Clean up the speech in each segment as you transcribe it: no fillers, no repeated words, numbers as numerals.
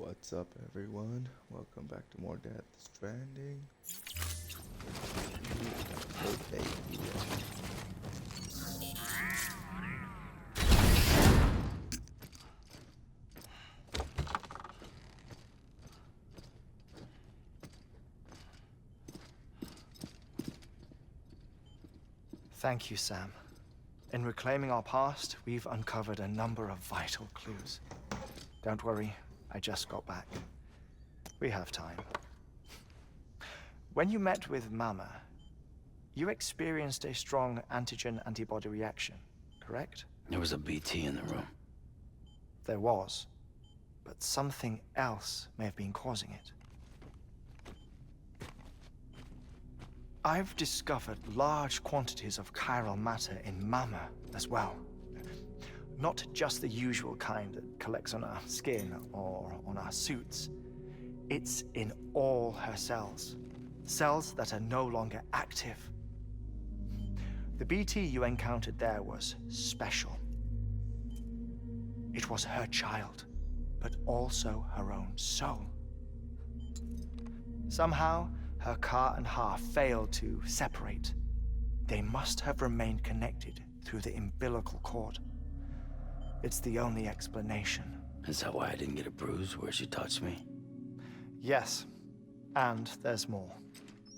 What's up, everyone? Welcome back to more Death Stranding. Okay. Thank you, Sam. In reclaiming our past, we've uncovered a number of vital clues. Don't worry, I just got back. We have time. When you met with Mama, you experienced a strong antigen-antibody reaction, correct? There was a BT in the room. There was, but something else may have been causing it. I've discovered large quantities of chiral matter in Mama as well. Not just the usual kind that collects on our skin or on our suits. It's in all her cells. Cells that are no longer active. The BT you encountered there was special. It was her child, but also her own soul. Somehow, her car and half failed to separate. They must have remained connected through the umbilical cord. It's the only explanation. Is that why I didn't get a bruise where she touched me? Yes, and there's more.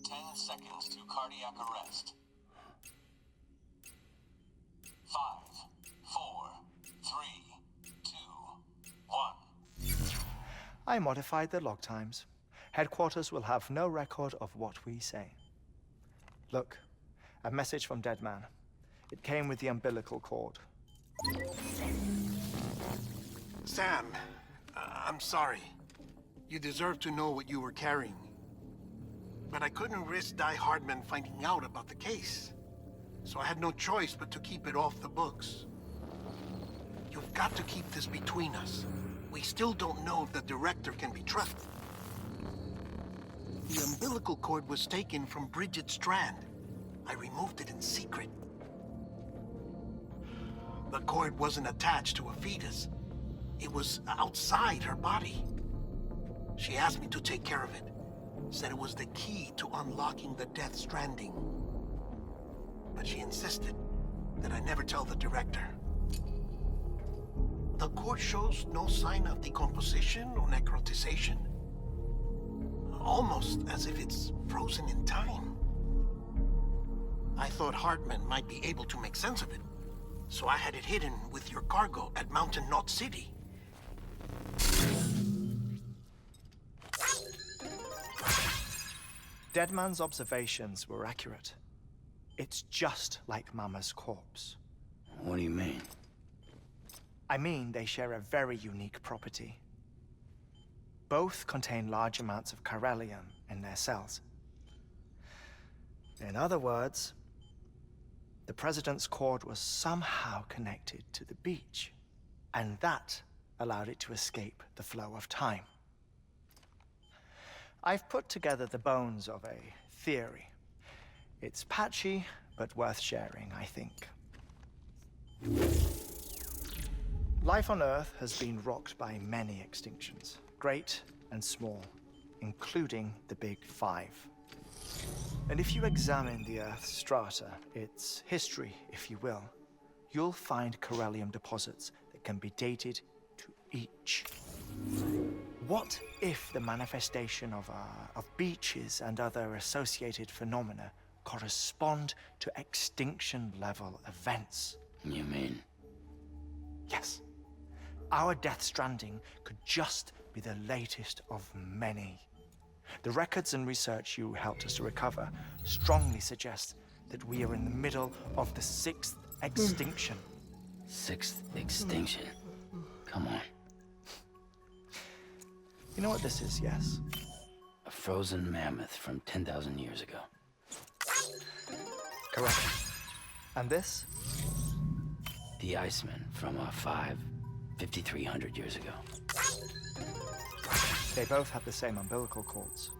10 seconds to cardiac arrest. 5, 4, 3, 2, 1. I modified the log times. Headquarters will have no record of what we say. Look, a message from Deadman. It came with the umbilical cord. Sam, I'm sorry. You deserve to know what you were carrying. But I couldn't risk Die Hardman finding out about the case. So I had no choice but to keep it off the books. You've got to keep this between us. We still don't know if the director can be trusted. The umbilical cord was taken from Bridget Strand. I removed it in secret. The cord wasn't attached to a fetus. It was outside her body. She asked me to take care of it. Said it was the key to unlocking the Death Stranding. But she insisted that I never tell the director. The cord shows no sign of decomposition or necrotization. Almost as if it's frozen in time. I thought Hartman might be able to make sense of it, so I had it hidden with your cargo at Mountain Knot City. Deadman's observations were accurate. It's just like Mama's corpse. What do you mean? I mean, they share a very unique property. Both contain large amounts of chiralium in their cells. In other words, the President's cord was somehow connected to the beach, and that allowed it to escape the flow of time. I've put together the bones of a theory. It's patchy, but worth sharing, I think. Life on Earth has been rocked by many extinctions, great and small, including the Big Five. And if you examine the Earth's strata, its history, if you will, you'll find chiralium deposits that can be dated to each. What if the manifestation of beaches and other associated phenomena correspond to extinction-level events? You mean? Yes. Our Death Stranding could just be the latest of many. The records and research you helped us to recover strongly suggest that we are in the middle of the 6th extinction. 6th extinction? Come on. You know what this is, yes? A frozen mammoth from 10,000 years ago. Correct. And this? The Iceman from 5,300 years ago. They both have the same umbilical cords.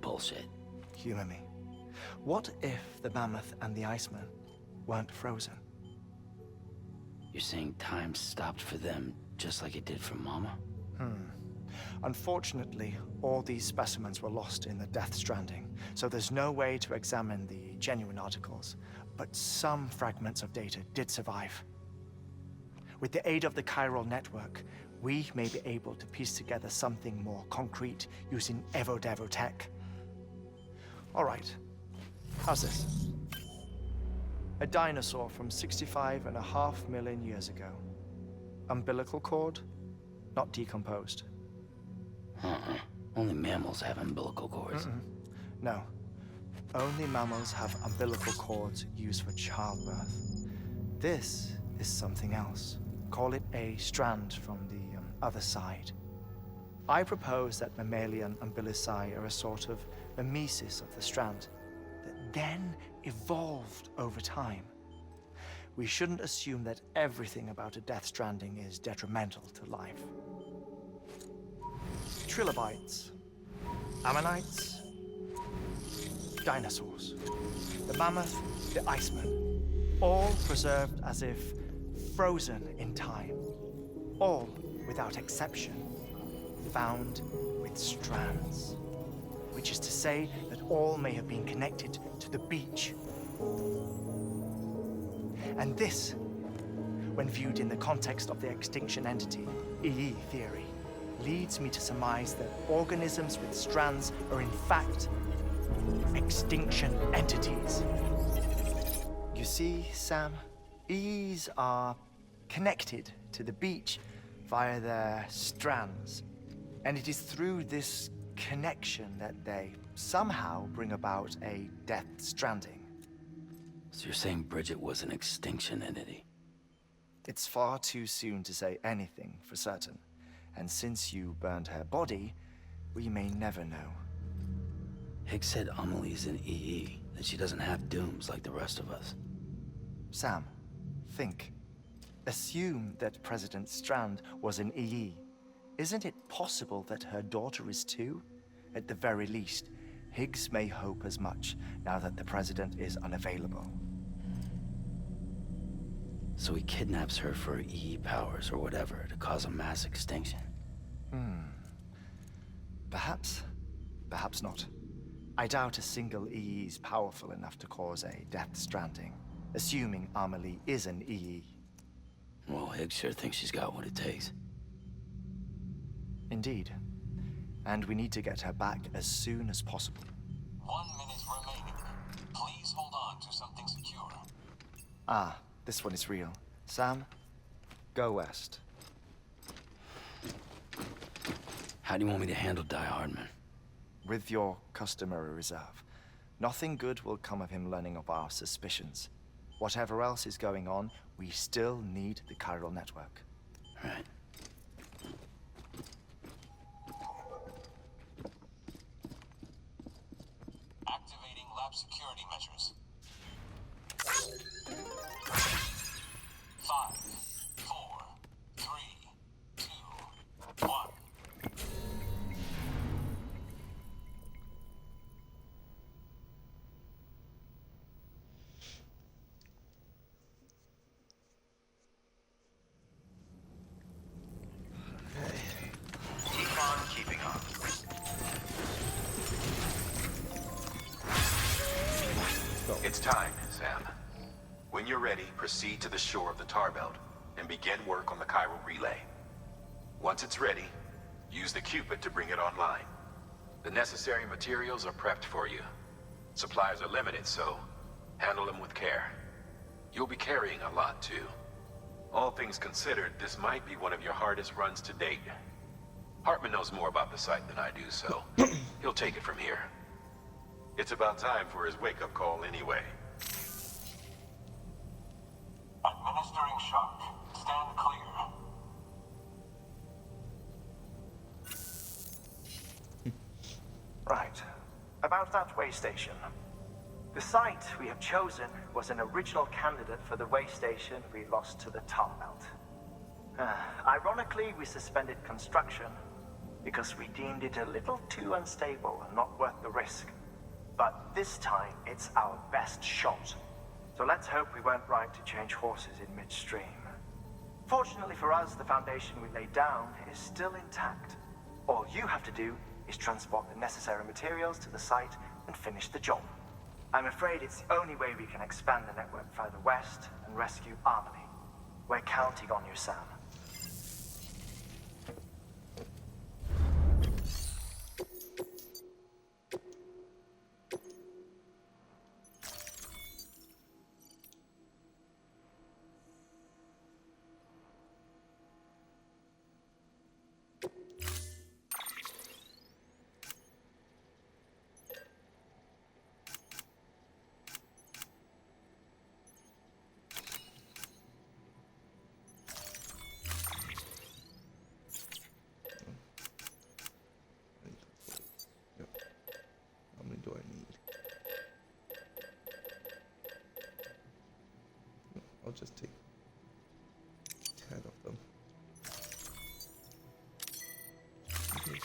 Bullshit. Humor me. What if the mammoth and the Iceman weren't frozen? You're saying time stopped for them just like it did for Mama? Unfortunately, all these specimens were lost in the Death Stranding, so there's no way to examine the genuine articles. But some fragments of data did survive. With the aid of the chiral network, we may be able to piece together something more concrete using Evo-Devo tech. All right, how's this? A dinosaur from 65.5 million years ago. Umbilical cord, not decomposed. Only mammals have umbilical cords. No, only mammals have umbilical cords used for childbirth. This is something else. Call it a strand from the other side. I propose that mammalian umbilici are a sort of mimesis of the strand that then evolved over time. We shouldn't assume that everything about a Death Stranding is detrimental to life. Trilobites, ammonites, dinosaurs, the mammoth, the iceman, all preserved as if frozen in time, all without exception, found with strands, which is to say that all may have been connected to the beach. And this, when viewed in the context of the extinction entity, EE theory, leads me to surmise that organisms with strands are in fact extinction entities. You see, Sam, EEs are connected to the beach via their strands. And it is through this connection that they somehow bring about a Death Stranding. So you're saying Bridget was an extinction entity? It's far too soon to say anything for certain. And since you burned her body, we may never know. Higgs said Amelie's an EE, that she doesn't have dooms like the rest of us. Sam, think. Assume that President Strand was an EE. Isn't it possible that her daughter is too? At the very least, Higgs may hope as much now that the president is unavailable. So he kidnaps her for EE powers or whatever to cause a mass extinction. Perhaps. Perhaps not. I doubt a single EE is powerful enough to cause a Death Stranding, assuming Amelie is an EE. Well, Higgs sure thinks she's got what it takes. Indeed. And we need to get her back as soon as possible. 1 minute remaining. Please hold on to something secure. Ah, this one is real. Sam, go west. How do you want me to handle Die Hardman? With your customary reserve. Nothing good will come of him learning of our suspicions. Whatever else is going on, we still need the chiral network. Right. Activating lab security measures. 5, 4, 3, 2, 1. Keep on keeping on. It's time, Sam. When you're ready, proceed to the shore of the tar belt and begin work on the chiral relay. Once it's ready, use the Cupid to bring it online. The necessary materials are prepped for you. Supplies are limited, so handle them with care. You'll be carrying a lot, too. All things considered, this might be one of your hardest runs to date. Hartman knows more about the site than I do, so he'll take it from here. It's about time for his wake-up call anyway. Administering shock. Stand clear. Right. About that way station. The site we have chosen was an original candidate for the way station we lost to the tar belt. Ironically, we suspended construction because we deemed it a little too unstable and not worth the risk. But this time, it's our best shot. So let's hope we weren't right to change horses in midstream. Fortunately for us, the foundation we laid down is still intact. All you have to do is transport the necessary materials to the site and finish the job. I'm afraid it's the only way we can expand the network further west and rescue Amelie. We're counting on you, Sam. Yep. How many do I need? I'll just take 10 of them. Okay.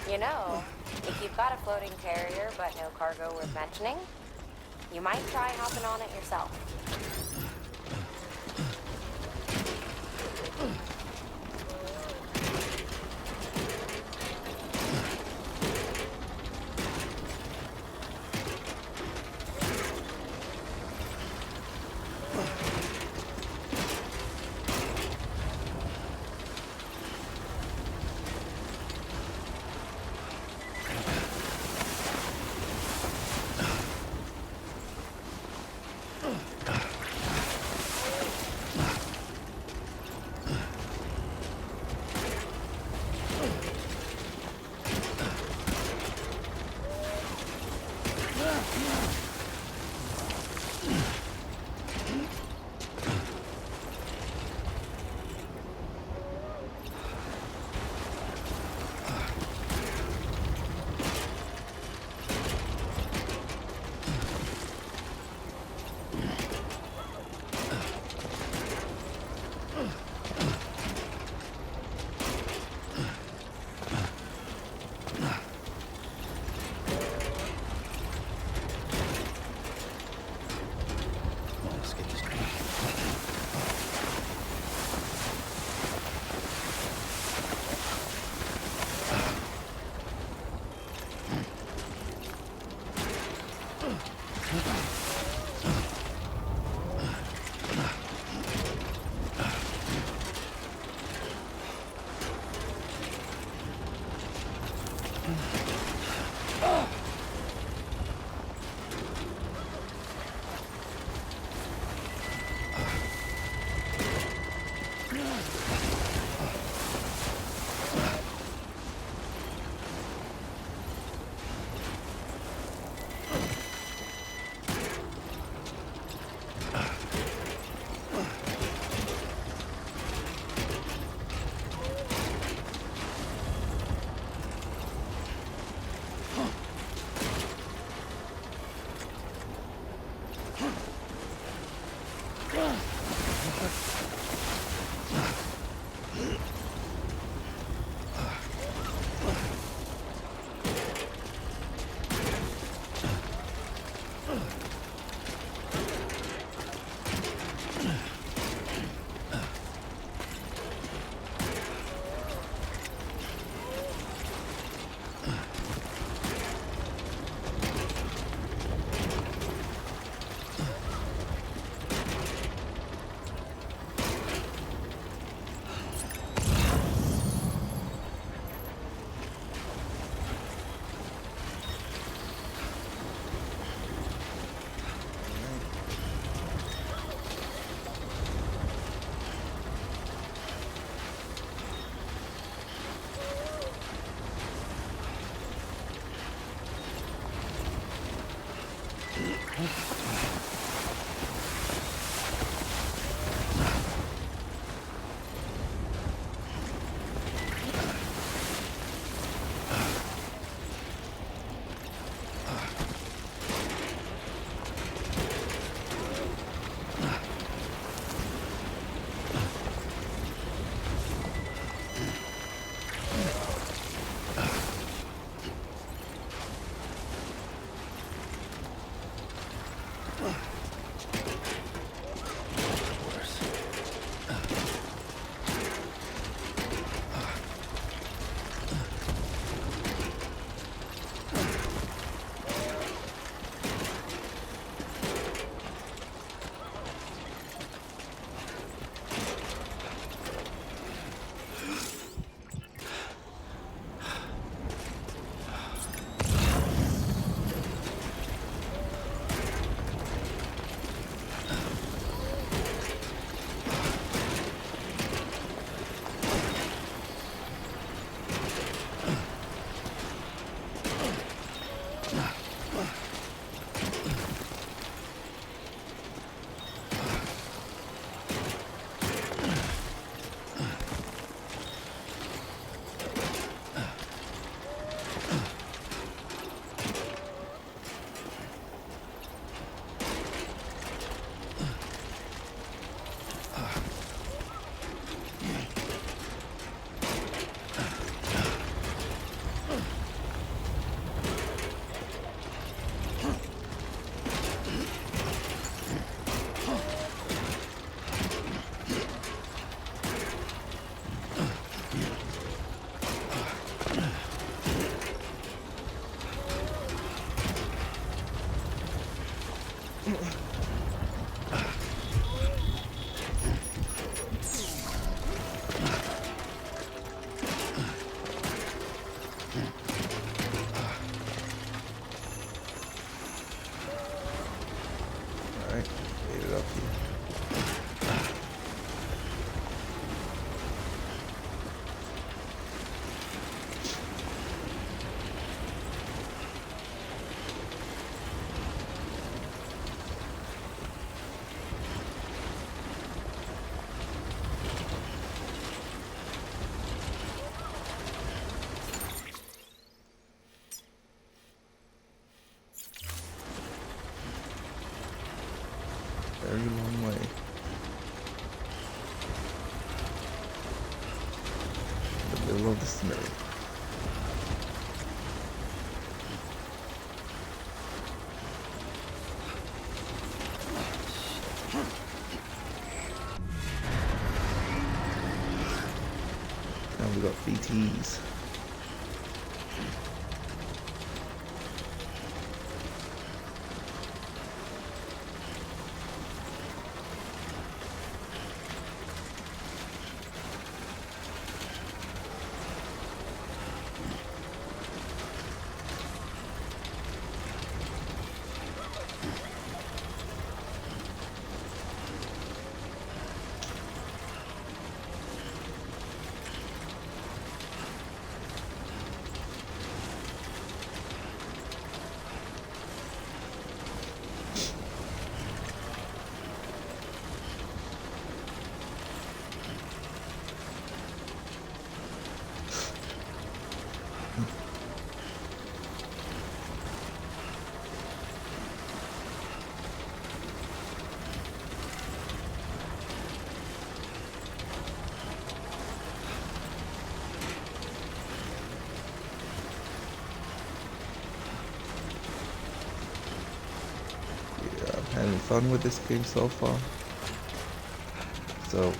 You know, if you've got a floating carrier but no cargo worth mentioning, you might try hopping on it yourself. Let's get this going. love the smell. Now we got BTs. Having fun with this game so far. So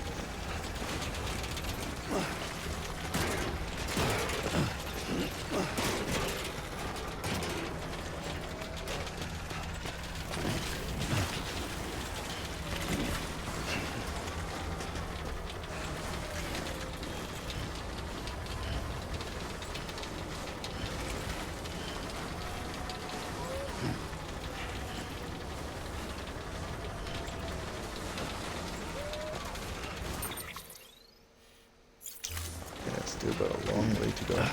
yeah, still got a long way to go.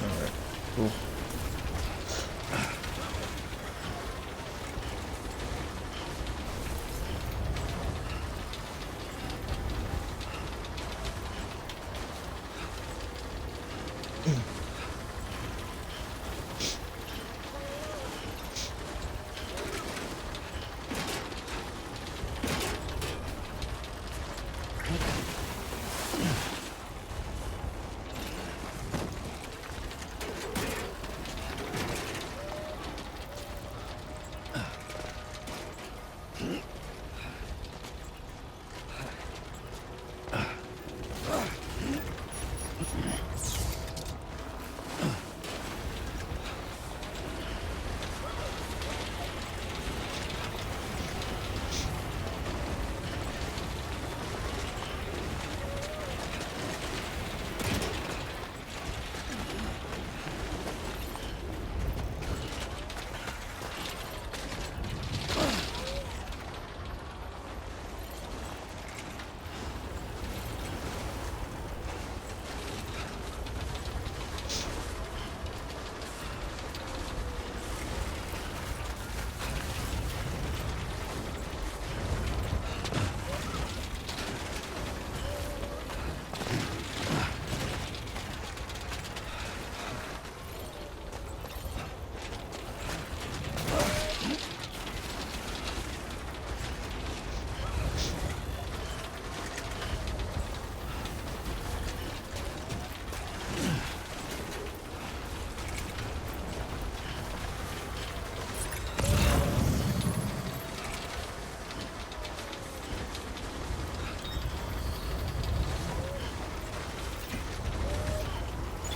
Alright, cool.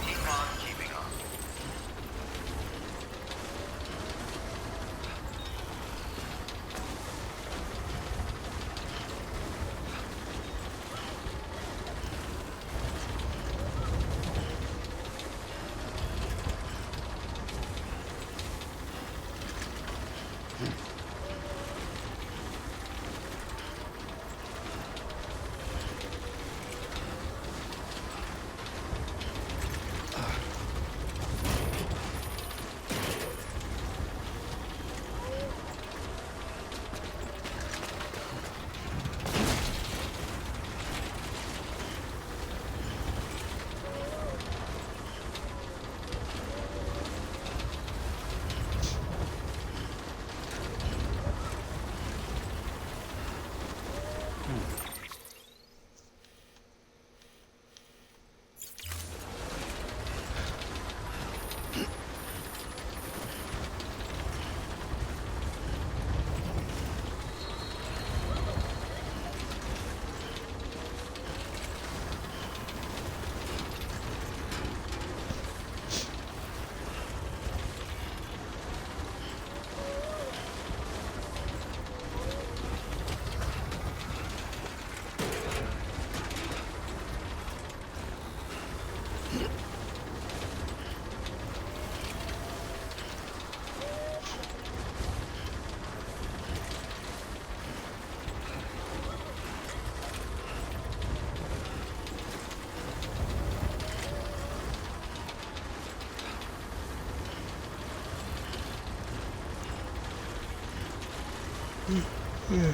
Keep on keeping on. Okay, yeah.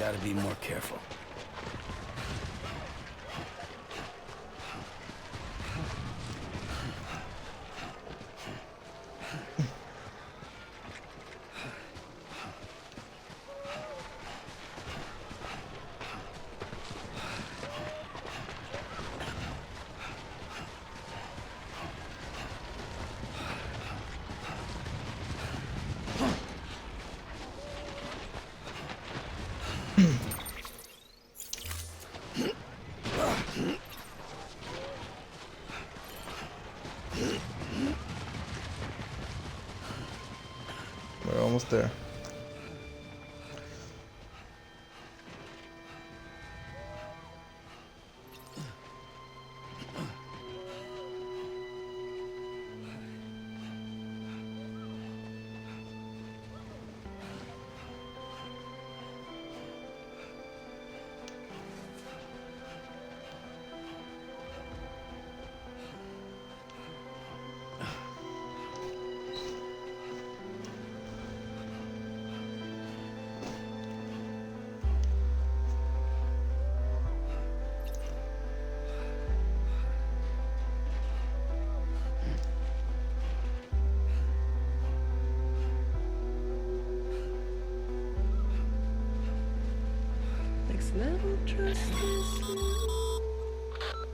gotta be more careful. We're almost there.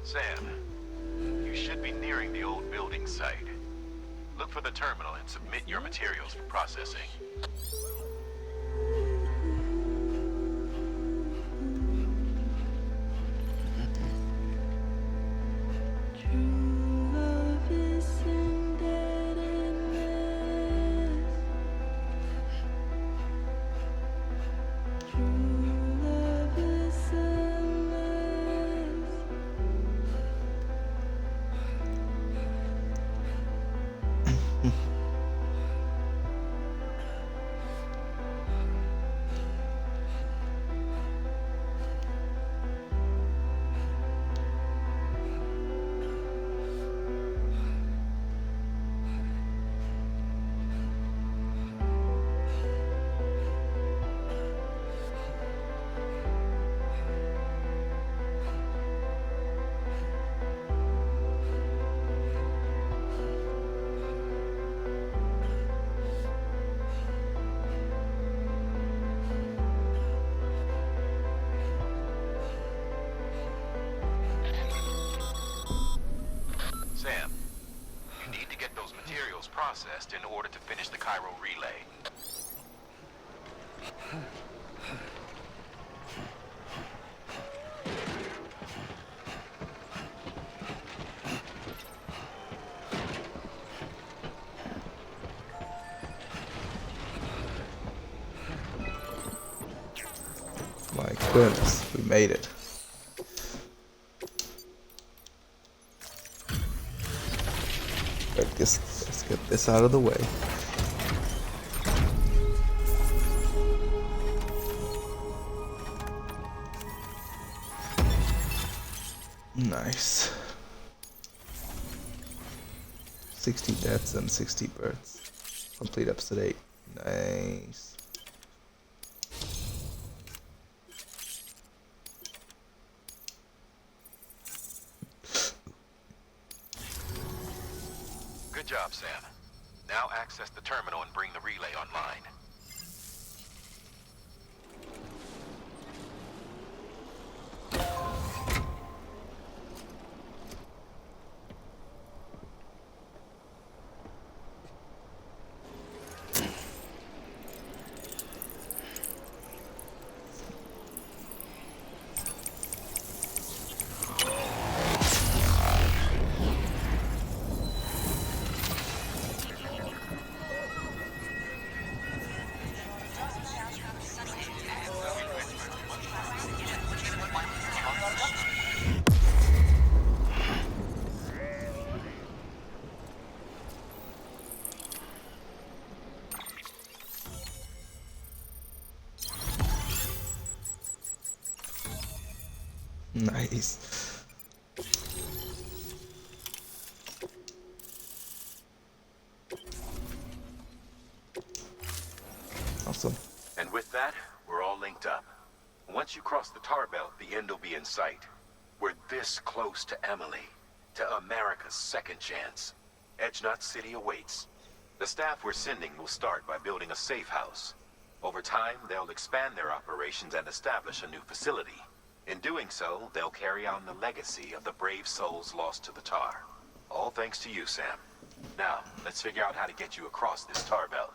Sam, you should be nearing the old building site. Look for the terminal and submit your materials for processing. Sam, you need to get those materials processed in order to finish the Cairo relay. My goodness, we made it. Let's get this out of the way. Nice. 60 deaths and 60 births. Complete episode 8. Nice. Good job, Sam. Now access the terminal and bring the relay online. Nice. Awesome. And with that, we're all linked up. Once you cross the tar belt, the end will be in sight. We're this close to Emily, to America's second chance. Edgenut City awaits. The staff we're sending will start by building a safe house. Over time, they'll expand their operations and establish a new facility. In doing so, they'll carry on the legacy of the brave souls lost to the tar. All thanks to you, Sam. Now, let's figure out how to get you across this tar belt.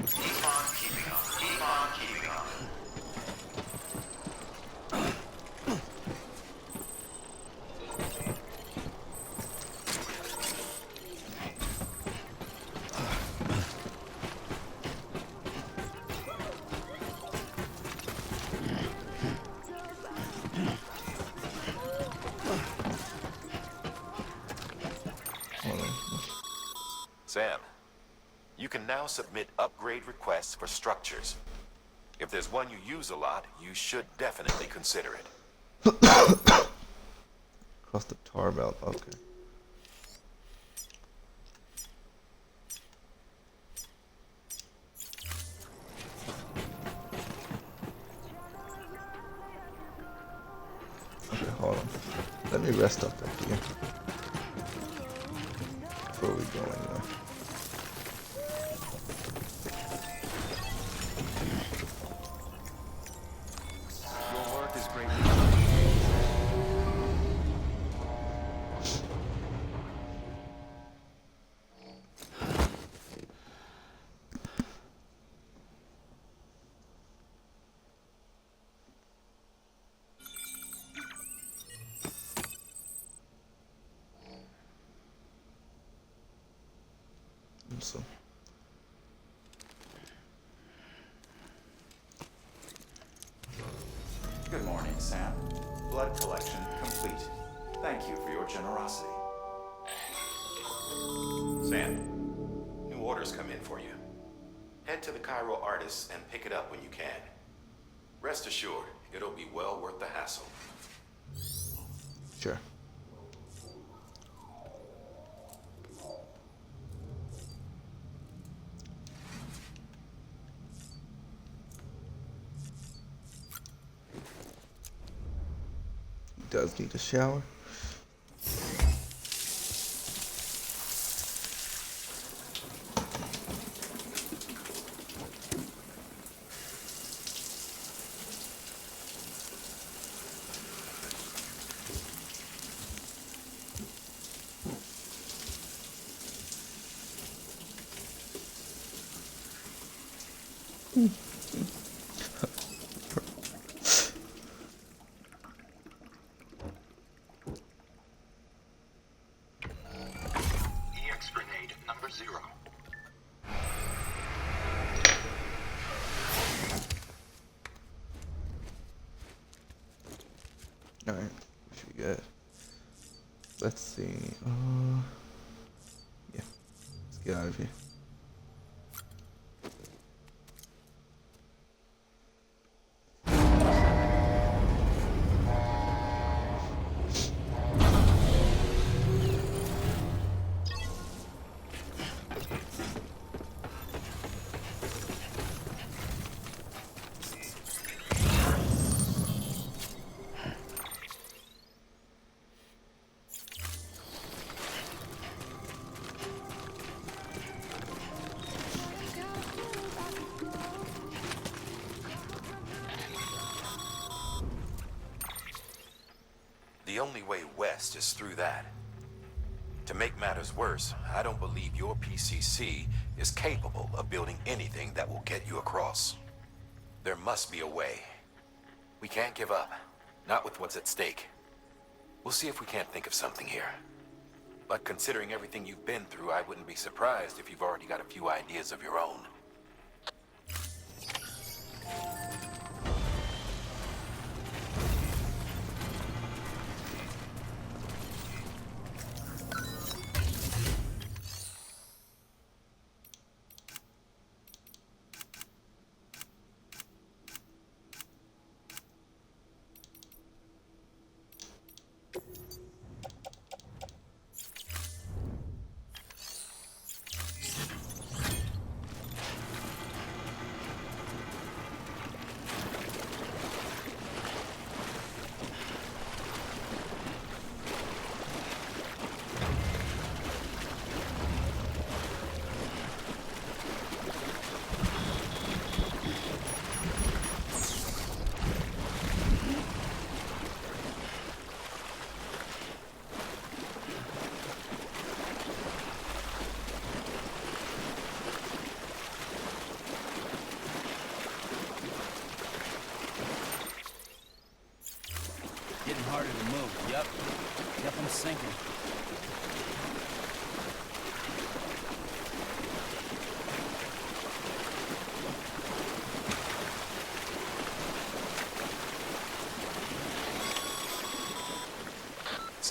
Keep on keeping on. Keep on keeping on. Sam, you can now submit upgrade requests for structures. If there's one you use a lot, you should definitely consider it. Across the tar belt, okay. Okay, hold on. Let me rest up that here. Before we go anywhere. Your work is great. So. Good morning, Sam. Blood collection complete. Thank you for your generosity. Sam, new orders come in for you. Head to the Cairo Artists and pick it up when you can. Rest assured, it'll be well worth the hassle. Sure. Does need a shower. EX grenade number 0. Alright, we should be good. Let's see. Yeah. Let's get out of here. The only way west is through that. To make matters worse, I don't believe your PCC is capable of building anything that will get you across. There must be a way. We can't give up, not with what's at stake. We'll see if we can't think of something here. But considering everything you've been through, I wouldn't be surprised if you've already got a few ideas of your own.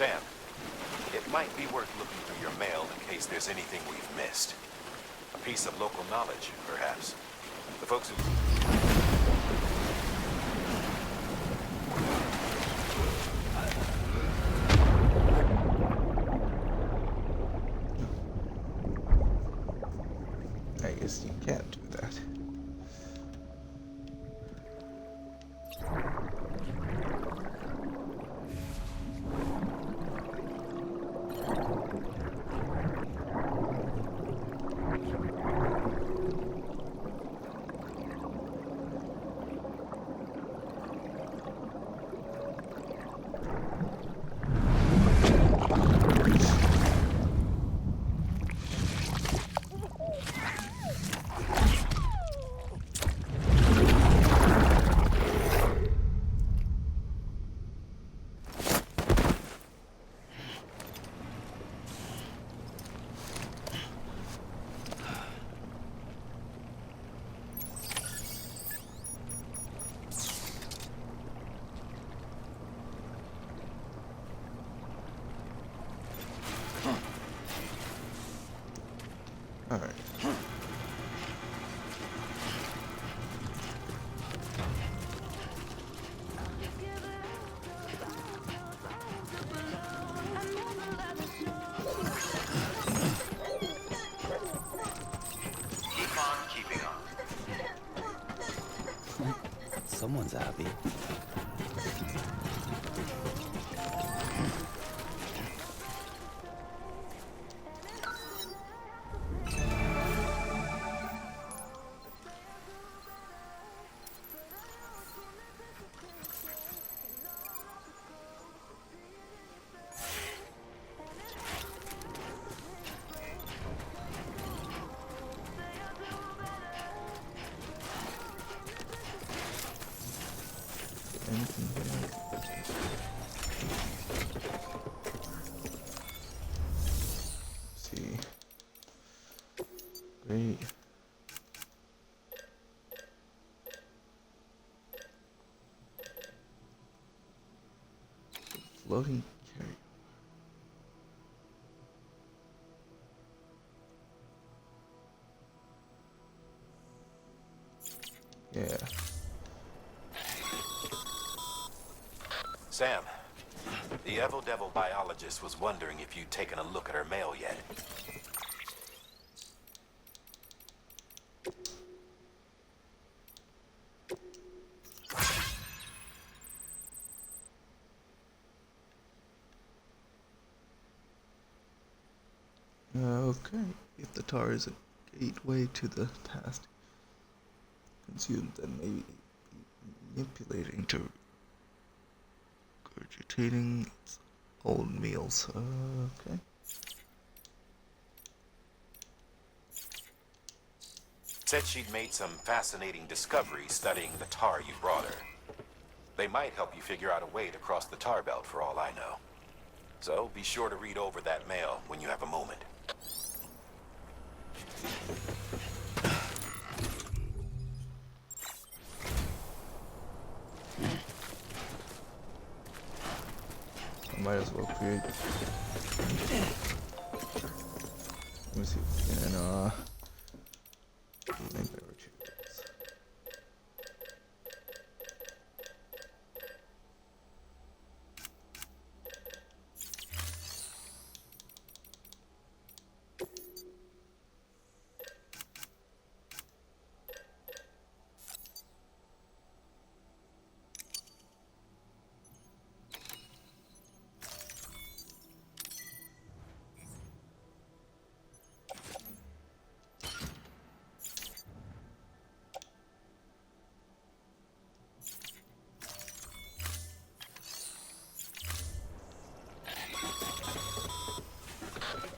Sam, it might be worth looking through your mail in case there's anything we've missed. A piece of local knowledge, perhaps. The folks who... I guess you can't do that. Alright. Keep on keeping on. Someone's happy. Anything here? See. Great. Floating carrier. Yeah. Sam, the Evil Devil biologist was wondering if you'd taken a look at her mail yet. Okay. If the tar is a gateway to the past, consumed, then maybe manipulating to regurgitating its old meals. Okay. Said she'd made some fascinating discoveries studying the tar you brought her. They might help you figure out a way to cross the tar belt for all I know. So be sure to read over that mail when you have a moment. I might as well create. Let me see if we can make better materials.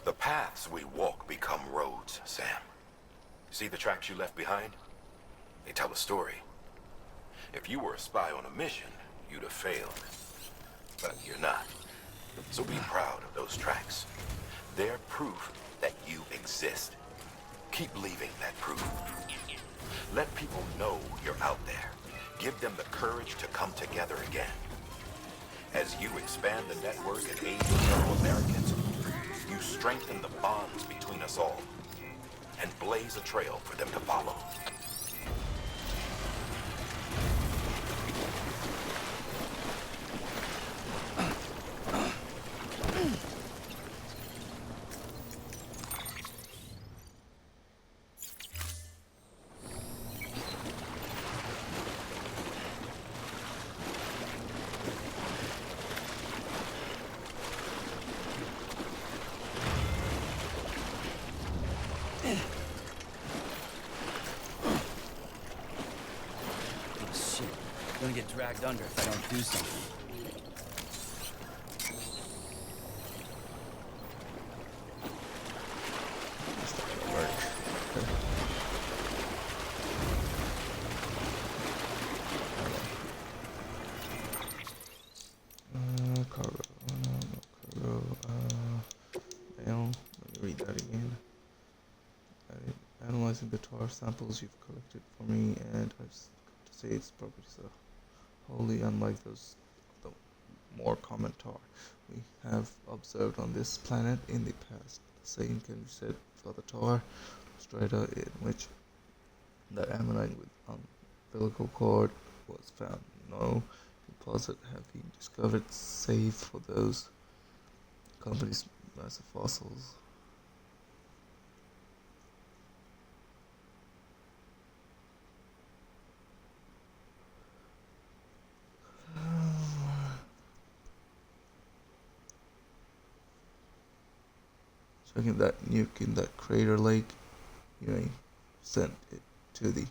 The paths we walk become roads, Sam. See the tracks you left behind? They tell a story. If you were a spy on a mission, you'd have failed. But you're not. So be proud of those tracks. They're proof that you exist. Keep leaving that proof. Let people know you're out there. Give them the courage to come together again. As you expand the network and aid your fellow Americans, you strengthen the bonds between us all and blaze a trail for them to follow. Oh, shit. I'm gonna get dragged under if I don't do something. That's not gonna work. Cargo. No, cargo. Mail. Let me read that again. Analyzing the tar samples you've collected for me, and I've to say its properties are wholly unlike those of the more common tar we have observed on this planet in the past. The same can be said for the tar strata in which the ammonite with umbilical cord was found. No deposit have been discovered save for those company's massive fossils. Checking that nuke in that crater lake, you may send it to the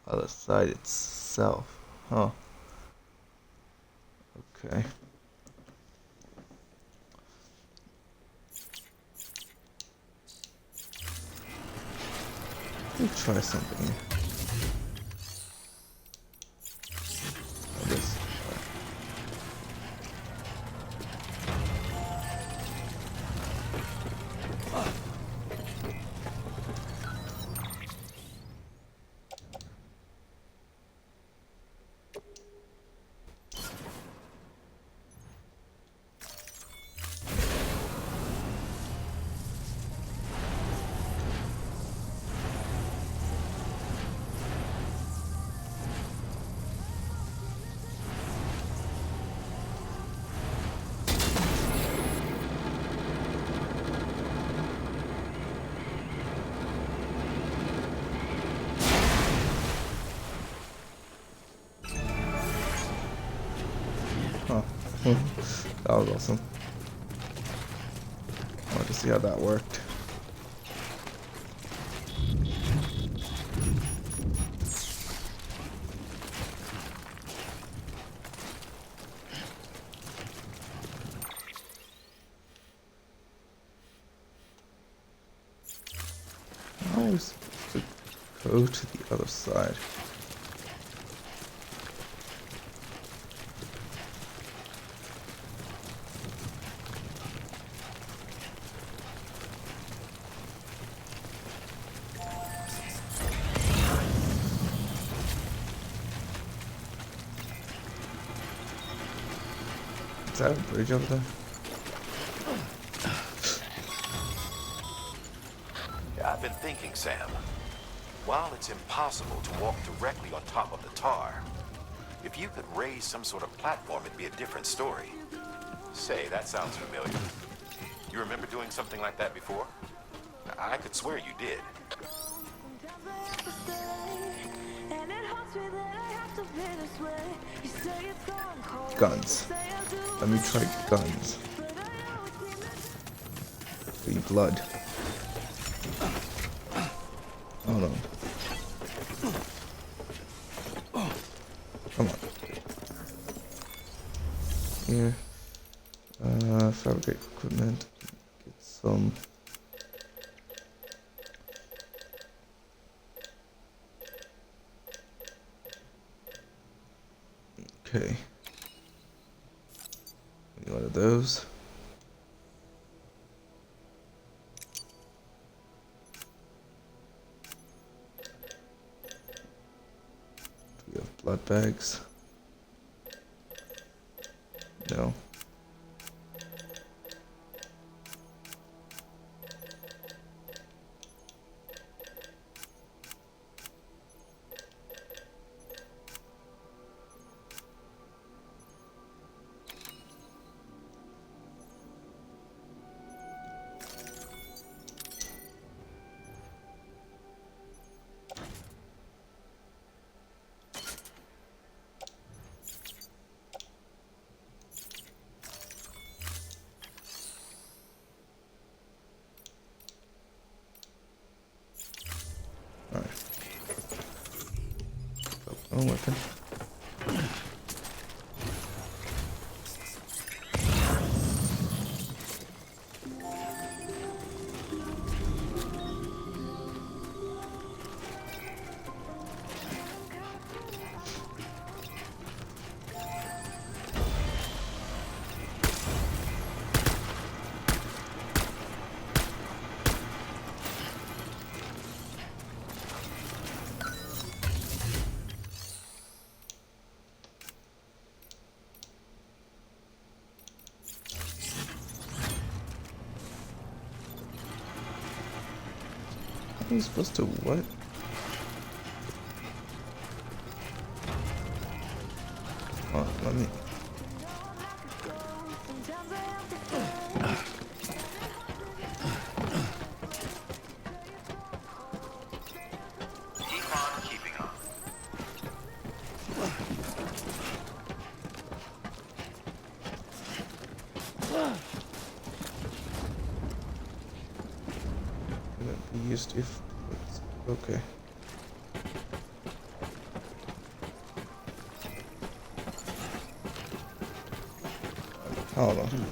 other side itself. Huh. Okay. Let me try something here. I guess. Huh. That was awesome. I wanted to see how that worked. I was supposed to go to the other side. Is that a bridge over there? I've been thinking, Sam. While it's impossible to walk directly on top of the tar, if you could raise some sort of platform, it'd be a different story. Say, that sounds familiar. You remember doing something like that before? I could swear you did. Guns. Let me try guns. The blood. Oh no. Come on. Here. Fabricate equipment. Get some. Okay. Any one of those. We have blood bags. Wrong weapon. How are you supposed to what? Oh, let me. Keep on keeping on. Couldn't be used if. Okay. Hold on.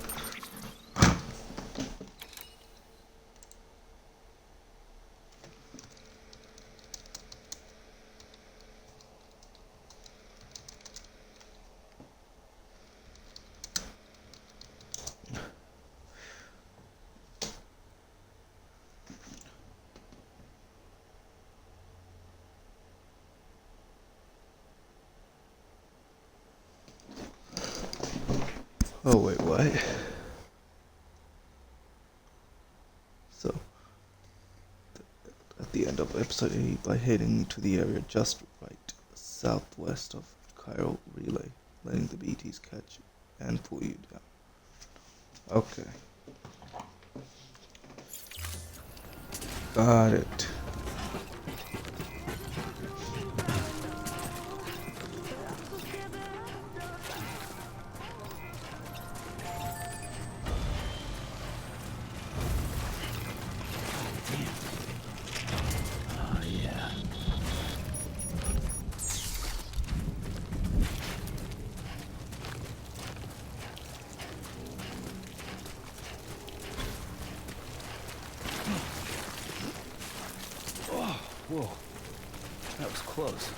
Oh wait, what? So, at the end of episode 8, by heading to the area just right southwest of Cairo Relay, letting the BTs catch you and pull you down. Okay. Got it. Oh, yeah. Oh, whoa. That was close.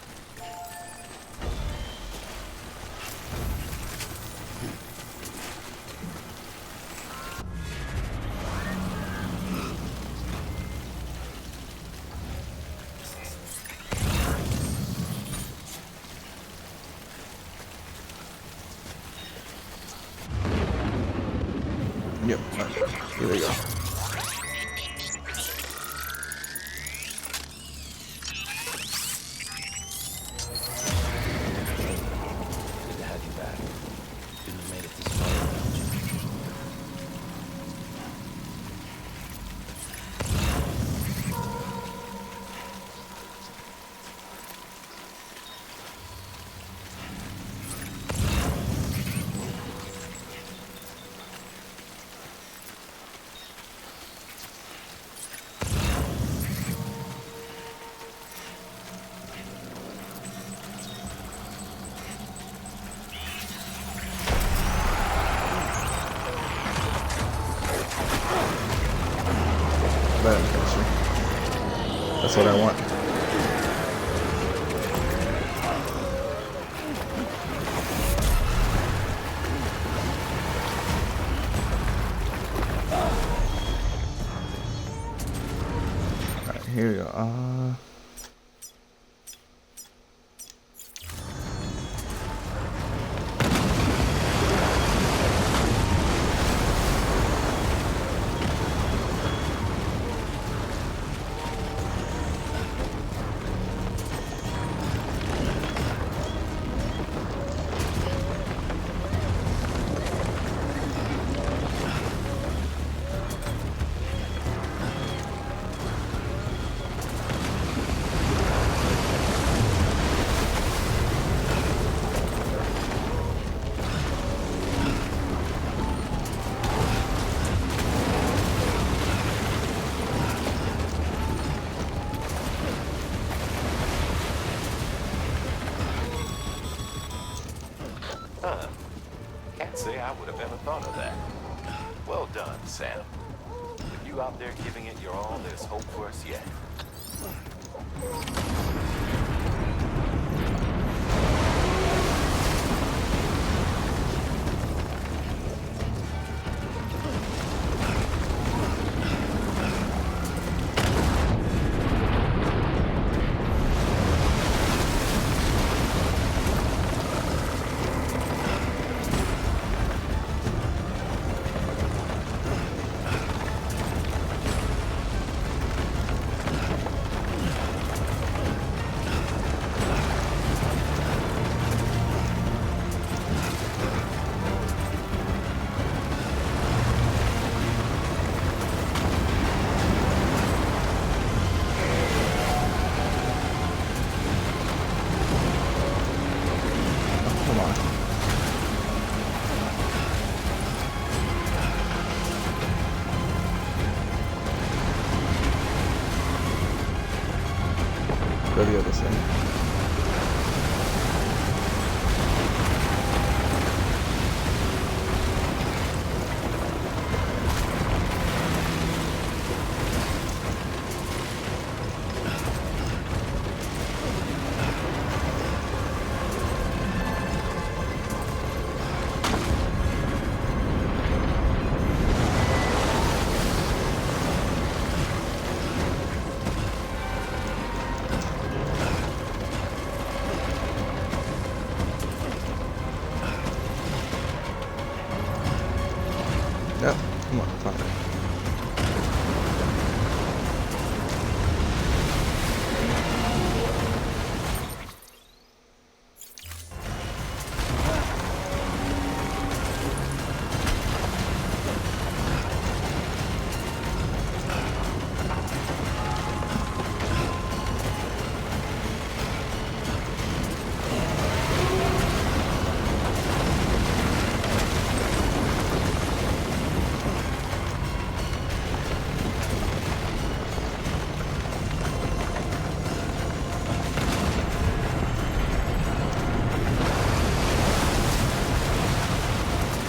Yep. Here we go. Good to have you back. Couldn't have made it this far without you. That's what I want. Alright, here we go. say I would have ever thought of that. Well done, Sam. With you out there giving it your all, there's hope for us yet. Come on. Go the other side. Yep, come on, find it.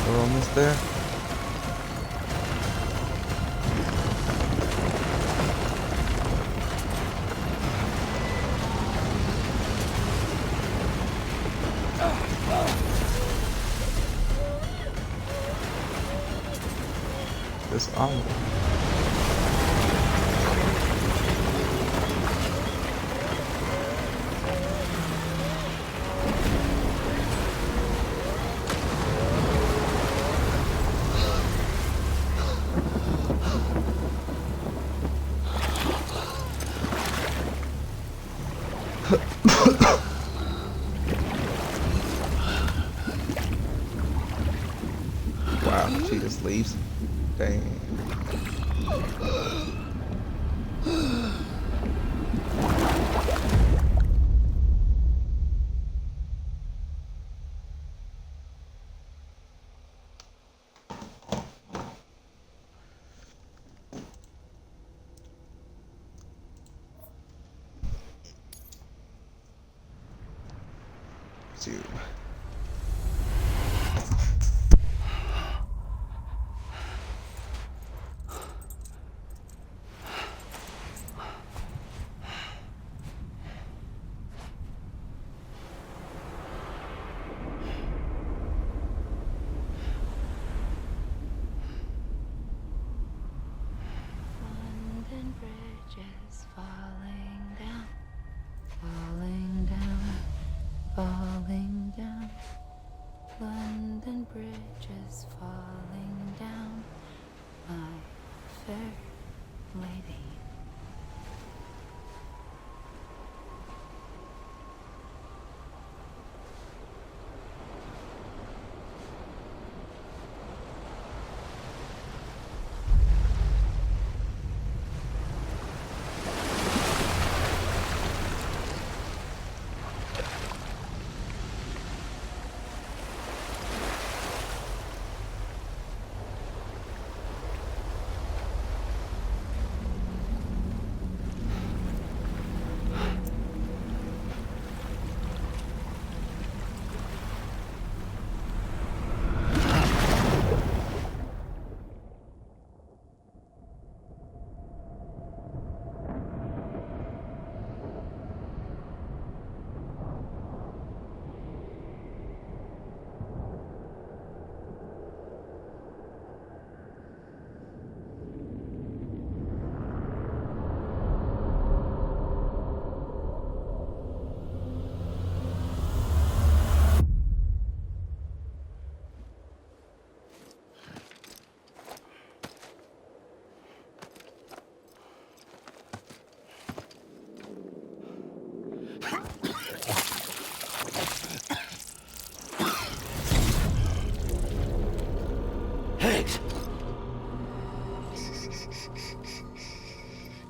We're almost there. This armor. Wow, she just leaves. Dang. Zoom. London Bridge is falling down, falling down, falling down. London Bridge is falling down, my fair lady.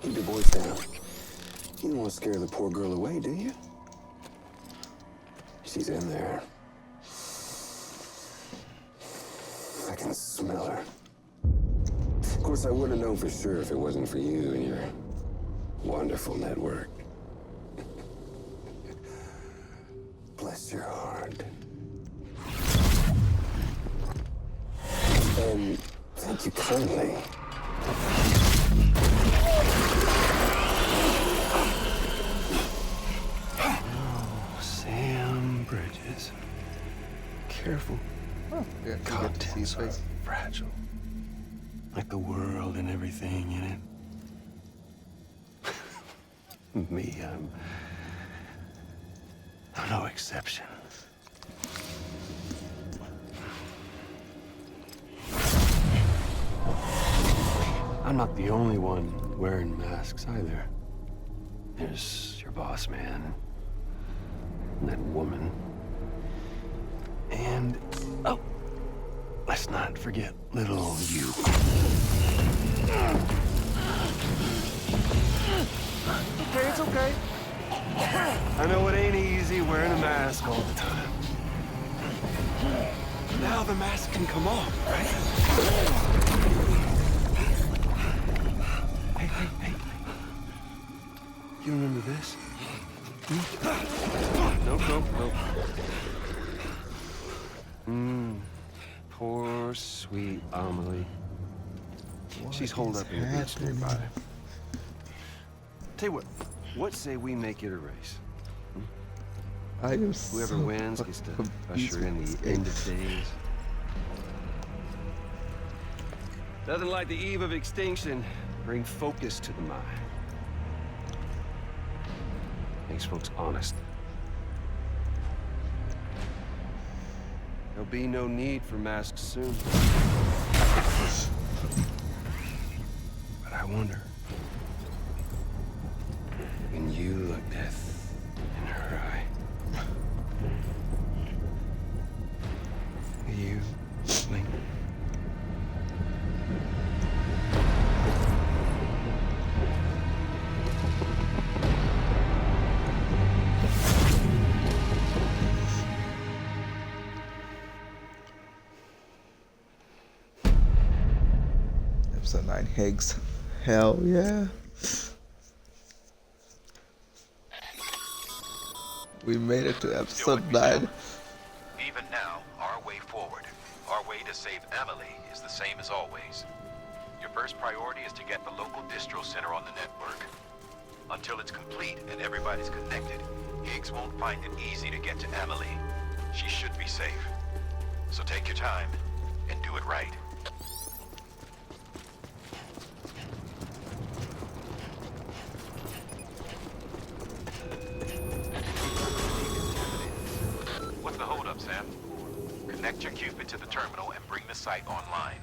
Keep your voice down. You don't want to scare the poor girl away, do you? She's in there. I can smell her. Of course, I wouldn't have known for sure if it wasn't for you and your wonderful network. Bless your heart. And thank you kindly. Oh, Sam Bridges. Careful. Oh, yeah, you get to see his Contents are face. fragile. Like the world and everything in it. Me, I'm no exception. I'm not the only one wearing masks either. There's your boss man, and that woman, and oh, let's not forget little you. Okay, it's okay. I know it ain't easy wearing a mask all the time. Now the mask can come off, right? Hey. You remember this? Nope. Poor, sweet Amelie. She's holed up in the beach nearby. Tell you what say we make it a race? I am Whoever so wins gets to fucking usher in confused the with end this of days. Nothing like the eve of extinction. Bring focus to the mind. Makes folks honest. There'll be no need for masks soon. But I wonder, when you look death in her eye, will you blink? Episode 9 Higgs. Hell yeah. We made it to episode 9. Even now, our way forward, our way to save Amelie is the same as always. Your first priority is to get the local distro center on the network. Until it's complete and everybody's connected, Higgs won't find it easy to get to Amelie. She should be safe. So take your time and do it right. What's the holdup, Sam? Connect your Cupid to the terminal and bring the site online.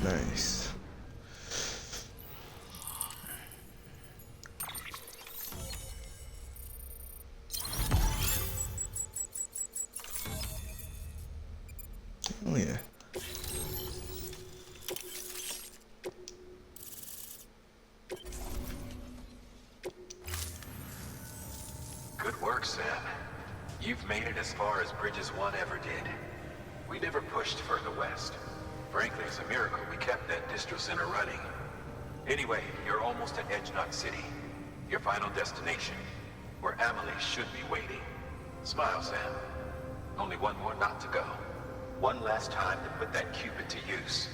Nice. Oh yeah. Good work, Sam. You've made it as far as Bridges 1 ever did. We never pushed further west. Frankly, it's a miracle we kept that distro center running. Anyway, you're almost at Edge Knot City, your final destination, where Amelie should be waiting. Smile, Sam. Only one more knot to go. One last time to put that Cupid to use.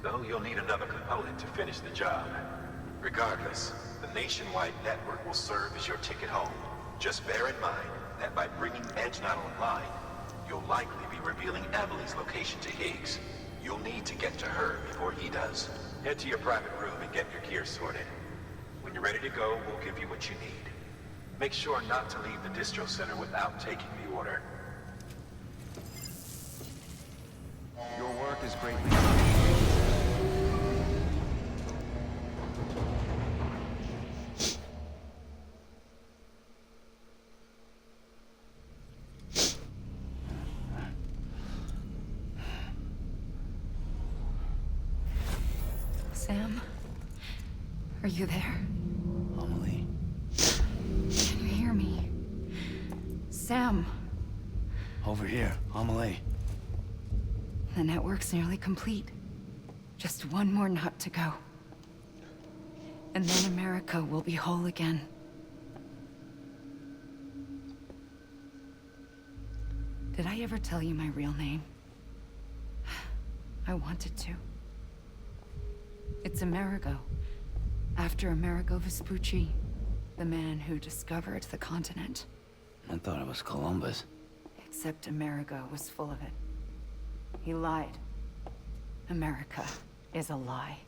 Though you'll need another component to finish the job. Regardless, the nationwide network will serve as your ticket home. Just bear in mind that by bringing Edge Knot online, you'll likely be revealing Amelie's location to Higgs. You'll need to get to her before he does. Head to your private room and get your gear sorted. When you're ready to go, we'll give you what you need. Make sure not to leave the distro center without taking the order. Your work is greatly Sam? Are you there? Amelie. Can you hear me? Sam! Over here, Amelie. The network's nearly complete. Just one more knot to go. And then America will be whole again. Did I ever tell you my real name? I wanted to. It's Amerigo. After Amerigo Vespucci, the man who discovered the continent. I thought it was Columbus. Except Amerigo was full of it. He lied. America is a lie.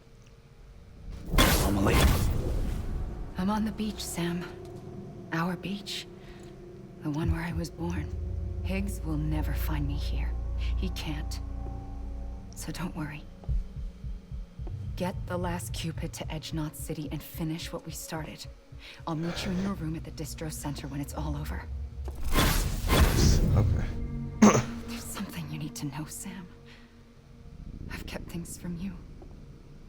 Amelie. I'm on the beach, Sam. Our beach. The one where I was born. Higgs will never find me here. He can't. So don't worry. Get the last Cupid to Edge Knot City and finish what we started. I'll meet you in your room at the distro center when it's all over. Okay. There's something you need to know, Sam. I've kept things from you.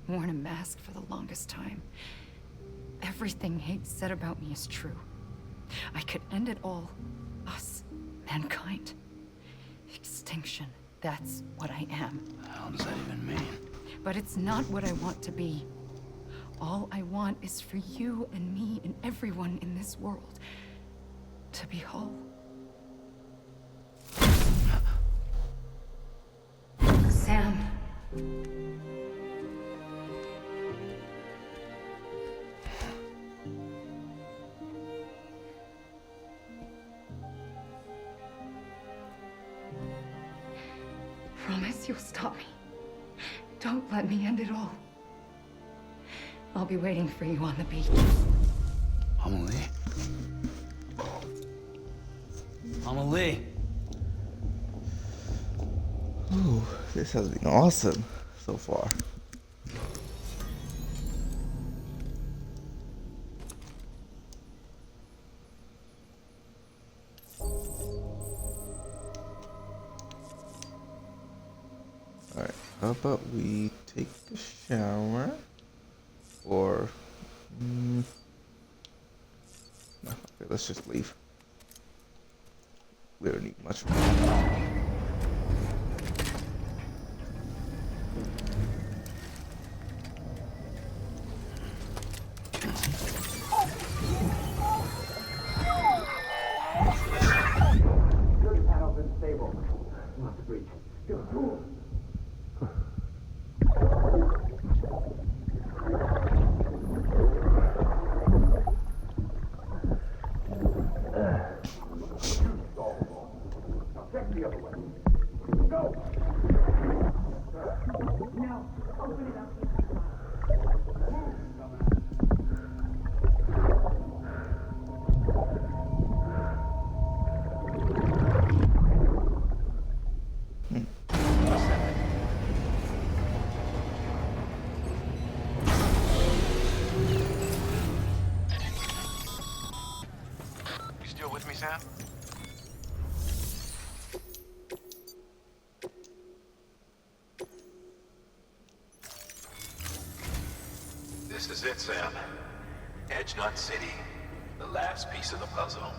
Worn a mask for the longest time. Everything Higgs said about me is true. I could end it all. Us. Mankind. Extinction. That's what I am. What the hell does that even mean? But it's not what I want to be. All I want is for you and me and everyone in this world to be whole. Sam. Promise you'll stop me. Don't let me end it all. I'll be waiting for you on the beach. Amelie? Amelie! Ooh, this has been awesome so far. Alright, how about we take a shower? Or... no, okay, let's just leave. We don't need much more. Sam? This is it, Sam. Edge Knot City. The last piece of the puzzle.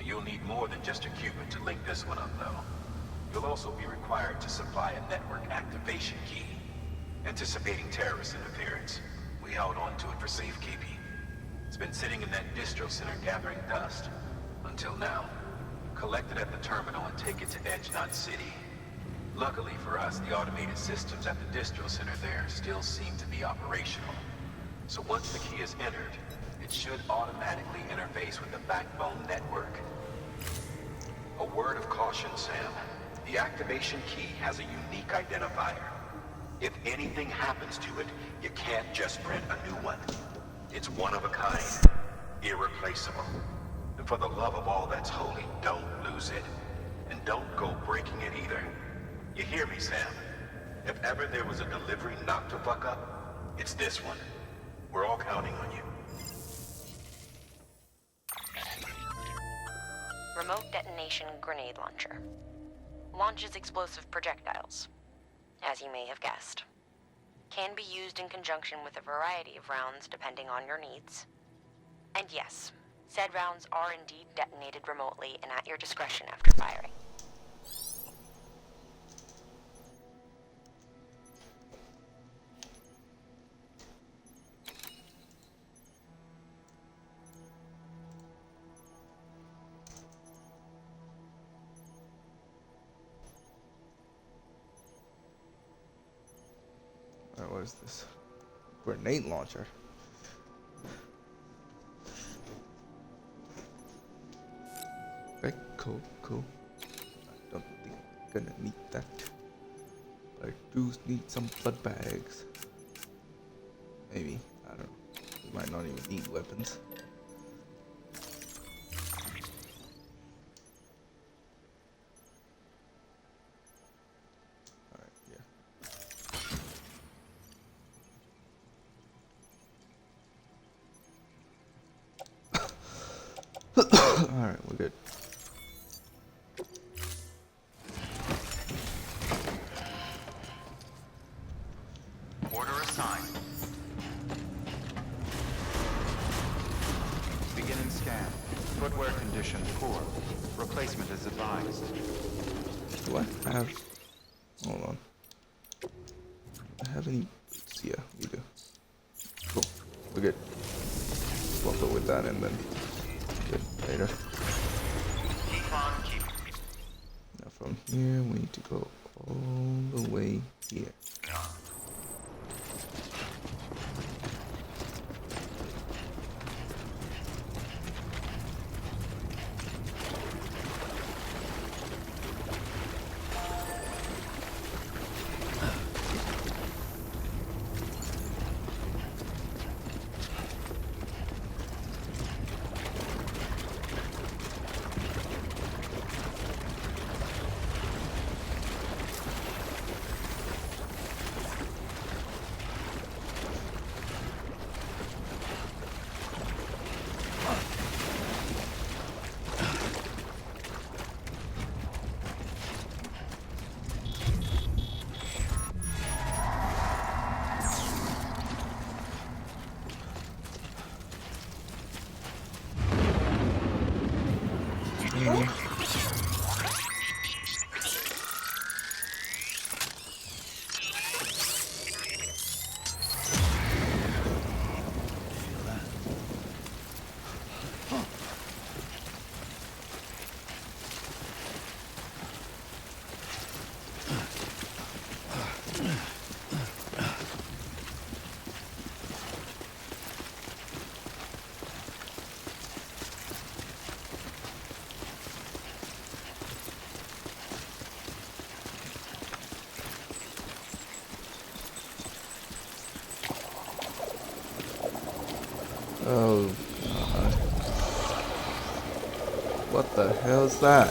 You'll need more than just a Cupid to link this one up, though. You'll also be required to supply a network activation key. Anticipating terrorist interference, we held on to it for safekeeping. It's been sitting in that distro center gathering dust. Until now. Collect it at the terminal and take it to Edge Knot City. Luckily for us, the automated systems at the distro center there still seem to be operational. So once the key is entered, it should automatically interface with the backbone network. A word of caution, Sam. The activation key has a unique identifier. If anything happens to it, you can't just print a new one. It's one of a kind, irreplaceable. And for the love of all that's holy, don't lose it. And don't go breaking it either. You hear me, Sam? If ever there was a delivery not to fuck up, it's this one. We're all counting on you. Remote detonation grenade launcher. Launches explosive projectiles, as you may have guessed. Can be used in conjunction with a variety of rounds depending on your needs. And yes, said rounds are indeed detonated remotely and at your discretion after firing. Alright, what is this? Grenade launcher. Okay, cool. I don't think I'm gonna need that. But I do need some blood bags. Maybe, I don't know. We might not even need weapons. Alright, we're good. Order assigned. Beginning scan. Footwear condition poor. Replacement is advised. Do I have... Hold on. Do I have any boots? Yeah, we do. Cool. We're good. Swap it with that and then... Good. Later. Now from here, we need to go all the way here. Oh God. What the hell is that?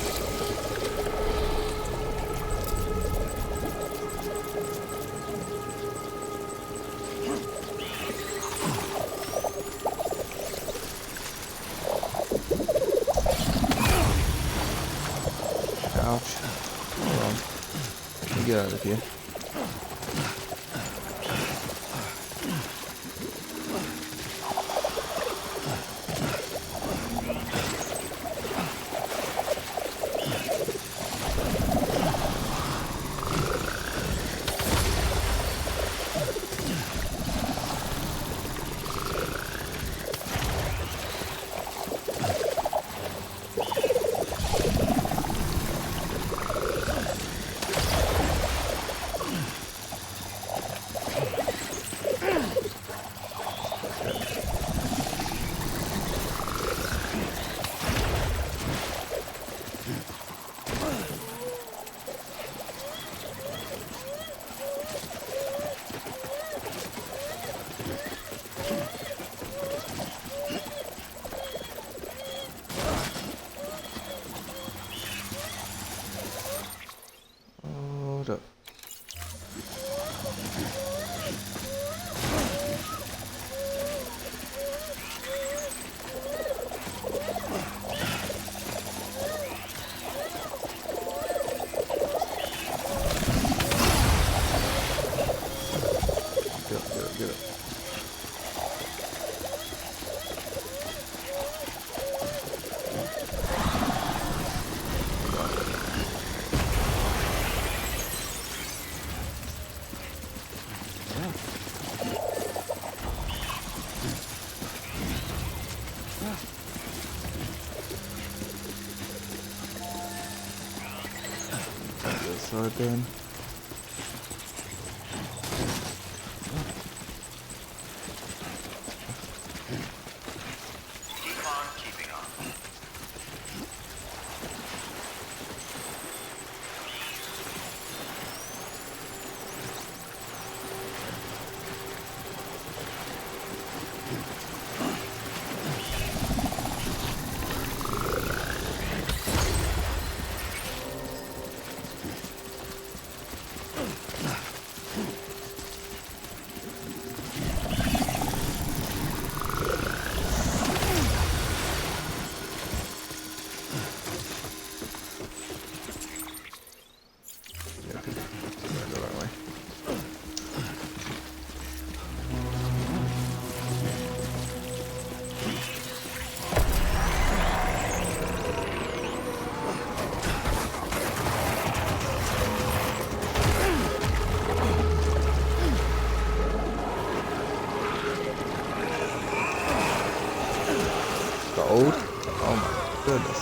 Ouch. Hold on. Let me get out of here. start then. Keep on keeping on. Gold? Oh my goodness.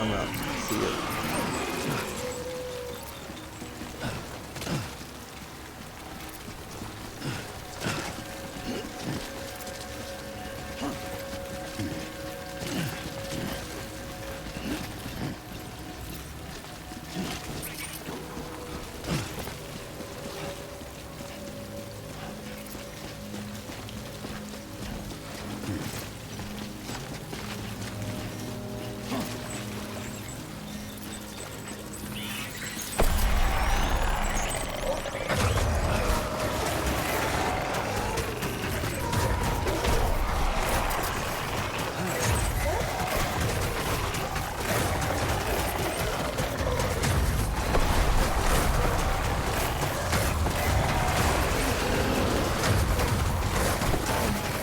I'm out. See ya.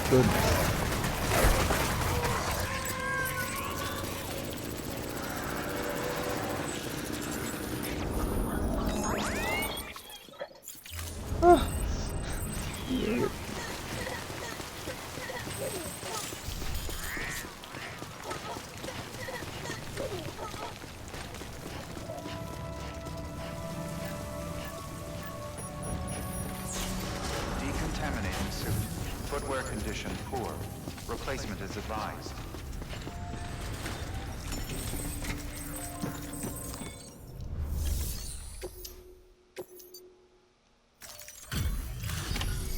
Goodness. Decontaminating suit. Footwear condition poor. Replacement is advised.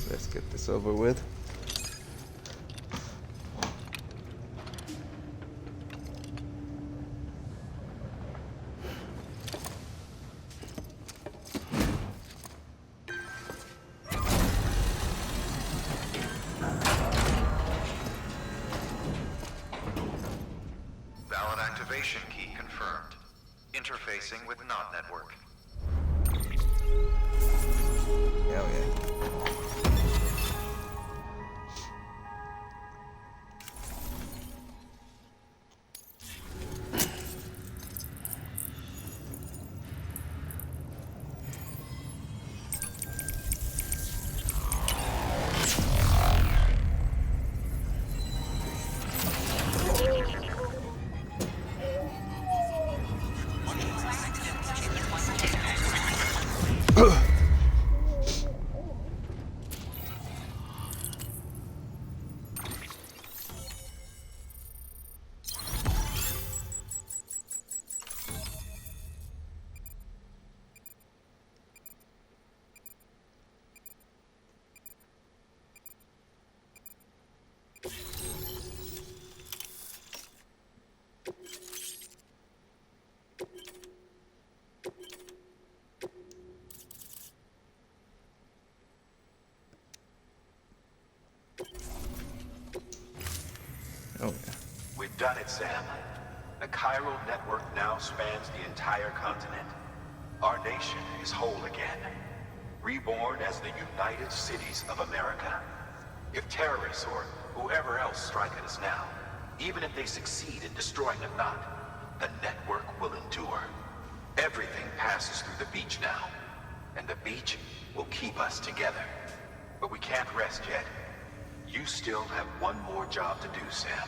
Let's get this over with. Valid activation key confirmed. Interfacing with NOT network. Hell yeah. Oh yeah. We've done it, Sam. The chiral network now spans the entire continent. Our nation is whole again. Reborn as the United Cities of America. If terrorists or whoever else strike at us now, Even if they succeed in destroying the knot, the network will endure. Everything passes through the beach now, and the beach will keep us together. But we can't rest yet. You still have one more job to do, Sam.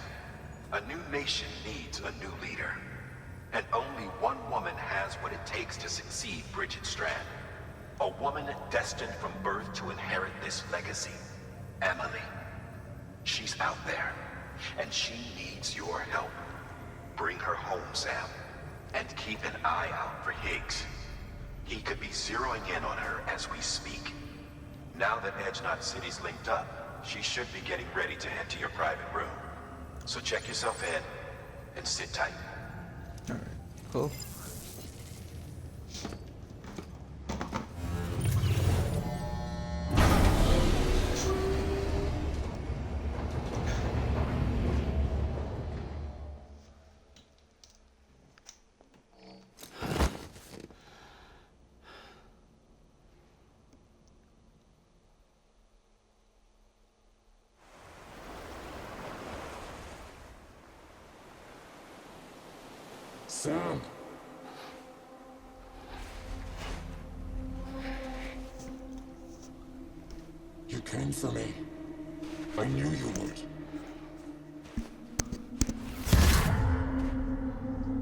A new nation needs a new leader. And only one woman has what it takes to succeed Bridget Strand. A woman destined from birth to inherit this legacy. Emily. She's out there, and she needs your help. Bring her home, Sam. And keep an eye out for Higgs. He could be zeroing in on her as we speak. Now that Edge Knot City's linked up, she should be getting ready to head to your private room. So check yourself in, and sit tight. Alright, cool. Sam! You came for me. I knew you would.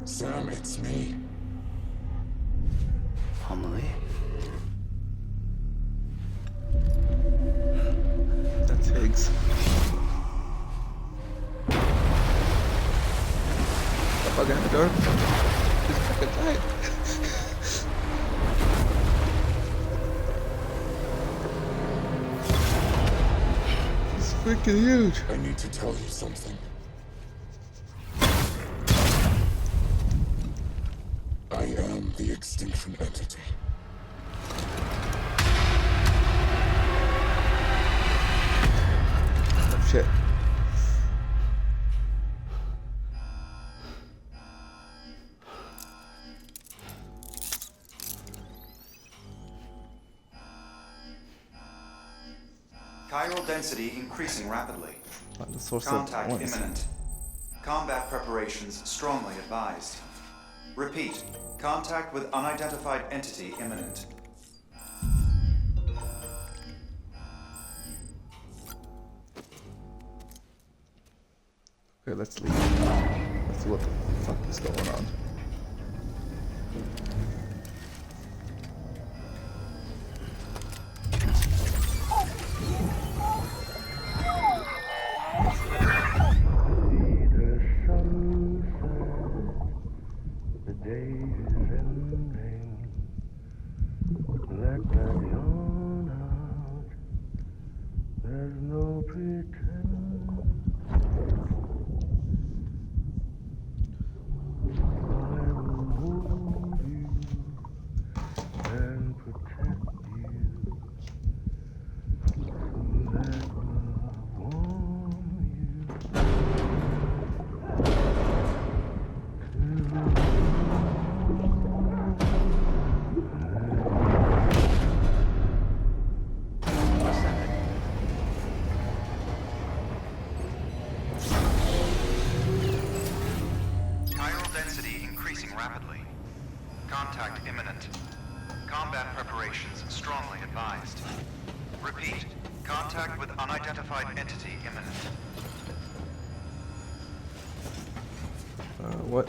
Sam, it's me. Amelie? That's Higgs. Bug in the door. He's back inside. He's freaking huge. I need to tell you something. I am the extinction entity. Oh shit. Chiral density increasing rapidly. The source Contact of imminent. Combat preparations strongly advised. Repeat. Contact with unidentified entity imminent. Okay, let's leave. Let's see what the fuck is going on. Rapidly. Contact imminent. Combat preparations strongly advised. Repeat. Contact with unidentified entity imminent. What?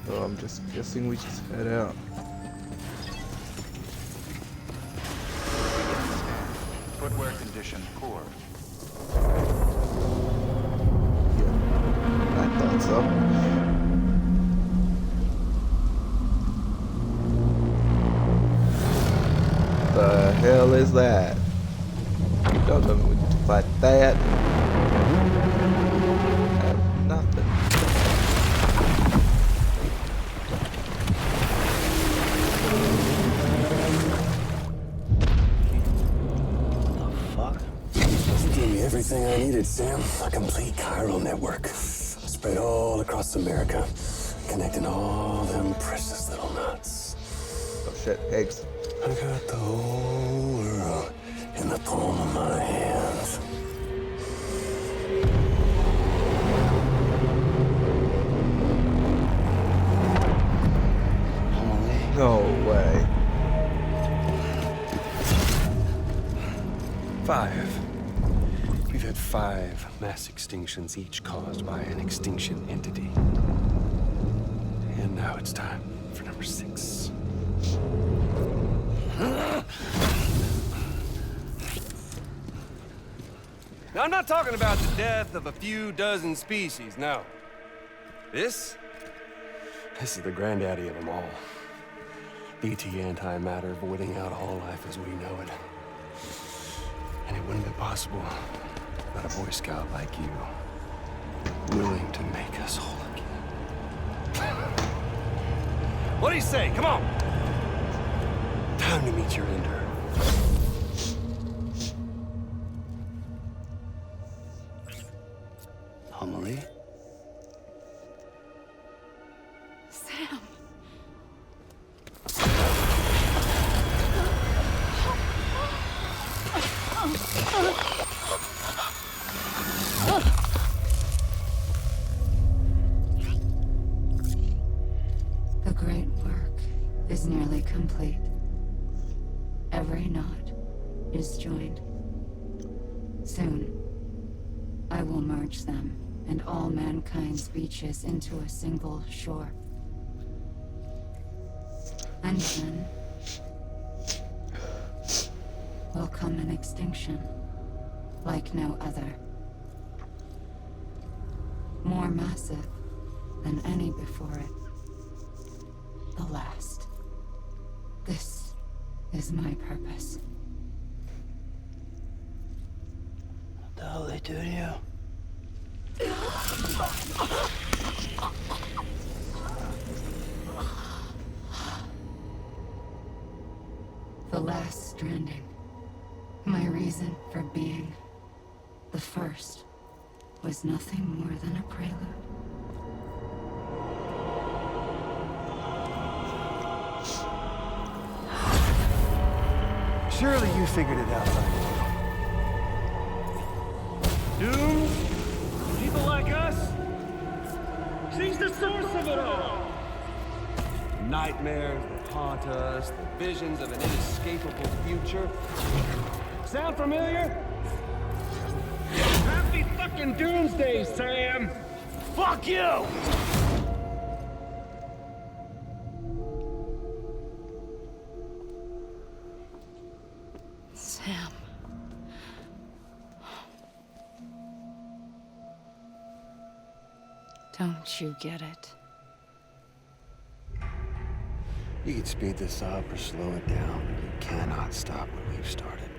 So I'm just guessing we just head out. Footwear condition poor. Yeah, I thought so. The hell is that? Don't know we to fight that. I have nothing. everything I needed, Sam. A complete chiral network. Spread all across America. Connecting all them precious little nuts. Oh shit, eggs. I got the whole world in the palm of my hands. No way. 5. We've had 5 mass extinctions, each caused by an extinction entity. And now it's time for number 6. Now, I'm not talking about the death of a few dozen species, no. This is the granddaddy of them all. BT antimatter voiding out all life as we know it. And it wouldn't be possible without a Boy Scout like you, willing to make us whole again. What do you say? Come on! Time to meet your ender. Amelie? Sam. The great work is nearly complete. Every knot is joined. Soon, I will merge them and all mankind's beaches into a single shore. And then will come an extinction like no other. More massive than any before it. The last. This is my purpose. What the hell they do to you? The last stranding. My reason for being. The first was nothing more than a prelude. Surely you figured it out by now. Dooms? People like us? She's the source of it all! Nightmares that haunt us, the visions of an inescapable future. Sound familiar? Happy fucking doomsday, Sam! Fuck you! Sam. Don't you get it? You can speed this up or slow it down, but you cannot stop what we've started.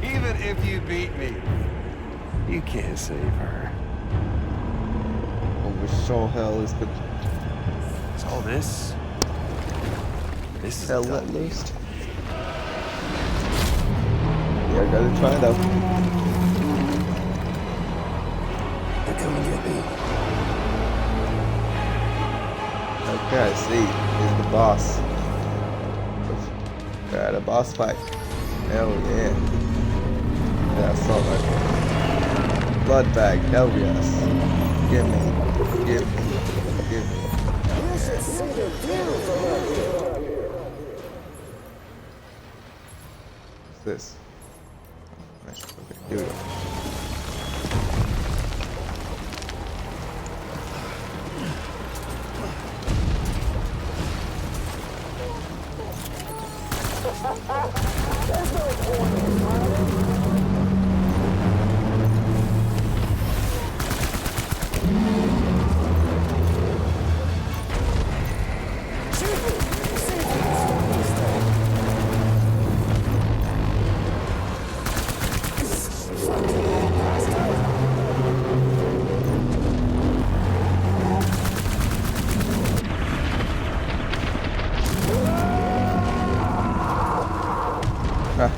Even if you beat me, you can't save her. Oh, we sure hell is good. It's all this. This is Hell a let done loose. deal. Yeah, I gotta try though. They're coming to get me. Okay, I see. He's the boss. Got a boss fight. Hell yeah. Yeah, I saw that. Blood bag. Hell yes. Give me. Give me. Give me. You should see the view from up here. What's this? Nice. Okay, here we go. There's no point in smiling.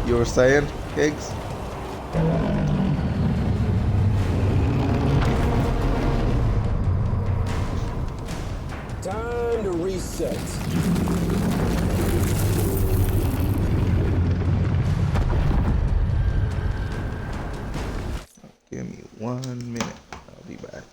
You were saying, Higgs? Time to reset. Give me 1 minute. I'll be back.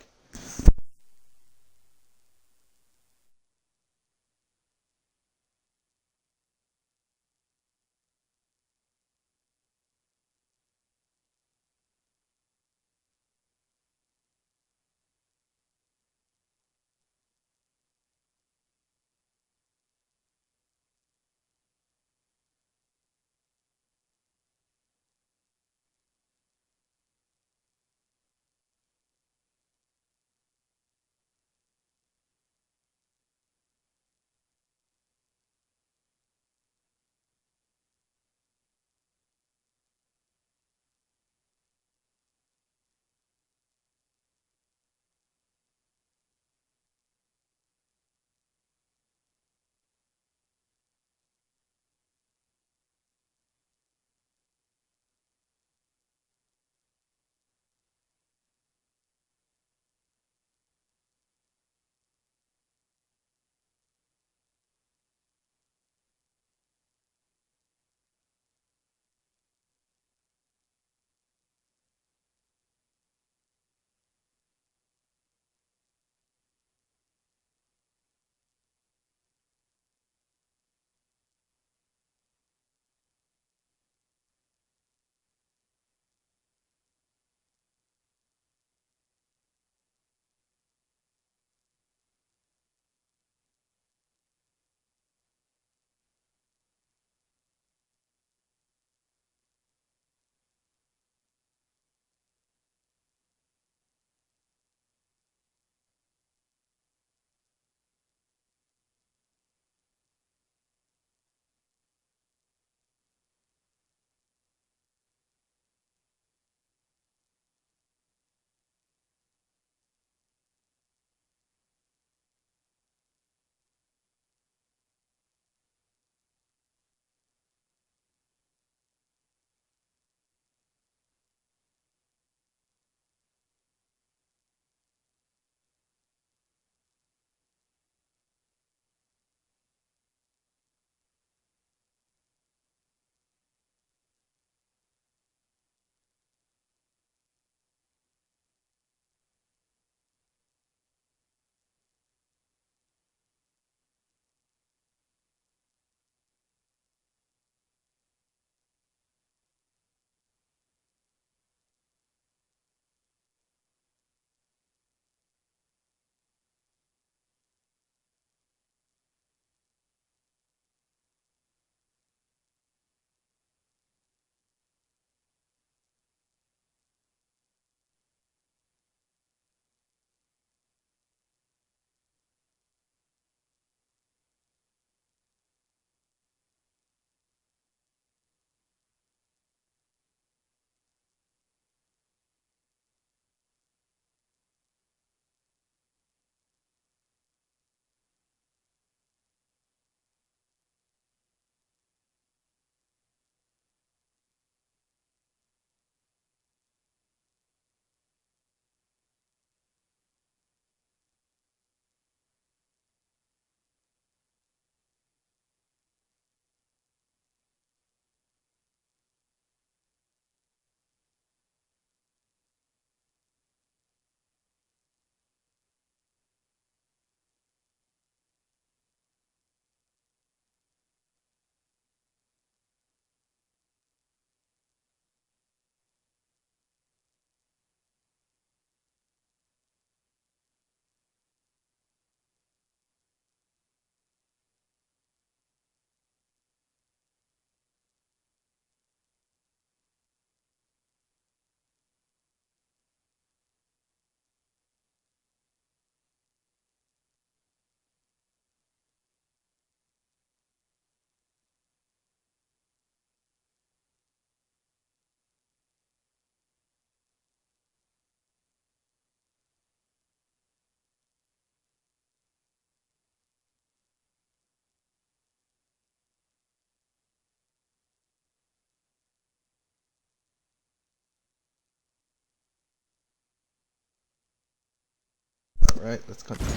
Alright, let's continue.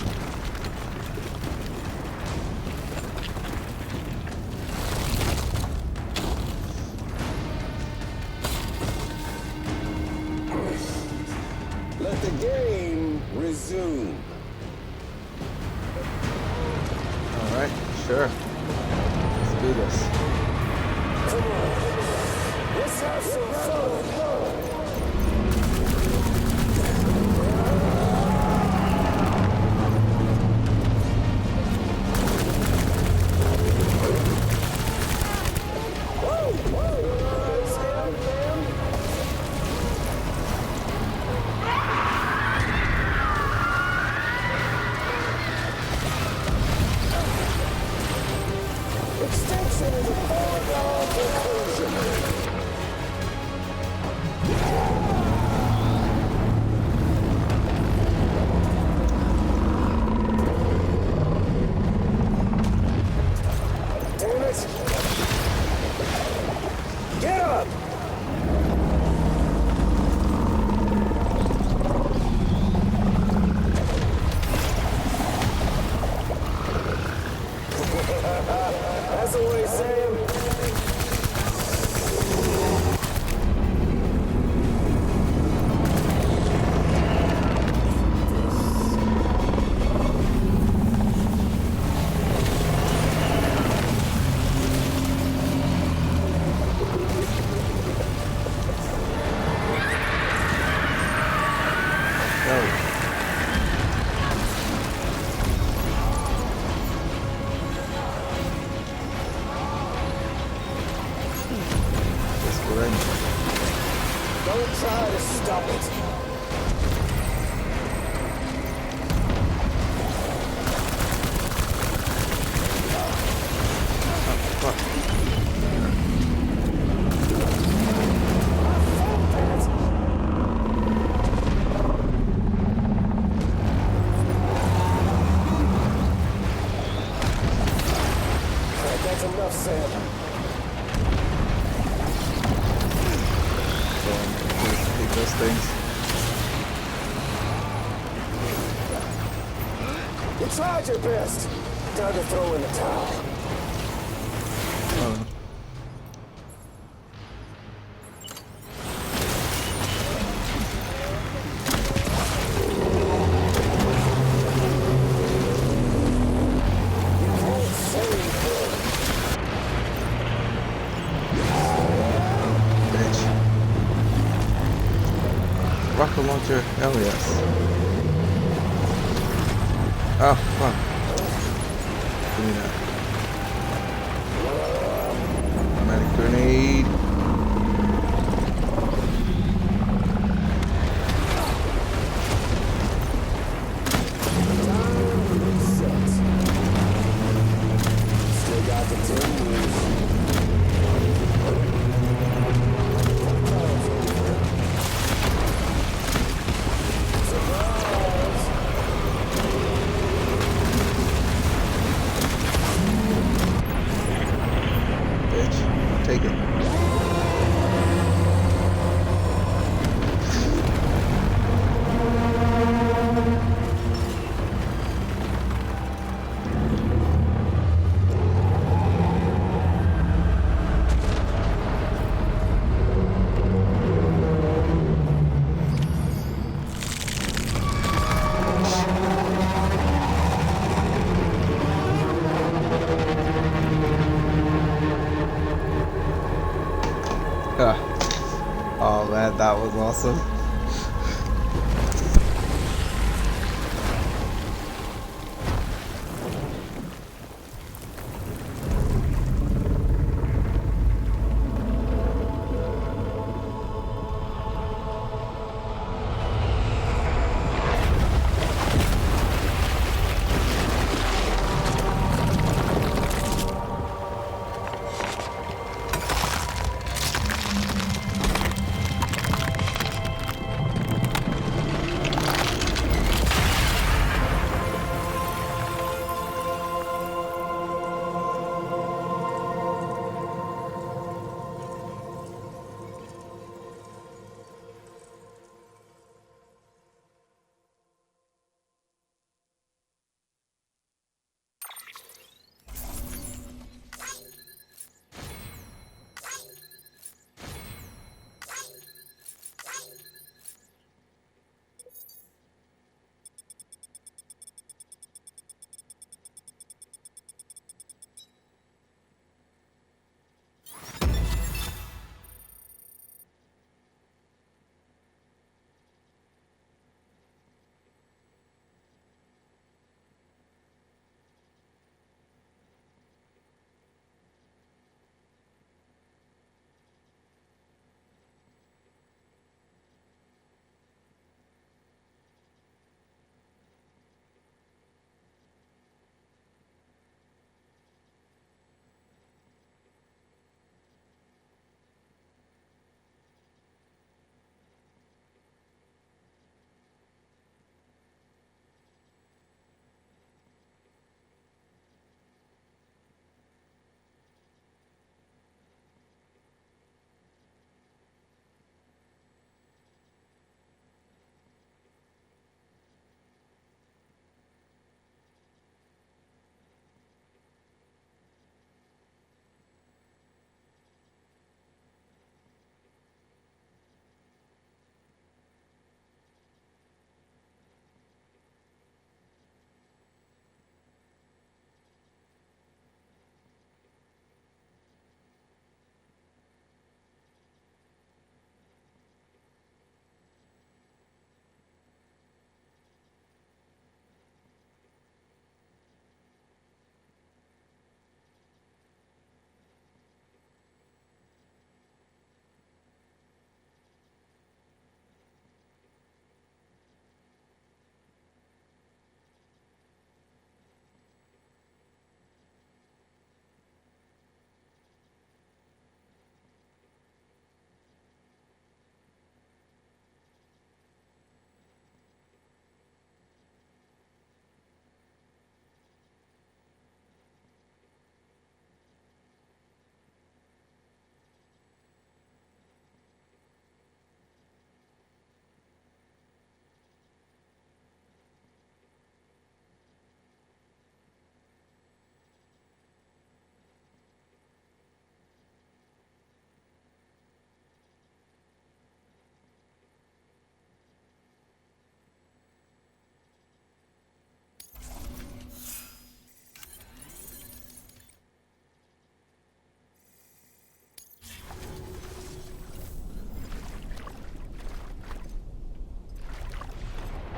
Let the game resume. Alright, sure. Let's do this. Come on. Let's have some fun. Extinction is a foregone conclusion. Damn it! Get up! That's the way, Sam. Don't try to stop it. That's enough, Sam. Take those things. You tried your best. Time to throw in the towel. Oh. Rocket launcher, hell yes. Oh, fuck. Give me that. Automatic grenade. Still got the 10 moves. Take it. Oh man, that was awesome.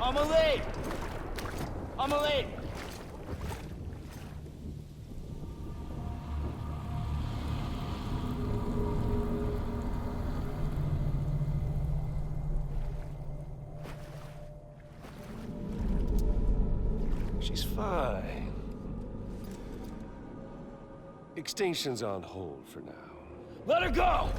Amelie! Amelie! She's fine. Extinction's on hold for now. Let her go!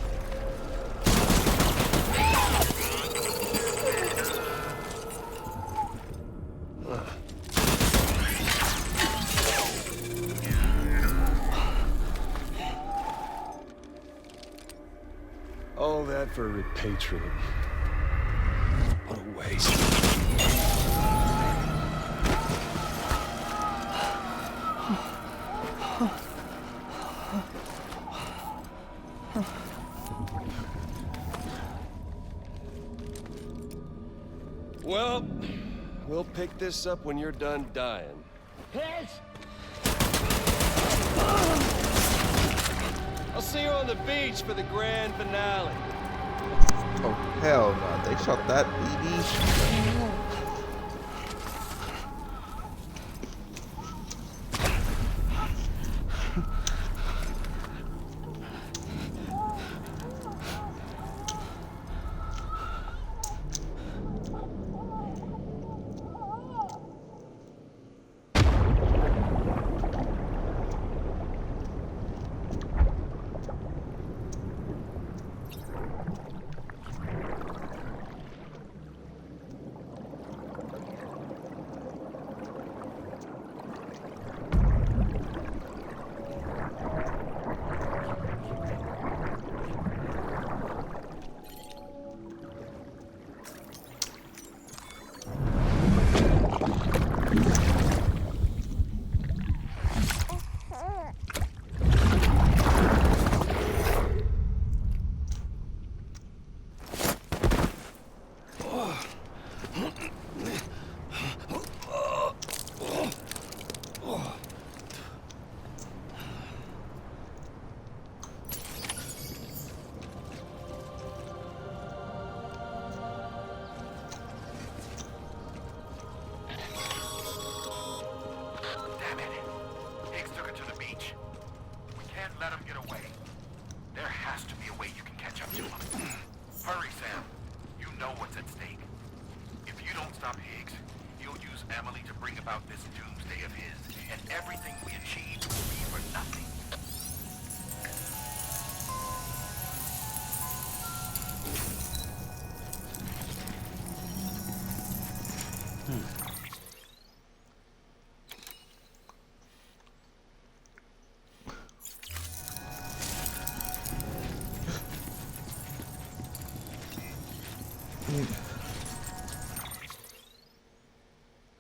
All that for repatriate. What a waste. Well, we'll pick this up when you're done dying. Hit! I'll see you on the beach for the grand finale. Oh, hell no. They shot that BB.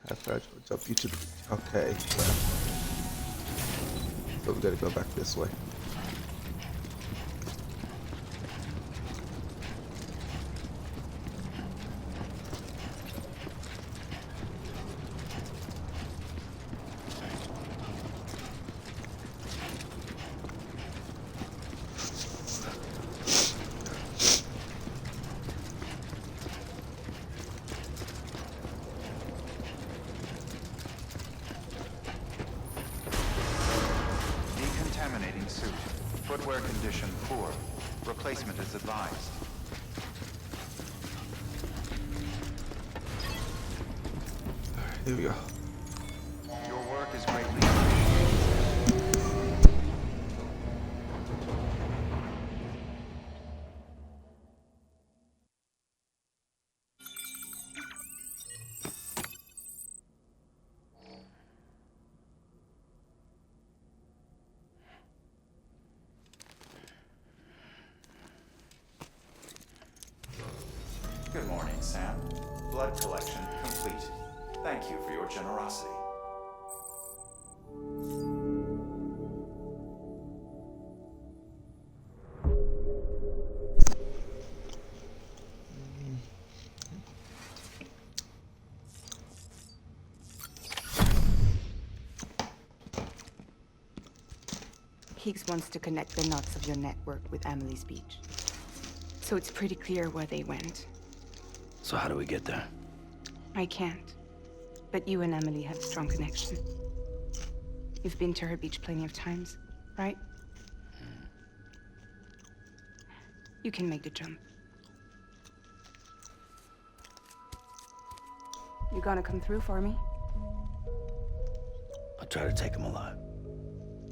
After I jump you to the... Okay. So we gotta go back this way. Decontaminating suit. Footwear condition poor. Replacement is advised. Here we go. Your work is greatly appreciated. Good morning, Sam. Blood collection complete. Thank you for your generosity. Higgs wants to connect the knots of your network with Amelie's beach. So it's pretty clear where they went. So how do we get there? I can't. But you and Emily have a strong connection. You've been to her beach plenty of times, right? You can make the jump. You gonna come through for me? I'll try to take him alive.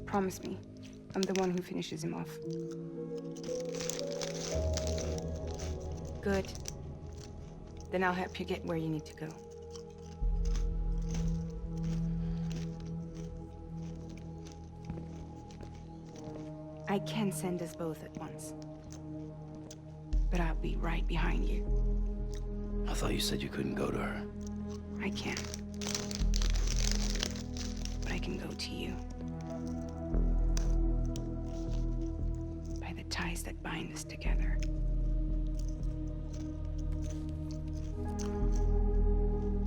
Promise me. I'm the one who finishes him off. Good. Then I'll help you get where you need to go. I can send us both at once. But I'll be right behind you. I thought you said you couldn't go to her. I can. But I can go to you. By the ties that bind us together.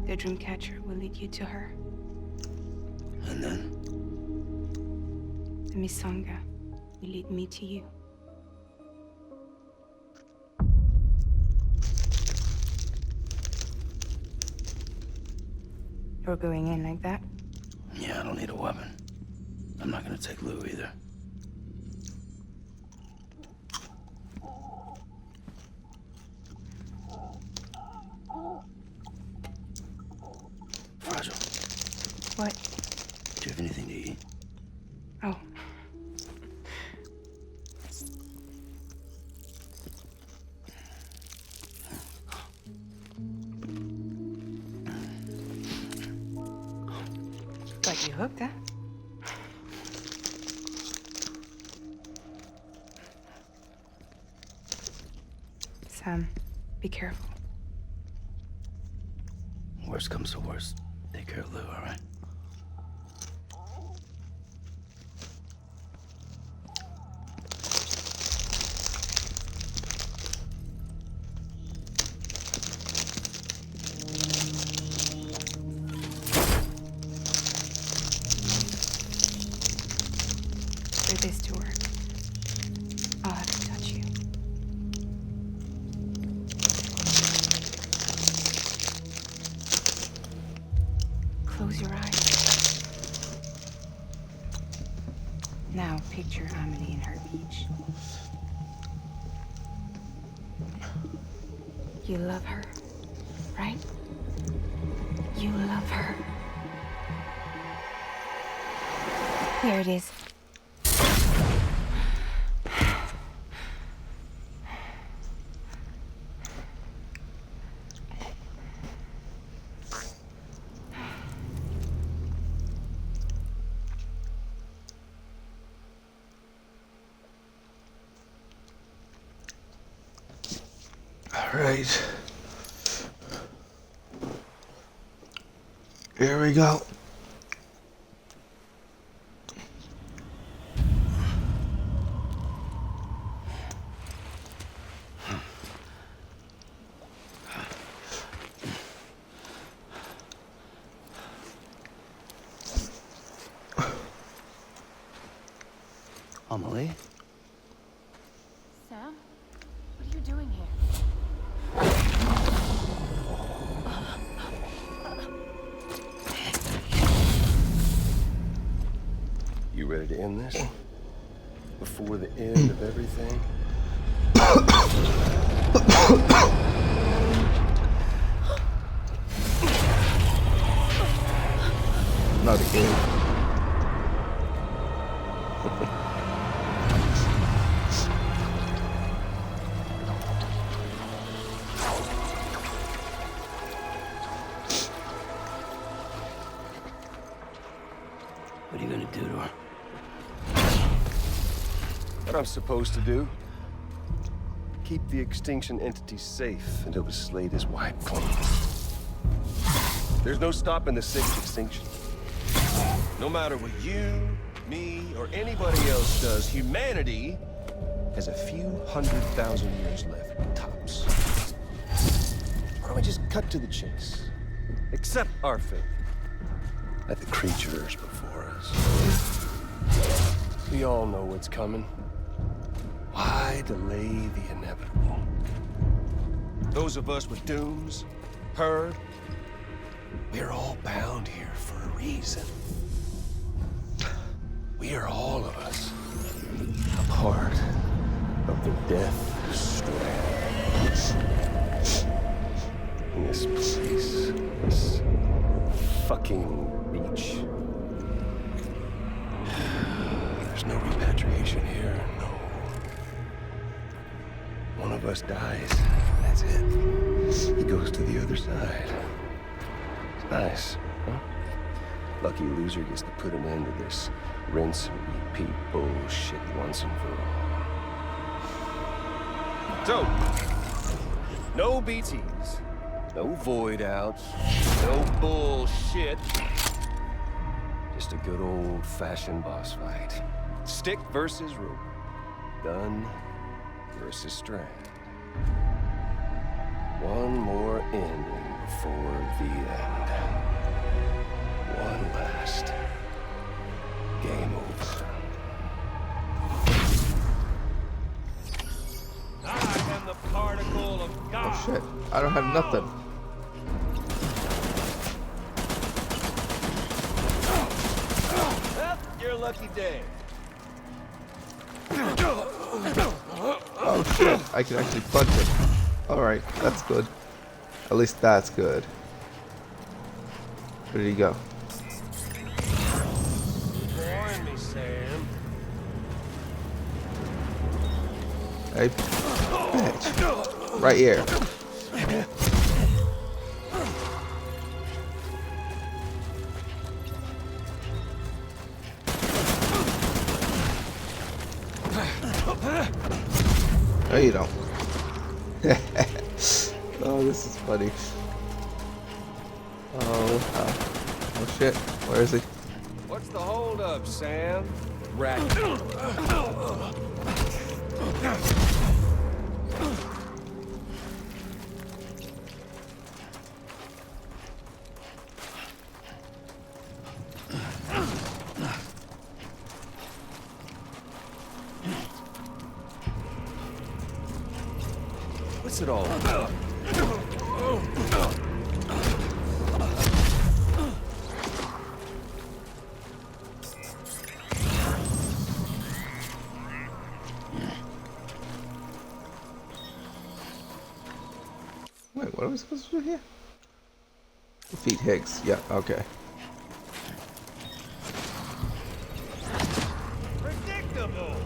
The Dreamcatcher will lead you to her. And then? The Misanga will lead me to you. You're going in like that? Yeah, I don't need a weapon. I'm not gonna take Lou either. Fragile. What? Do you have anything to eat? Oh. Got you hooked, huh? Sam, be careful. Worst comes to worst. Take care of Lou, all right? For this to work, I'll have to touch you. Close your eyes. Now picture Amelie in her beach. You love her, right? You love her. Here it is. All right. Here we go. Amelie? Sam, what are you doing here? You ready to end this? Before the end of everything? Not again. What are you gonna do to her? What I'm supposed to do? Keep the extinction entity safe until the slate is wiped clean. There's no stopping the sixth extinction. No matter what you, me, or anybody else does, humanity has a few 100,000 years left, tops. Why don't we just cut to the chase? Accept our fate. Like the creatures before us. We all know what's coming. Why delay the inevitable? Those of us with dooms, heard, We're all bound here for a reason. We are all of us a part of the Death Stranding. In this place, this fucking beach. There's no repatriation here, no. One of us dies, that's it. He goes to the other side. It's nice, huh? Lucky loser gets to put an end to this rinse and repeat bullshit once and for all. So, no BTs, no void outs, no bullshit. Just a good old-fashioned boss fight. Stick versus rope. Gun versus strand. One more ending before the end. One last game over. I am the particle of God. Oh shit, I don't have nothing. Well, your lucky day. Oh shit, I can actually punch it. Alright, that's good. At least that's good. Where did he go? Warn me, Sam. Hey, bitch. Right here. No, you don't. Oh, this is funny. Oh shit. Where is he? What's the holdup, Sam? Rack. What's it all about? Wait, what are we supposed to do here? Defeat Higgs. Yeah, okay. Predictable.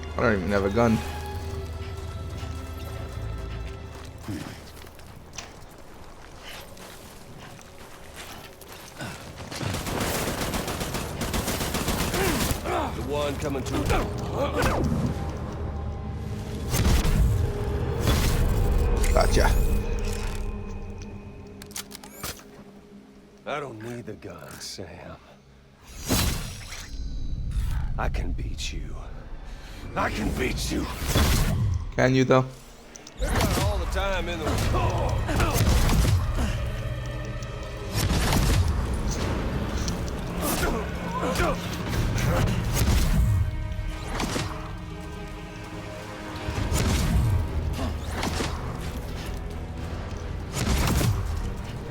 I don't even have a gun. The one coming to. Gotcha. I don't need the gun, Sam. I can beat you. I can beat you. Can you though? We've got all the time in the world.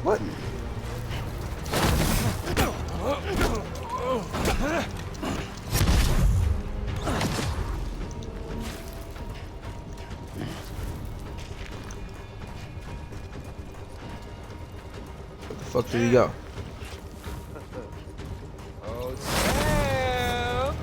What? Where the fuck did he go? Oh, Sam!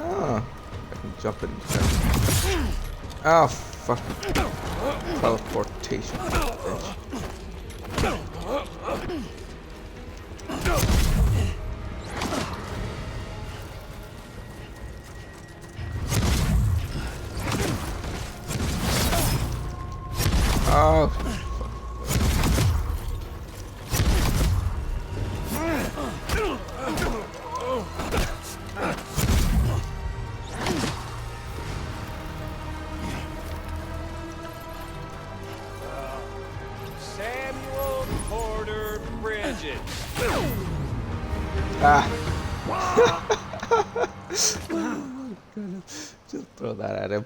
Ah, I can jump in. Oh, fuck. Teleportation. Bitch. engine! Ah! Oh my goodness. Just throw that at him.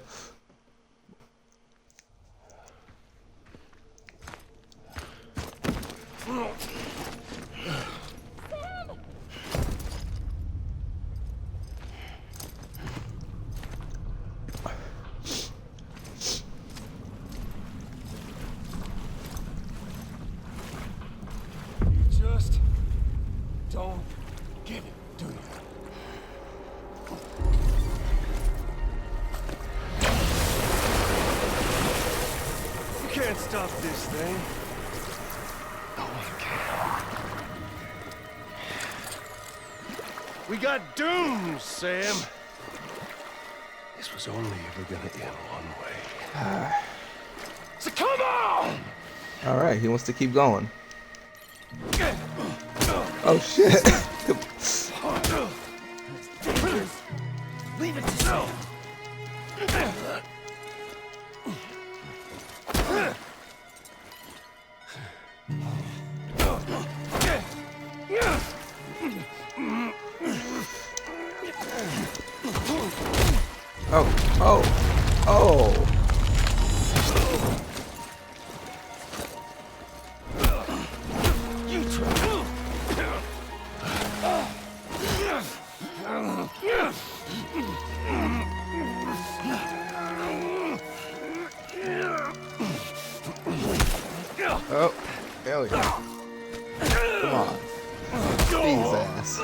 Just don't get it, do you? You can't stop this thing. No one can. We got dooms, Sam. This was only ever gonna end one way. So come on! All right, he wants to keep going. Oh shit! Leave it to me. Oh! Oh! Oh! You try. Oh! Hell yeah! Come on! Beat his ass!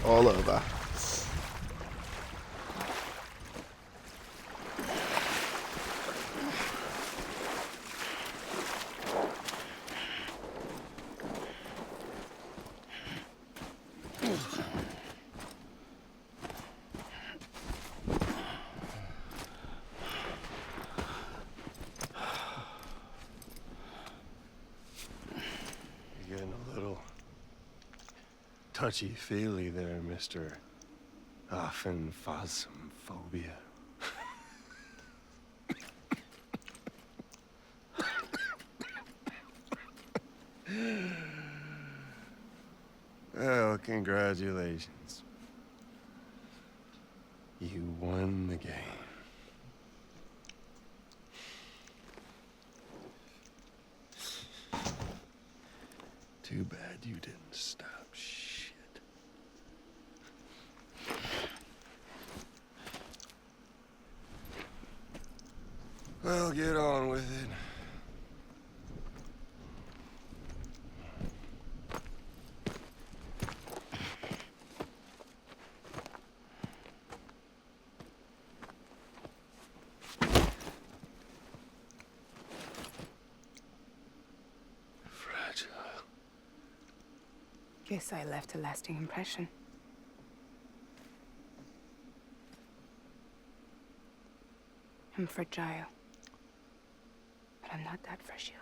All over. You're getting a little touchy-feely there, Mr. Phasmophobia. Well, congratulations. You won the game. Too bad you didn't stop shit. Well, get on with it. Guess I left a lasting impression. I'm fragile. But I'm not that fragile.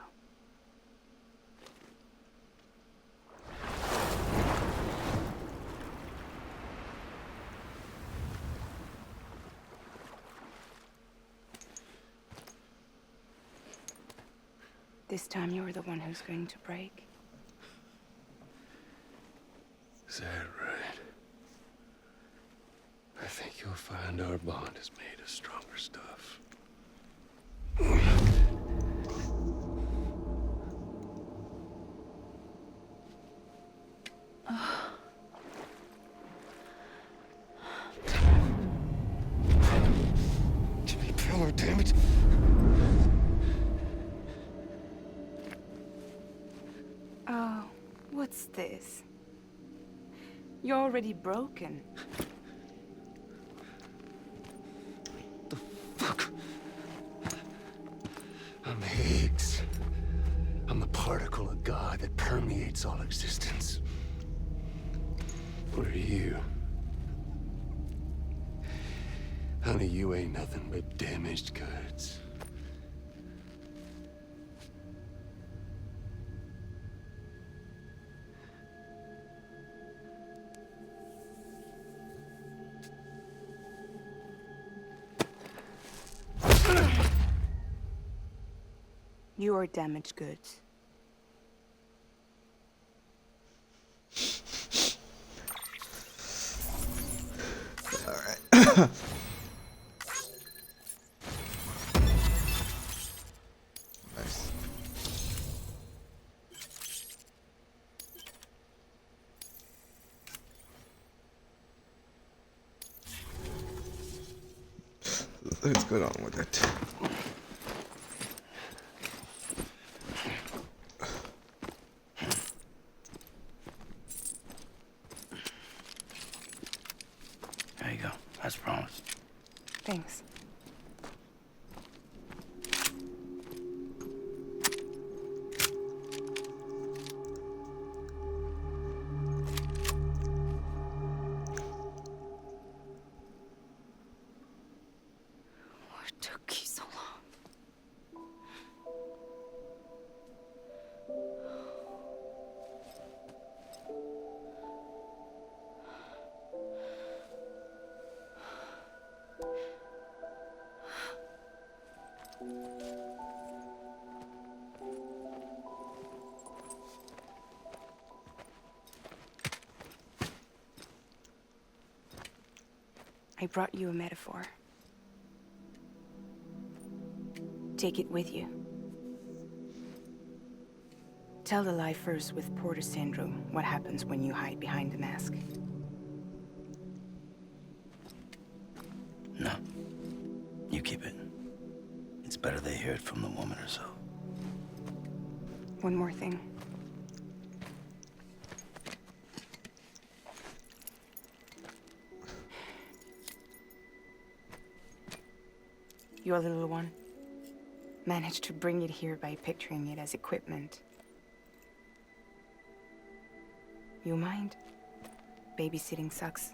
This time you're the one who's going to break. Is that right? I think you'll find our bond is made of stronger stuff. Jimmy Pillar, damn it! Oh, What's this? You're already broken. The fuck? I'm Higgs. I'm the particle of God that permeates all existence. What are you? Honey, you ain't nothing but damaged goods. You are damaged goods. Alright. Nice. Let's get on with it. There you go, as promised. Thanks. What took you so long? I brought you a metaphor. Take it with you. Tell the lifers with Porter syndrome what happens when you hide behind the mask. No. You keep it. It's better they hear it from the woman herself. One more thing. Your little one managed to bring it here by picturing it as equipment. You mind? Babysitting sucks.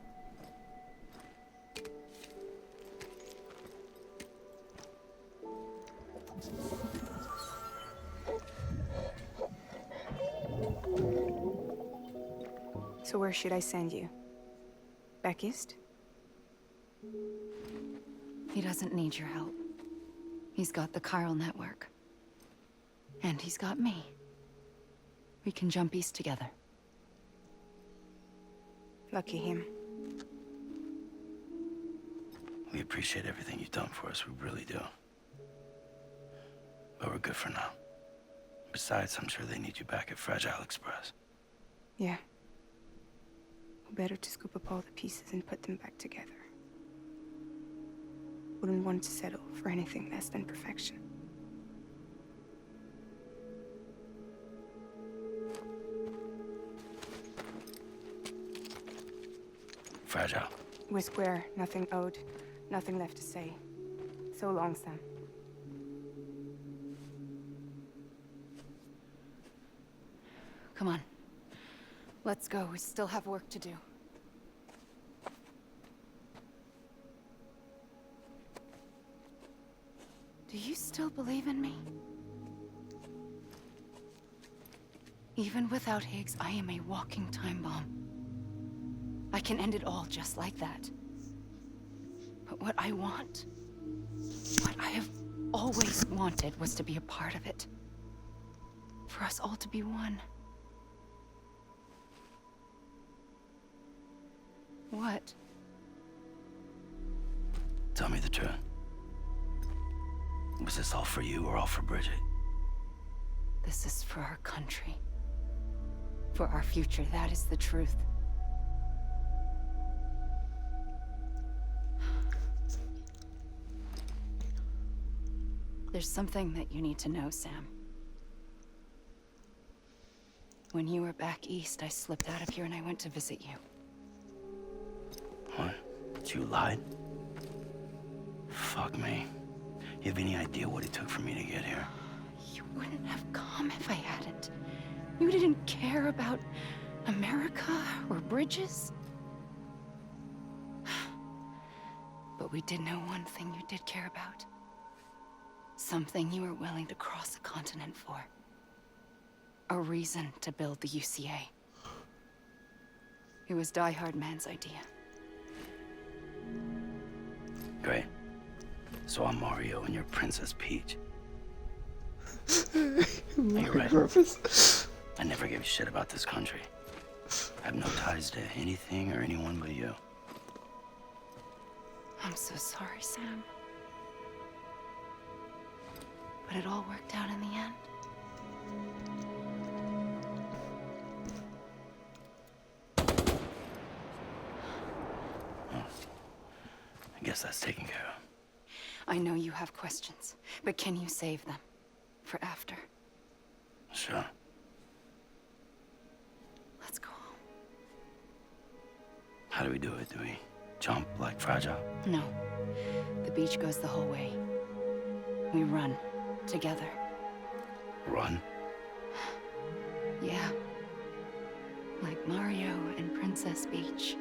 So where should I send you? Back east? He doesn't need your help. He's got the chiral network. And he's got me. We can jump east together. Lucky him. We appreciate everything you've done for us, we really do. But we're good for now. Besides, I'm sure they need you back at Fragile Express. Yeah. Better to scoop up all the pieces and put them back together. Wouldn't want to settle for anything less than perfection. Fragile. We're square, nothing owed, nothing left to say. So long, Sam. Come on. Let's go. We still have work to do. Do you still believe in me? Even without Higgs, I am a walking time bomb. I can end it all just like that. But what I want, what I have always wanted, was to be a part of it. For us all to be one. What? Tell me the truth. Was this all for you or all for Bridget? This is for our country. For our future, that is the truth. There's something that you need to know, Sam. When you were back east, I slipped out of here and I went to visit you. What? You lied? Fuck me. You have any idea what it took for me to get here? You wouldn't have come if I hadn't. You didn't care about America or bridges. But we did know one thing you did care about. Something you were willing to cross a continent for. A reason to build the UCA. It was Die Hard Man's idea. Great. So I'm Mario and you're Princess Peach. You're right. I never gave a shit about this country. I have no ties to anything or anyone but you. I'm so sorry, Sam. But it all worked out in the end. I guess that's taken care of. I know you have questions, but can you save them? For after? Sure. Let's go home. How do we do it? Do we jump like Fragile? No. The beach goes the whole way. We run. Together. Run? Yeah. Like Mario and Princess Peach.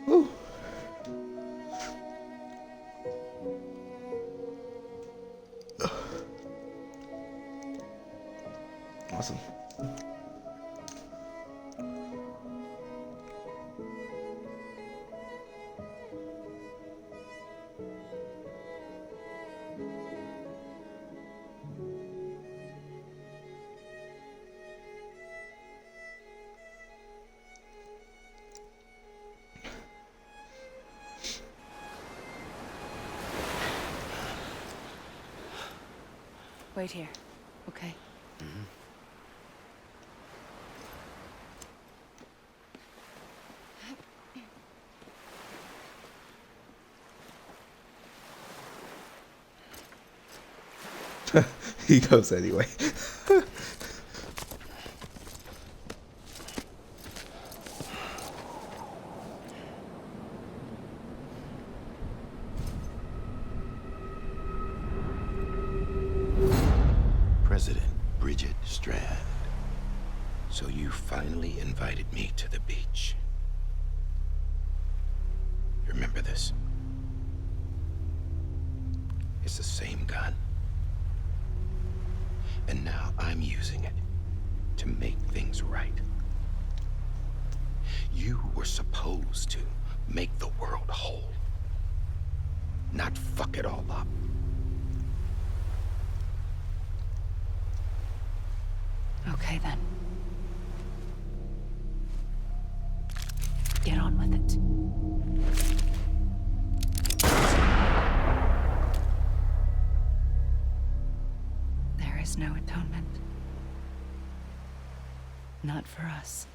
Whew. Awesome. Wait here, okay? He goes anyway. President Bridget Strand. So you finally invited me to the beach. Remember this? It's the same gun. And now I'm using it to make things right. You were supposed to make the world whole, not fuck it all up. Okay then. Get on with it. There is no atonement. Not for us.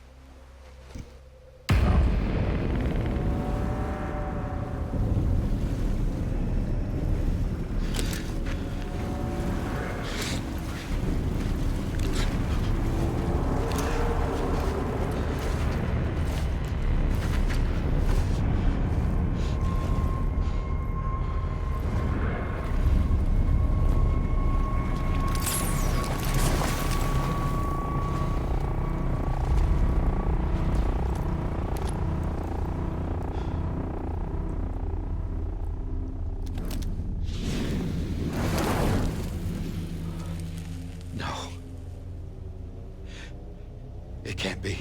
It can't be.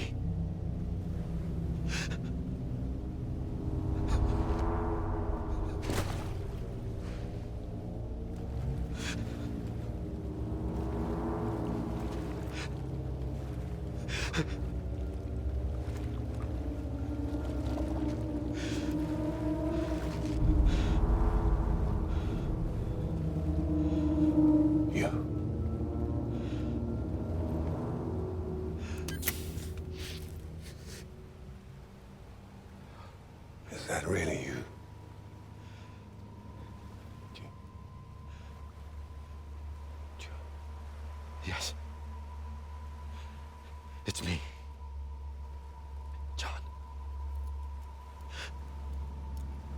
Is that really you? Yes. It's me. John.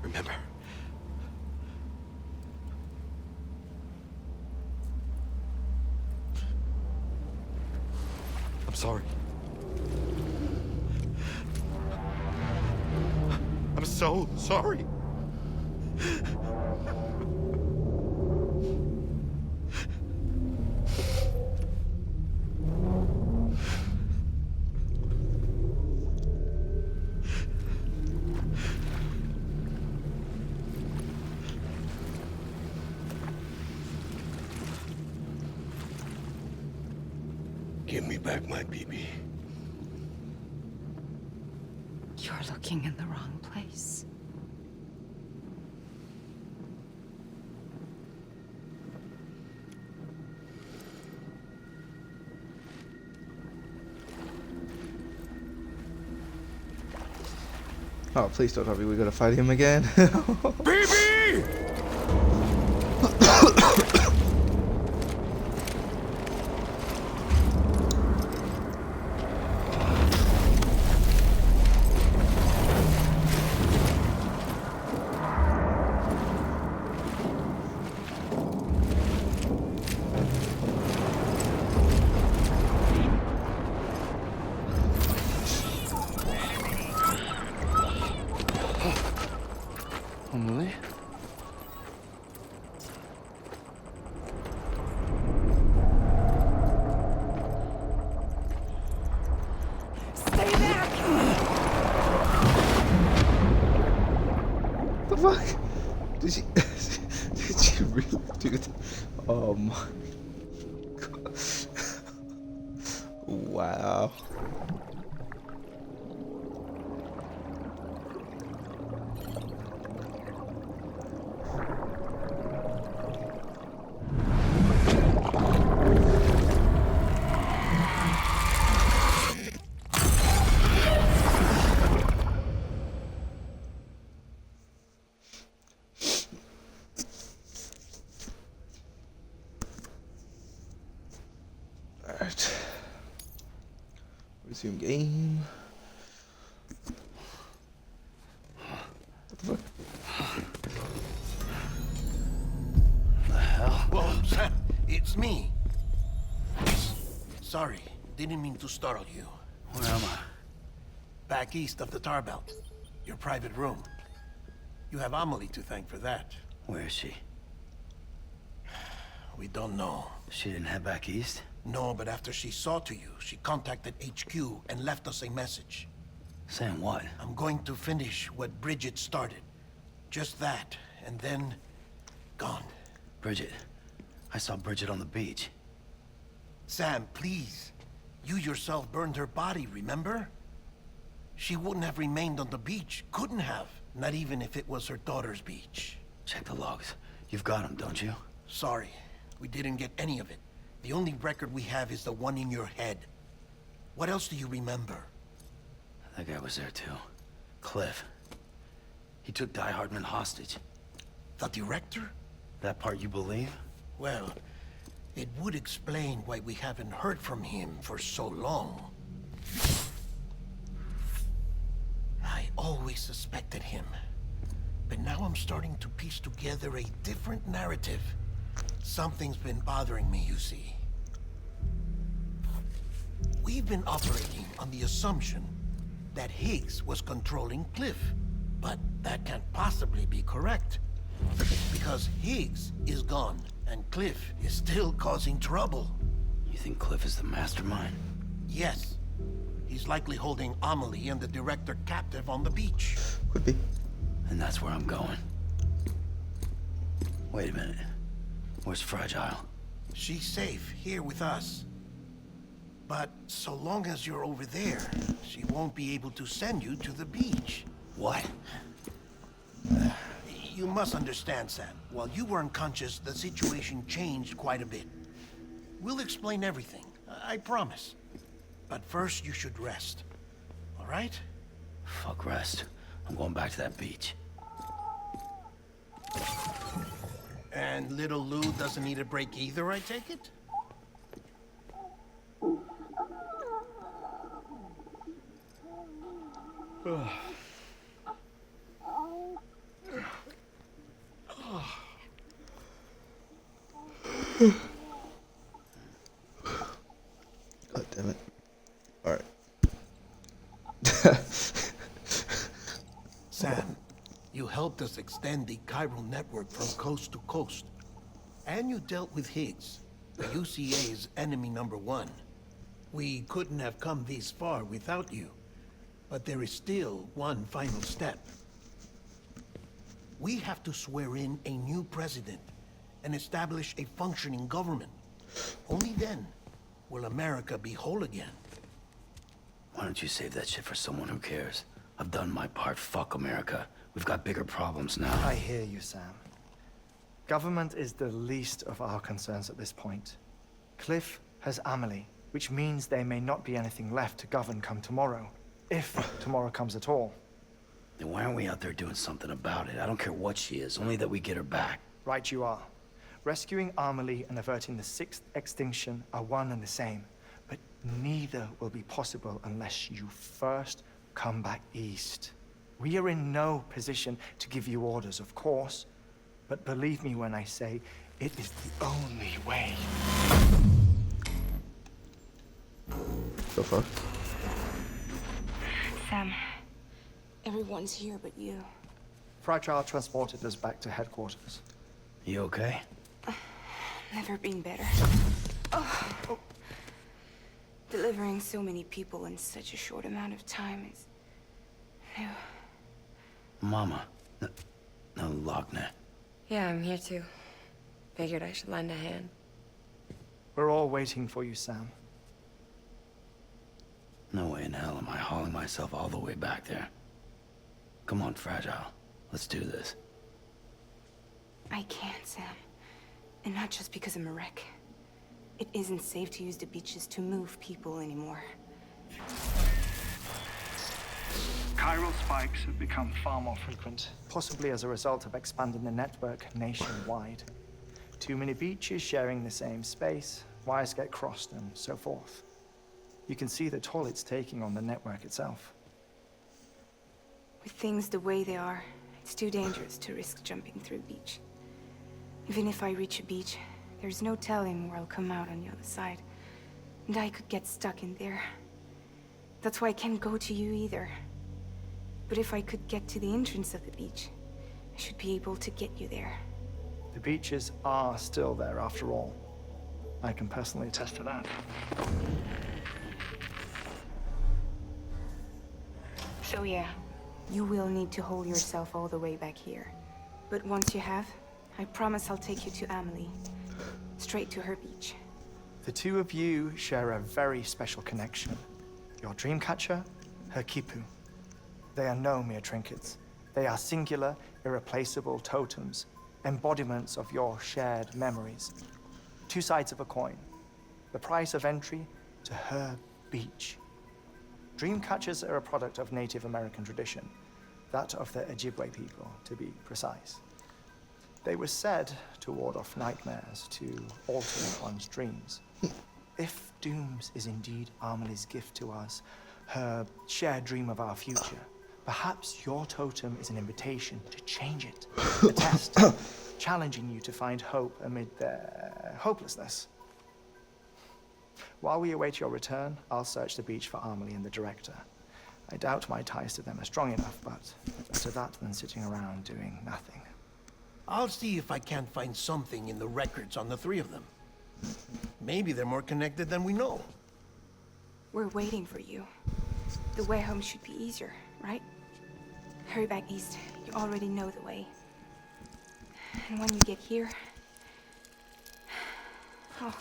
Remember. I'm sorry. I'm so sorry. Give me back my BB. You're looking in the wrong place. Oh, please don't tell me we gotta fight him again. BB! Emily? Stay back! The fuck? Did she did she really do that? Oh my god. Wow. Alright. Resume game. What the fuck? The hell? Whoa, Sam, it's me. Sorry, didn't mean to startle you. Where am I? Back east of the tar belt. Your private room. You have Amelie to thank for that. Where is she? We don't know. She didn't head back east? No, but after she saw to you, she contacted HQ and left us a message. Saying what? I'm going to finish what Bridget started. Just that, and then... gone. Bridget. I saw Bridget on the beach. Sam, please. You yourself burned her body, remember? She wouldn't have remained on the beach. Couldn't have. Not even if it was her daughter's beach. Check the logs. You've got them, don't you? Sorry. We didn't get any of it. The only record we have is the one in your head. What else do you remember? That guy was there too. Cliff. He took Die Hardman hostage. The director? That part you believe? Well, it would explain why we haven't heard from him for so long. I always suspected him. But now I'm starting to piece together a different narrative. Something's been bothering me, you see. We've been operating on the assumption that Higgs was controlling Cliff. But that can't possibly be correct. Because Higgs is gone, and Cliff is still causing trouble. You think Cliff is the mastermind? Yes. He's likely holding Amelie and the director captive on the beach. Could be. And that's where I'm going. Wait a minute. Where's Fragile? She's safe here with us. But so long as you're over there, she won't be able to send you to the beach. What? You must understand, Sam. While you were unconscious, the situation changed quite a bit. We'll explain everything, I promise. But first, you should rest. All right? Fuck rest. I'm going back to that beach. And little Lou doesn't need a break either, I take it? God damn it. Alright. Sam, you helped us extend the chiral network from coast to coast. And you dealt with Higgs, the UCA's enemy #1. We couldn't have come this far without you. But there is still one final step. We have to swear in a new president and establish a functioning government. Only then will America be whole again. Why don't you save that shit for someone who cares? I've done my part. Fuck America. We've got bigger problems now. I hear you, Sam. Government is the least of our concerns at this point. Cliff has Amelie, which means there may not be anything left to govern come tomorrow. If tomorrow comes at all. Then why aren't we out there doing something about it? I don't care what she is, only that we get her back. Right you are. Rescuing Amelie and averting the 6th extinction are one and the same. But neither will be possible unless you first come back east. We are in no position to give you orders, of course. But believe me when I say, it is the only way. The fuck? Sam, everyone's here but you. Fragile transported us back to headquarters. You okay? Never been better. Oh. Delivering so many people in such a short amount of time is new. Mama. No, Lochner. Yeah, I'm here too. Figured I should lend a hand. We're all waiting for you, Sam. No way in hell am I hauling myself all the way back there. Come on, Fragile. Let's do this. I can't, Sam. And not just because I'm a wreck. It isn't safe to use the beaches to move people anymore. Chiral spikes have become far more frequent, possibly as a result of expanding the network nationwide. Too many beaches sharing the same space, wires get crossed, and so forth. You can see the toll it's taking on the network itself. With things the way they are, it's too dangerous to risk jumping through a beach. Even if I reach a beach, there's no telling where I'll come out on the other side. And I could get stuck in there. That's why I can't go to you either. But if I could get to the entrance of the beach, I should be able to get you there. The beaches are still there after all. I can personally attest to that. So yeah, you will need to hold yourself all the way back here. But once you have, I promise I'll take you to Amelie. Straight to her beach. The two of you share a very special connection. Your dreamcatcher, her Kipu. They are no mere trinkets. They are singular, irreplaceable totems, embodiments of your shared memories. Two sides of a coin. The price of entry to her beach. Dreamcatchers are a product of Native American tradition, that of the Ojibwe people, to be precise. They were said to ward off nightmares, to alter one's dreams. If Dooms is indeed Amelie's gift to us, her shared dream of our future, perhaps your totem is an invitation to change it. A test, challenging you to find hope amid their hopelessness. While we await your return, I'll search the beach for Amelie and the director. I doubt my ties to them are strong enough, but better that than sitting around doing nothing. I'll see if I can't find something in the records on the three of them. Maybe they're more connected than we know. We're waiting for you. The way home should be easier, right? Hurry back east. You already know the way. And when you get here... Oh.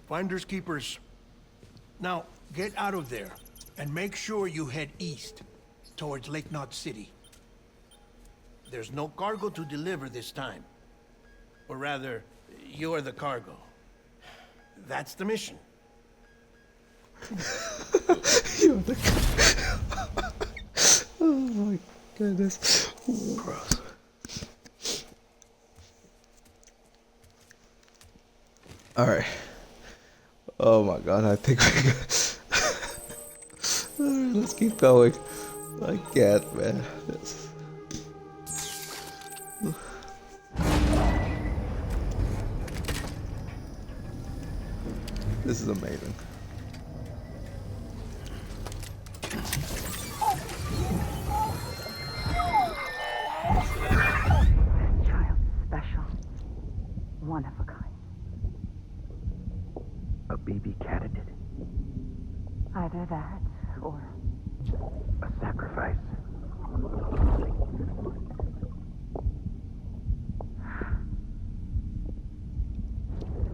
Finders keepers. Now, get out of there and make sure you head east towards Lake Knot City. There's no cargo to deliver this time. Or rather, you're the cargo. That's the mission. You're the. Oh my goodness. Gross. All right. Oh my god, I think we got. Let's keep going. I can't, man. This is amazing. Child special. One of a kind. A baby candidate. Either that or A sacrifice.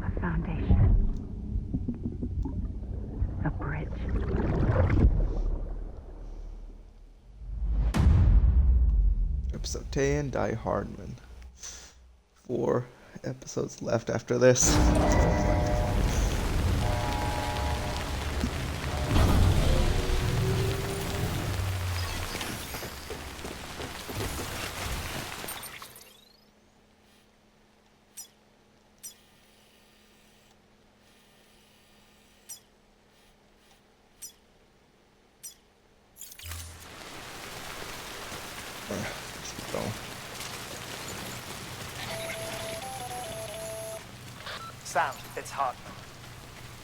a foundation. A bridge. Episode 10, Die Hardman. 4 episodes left after this. Let's keep going. Sam, it's Hartman.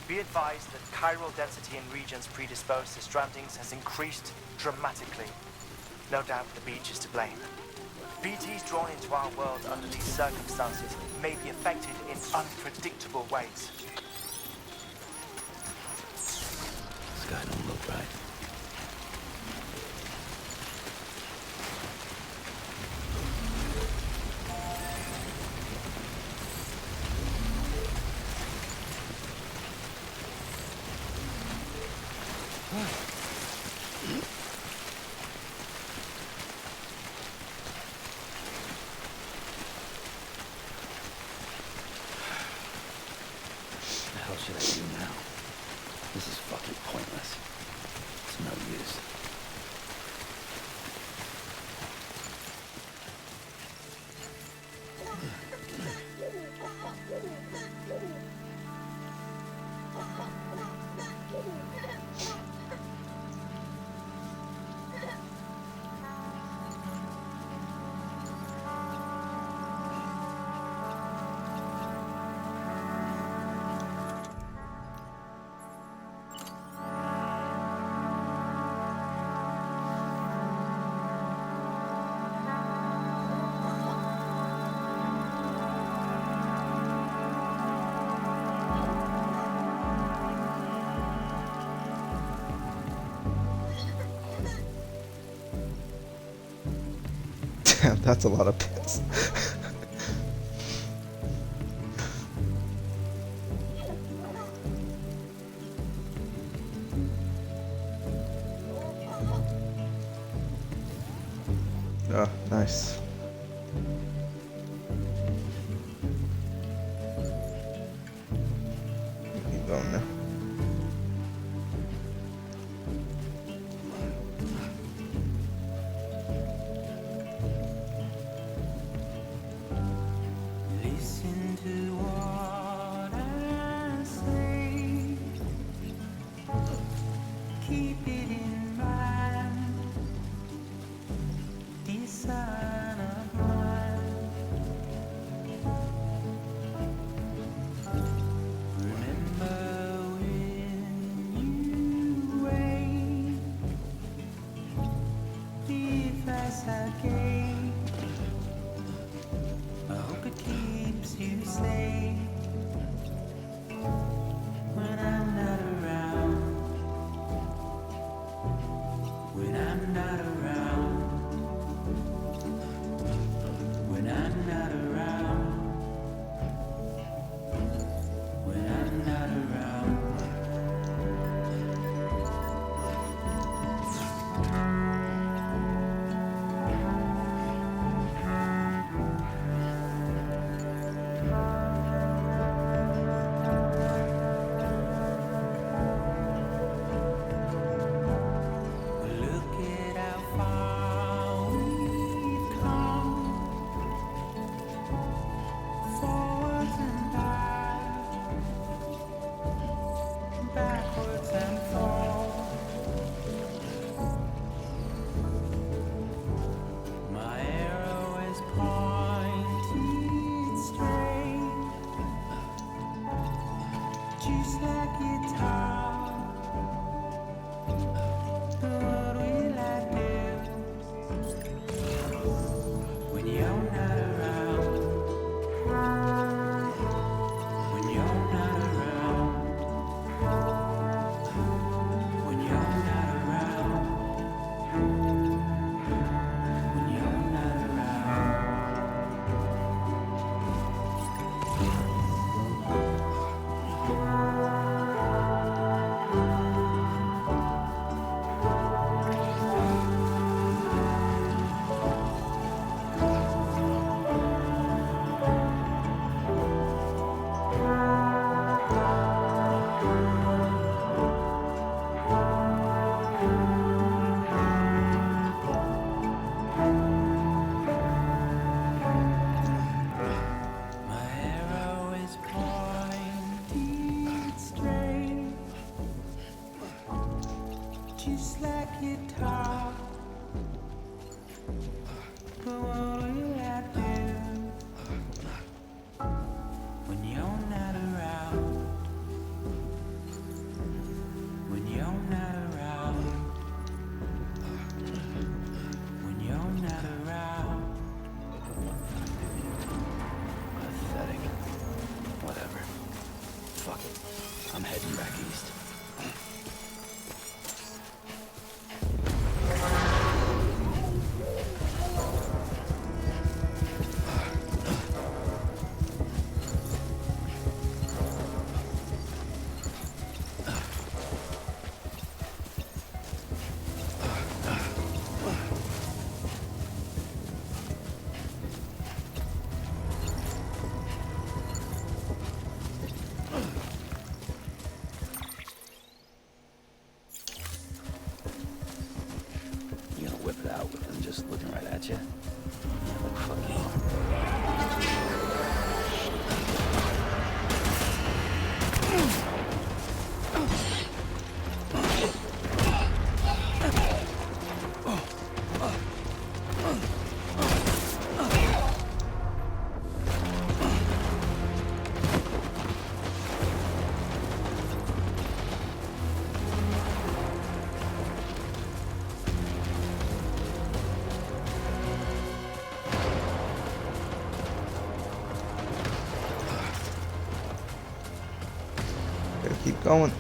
Be advised that chiral density in regions predisposed to strandings has increased dramatically. No doubt the beach is to blame. BTs drawn into our world under these circumstances may be affected in unpredictable ways. This guy don't look right. What the hell should I do now? This is fucking pointless. It's no use. Damn, that's a lot of piss. Oh, nice. Keep going now. Listen to what I say. Keep it in mind. This sign of mine. Remember just like guitar. What will I do when you're not around? When you're not around. When you're not around. When you're not around. My arrow is pointed straight, just like guitar. But what will I do when you're not around? When you're not around. When you're not around. Pathetic. Whatever. Fuck it. I'm heading back east. You gonna whip it out with them just looking right at you? Yeah, like fuck you. Gotta keep going.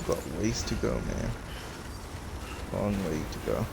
got ways to go, man. Long way to go.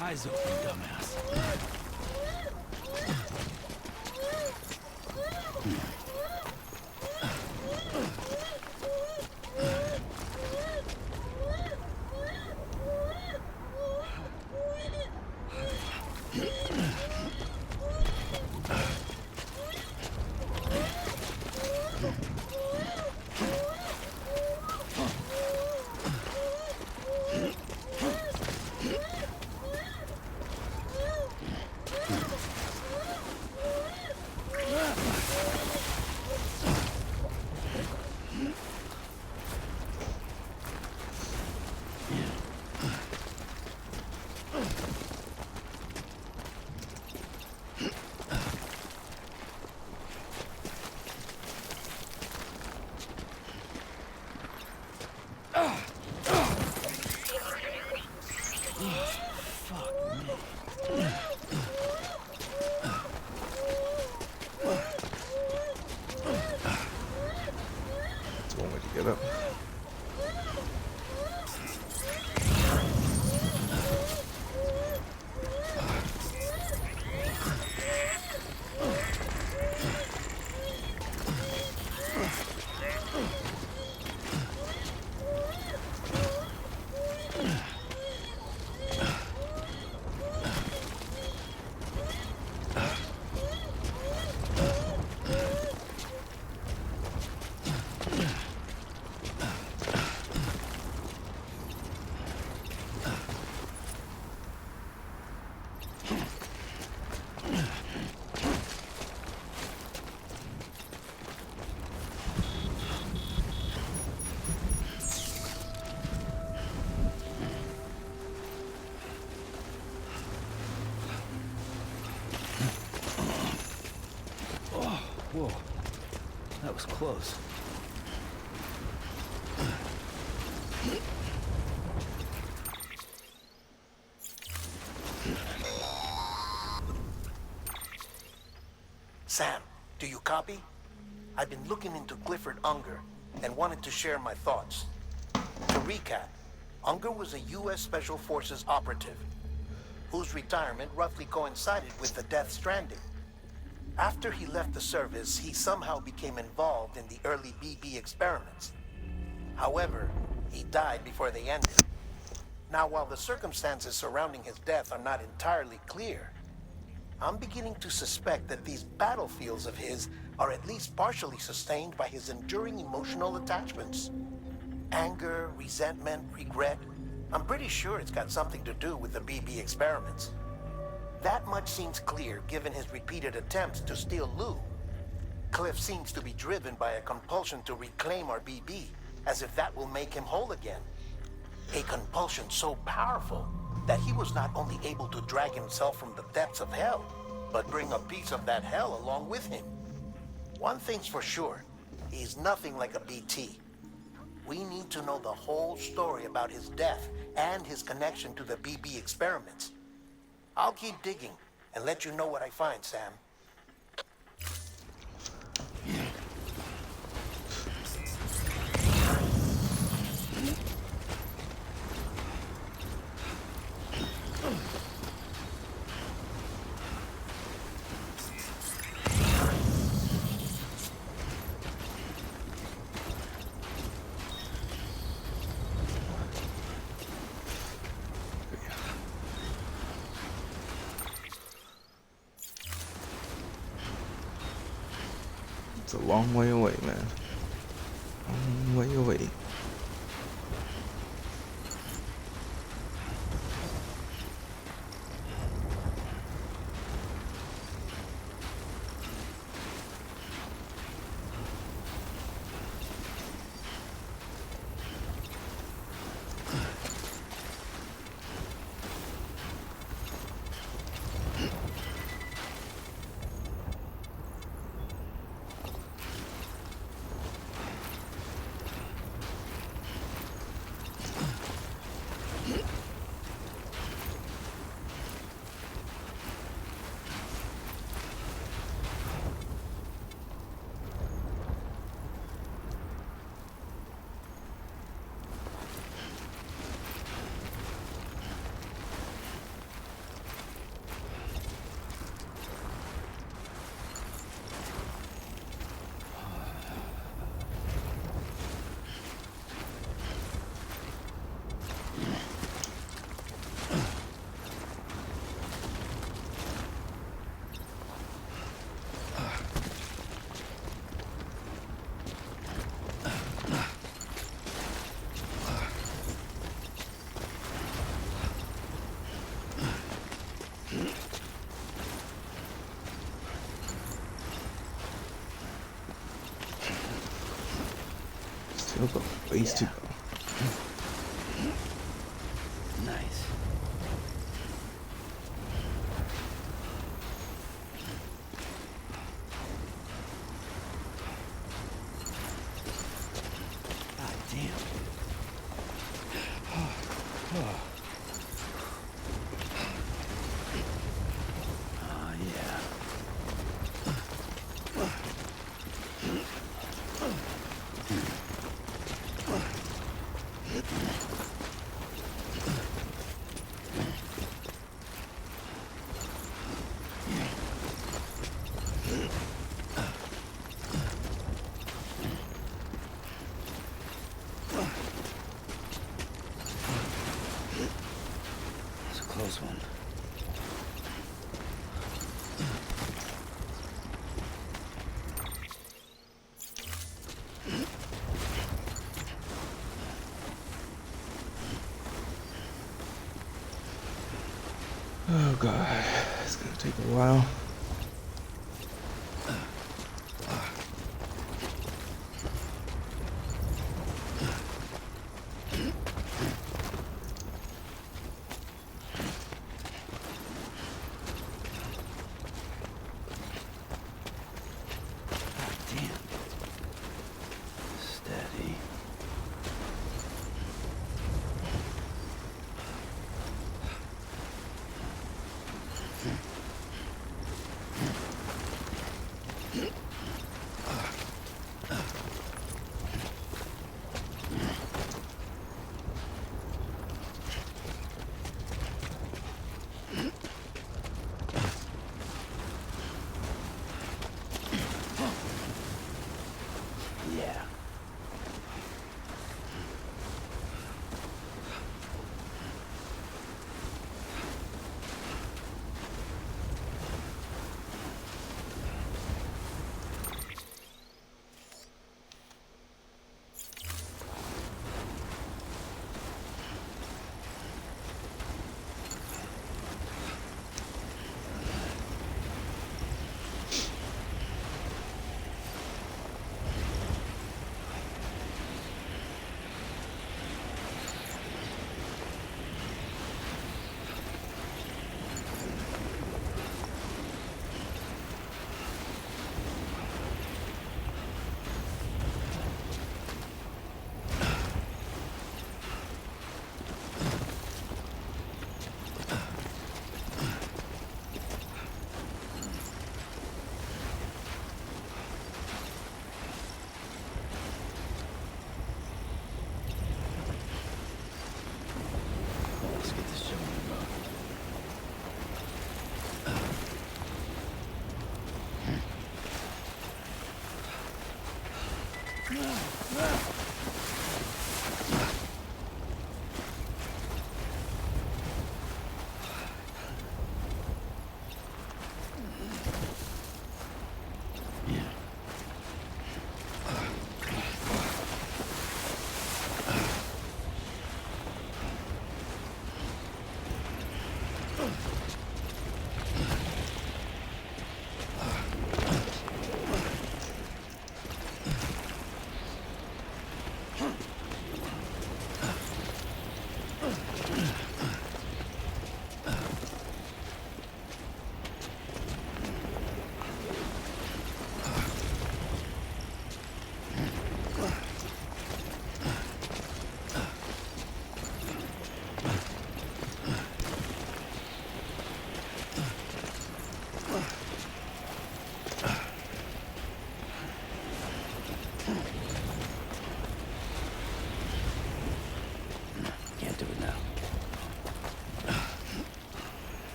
Eyes open, dumbass. That's one way to get up. looks close. Sam, do you copy? I've been looking into Clifford Unger and wanted to share my thoughts. To recap, Unger was a U.S. Special Forces operative whose retirement roughly coincided with the Death Stranding. After he left the service, he somehow became involved in the early BB experiments. However, he died before they ended. Now, while the circumstances surrounding his death are not entirely clear, I'm beginning to suspect that these battlefields of his are at least partially sustained by his enduring emotional attachments. Anger, resentment, regret. I'm pretty sure it's got something to do with the BB experiments. That much seems clear given his repeated attempts to steal Lou. Cliff seems to be driven by a compulsion to reclaim our BB, as if that will make him whole again. A compulsion so powerful that he was not only able to drag himself from the depths of hell, but bring a piece of that hell along with him. One thing's for sure, he's nothing like a BT. We need to know the whole story about his death and his connection to the BB experiments. I'll keep digging and let you know what I find, Sam. It's a long way away, man. Long way away. Still got ways to go. Nice. God damn. Oh, yeah. It's a close one. Oh god, it's gonna take a while.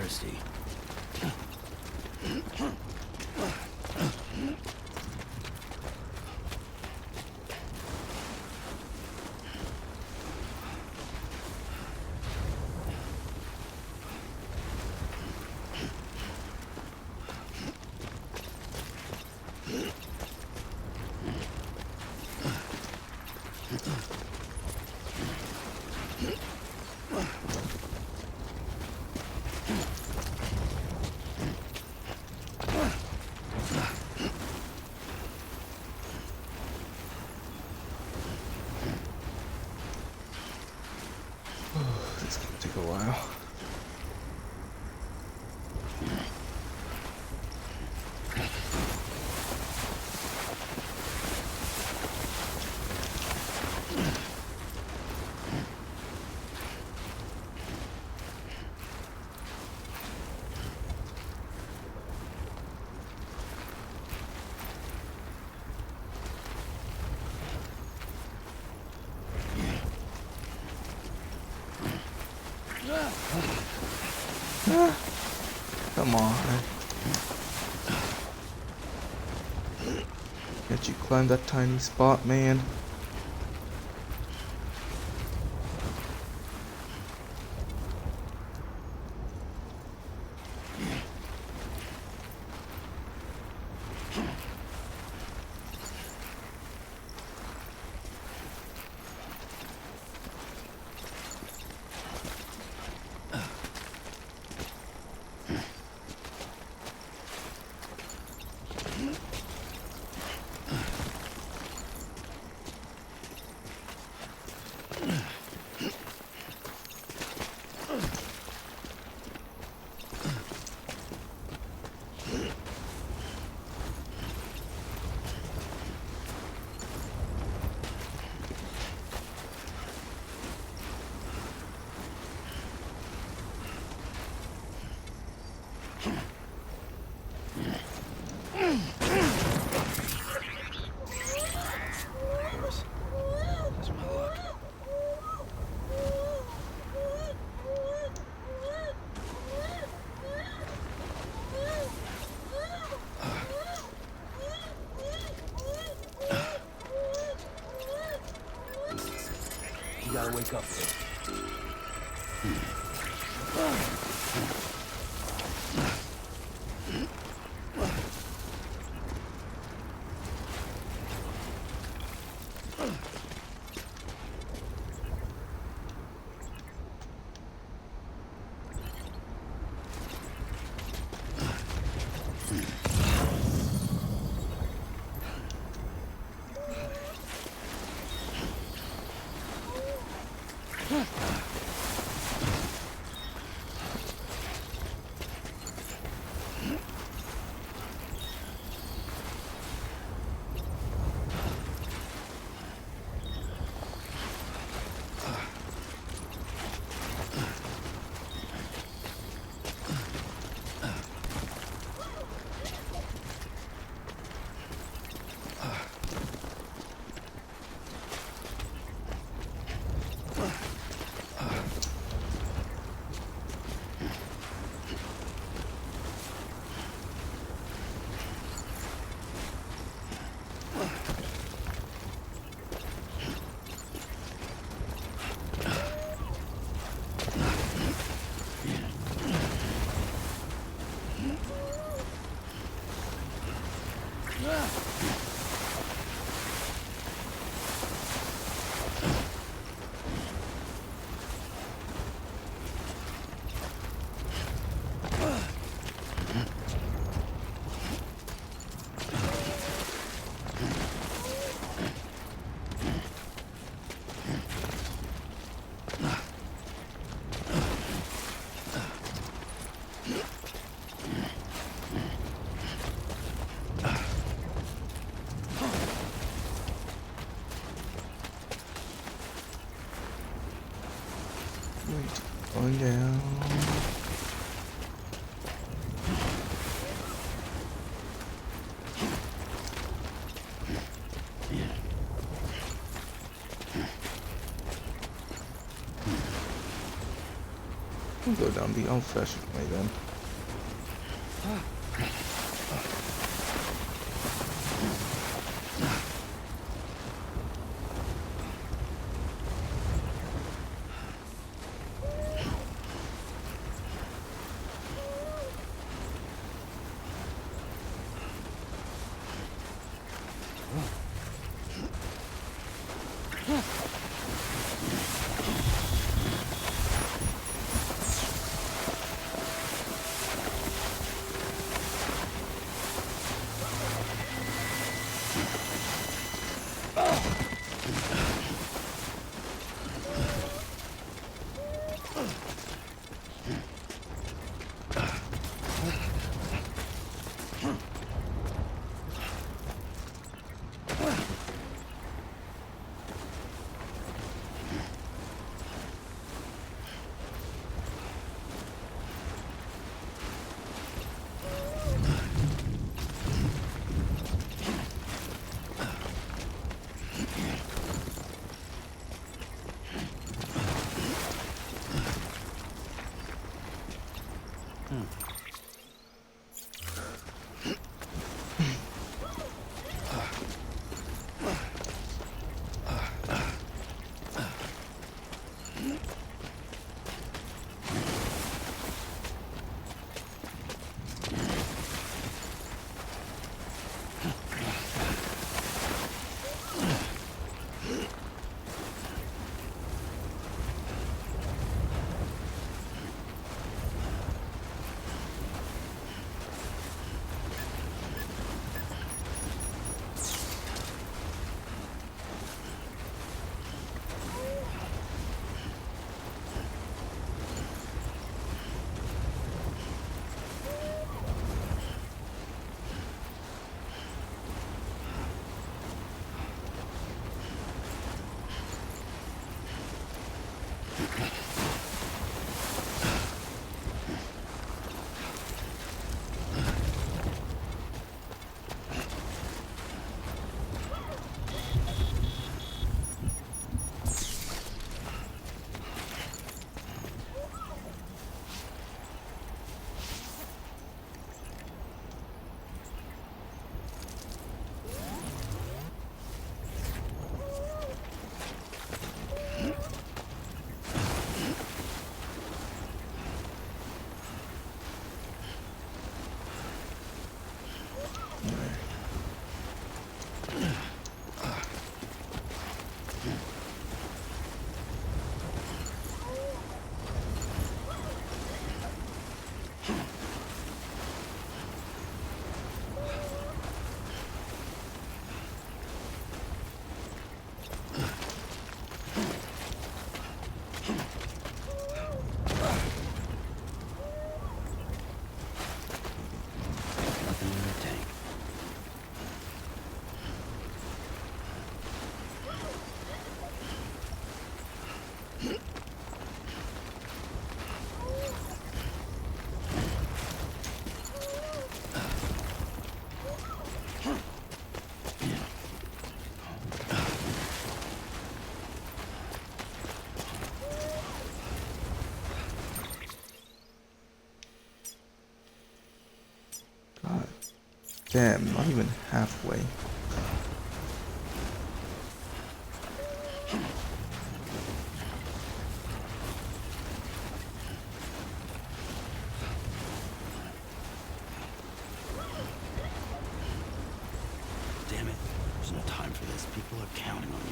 thirsty. It's gonna take a while. Come on. Can't you climb that tiny spot, man? You gotta wake up. Going down. We'll go down the old-fashioned way then. Damn, not even halfway. Damn it. There's no time for this. People are counting on you.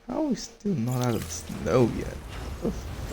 How are we still not out of the snow yet? What the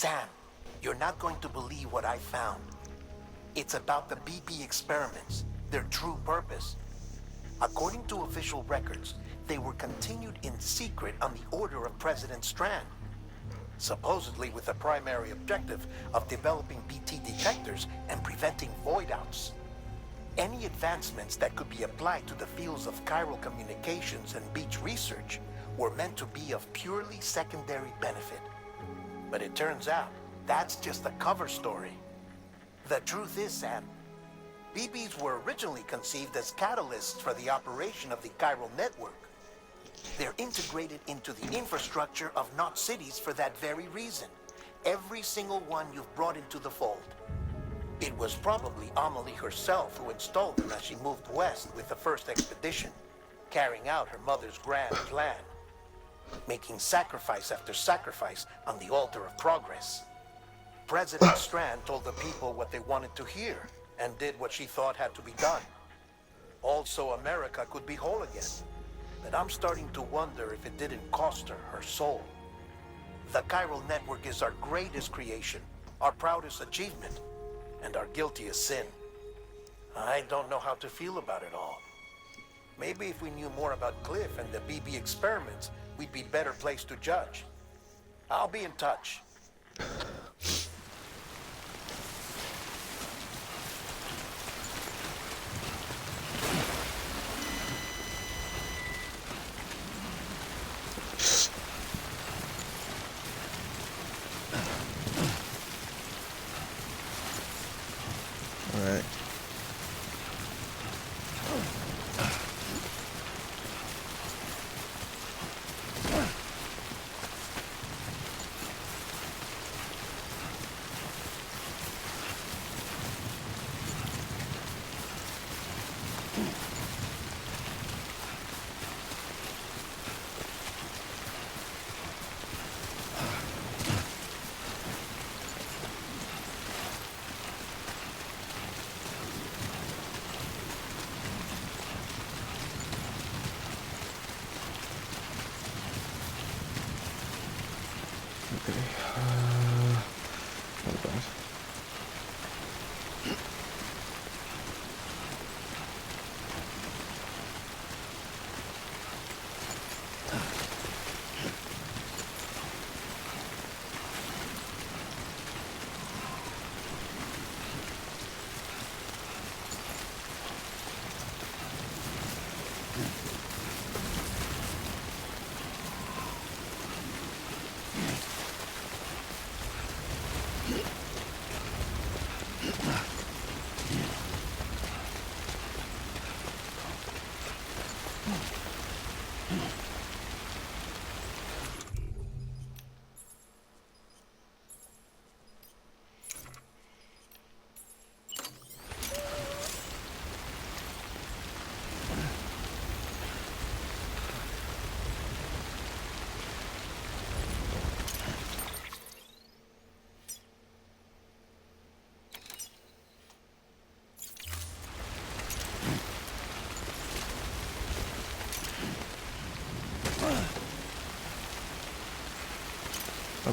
Sam, you're not going to believe what I found. It's about the BP experiments, their true purpose. According to official records, they were continued in secret on the order of President Strand, supposedly with the primary objective of developing BT detectors and preventing void-outs. Any advancements that could be applied to the fields of chiral communications and beach research were meant to be of purely secondary benefit. But it turns out, that's just a cover story. The truth is, Sam, BBs were originally conceived as catalysts for the operation of the chiral network. They're integrated into the infrastructure of Knot cities for that very reason. Every single one you've brought into the fold. It was probably Amelie herself who installed them as she moved west with the first expedition, carrying out her mother's grand plan, making sacrifice after sacrifice on the altar of progress. President Strand told the people what they wanted to hear and did what she thought had to be done. Also, America could be whole again. But I'm starting to wonder if it didn't cost her her soul. The chiral network is our greatest creation, our proudest achievement, and our guiltiest sin. I don't know how to feel about it all. Maybe if we knew more about Cliff and the BB experiments, we'd be better placed to judge. I'll be in touch. All right.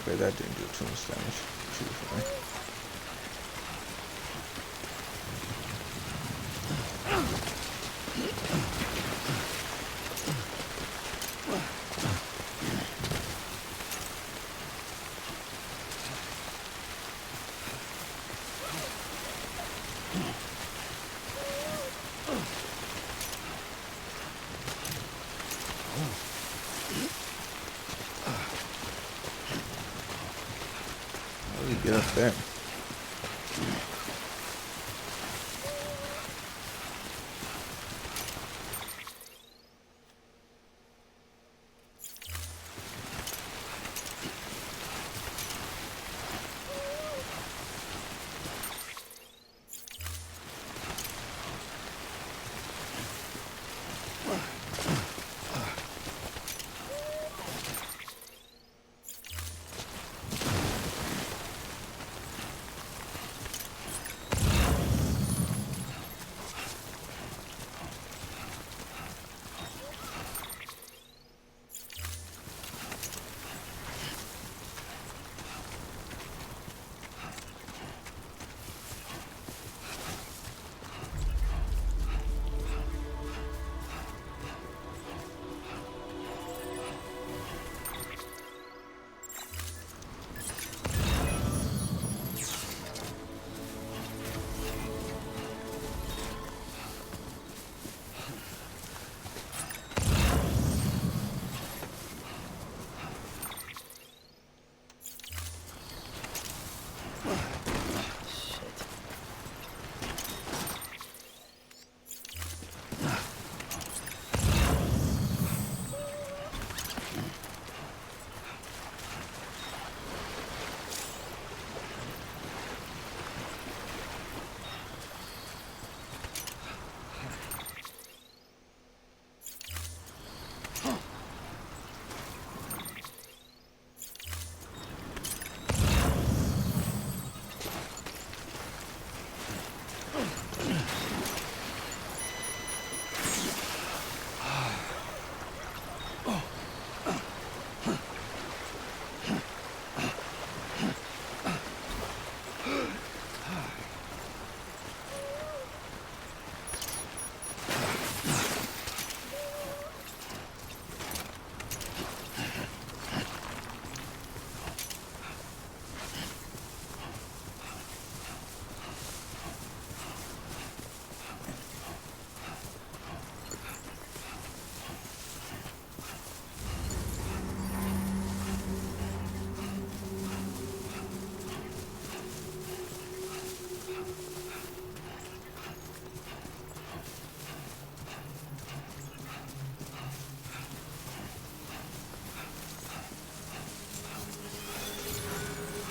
Okay, that didn't do too much damage. Too for me. How do we get up there?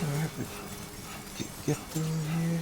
Alright, get through here.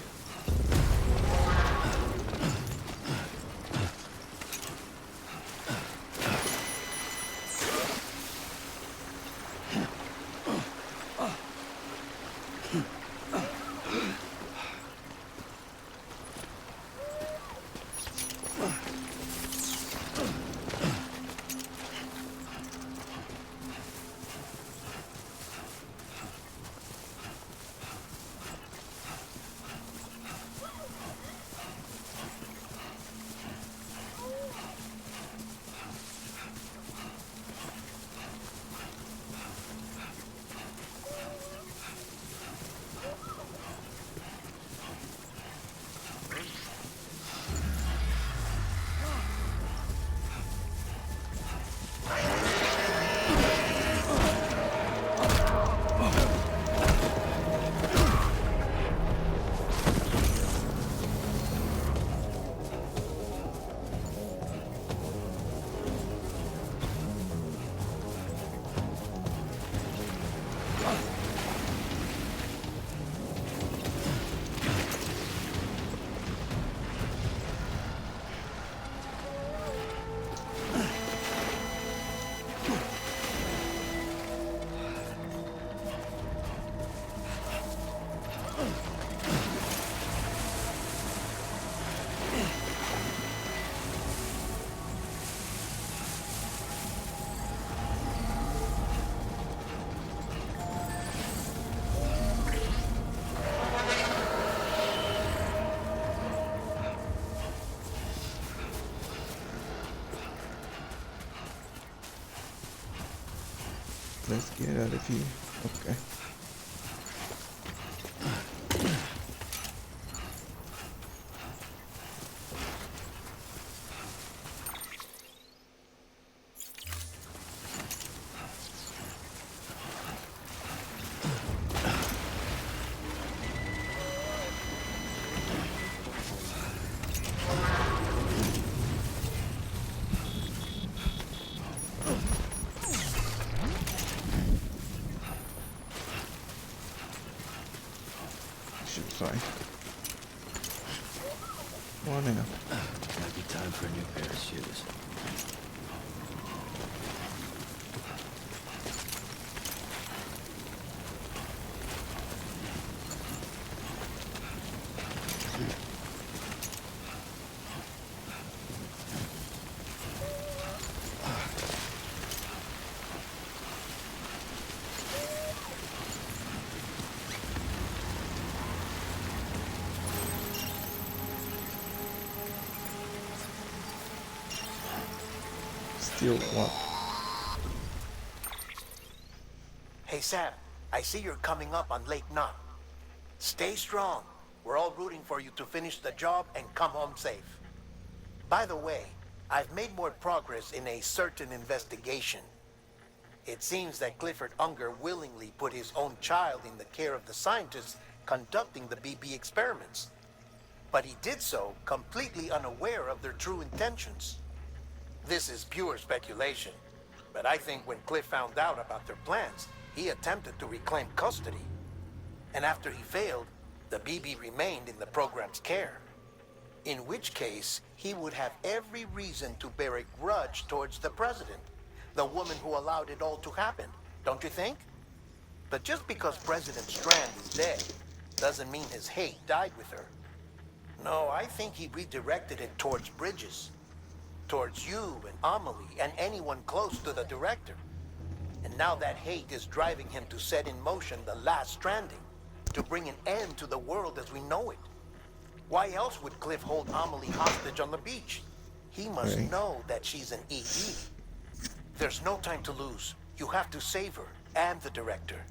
Let's get out of here. Okay. Should be fine. Come on now. Might be time for a new pair of shoes. Still one. Hey, Sam, I see you're coming up on Lake Knot. Stay strong. We're all rooting for you to finish the job and come home safe. By the way, I've made more progress in a certain investigation. It seems that Clifford Unger willingly put his own child in the care of the scientists conducting the BB experiments. But he did so completely unaware of their true intentions. This is pure speculation, but I think when Cliff found out about their plans, he attempted to reclaim custody. And after he failed, the BB remained in the program's care. In which case, he would have every reason to bear a grudge towards the president, the woman who allowed it all to happen, don't you think? But just because President Strand is dead, doesn't mean his hate died with her. No, I think he redirected it towards Bridges. Towards you and Amelie and anyone close to the director. And now that hate is driving him to set in motion the last stranding, to bring an end to the world as we know it. Why else would Cliff hold Amelie hostage on the beach? He must know that she's an EE. There's no time to lose. You have to save her and the director.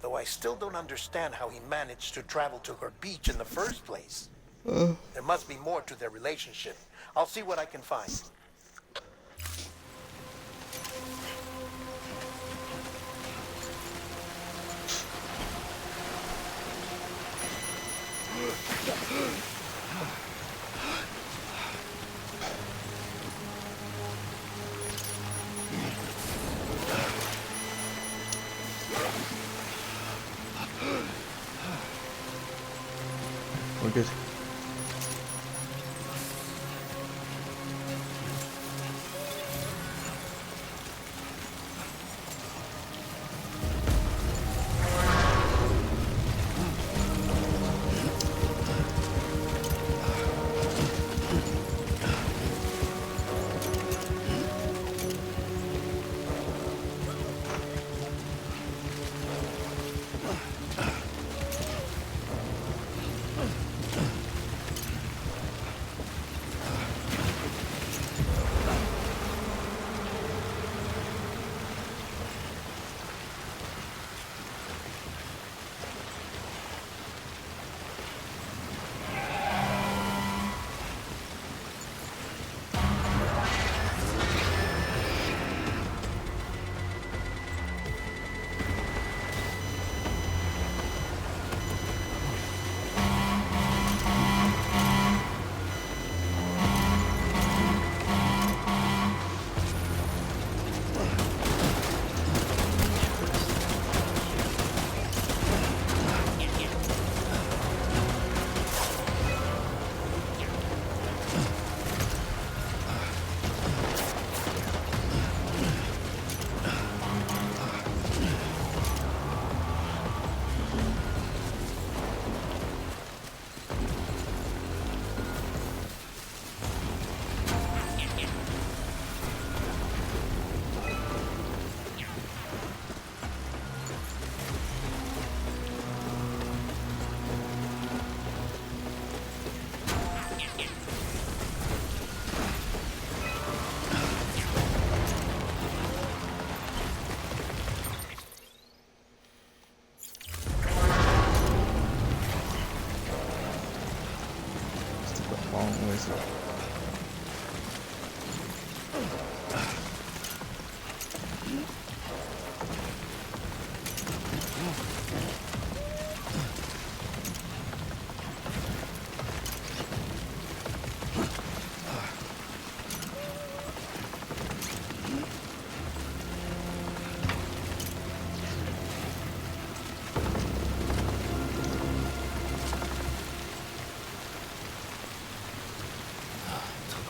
Though I still don't understand how he managed to travel to her beach in the first place. There must be more to their relationship. I'll see what I can find. We're good. Talk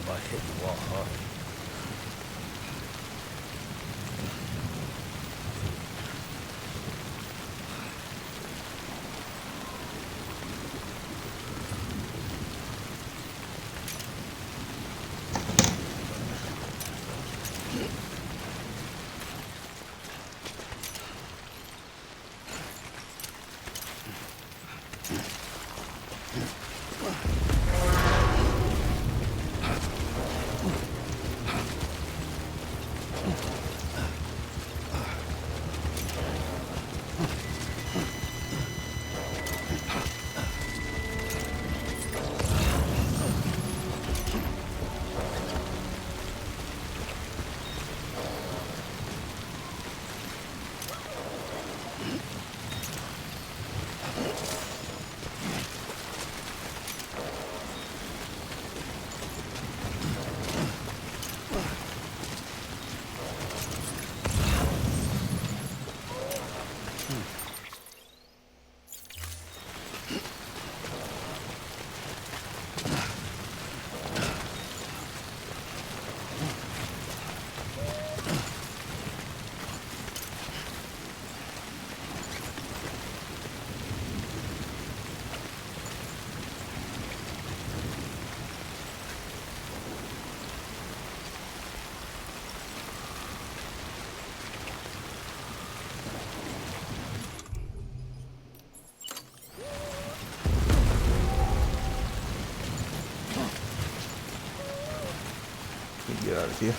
about hitting the wall hard. Get out of here.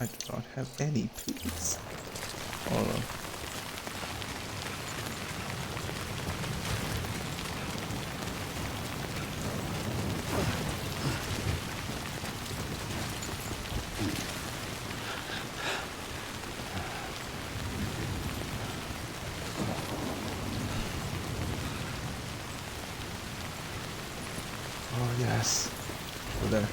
I do not have any peace. Hold on. Oh yes, over there.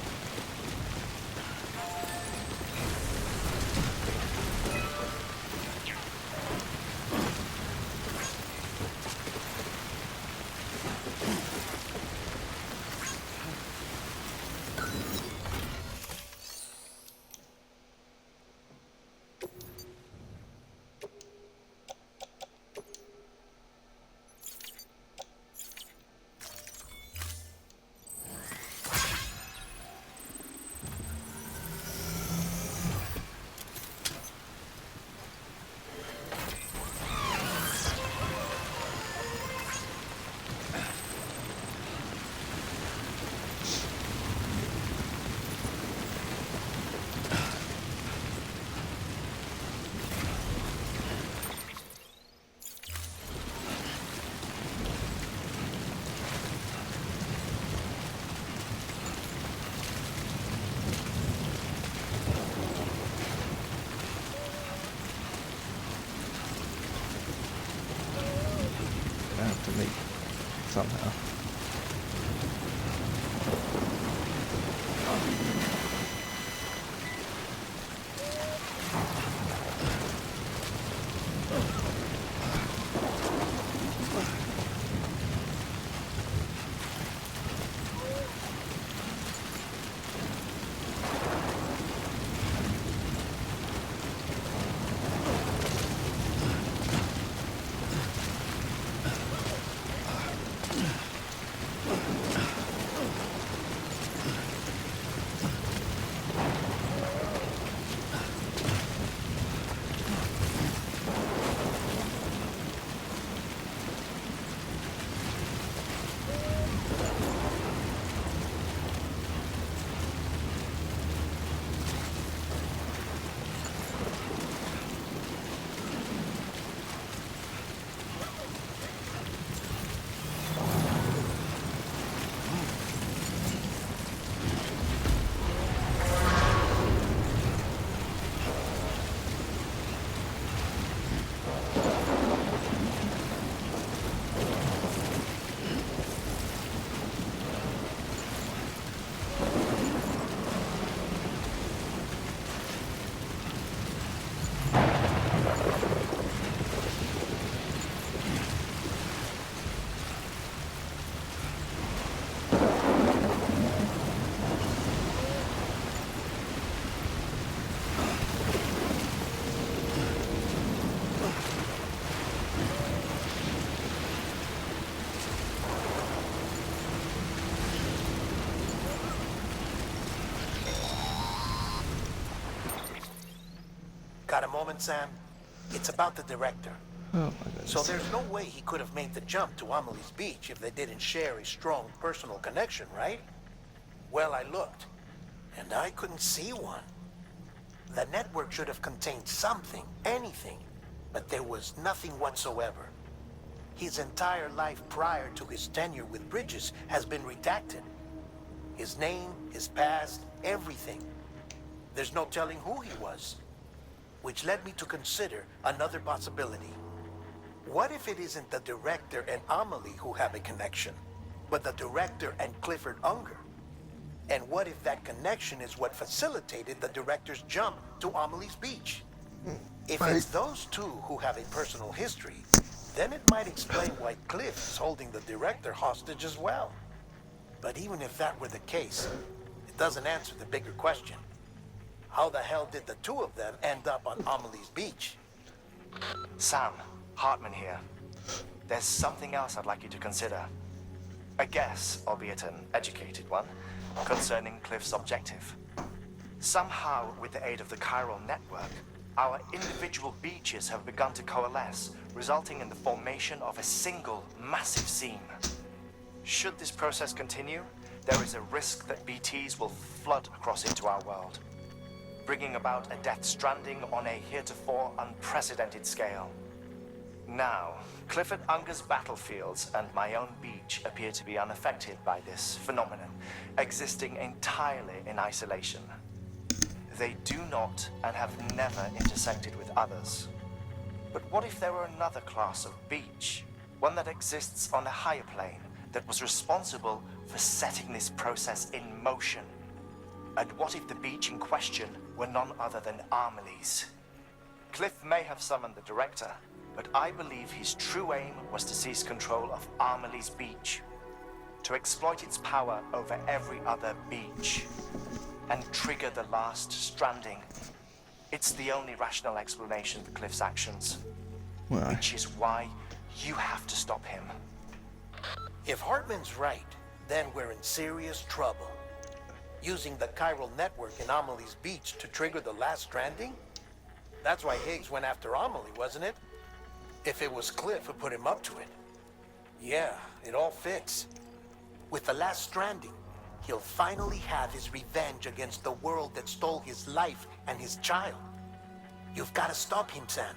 I have to make somehow. Got a moment, Sam? It's about the director. Oh my goodness. So there's no way he could have made the jump to Amelie's Beach if they didn't share a strong personal connection, right? Well, I looked, and I couldn't see one. The network should have contained something, anything, but there was nothing whatsoever. His entire life prior to his tenure with Bridges has been redacted. His name, his past, everything. There's no telling who he was. Which led me to consider another possibility. What if it isn't the director and Amelie who have a connection, but the director and Clifford Unger? And what if that connection is what facilitated the director's jump to Amelie's Beach? If it's those two who have a personal history, then it might explain why Cliff is holding the director hostage as well. But even if that were the case, it doesn't answer the bigger question. How the hell did the two of them end up on Amelie's Beach? Sam, Hartman here. There's something else I'd like you to consider. A guess, albeit an educated one, concerning Cliff's objective. Somehow, with the aid of the chiral network, our individual beaches have begun to coalesce, resulting in the formation of a single massive seam. Should this process continue, there is a risk that BTs will flood across into our world, bringing about a Death Stranding on a heretofore unprecedented scale. Now, Clifford Unger's battlefields and my own beach appear to be unaffected by this phenomenon, existing entirely in isolation. They do not and have never intersected with others. But what if there were another class of beach, one that exists on a higher plane, that was responsible for setting this process in motion? And what if the beach in question were none other than Amelie's? Cliff may have summoned the director, but I believe his true aim was to seize control of Amelie's Beach, to exploit its power over every other beach, and trigger the last stranding. It's the only rational explanation for Cliff's actions, which is why you have to stop him. If Hartman's right, then we're in serious trouble. Using the chiral network in Amelie's Beach to trigger the last stranding? That's why Higgs went after Amelie, wasn't it? If it was Cliff who put him up to it. Yeah, it all fits. With the last stranding, he'll finally have his revenge against the world that stole his life and his child. You've got to stop him, Sam.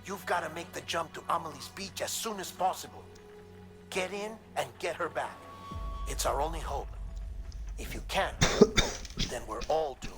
You've got to make the jump to Amelie's Beach as soon as possible. Get in and get her back. It's our only hope. If you can't, then we're all doomed.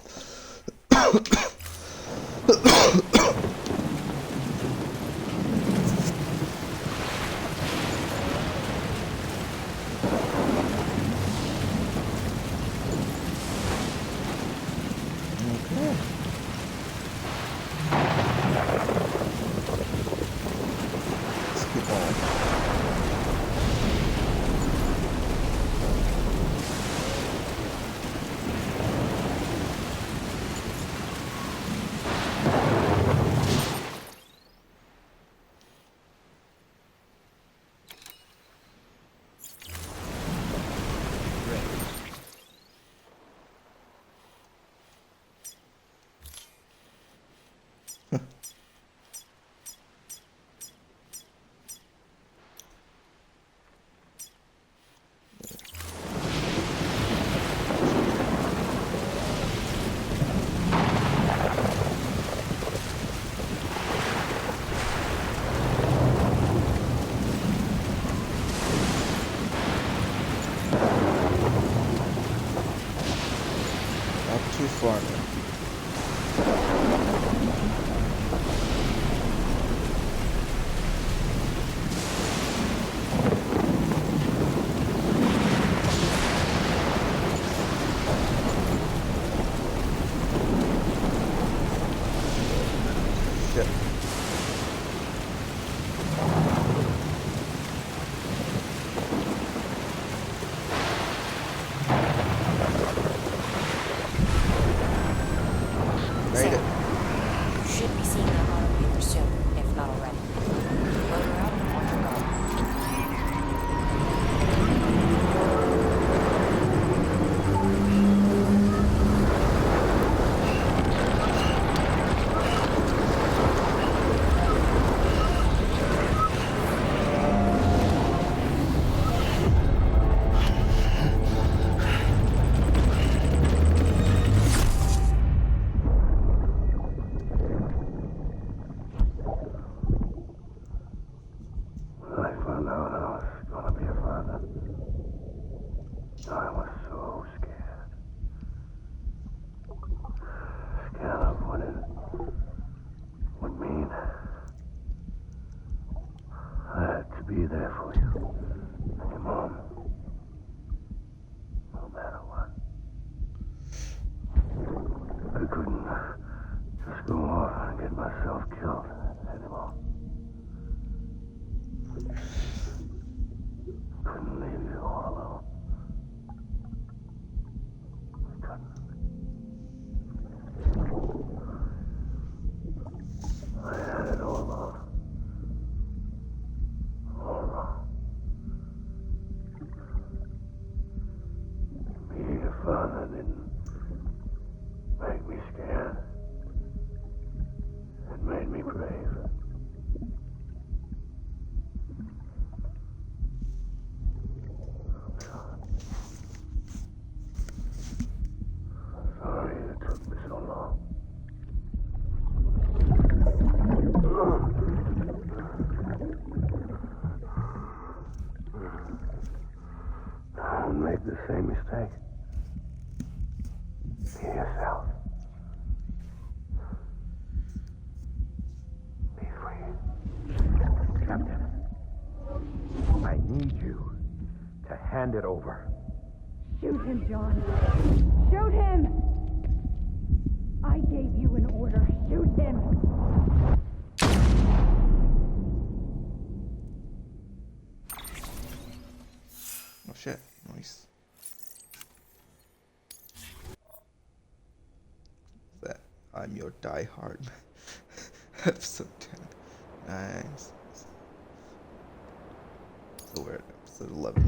Too far now. Shit. Shit That didn't make me scared. It made me brave. Sorry it took me so long. Don't make the same mistake. Be yourself. Be free. Captain, I need you to hand it over. Shoot him, John. Shoot him! I gave you an order. Shoot him! Oh shit, nice. That I'm your diehard. Episode 10. Nice. So we're at episode 11.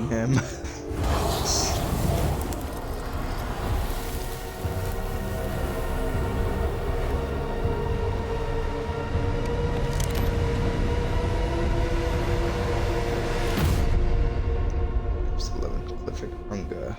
Him. Episode 11, cliffhanger.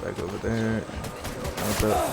Back over there. And up.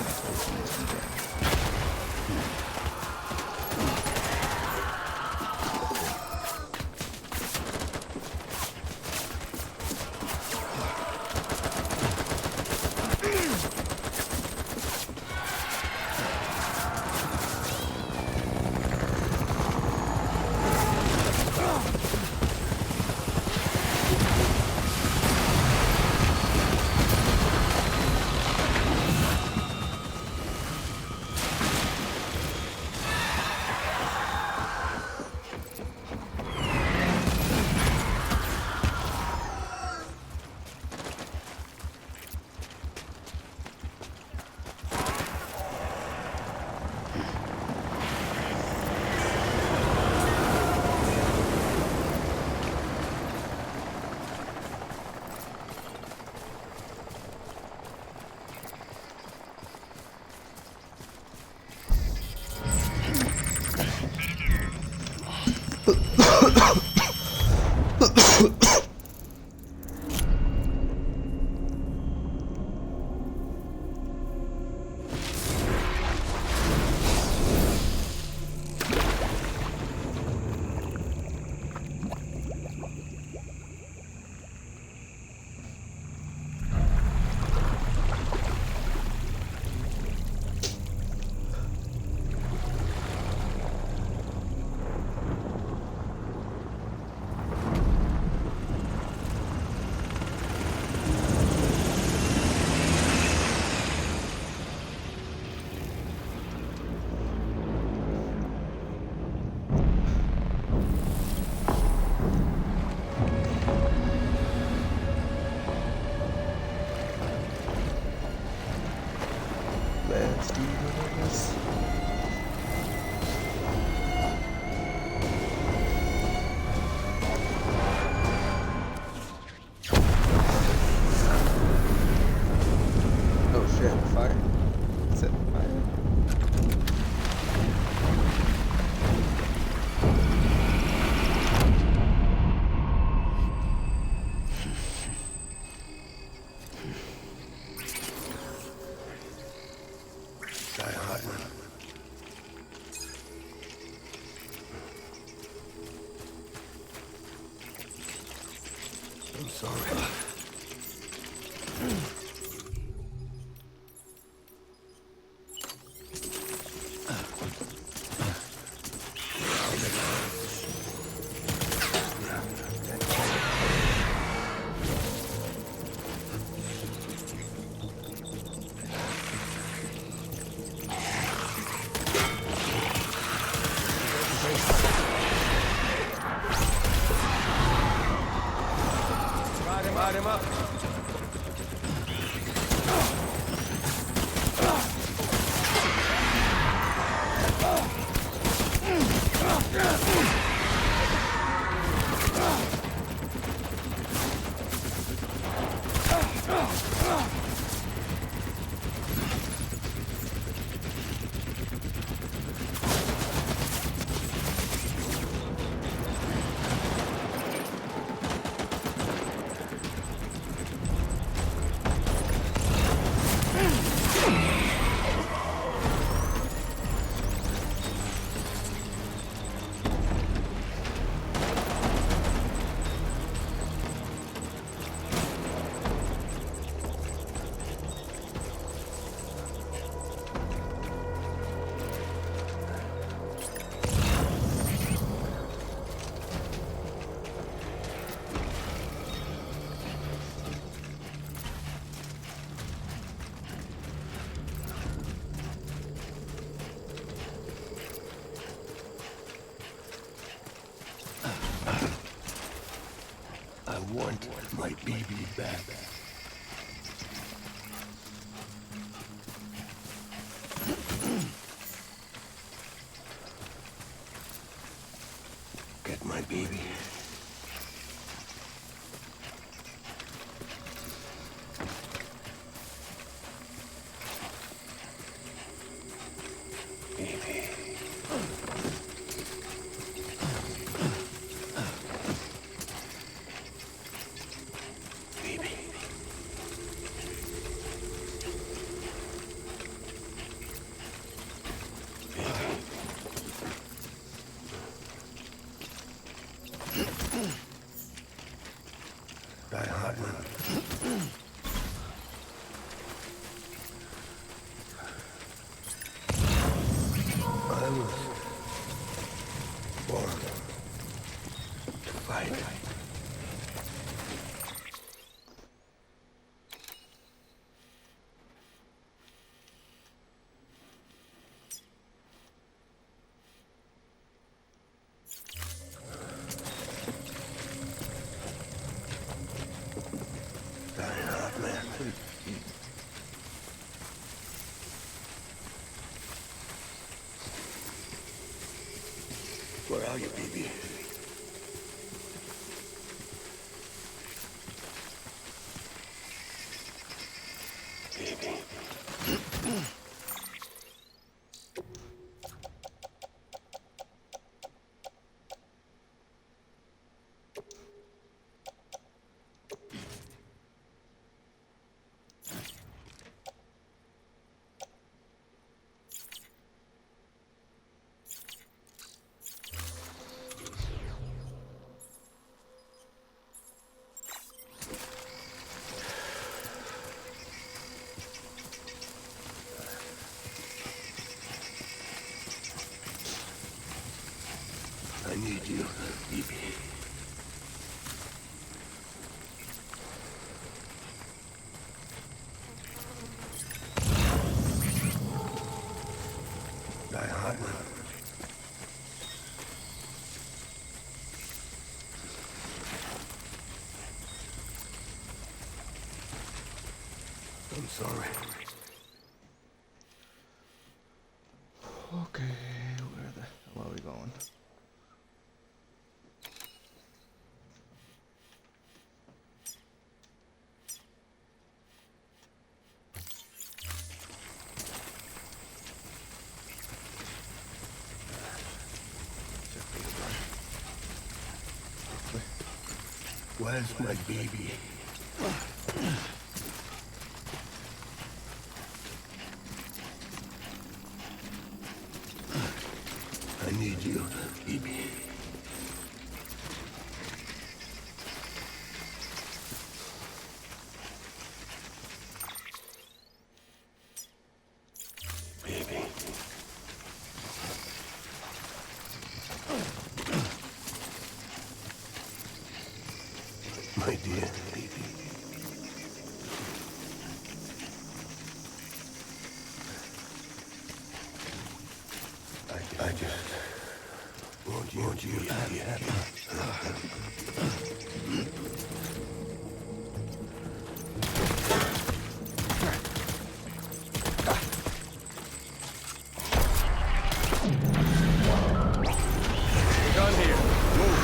I'm sorry. Ride him up. I want my baby back. Get my baby. Baby. Die hard, man. I was born to fight. Where are you, baby? Baby. I need you, baby. Die hard, man. I'm sorry. Okay, where the hell are we going? Where's my baby? I need you, baby. my dear. I just want you to be happy. We're done here. Move.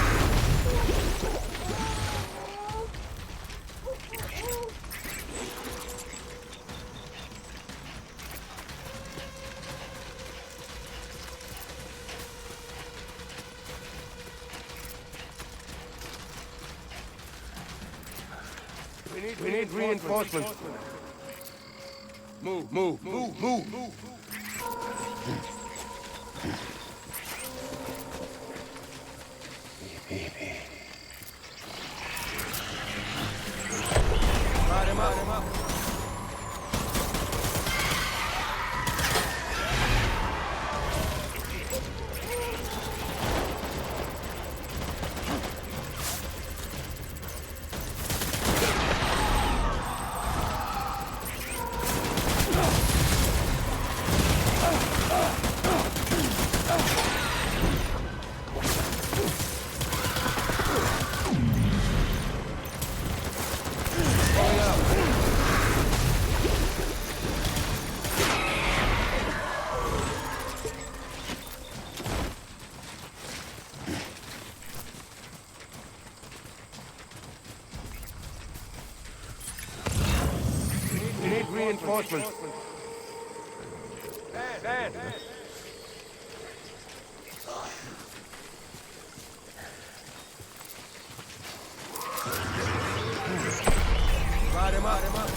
We need reinforcements. Move. Light him up. We need reinforcements. Van. Light him up.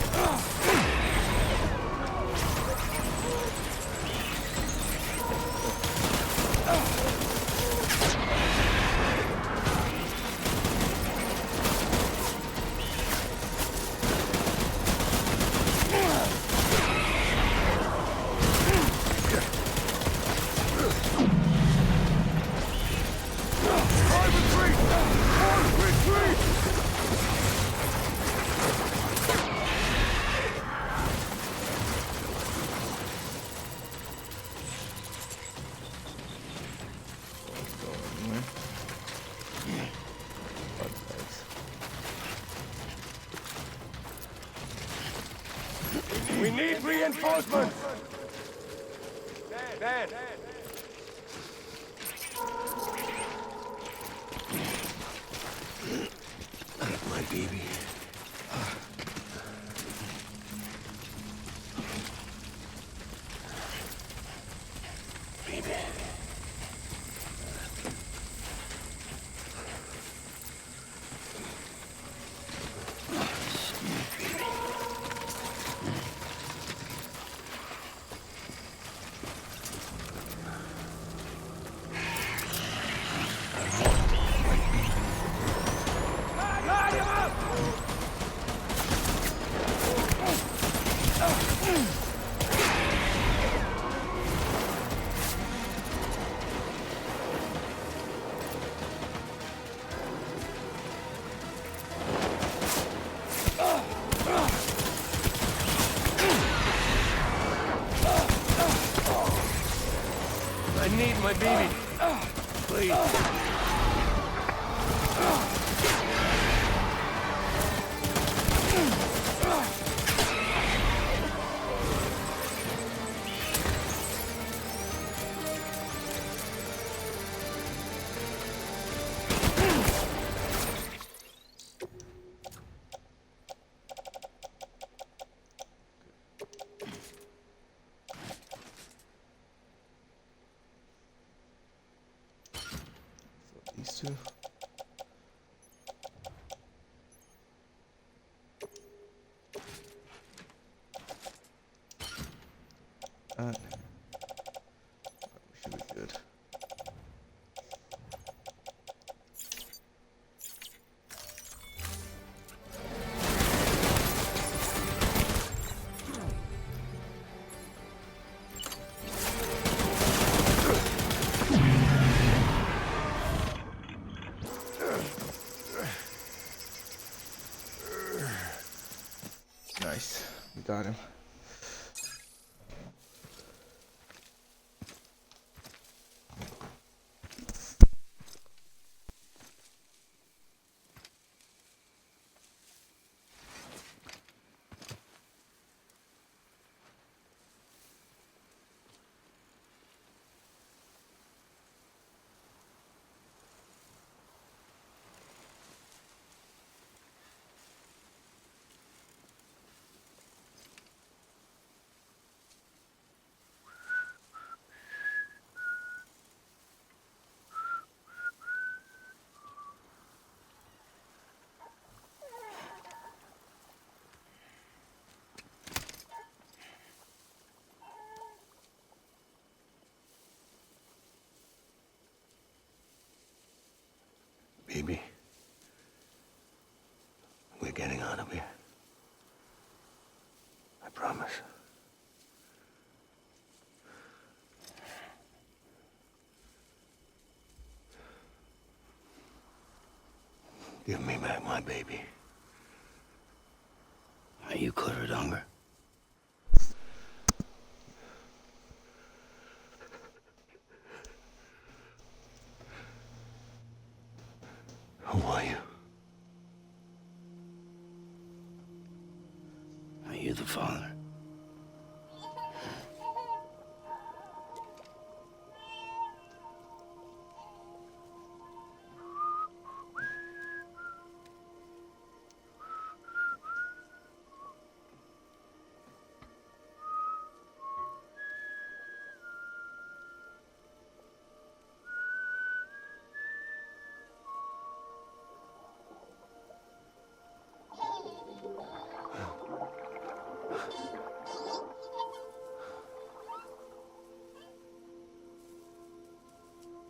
We need reinforcements! Van! My baby. Baby. I need my baby. Please. These two. And we should be good. Nice. We got him. Baby, we're getting out of here. I promise. Give me back my baby. Are you cleared, hunger? Who are you? Are you the father?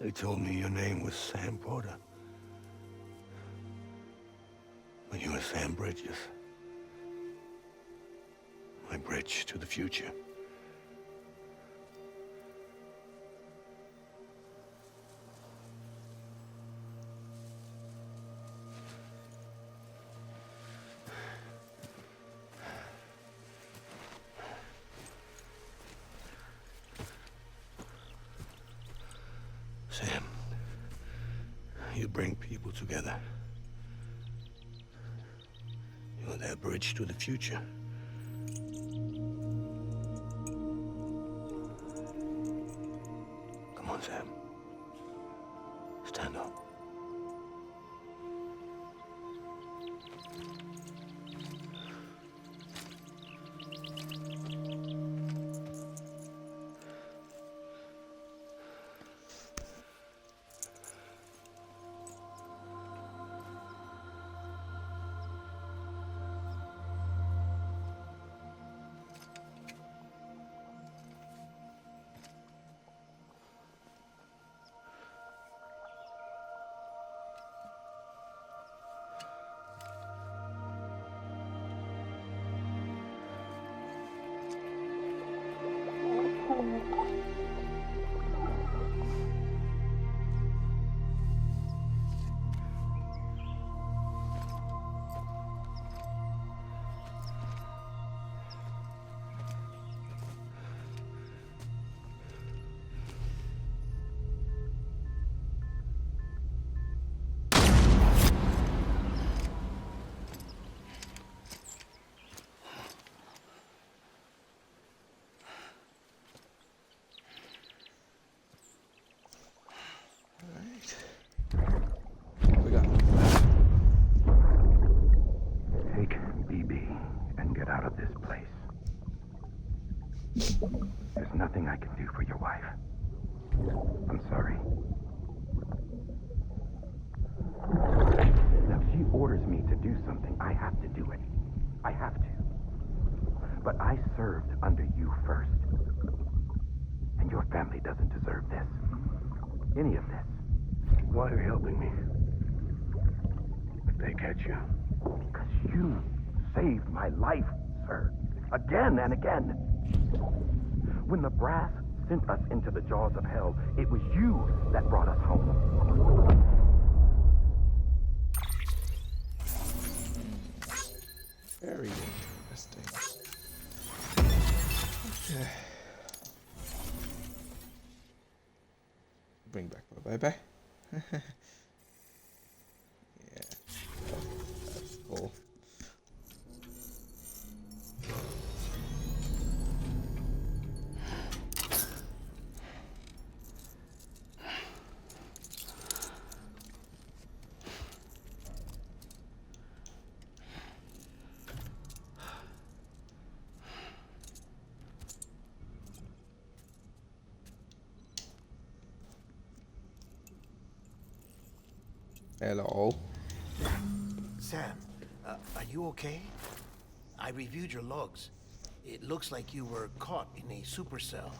They told me your name was Sam Porter. But you were Sam Bridges. My bridge to the future. Sam, you bring people together. You're their bridge to the future. Come on, Sam. Stand up. Take BB and get out of this place. There's nothing I can do for your wife. I'm sorry. Now, if she orders me to do something, I have to do it. I have to. But I served under you first. And your family doesn't deserve this. Any of this. Why are you helping me? If they catch you. Because you saved my life, sir. Again and again. When the brass sent us into the jaws of hell, it was you that brought us home. Very dangerous. Interesting. Okay. Bring back my bye-bye. Yeah. That's cool. Hello. Sam, are you okay? I reviewed your logs. It looks like you were caught in a supercell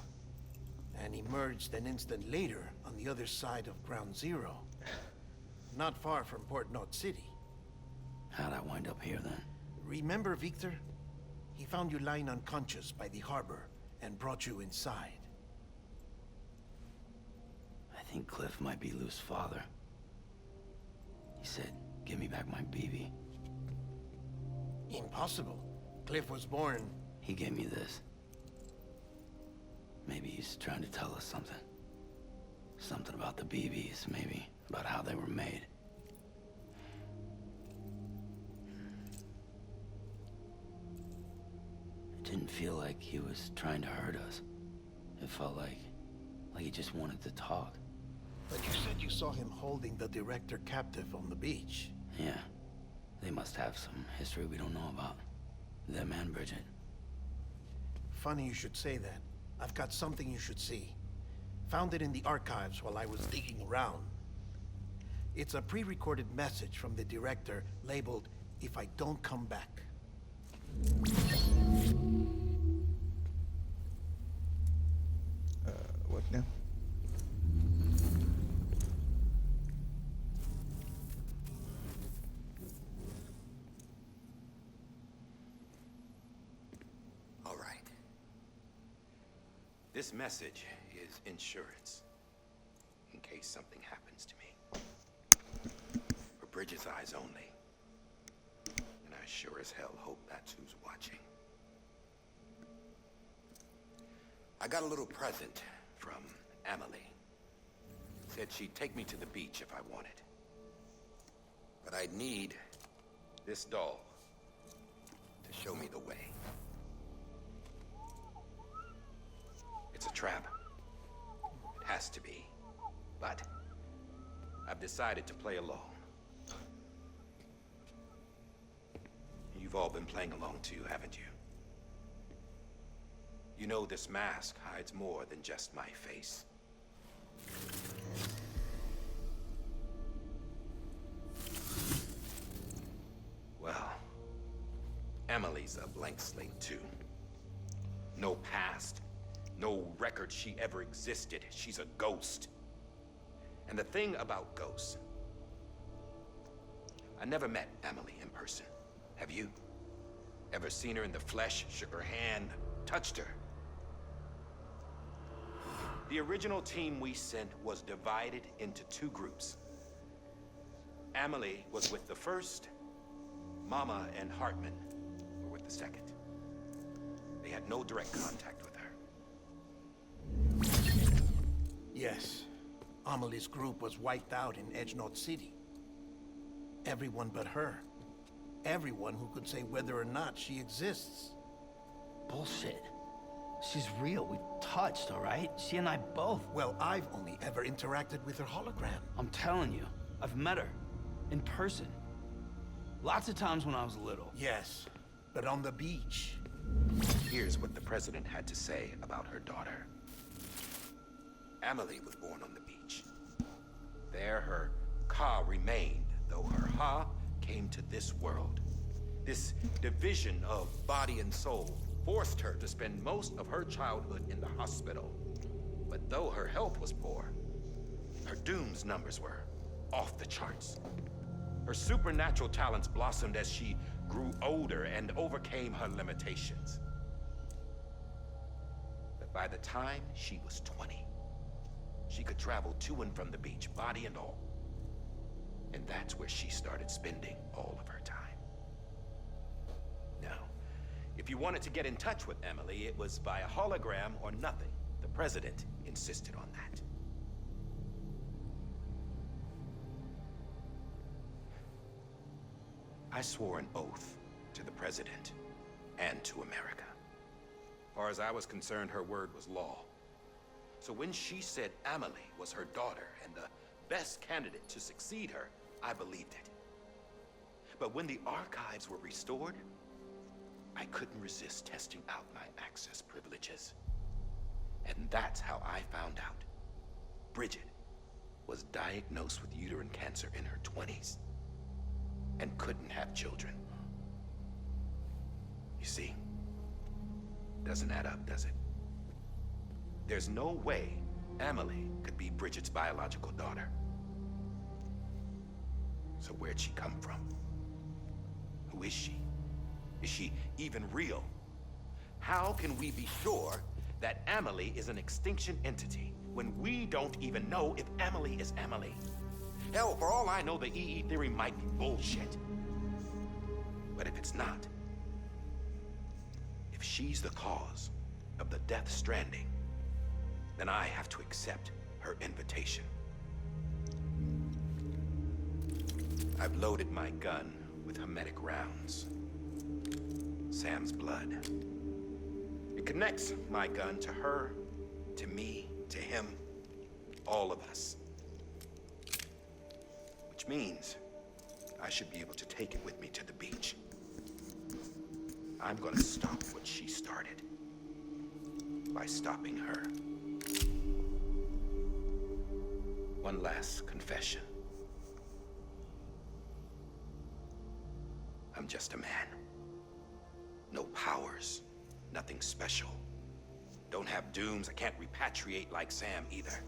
and emerged an instant later on the other side of Ground Zero. Not far from Port Knot City. How'd I wind up here then? Remember Victor? He found you lying unconscious by the harbor and brought you inside. I think Cliff might be Lou's father. He said, give me back my BB. Impossible. Cliff was born... He gave me this. Maybe he's trying to tell us something. Something about the BBs, maybe. About how they were made. It didn't feel like he was trying to hurt us. It felt like he just wanted to talk. But you said you saw him holding the director captive on the beach. Yeah. They must have some history we don't know about. Them and Bridget. Funny you should say that. I've got something you should see. Found it in the archives while I was digging around. It's a pre-recorded message from the director labeled, "If I don't come back." What now? All right. This message is insurance. In case something happens to me. For Bridget's eyes only. And I sure as hell hope that's who's watching. I got a little present from Emily. Said she'd take me to the beach if I wanted. But I'd need this doll to show me the way. It's a trap. It has to be. But I've decided to play along. You've all been playing along too, haven't you? You know this mask hides more than just my face. Well, Emily's a blank slate too. No past, no record she ever existed. She's a ghost. And the thing about ghosts, I never met Emily in person. Have you? Ever seen her in the flesh, shook her hand, touched her? The original team we sent was divided into two groups. Emily was with the first. Mama and Hartman were with the second. They had no direct contact with her. Yes. Amelie's group was wiped out in Edge Knot City. Everyone but her. Everyone who could say whether or not she exists. Bullshit. She's real. We touched, all right? She and I both. Well, I've only ever interacted with her hologram. I'm telling you, I've met her. In person. Lots of times when I was little. Yes, but on the beach. Here's what the president had to say about her daughter. Emily was born on the beach. There her Ka remained, though her Ha came to this world. This division of body and soul forced her to spend most of her childhood in the hospital. But though her health was poor, her Doom's numbers were off the charts. Her supernatural talents blossomed as she grew older and overcame her limitations. But by the time she was 20, she could travel to and from the beach, body and all. And that's where she started spending all of her time. Now, If you wanted to get in touch with Emily, it was via hologram or nothing. The president insisted on that. I swore an oath to the president and to America. As far as I was concerned, her word was law. So when she said Amelie was her daughter and the best candidate to succeed her, I believed it. But when the archives were restored, I couldn't resist testing out my access privileges. And that's how I found out. Bridget was diagnosed with uterine cancer in her 20s and couldn't have children. You see, doesn't add up, does it? There's no way Amelie could be Bridget's biological daughter. So where'd she come from? Who is she? Is she even real? How can we be sure that Amelie is an extinction entity when we don't even know if Amelie is Amelie? Hell, for all I know, the EE theory might be bullshit. But if it's not, if she's the cause of the Death Stranding, then I have to accept her invitation. I've loaded my gun with hermetic rounds. Sam's blood. It connects my gun to her, to me, to him, all of us. Which means I should be able to take it with me to the beach. I'm gonna stop what she started by stopping her. One last confession. I'm just a man. No powers, nothing special. Don't have dooms, I can't repatriate like Sam either.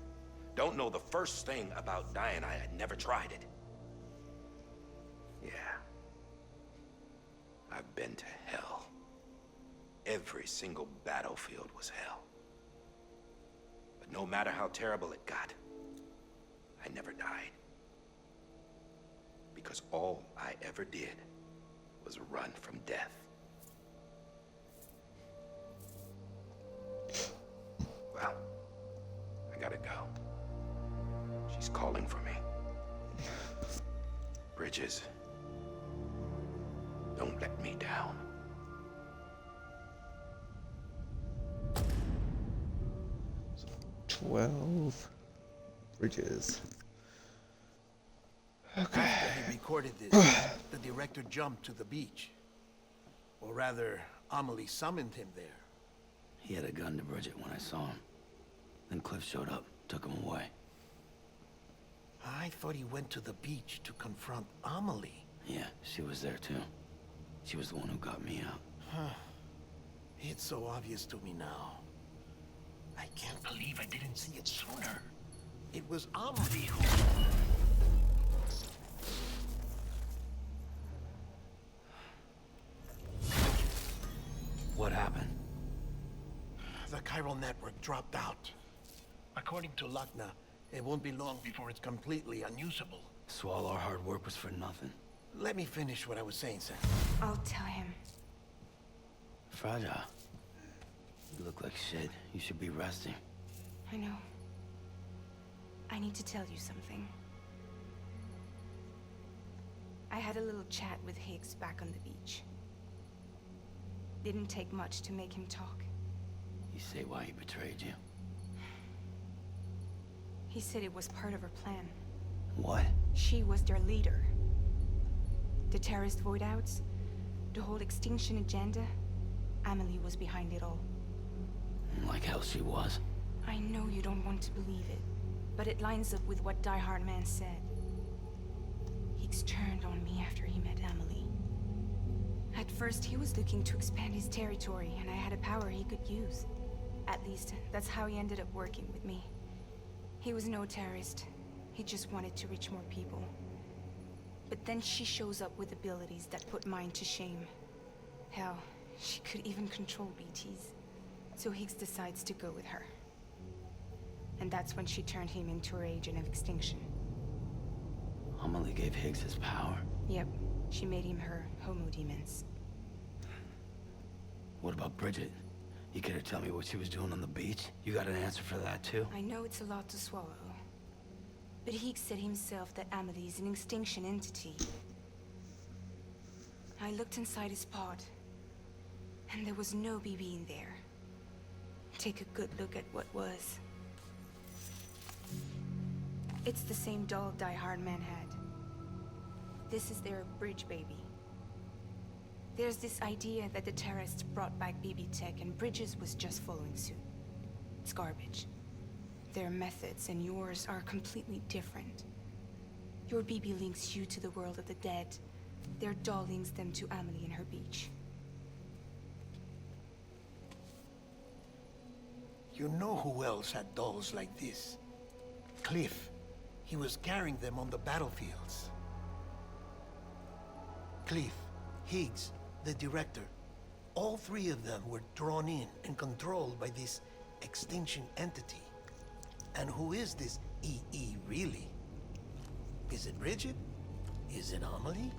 Don't know the first thing about dying, I had never tried it. Yeah. I've been to hell. Every single battlefield was hell. But no matter how terrible it got, I never died. Because all I ever did was run from death. Well, I gotta go. She's calling for me. Bridges, don't let me down. So 12 bridges. Okay. After he recorded this, the director jumped to the beach. Or rather, Amelie summoned him there. He had a gun to Bridget when I saw him. Then Cliff showed up, took him away. I thought he went to the beach to confront Amelie. Yeah, she was there too. She was the one who got me out. Huh. It's so obvious to me now. I can't believe I didn't see it sooner. It was Amelie who... What happened? The chiral network dropped out. According to Luckna, it won't be long before it's completely unusable. So all our hard work was for nothing. Let me finish what I was saying, Sam. I'll tell him. Fragile. You look like shit. You should be resting. I know. I need to tell you something. I had a little chat with Higgs back on the beach. Didn't take much to make him talk. You say why he betrayed you? He said it was part of her plan. What? She was their leader. The terrorist void-outs, the whole extinction agenda, Amelie was behind it all. Like hell she was. I know you don't want to believe it, but it lines up with what Die Hard Man said. Higgs turned on me after he met Amelie. At first, he was looking to expand his territory, and I had a power he could use. At least, that's how he ended up working with me. He was no terrorist. He just wanted to reach more people. But then she shows up with abilities that put mine to shame. Hell, she could even control BTs. So Higgs decides to go with her. And that's when she turned him into her agent of extinction. Amelie gave Higgs his power. Yep, she made him her homo demons. What about Bridget? You care to tell me what she was doing on the beach? You got an answer for that, too? I know it's a lot to swallow. But he said himself that Amelie is an extinction entity. I looked inside his pod, and there was no BB in there. Take a good look at what was. It's the same doll Die Hard Man had. This is their bridge baby. There's this idea that the terrorists brought back BB tech and Bridges was just following suit. It's garbage. Their methods and yours are completely different. Your BB links you to the world of the dead. Their doll links them to Amelie and her beach. You know who else had dolls like this? Cliff. He was carrying them on the battlefields. Cliff, Higgs, the director. All three of them were drawn in and controlled by this extinction entity. And who is this EE really? Is it Bridget? Is it Amelie?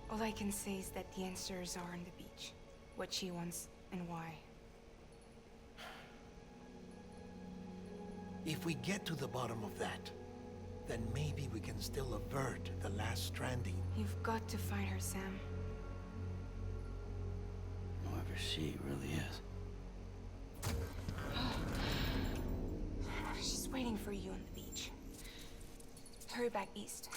All I can say is that the answers are on the beach. What she wants and why. If we get to the bottom of that, then maybe we can still avert the last stranding. You've got to find her, Sam. Whoever she really is. She's waiting for you on the beach. Hurry back east.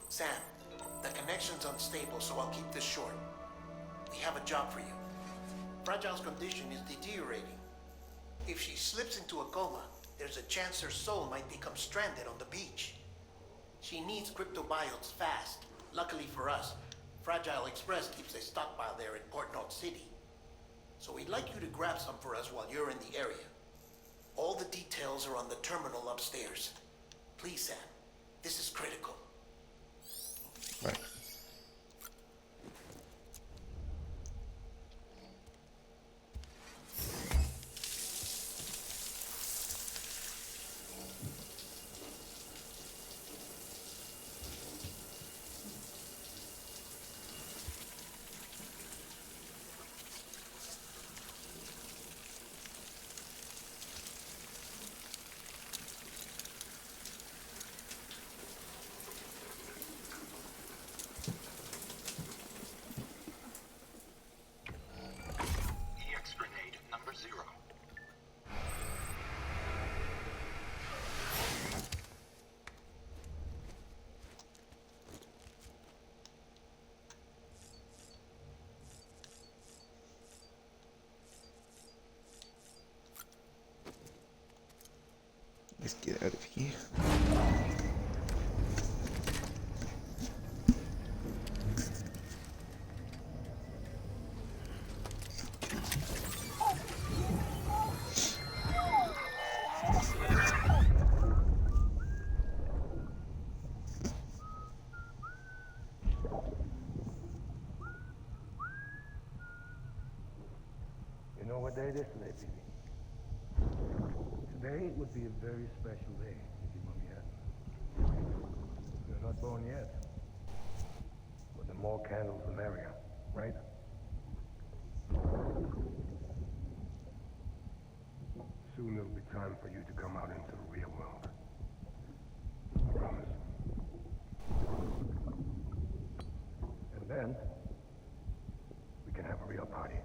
Sam, the connection's unstable, so I'll keep this short. We have a job for you. Fragile's condition is deteriorating. If she slips into a coma, there's a chance her soul might become stranded on the beach. She needs cryptobiotes fast. Luckily for us, Fragile Express keeps a stockpile there in Port North City. So we'd like you to grab some for us while you're in the area. All the details are on the terminal upstairs. Please, Sam. This is critical. Right. EX grenade number 0. Let's get out of here. You know what day it is today, baby? Today would be a very special day if your mommy hadn't. You're not born yet. But the more candles, the merrier, right? Soon it'll be time for you to come out into the real world. I promise. And then, we can have a real party.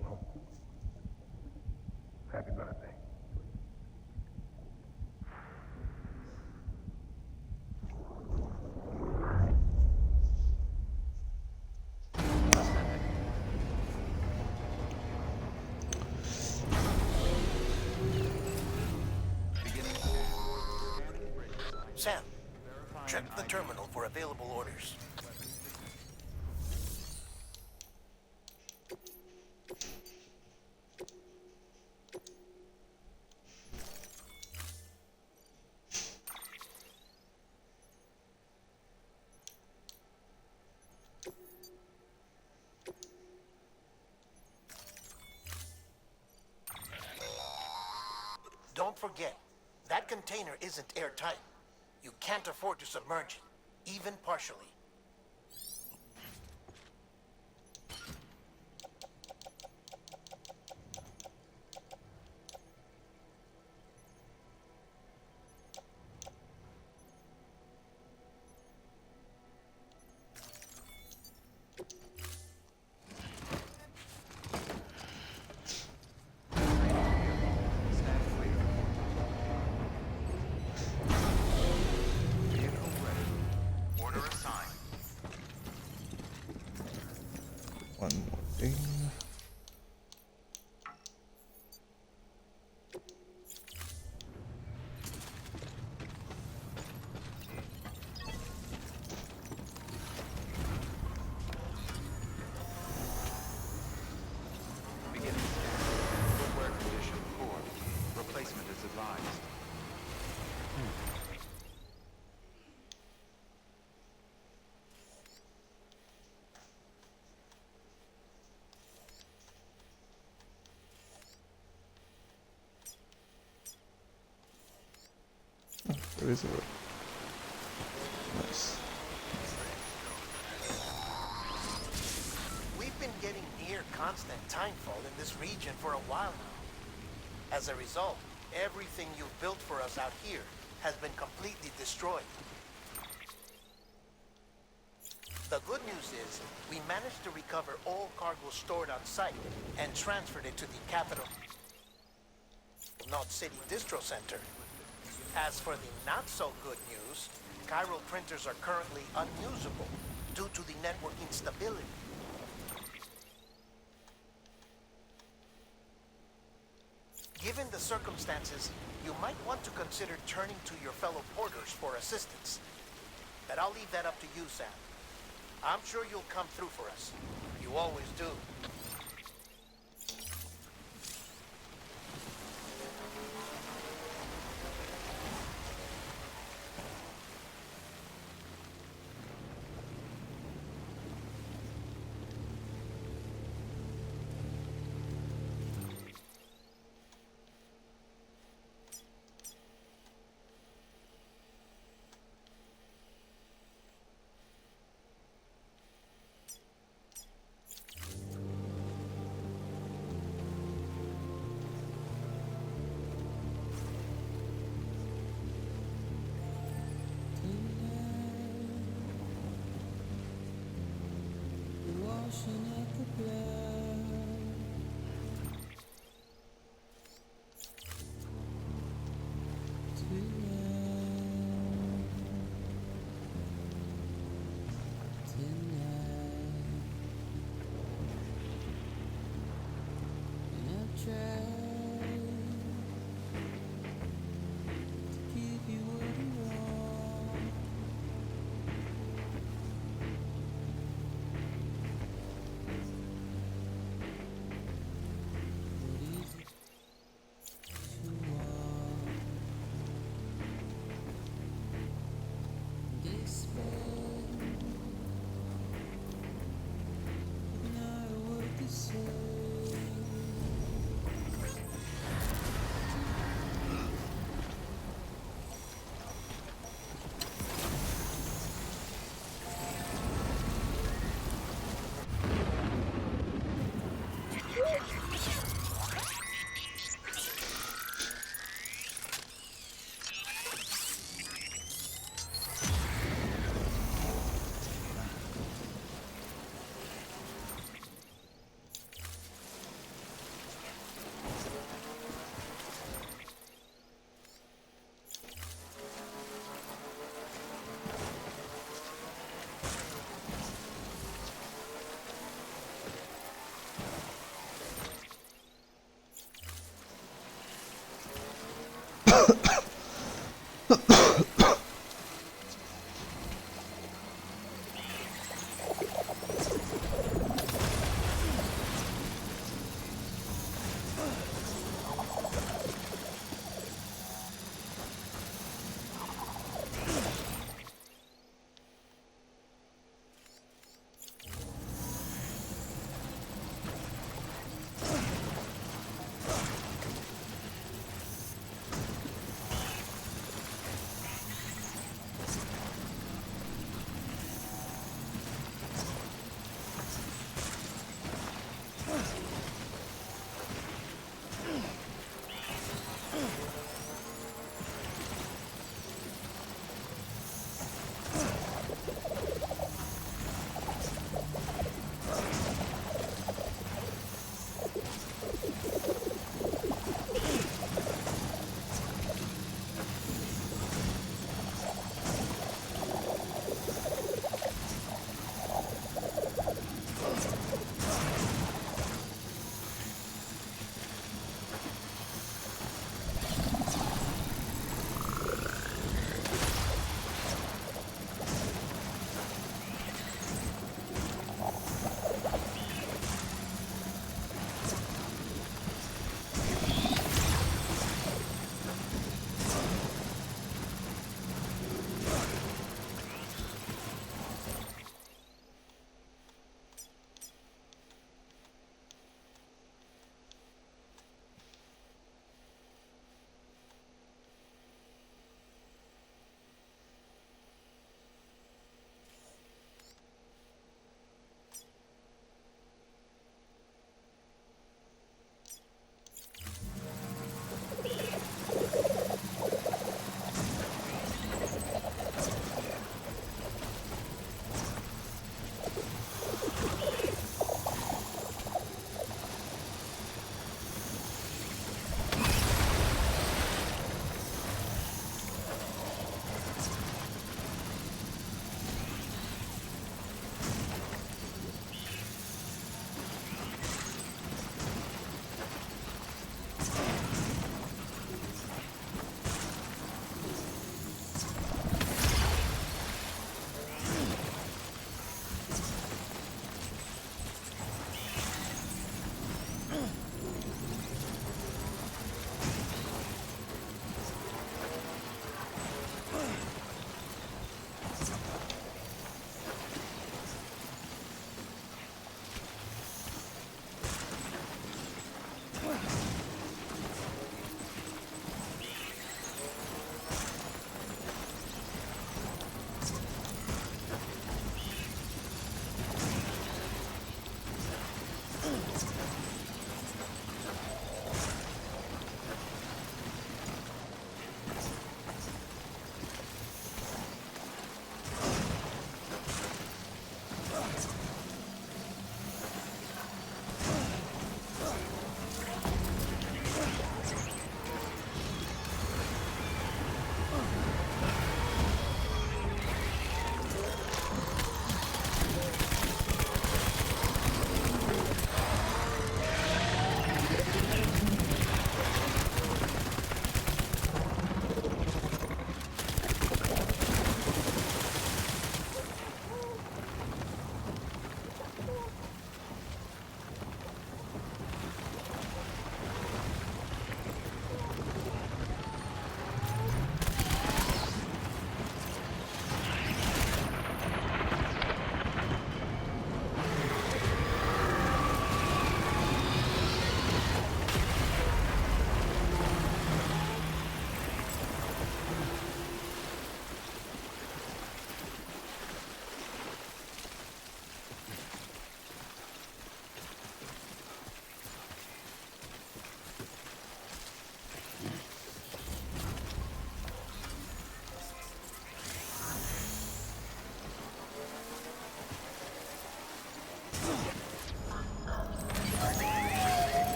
Well, happy birthday. Sam, check the terminal for available orders. forget, that container isn't airtight. You can't afford to submerge it, even partially. One more thing. Beginning scan. Footwear condition poor. Replacement is advised. There is a road. Nice. We've been getting near constant timefall in this region for a while now. As a result, everything you've built for us out here has been completely destroyed. The good news is, we managed to recover all cargo stored on site and transferred it to the capital, Knot City Distro Center. As for the not-so-good news, chiral printers are currently unusable due to the network instability. Given the circumstances, you might want to consider turning to your fellow porters for assistance. But I'll leave that up to you, Sam. I'm sure you'll come through for us. You always do.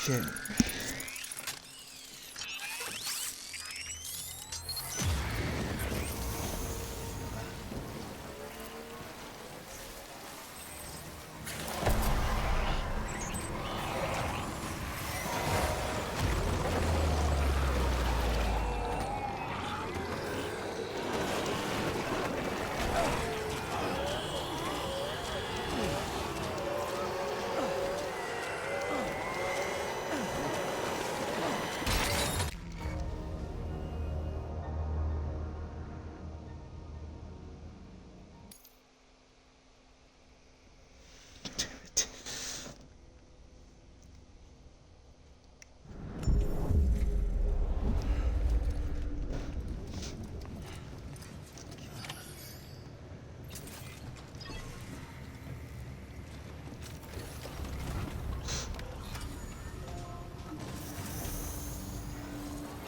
Okay.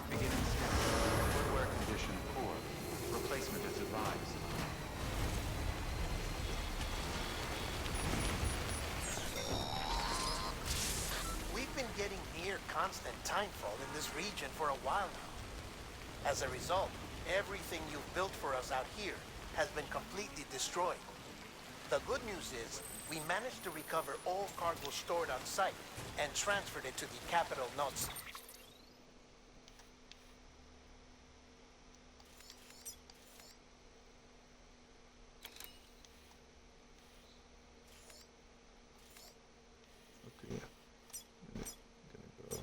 Beginning scan. Footwear condition poor. Replacement is advised. We've been getting near constant timefall in this region for a while now. As a result, everything you've built for us out here has been completely destroyed. The good news is, we managed to recover all cargo stored on site and transferred it to the capital notes. Okay. I'm gonna go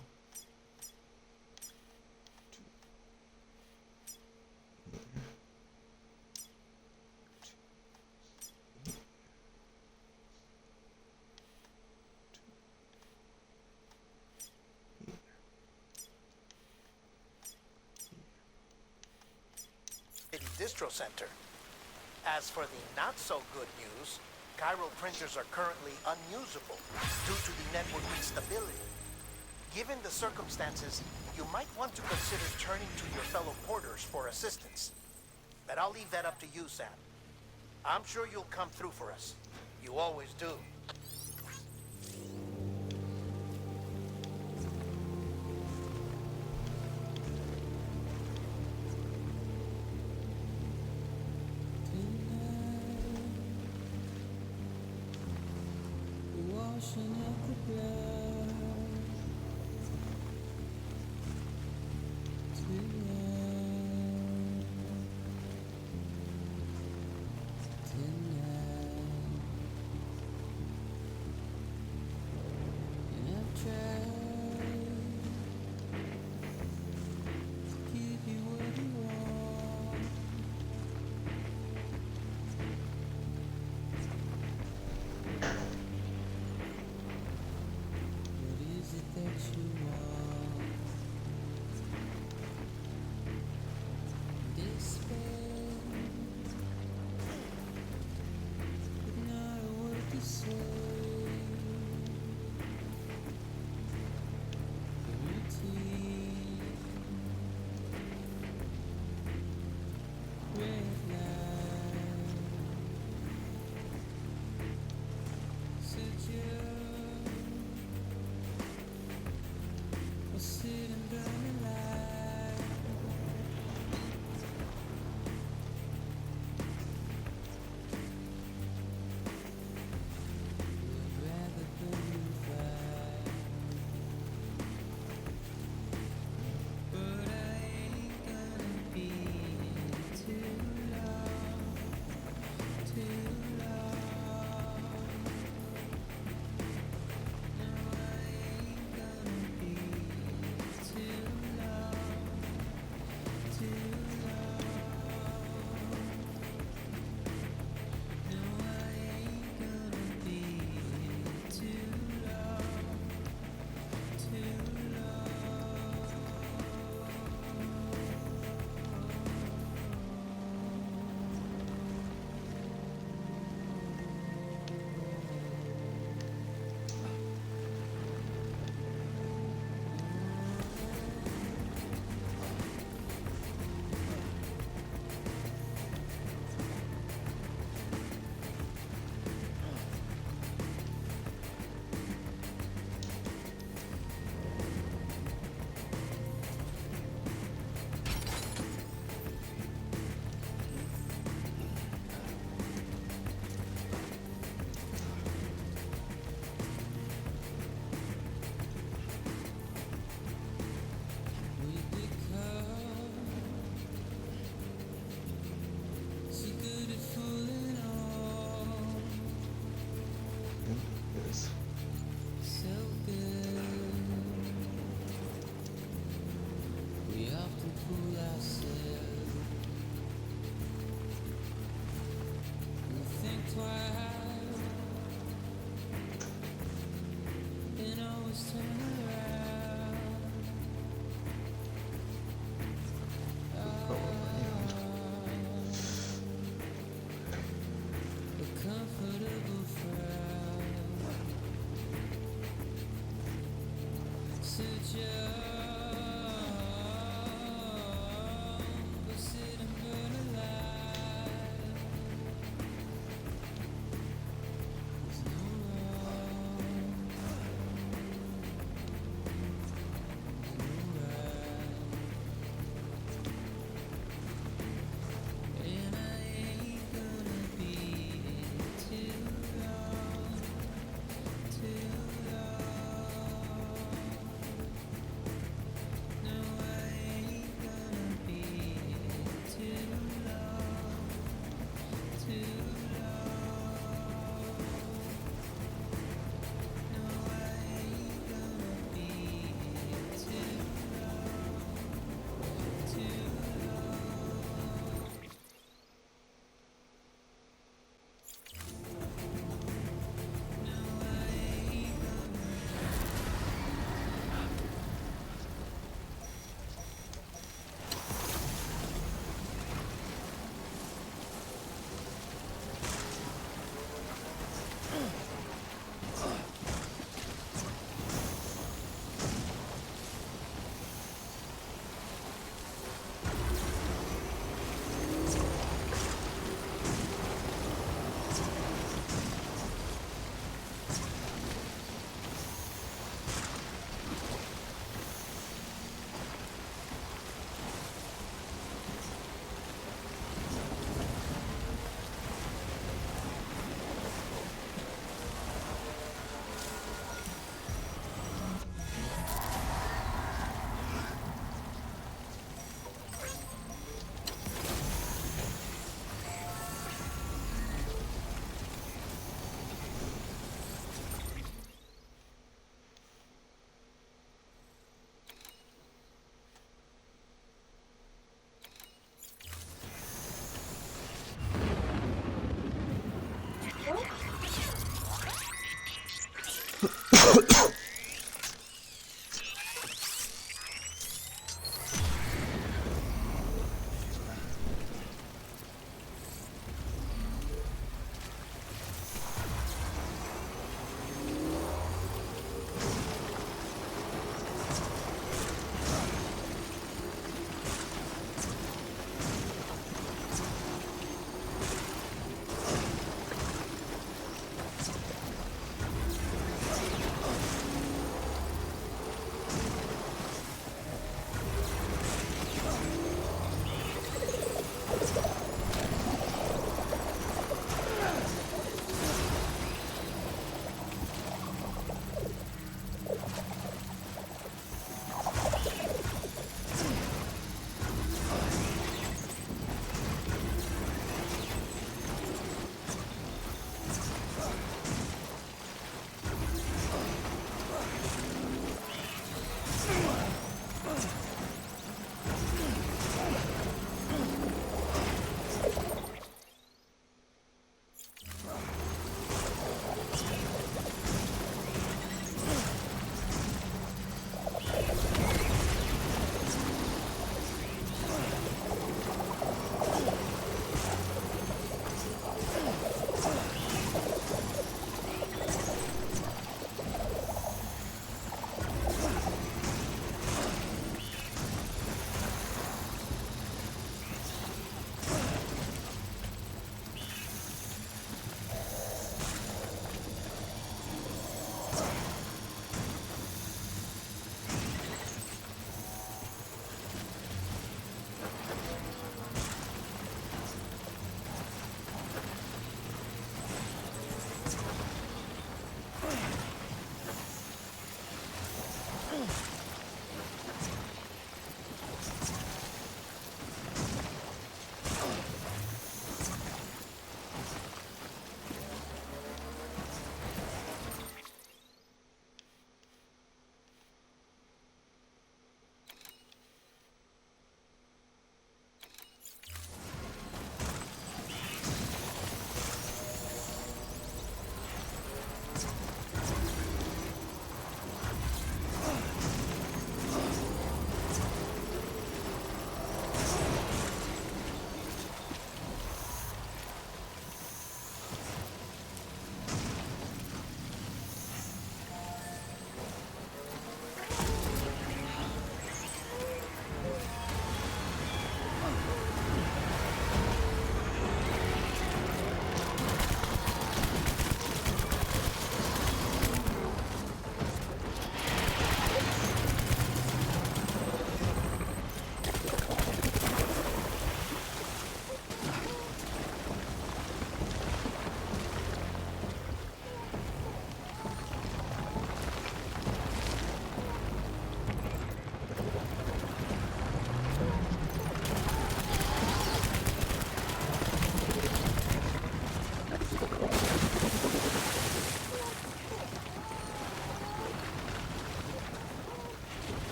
Distro Center. As for the not-so-good news, chiral printers are currently unusable due to the network instability. Given the circumstances, you might want to consider turning to your fellow porters for assistance. But I'll leave that up to you, Sam. I'm sure you'll come through for us. You always do.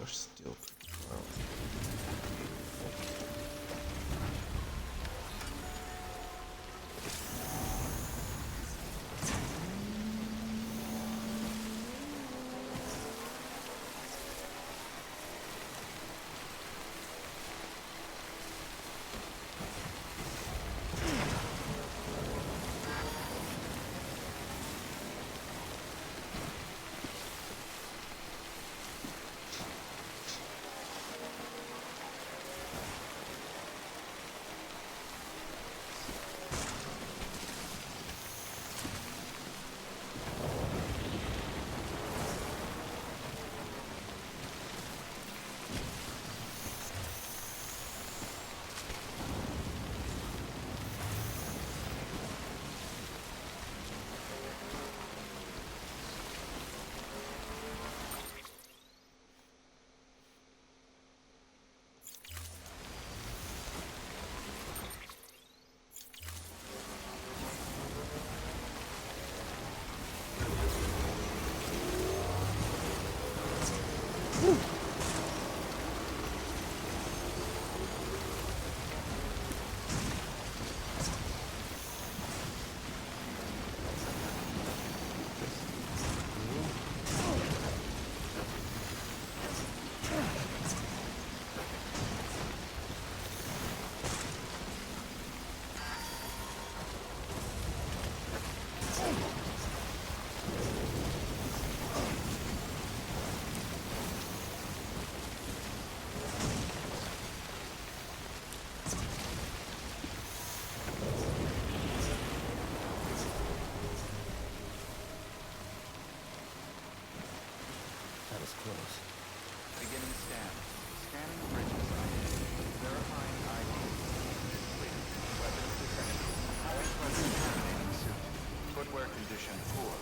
are still pretty far away. That was close. Beginning scan. Scanning bridges. Verifying ID. Clear. Weapons detected. Present terminating suit. Footwear condition poor.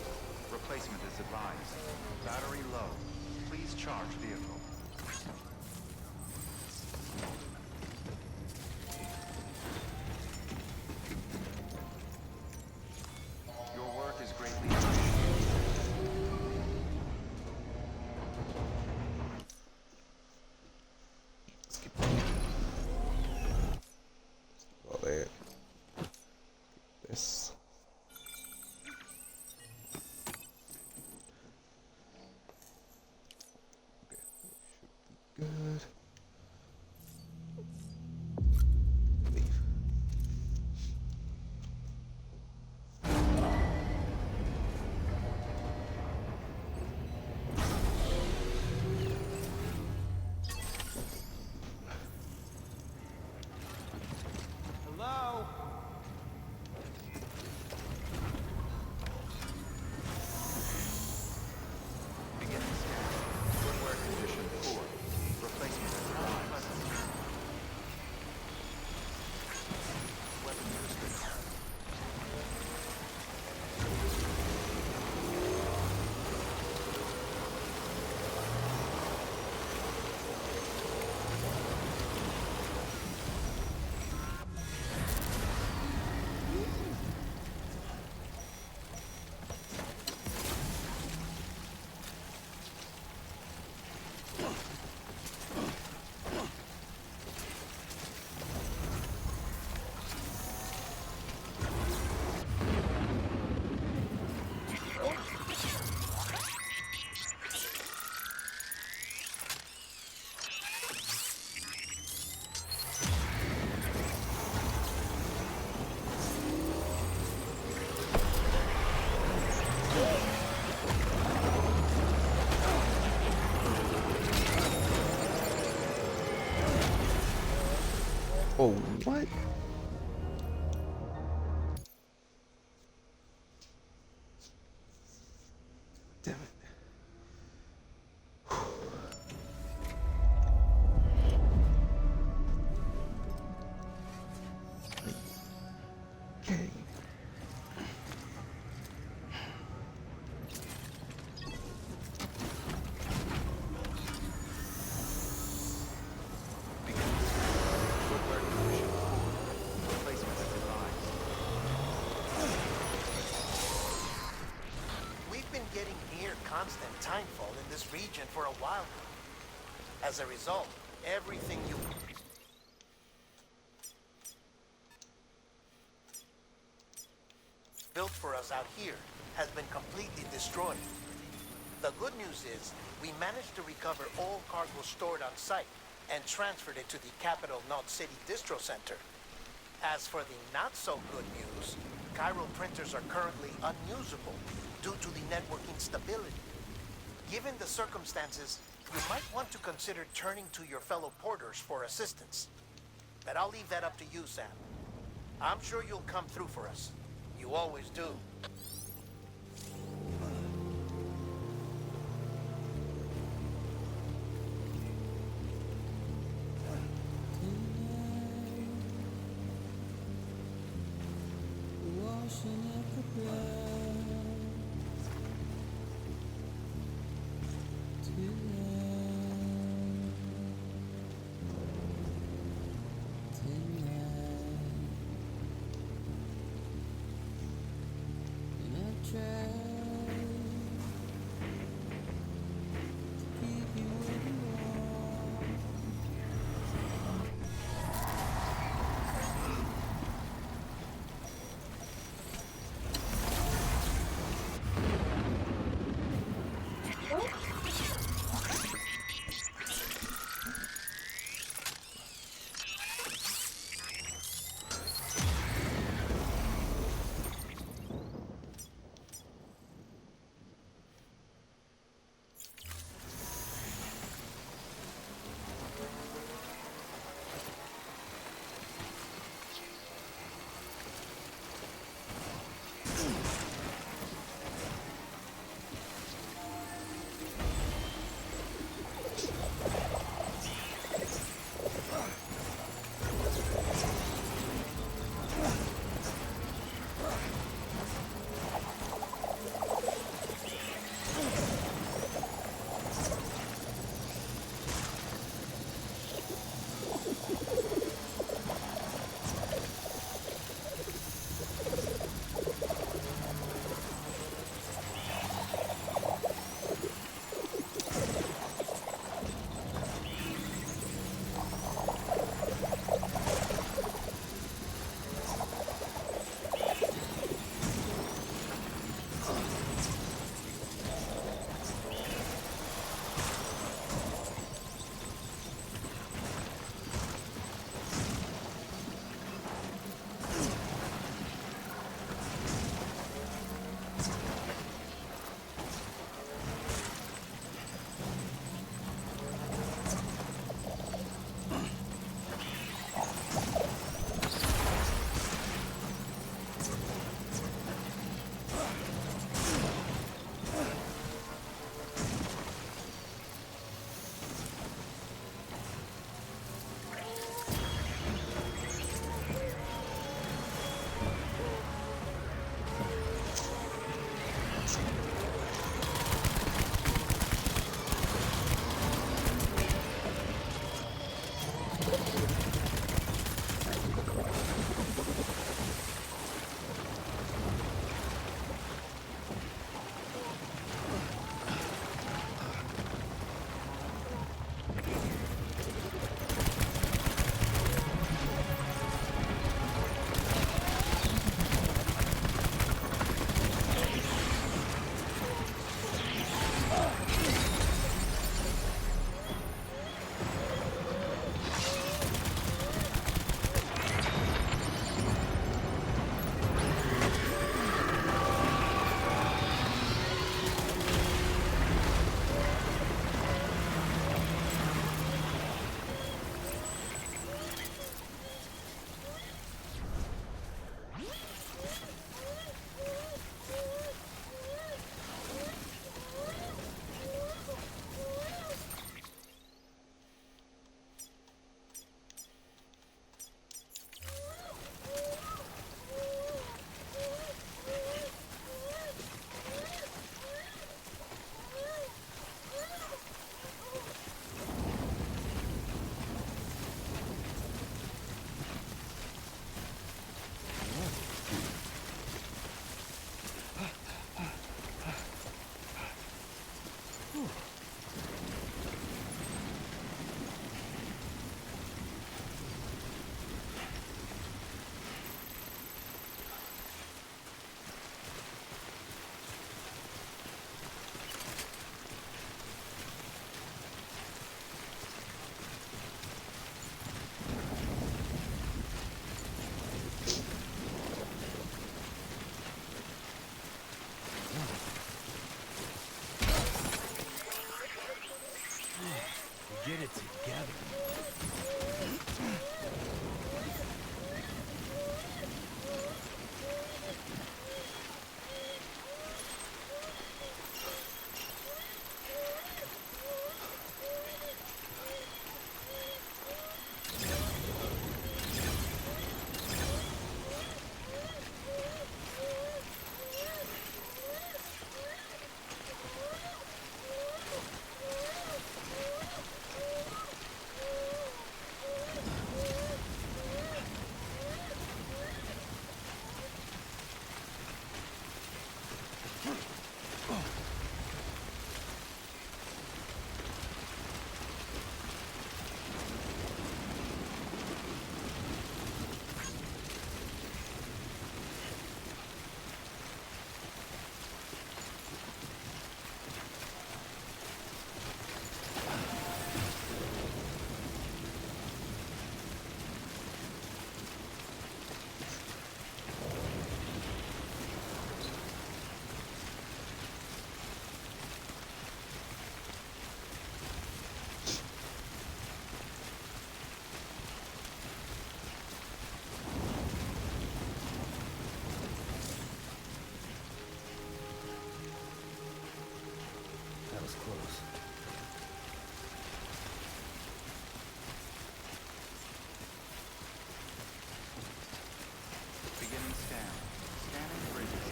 Replacement is advised. Battery low. Please charge vehicle. Your work is greatly appreciated. Well, there. This. Okay, should be good. Leave. Hello? Beginning scan. Footwear condition poor. Replacement is advised. Weapons restricted. Oh, what? Damn it. Okay. Footwear condition poor. Replacement is advised. We've been getting near constant timefall in this region for a while now. As a result, everything you built for us out here has been completely destroyed. The good news is, we managed to recover all cargo stored on site and transferred it to the Capital Knot City Distro Center. As for the not-so-good news, chiral printers are currently unusable due to the network instability. Given the circumstances, you might want to consider turning to your fellow porters for assistance. But I'll leave that up to you, Sam. I'm sure you'll come through for us. You always do. together. That was close. Beginning scan. Scanning bridges.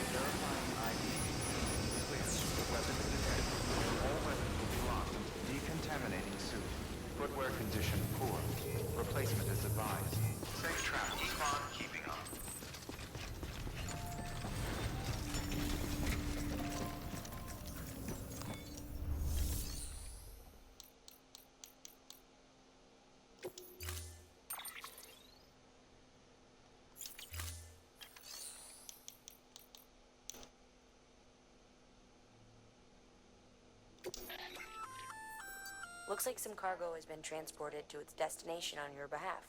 Verifying ID. Clear. Weapons detected. All weapons will be locked. Decontaminating suit. Footwear condition poor. Replacement is advised. Safe travel. Keep on keeping up. Looks like some cargo has been transported to its destination on your behalf.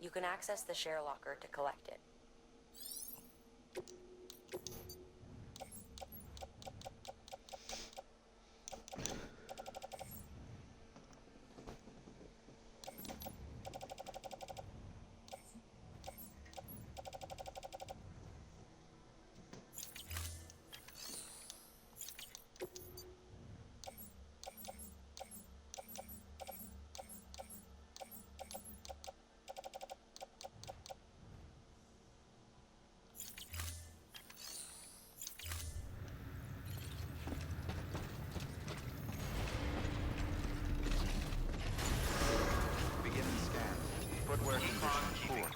You can access the share locker to collect it. Beginning scan. Footwear condition poor.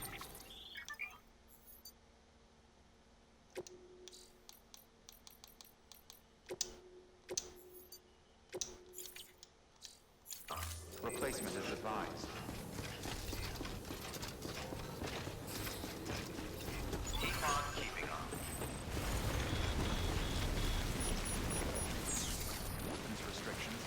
Replacement is advised. Keep on keeping up. Weapons restrictions.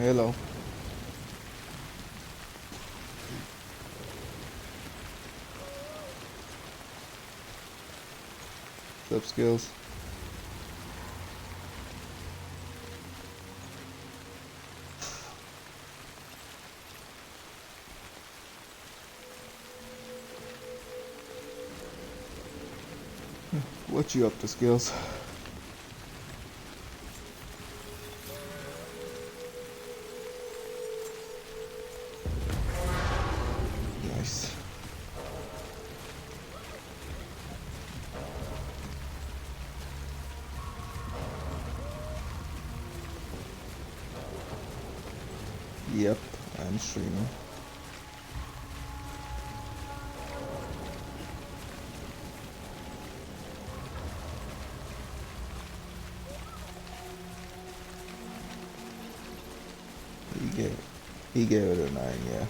Hello. What's up, skills? What you up to, skills? Nice. Yep, I'm streaming. He gave it a 9, yeah.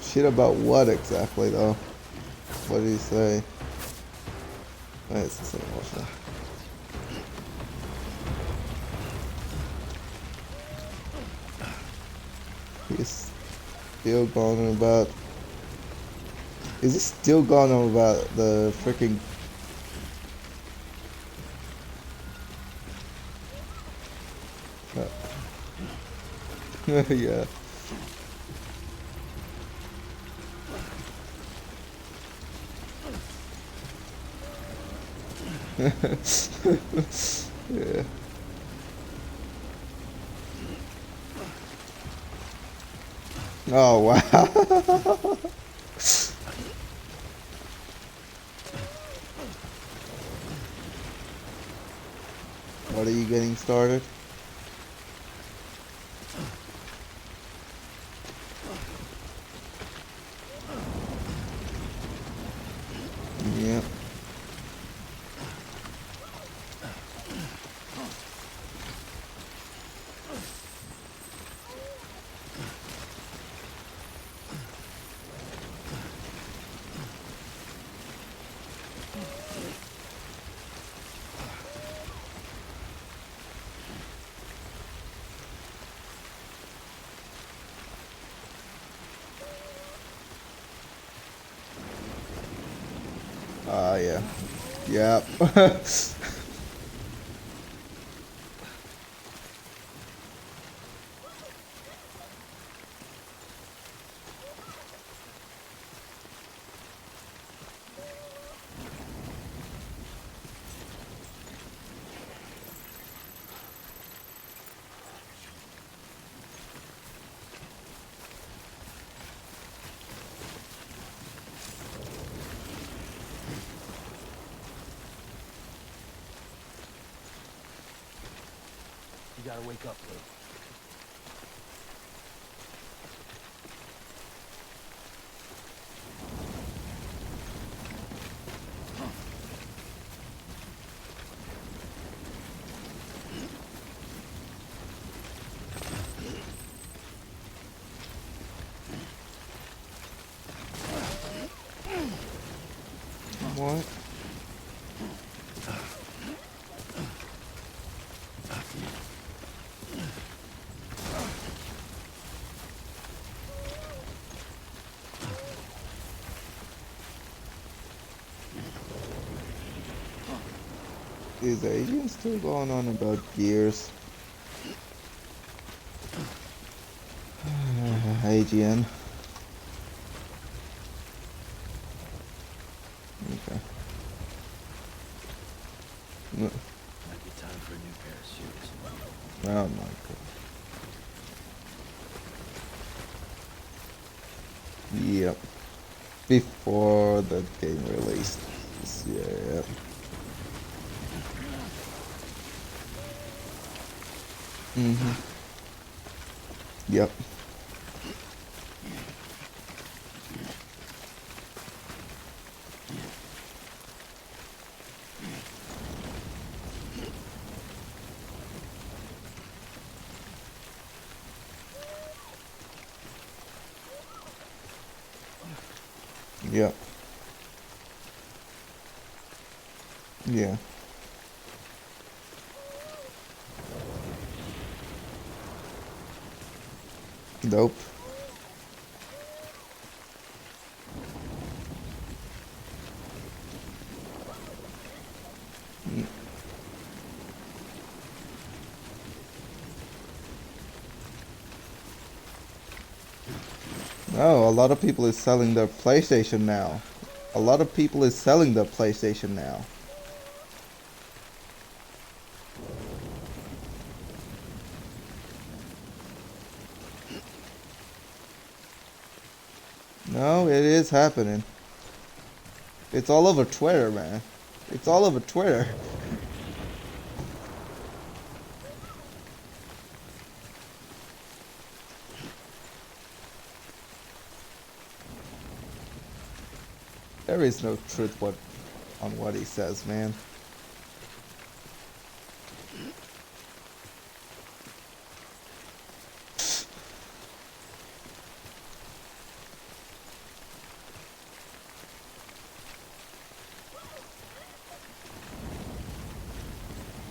Shit about what exactly, though? What did he say? It's the same motion. He's still going on about... Is he still going on about the freaking... Yeah. Yeah. Oh wow. What are you getting started? Yep. Yeah. Yep. You gotta wake up, Luke. point. Is Agent still going on about gears? AGN. Okay. No. Might be time for a new pair of shoes. Oh my god. Yep. Before the game released. Yeah. Yep. Yep. Yeah. Nope. No, a lot of people is selling their PlayStation now. A lot of people is selling their PlayStation now. No, it is happening. It's all over Twitter, man. It's all over Twitter. There is no truth on what he says, man.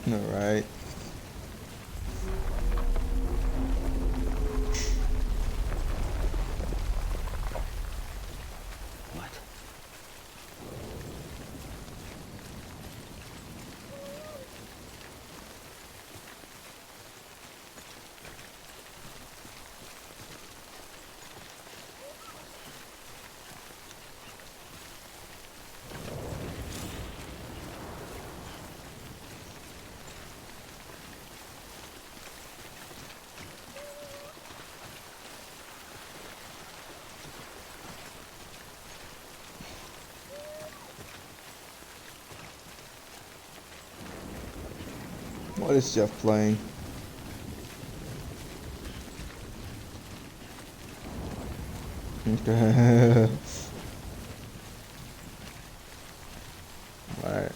All right. What is Jeff playing? Okay. Alright.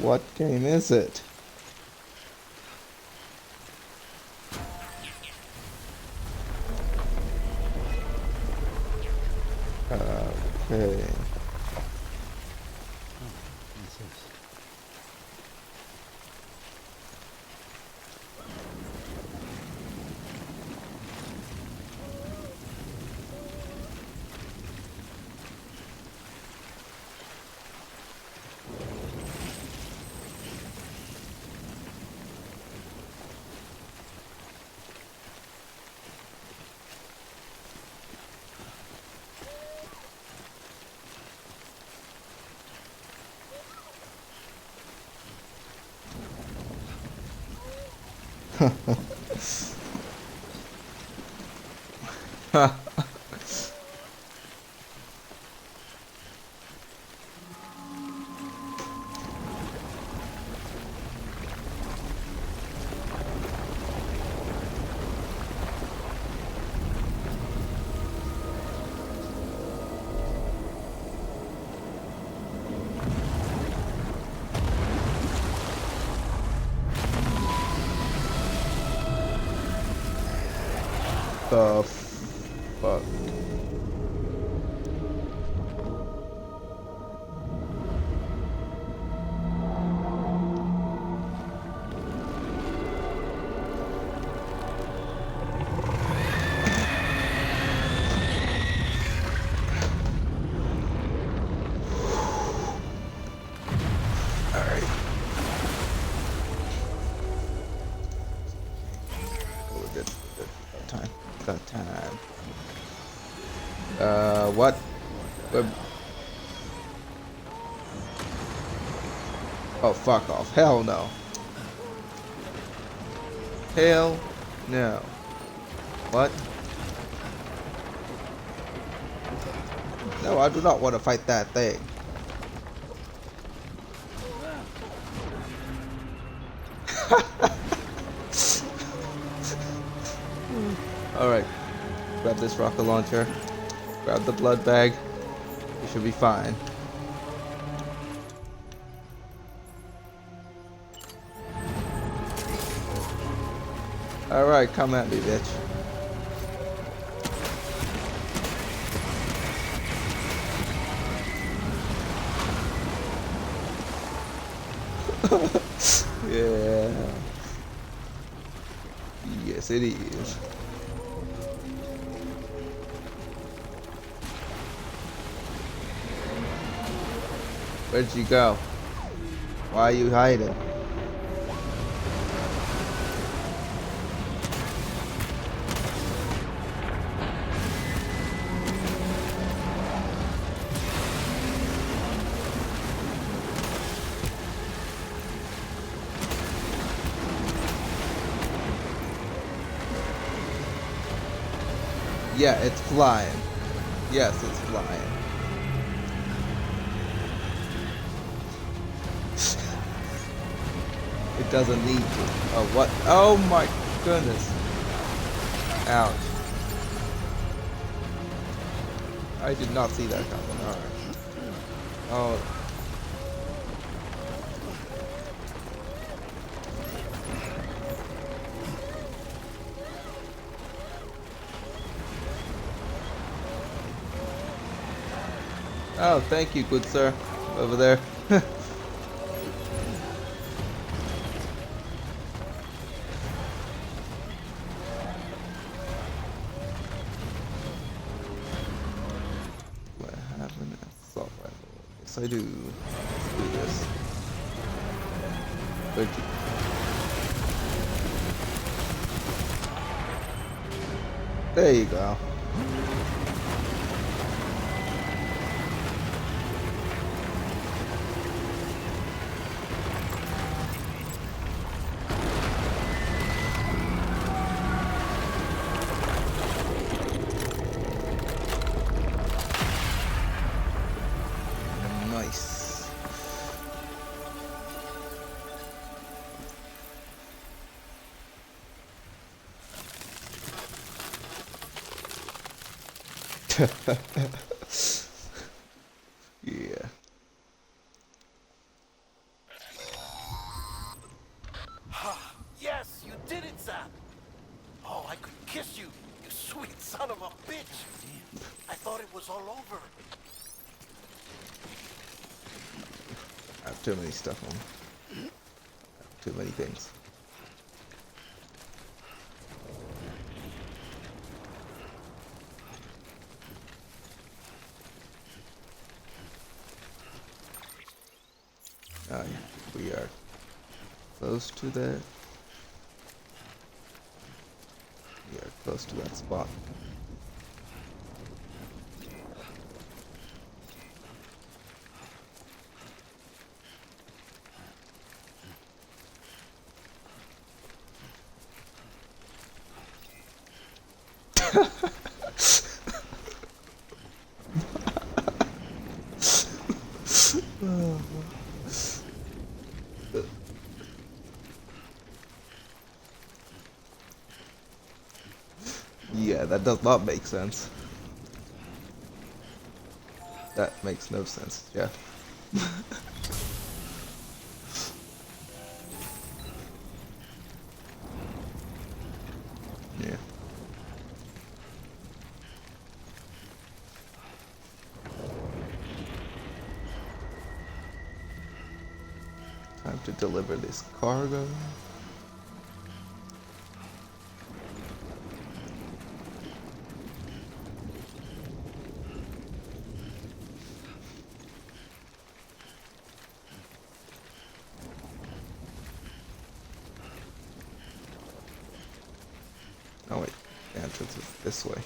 What game is it? Okay. What's this? the fuck? Got time. What? Oh, fuck off. Hell no. Hell no. What? No, I do not want to fight that thing. Alright. Grab this rocket launcher. Grab the blood bag. You should be fine. Alright, come at me, bitch. Yeah. Yes, it is. Where'd you go? Why are you hiding? Yeah, it's flying. Yes, it's flying. It doesn't need to. Oh, what? Oh my goodness. Ouch. I did not see that coming. Alright. Oh. Oh, thank you, good sir. Over there. Do I have an assault rifle? Yes, I do. Let's do this. Where'd you... There you go. Nice. Yeah. Yes, you did it, Sam. Oh, I could kiss you, you sweet son of a bitch. I thought it was all over. I have too many stuff on. I have too many things. Oh yeah, we are close to that. We are close to that spot. Yeah, that does not make sense. That makes no sense, Jeff. Yeah. Time to deliver this cargo. Oh wait, the entrance is this way.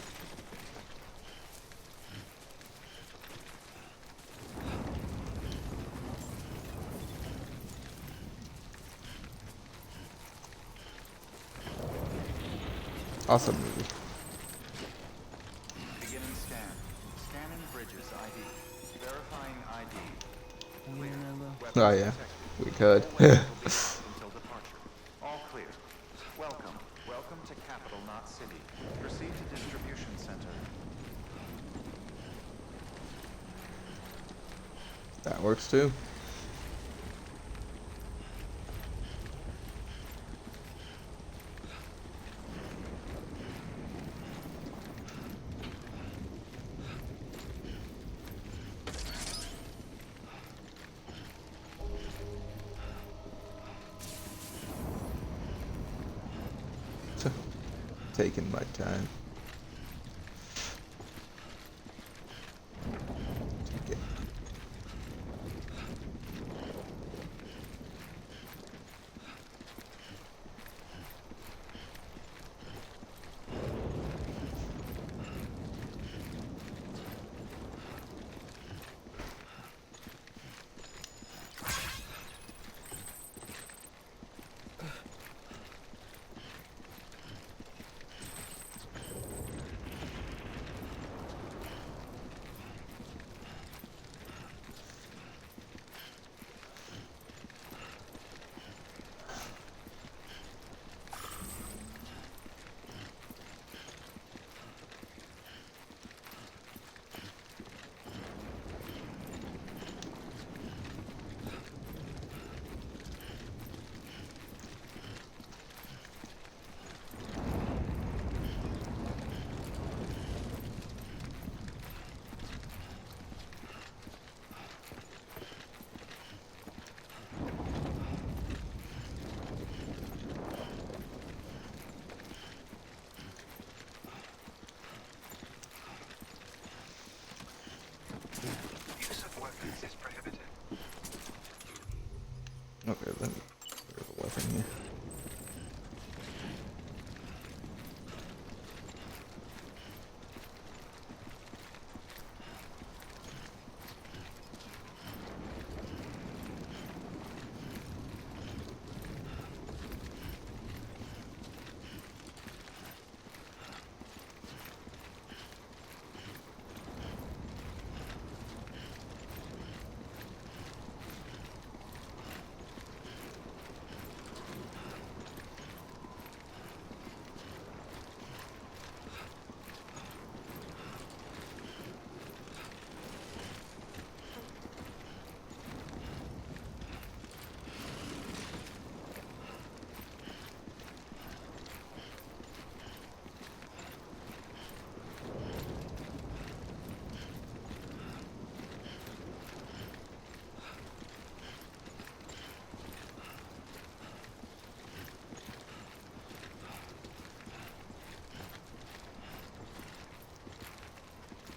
Awesome movie. Beginning scan. Scanning bridges ID. Verifying ID. Clear. Oh Weapons yeah, detected. we could. All weapons will be locked until departure. All clear. Welcome. Welcome to Capital, not City. Proceed to distribution center. That works too. Taking my time. Take it. Use of weapons is prohibited. Okay, let me put a weapon here.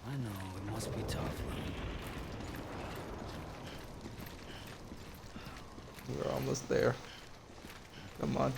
I know, it must be tough. We're almost there. Come on.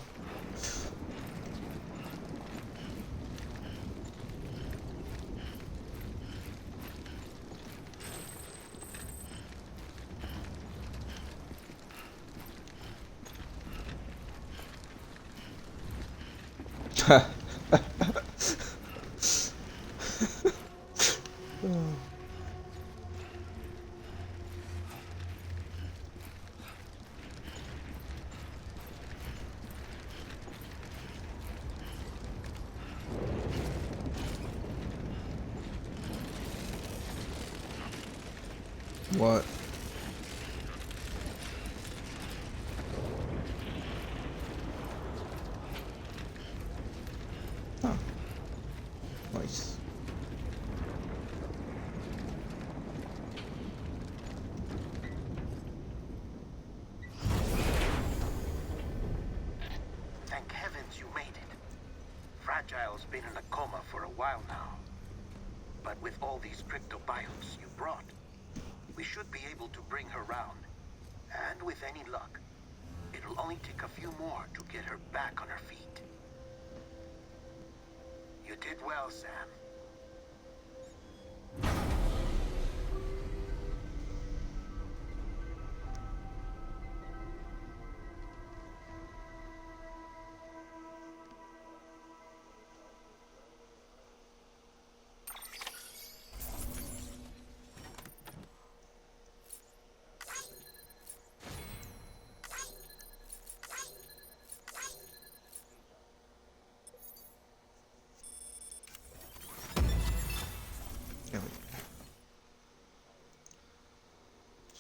What? Oh. Nice. Fragile's been in a coma for a while now. But with all these cryptobiotes you brought, we should be able to bring her round. And with any luck, it'll only take a few more to get her back on her feet. You did well, Sam.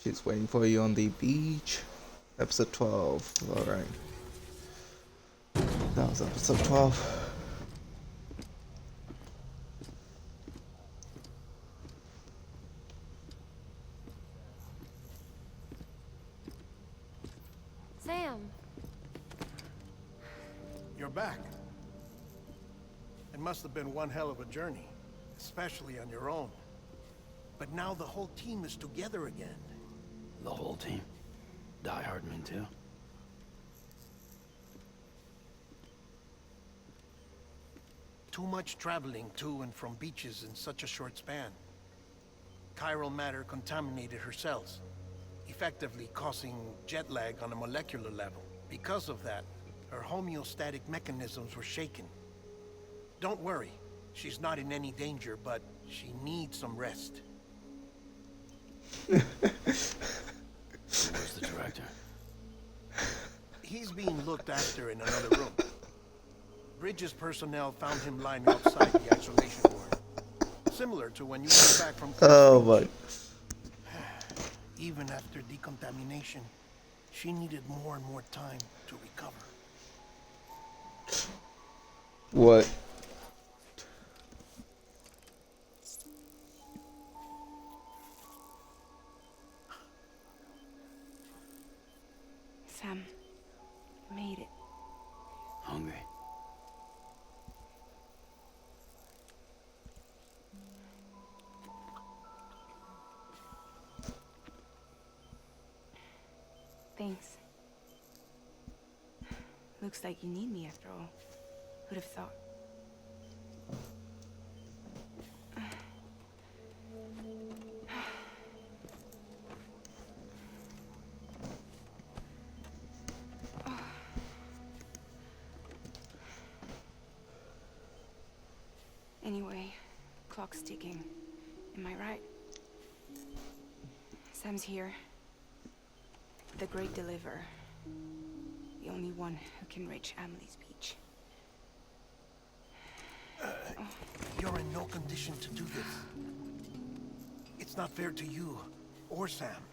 She's waiting for you on the beach. Episode 12. Alright. That was episode 12. Sam. You're back. It must have been one hell of a journey, especially on your own. But now the whole team is together again. The whole team? Die Hardman too? Too much traveling to and from beaches in such a short span. Chiral matter contaminated her cells, effectively causing jet lag on a molecular level. Because of that, her homeostatic mechanisms were shaken. Don't worry, she's not in any danger, but she needs some rest. Where's the director? He's being looked after in another room. Bridges personnel found him lying outside the isolation ward. Similar to when you came back from Oh my. Even after decontamination, she needed more and more time to recover. What? Sam, you made it. Hungry? Thanks. Looks like you need me after all. Who'd have thought? Anyway, clock's ticking. Am I right? Sam's here. The Great Deliverer. The only one who can reach Amelie's beach. You're in no condition to do this. It's not fair to you or Sam.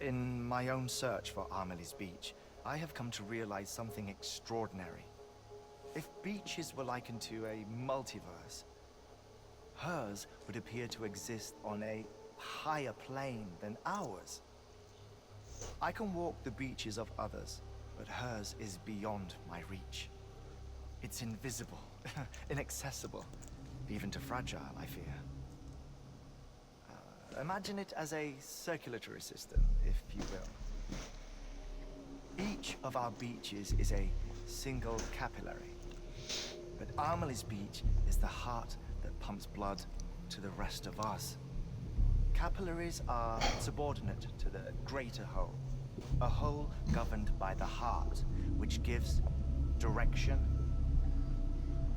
In my own search for Amelie's beach, I have come to realize something extraordinary. If beaches were likened to a multiverse, hers would appear to exist on a higher plane than ours. I can walk the beaches of others, but hers is beyond my reach. It's invisible, inaccessible, even to Fragile, I fear. Imagine it as a circulatory system, if you will. Each of our beaches is a single capillary, but Amelie's beach is the heart that pumps blood to the rest of us. Capillaries are subordinate to the greater whole, a whole governed by the heart, which gives direction,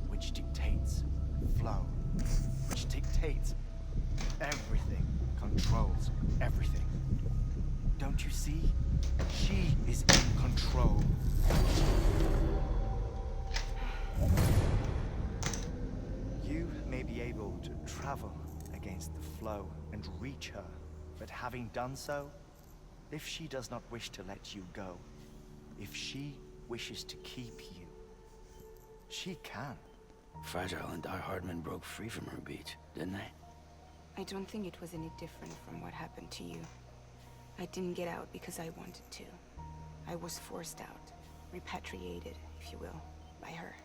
which dictates flow, which dictates everything, controls everything. Don't you see? She is in control. You may be able to travel against the flow and reach her, but having done so, if she does not wish to let you go, if she wishes to keep you, she can. Fragile and Die Hardman broke free from her beach, didn't they? I don't think it was any different from what happened to you. I didn't get out because I wanted to. I was forced out, repatriated, if you will, by her.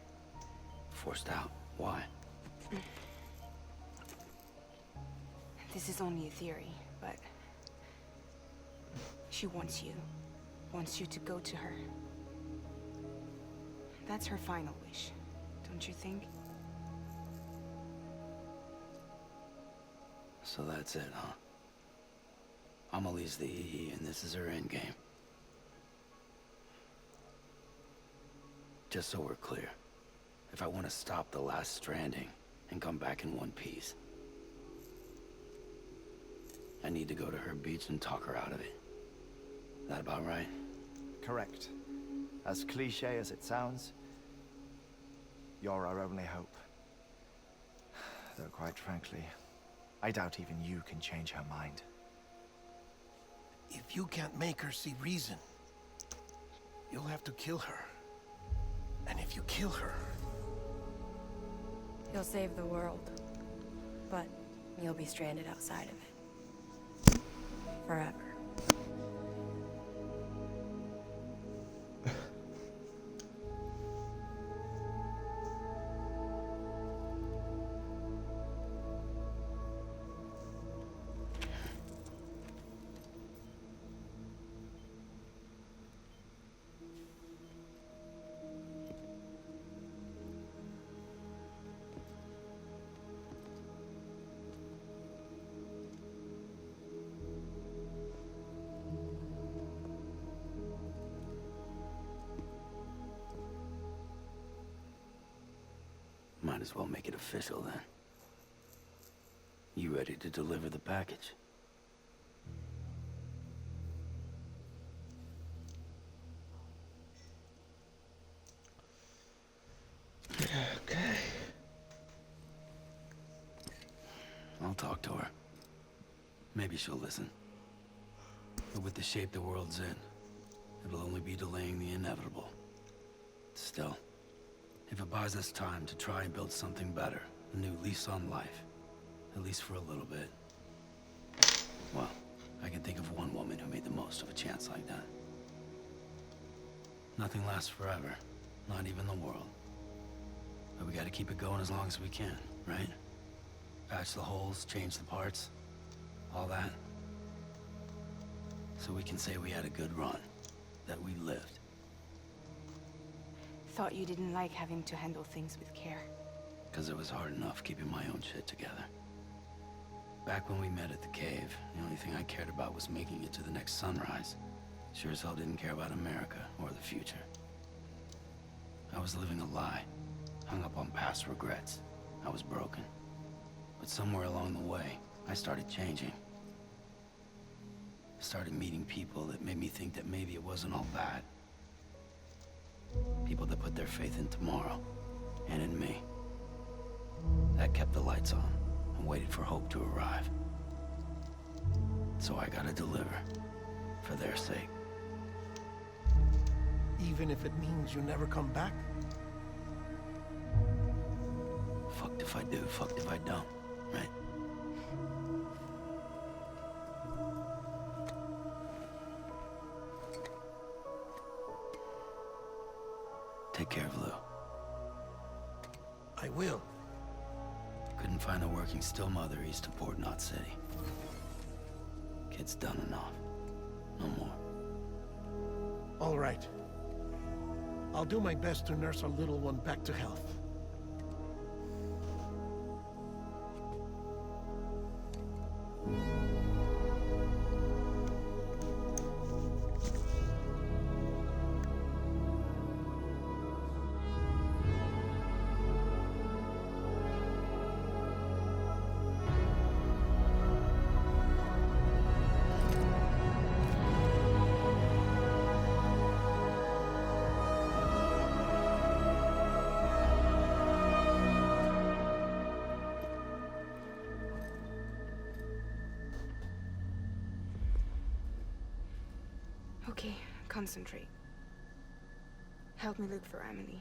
Forced out. Why? This is only a theory, but she wants you. Wants you to go to her. That's her final wish, don't you think? So that's it, huh? Amelie's the EE, and this is her endgame. Just so we're clear, if I want to stop the last stranding and come back in one piece, I need to go to her beach and talk her out of it. That about right? Correct. As cliche as it sounds, you're our only hope. Though quite frankly, I doubt even you can change her mind. If you can't make her see reason, you'll have to kill her. And if you kill her... You'll save the world, but you'll be stranded outside of it. Forever. Might as well make it official then. You ready to deliver the package? Okay. I'll talk to her. Maybe she'll listen. But with the shape the world's in, it'll only be delaying the inevitable. Still, if it buys us time to try and build something better, a new lease on life, at least for a little bit, well, I can think of one woman who made the most of a chance like that. Nothing lasts forever, not even the world. But we gotta keep it going as long as we can, right? Patch the holes, change the parts, all that. So we can say we had a good run, that we lived. Thought you didn't like having to handle things with care. Because it was hard enough keeping my own shit together. Back when we met at the cave, the only thing I cared about was making it to the next sunrise. Sure as hell didn't care about America or the future. I was living a lie, hung up on past regrets. I was broken. But somewhere along the way, I started changing. Started meeting people that made me think that maybe it wasn't all bad. People that put their faith in tomorrow, and in me. That kept the lights on, and waited for hope to arrive. So I gotta deliver, for their sake. Even if it means you never come back? Fucked if I do, fucked if I don't, right? Take care of Lou. I will. Couldn't find a working still mother east of Port Knot City. Kid's done enough. No more. All right. I'll do my best to nurse our little one back to health. Okay, concentrate. Help me look for Emily.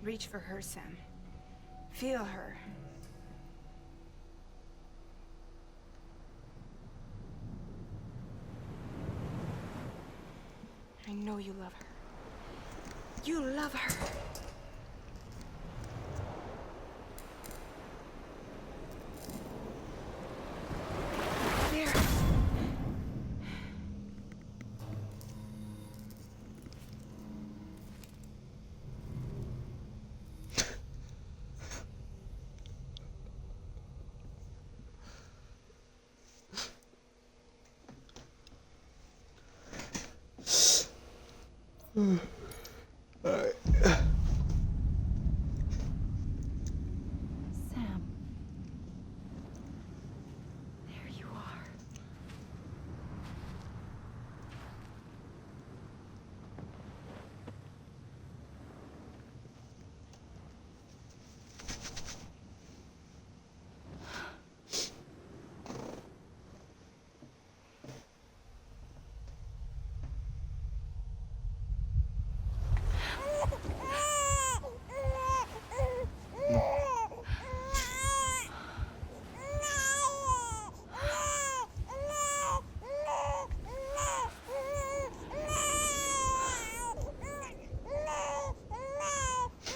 Reach for her, Sam. Feel her. know you love her. You love her. There. Alright. Sam. There you are.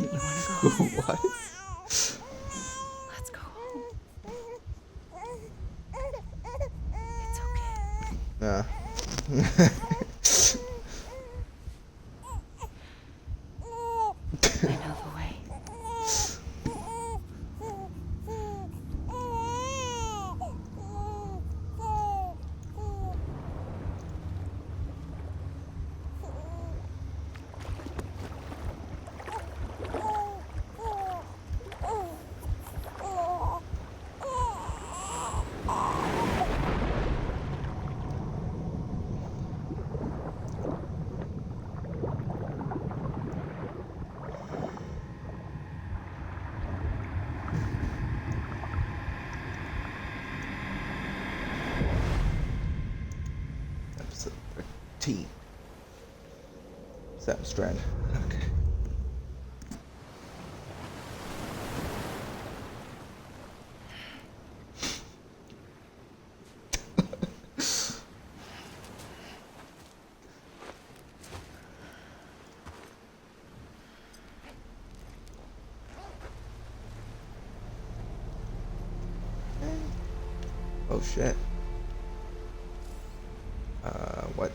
You wanna go home? What? Let's go home. It's okay. Nah. I know the way. Episode 13. Death Stranding. Okay. Oh shit. What?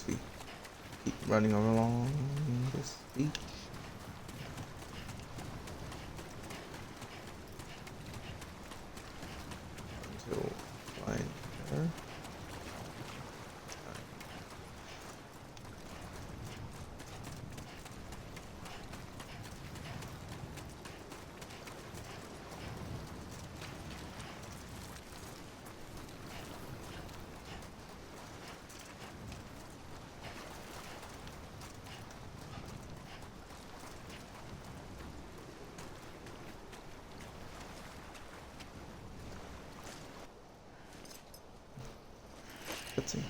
We keep running along this beach. Until we find her. Let's see.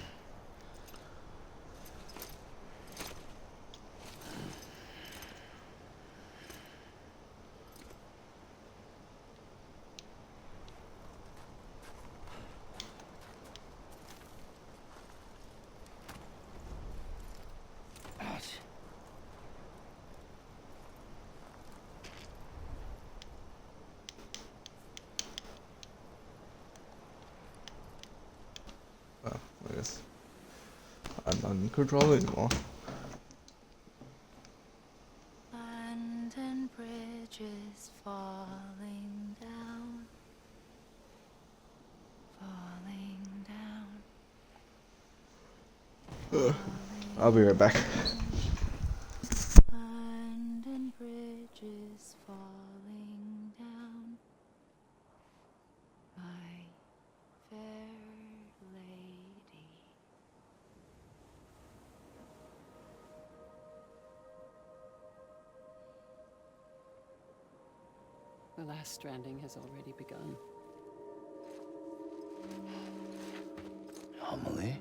Well, I guess I'm not in control anymore. London Bridge is falling down, falling down. I'll be right back. Abandoned bridges falling down, my fair lady. The last stranding has already begun. Amelie?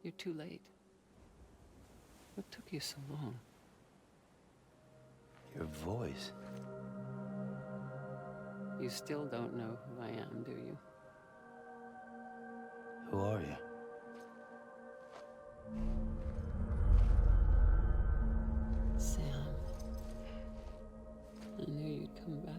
You're too late. What took you so long? Your voice. You still don't know who I am, do you? Who are you? Sam. I knew you'd come back.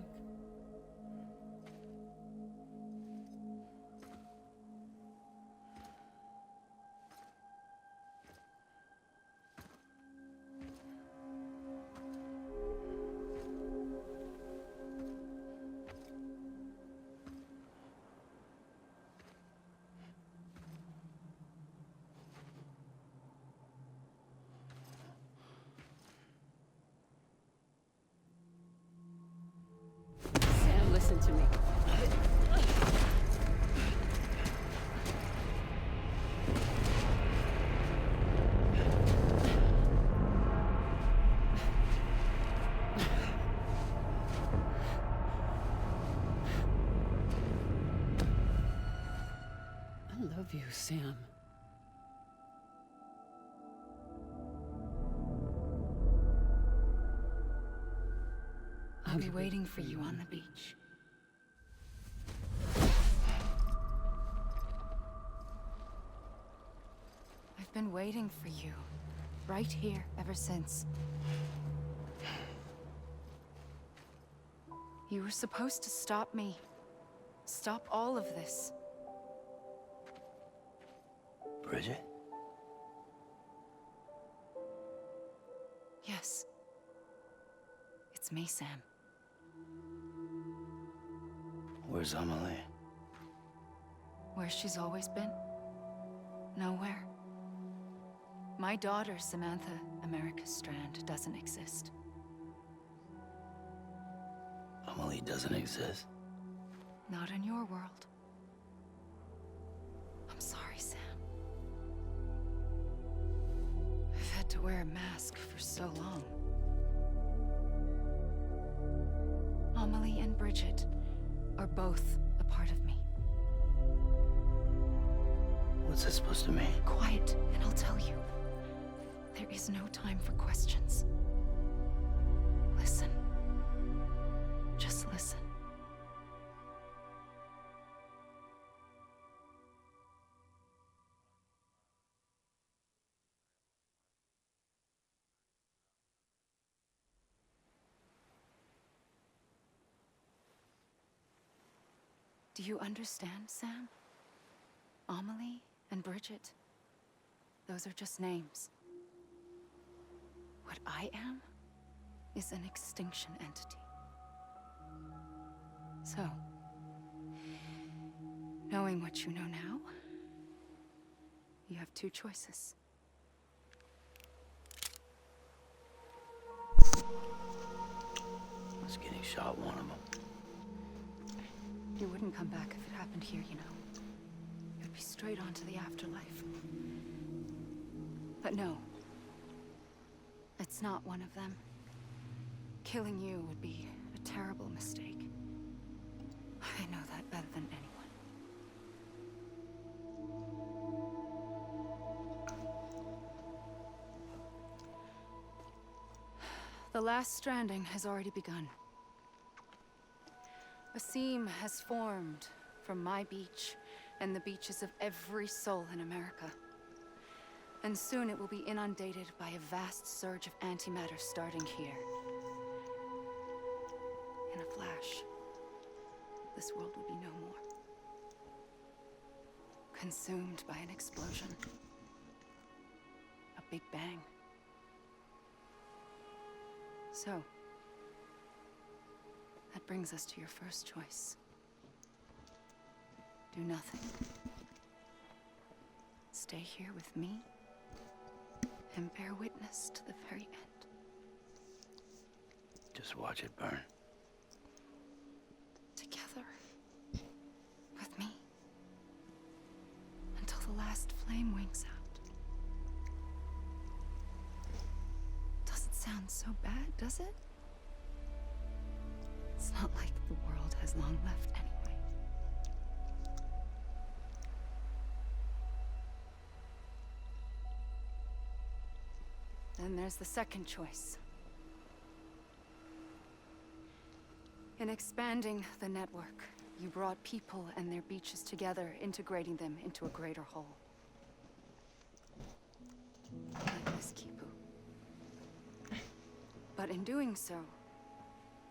Sam, listen to me. I love you, Sam. I'll be waiting for you on the beach. I've been waiting for you, right here, ever since. You were supposed to stop me. Stop all of this. Bridget? Yes. It's me, Sam. Where's Amelie? Where she's always been. Nowhere. My daughter, Samantha America Strand, doesn't exist. Amelie doesn't exist? Not in your world. I'm sorry, Sam. I've had to wear a mask for so long. Amelie and Bridget are both a part of me. What's that supposed to mean? Quiet, and I'll tell you. There is no time for questions. Listen. Just listen. Do you understand, Sam? Amelie and Bridget, those are just names. What I am is an extinction entity. So, knowing what you know now, you have two choices. Was getting shot one of them. You wouldn't come back if it happened here, you know. You'd be straight on to the afterlife. But no. It's not one of them. Killing you would be a terrible mistake. I know that better than anyone. The last stranding has already begun. A seam has formed from my beach and the beaches of every soul in America. And soon it will be inundated by a vast surge of antimatter starting here. In a flash, this world will be no more. Consumed by an explosion. A big bang. So, that brings us to your first choice. Do nothing. stay here with me and bear witness to the very end. Just watch it burn. Together. With me. Until the last flame winks out. Doesn't sound so bad, does it? It's not like the world has long left anyway. Then there's the second choice. In expanding the network, you brought people and their beaches together, integrating them into a greater whole. Like this Kipu. But in doing so,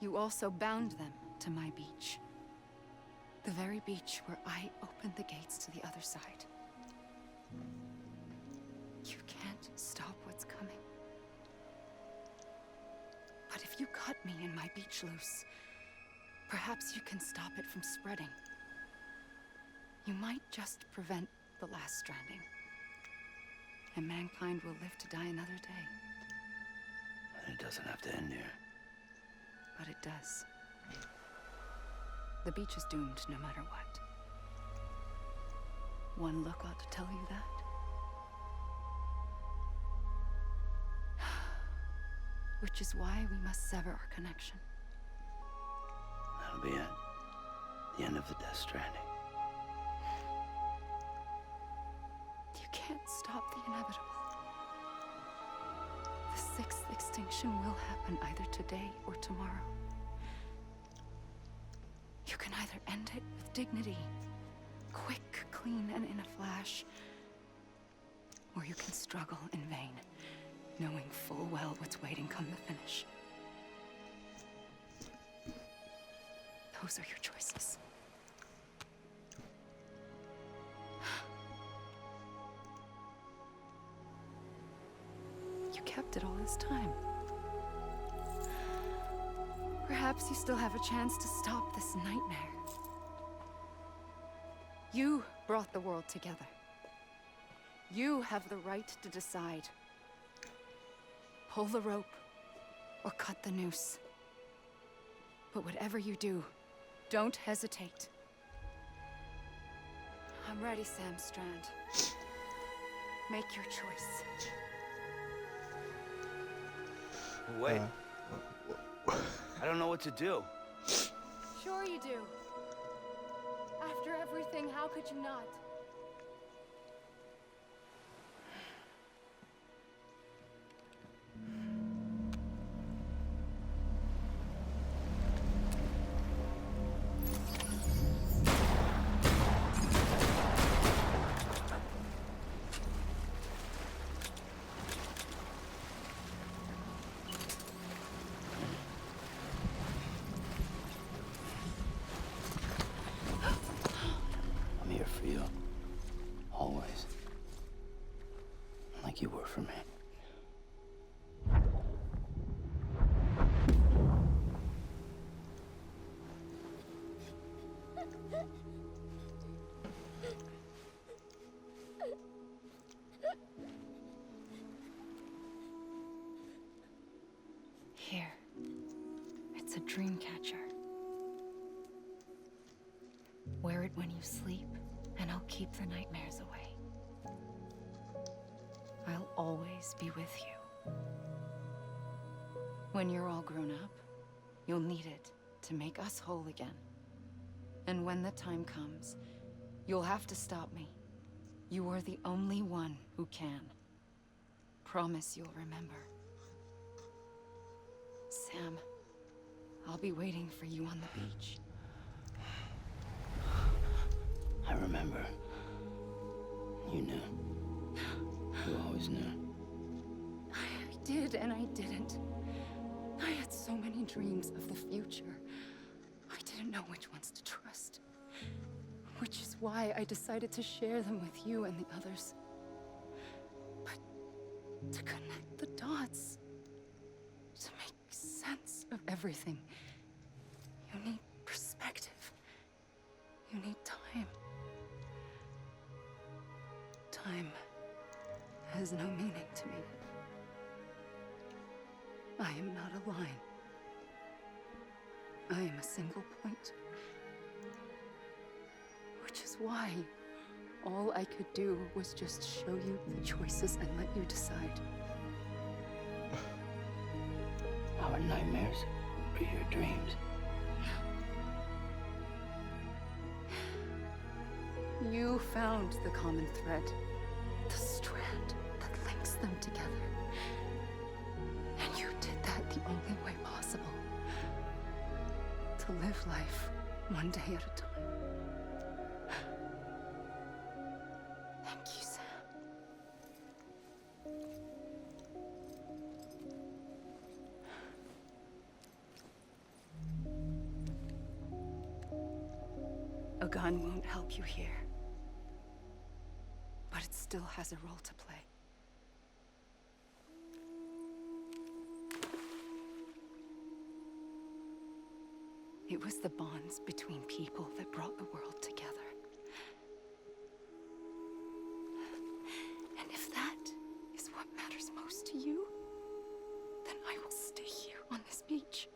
you also bound them to my beach. The very beach where I opened the gates to the other side. You can't stop what's coming. But if you cut me and my beach loose, perhaps you can stop it from spreading. You might just prevent the last stranding. And mankind will live to die another day. And it doesn't have to end here. But it does. The beach is doomed no matter what. One look ought to tell you that. Which is why we must sever our connection. That'll be it. The end of the Death Stranding. You can't stop the inevitable. The sixth extinction will happen either today or tomorrow. You can either end it with dignity, quick, clean, and in a flash, or you can struggle in vain, knowing full well what's waiting come the finish. Those are your choices. You kept it all this time. Perhaps you still have a chance to stop this nightmare. You brought the world together. You have the right to decide. Pull the rope or cut the noose. But whatever you do, don't hesitate. I'm ready, Sam Strand. Make your choice. Wait. I don't know what to do. Sure you do. After everything, how could you not? I'm here for you. Always. Like you were for me. Here. It's a dream catcher. Wear it when you sleep, and I'll keep the nightmares away. I'll always be with you. When you're all grown up, you'll need it to make us whole again. And when the time comes, you'll have to stop me. You are the only one who can. Promise you'll remember. Sam, I'll be waiting for you on the beach. I remember. You knew. You always knew. I did and I didn't. I had so many dreams of the future. I didn't know which ones to trust. Which is why I decided to share them with you and the others. But to connect the dots, to make sense of everything, you need perspective. You need time. Time I am not a line. I am a single point. Which is why all I could do was just show you the choices and let you decide. Our nightmares are your dreams. You found the common thread, the strand that links them together. And you did that the only way possible. To live life one day at a time. Thank you, Sam. A gun won't help you here. But it still has a role to play. It was the bonds between people that brought the world together. And if that is what matters most to you, then I will stay here on this beach.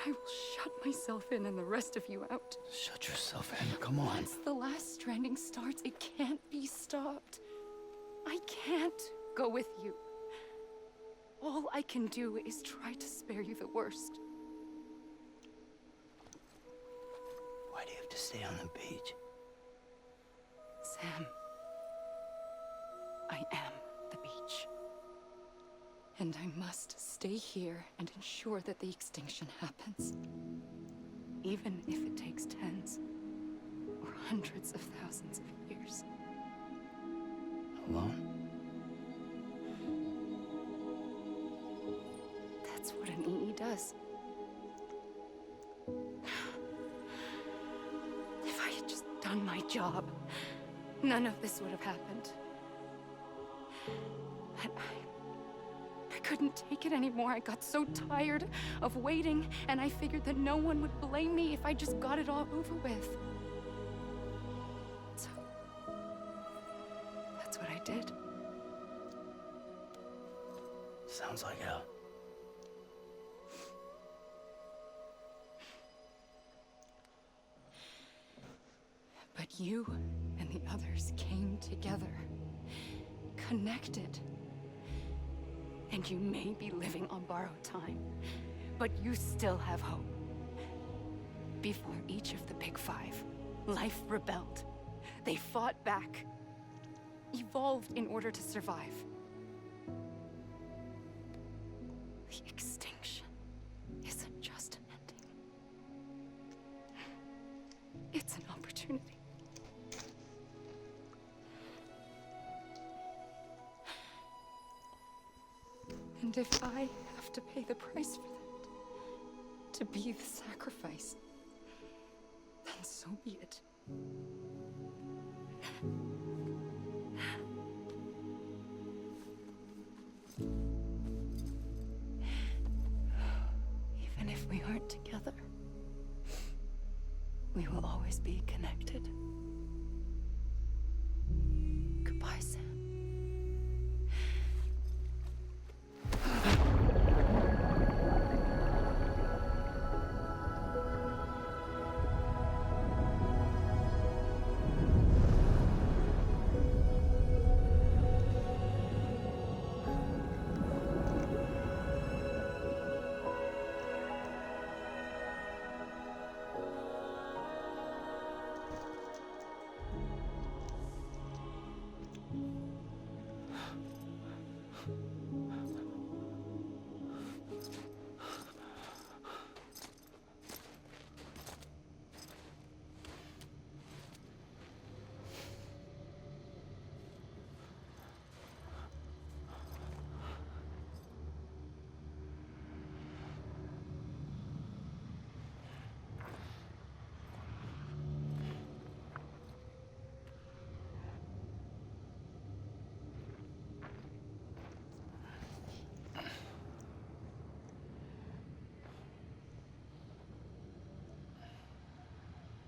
And I will shut myself in and the rest of you out. Shut yourself in, come on. Once the last stranding starts, it can't be stopped. I can't go with you. All I can do is try to spare you the worst. Why do you have to stay on the beach? Sam, I am the beach. And I must stay here and ensure that the extinction happens. Even if it takes tens or hundreds of thousands of years. Alone? That's what an EE does. If I had just done my job, none of this would have happened. But I couldn't take it anymore. I got so tired of waiting, and I figured that no one would blame me if I just got it all over with. So, that's what I did. Sounds like hell. But you and the others came together, connected. And you may be living on borrowed time, but you still have hope. Before each of the Big Five, life rebelled. They fought back, evolved in order to survive. The extinction isn't just an ending. It's an opportunity. And if I have to pay the price for that, to be the sacrifice, then so be it. Even if we aren't together, we will always be connected. Goodbye, Sam.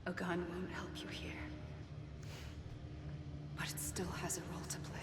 A gun won't help you here. But it still has a role to play.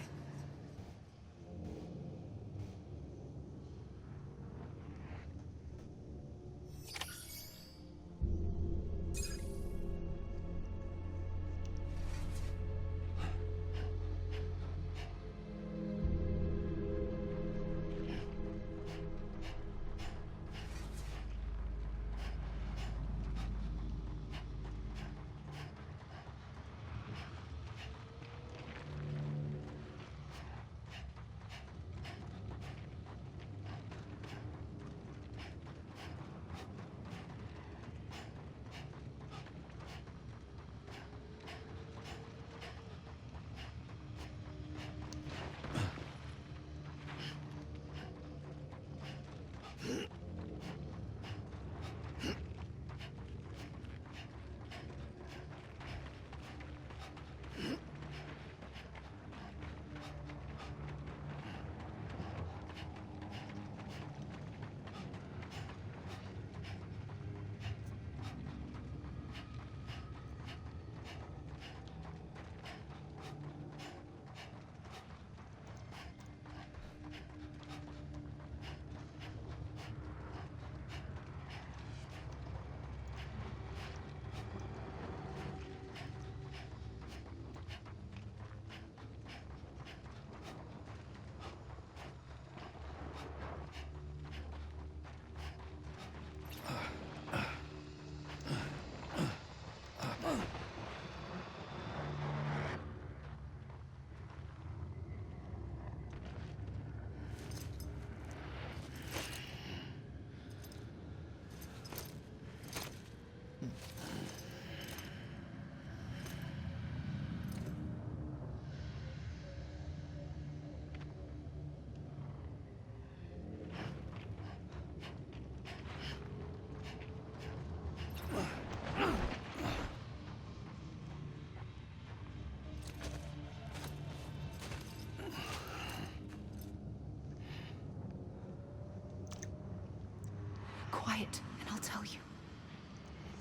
quiet, and I'll tell you.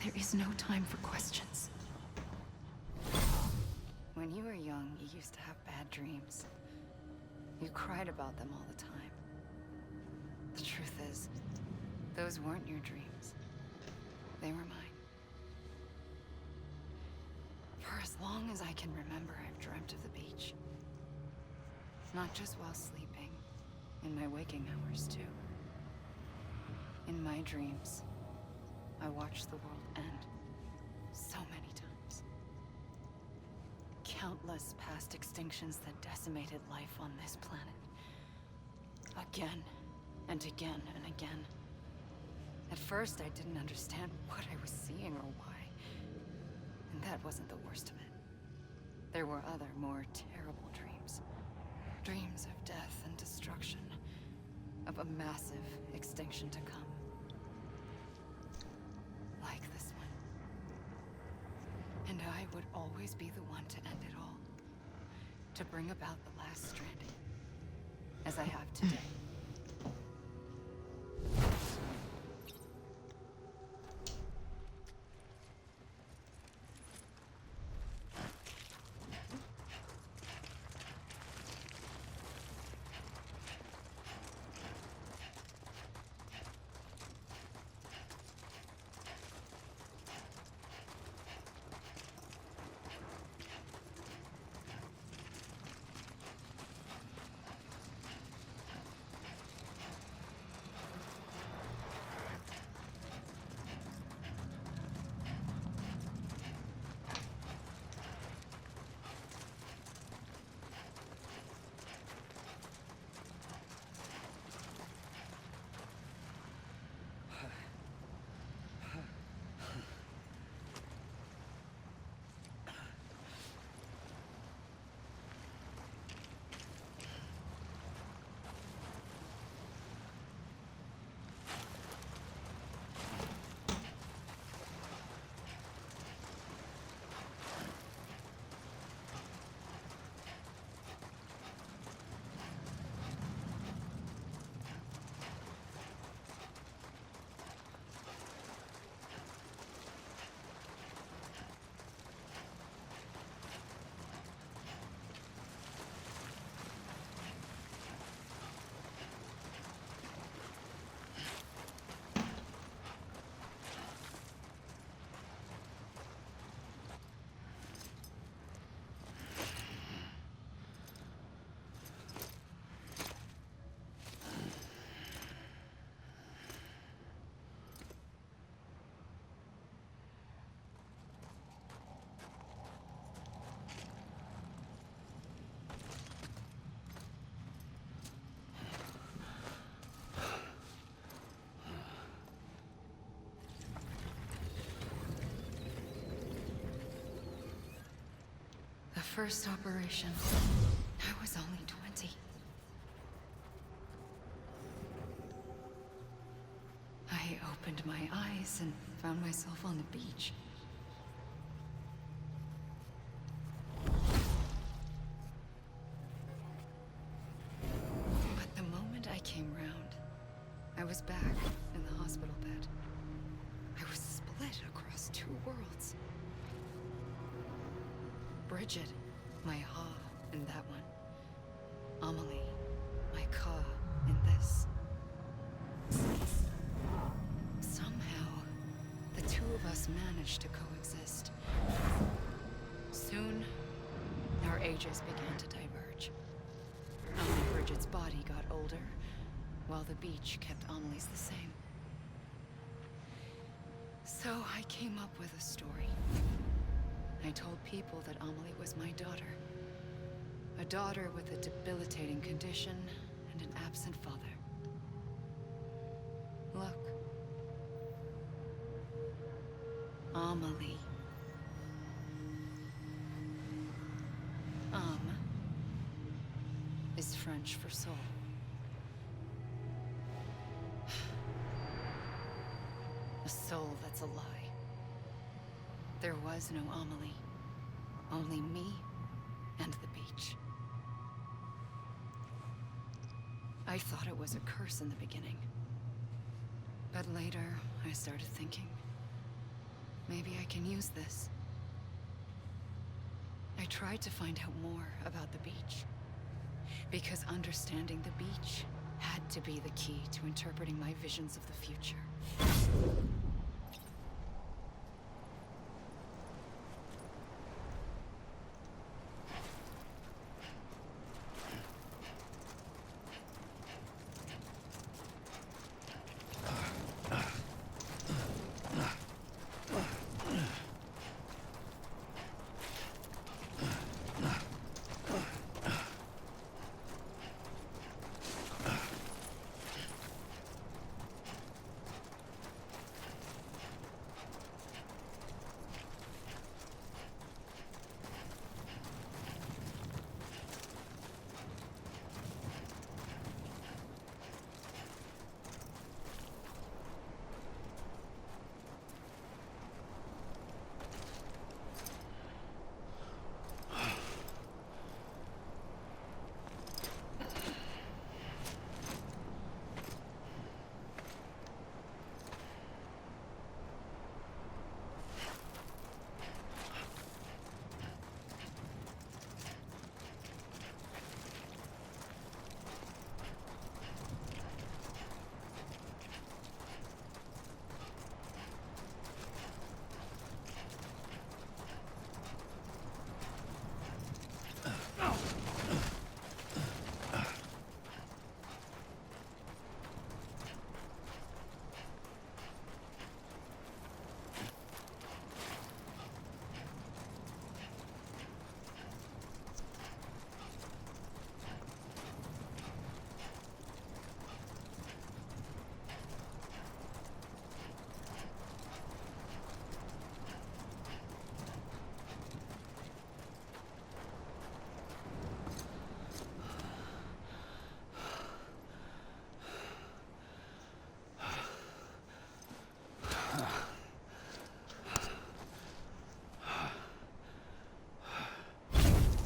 There is no time for questions. When you were young, you used to have bad dreams. You cried about them all the time. The truth is, those weren't your dreams. They were mine. For as long as I can remember, I've dreamt of the beach. Not just while sleeping, in my waking hours too. In my dreams, I watched the world end so many times. Countless past extinctions that decimated life on this planet. Again and again and again. At first, I didn't understand what I was seeing or why. And that wasn't the worst of it. There were other, more terrible dreams. Dreams of death and destruction. Of a massive extinction to come. Like this one. And I would always be the one to end it all. To bring about the last stranding. As I have today. The first operation, I was only 20. I opened my eyes and found myself on the beach. But the moment I came round, I was back in the hospital bed. I was split across two worlds. Bridget, my Ha in that one. Amelie, my Ka in this. Somehow, the two of us managed to coexist. Soon, our ages began to diverge. Only Bridget's body got older, while the beach kept Amelie's the same. So I came up with a story. I told people that Amelie was my daughter. A daughter with a debilitating condition and an absent father. Look. Amelie. Is French for soul. A soul that's a lie. There was no Amelie. Only me and the beach. I thought it was a curse in the beginning. But later, I started thinking, maybe I can use this. I tried to find out more about the beach. Because understanding the beach had to be the key to interpreting my visions of the future.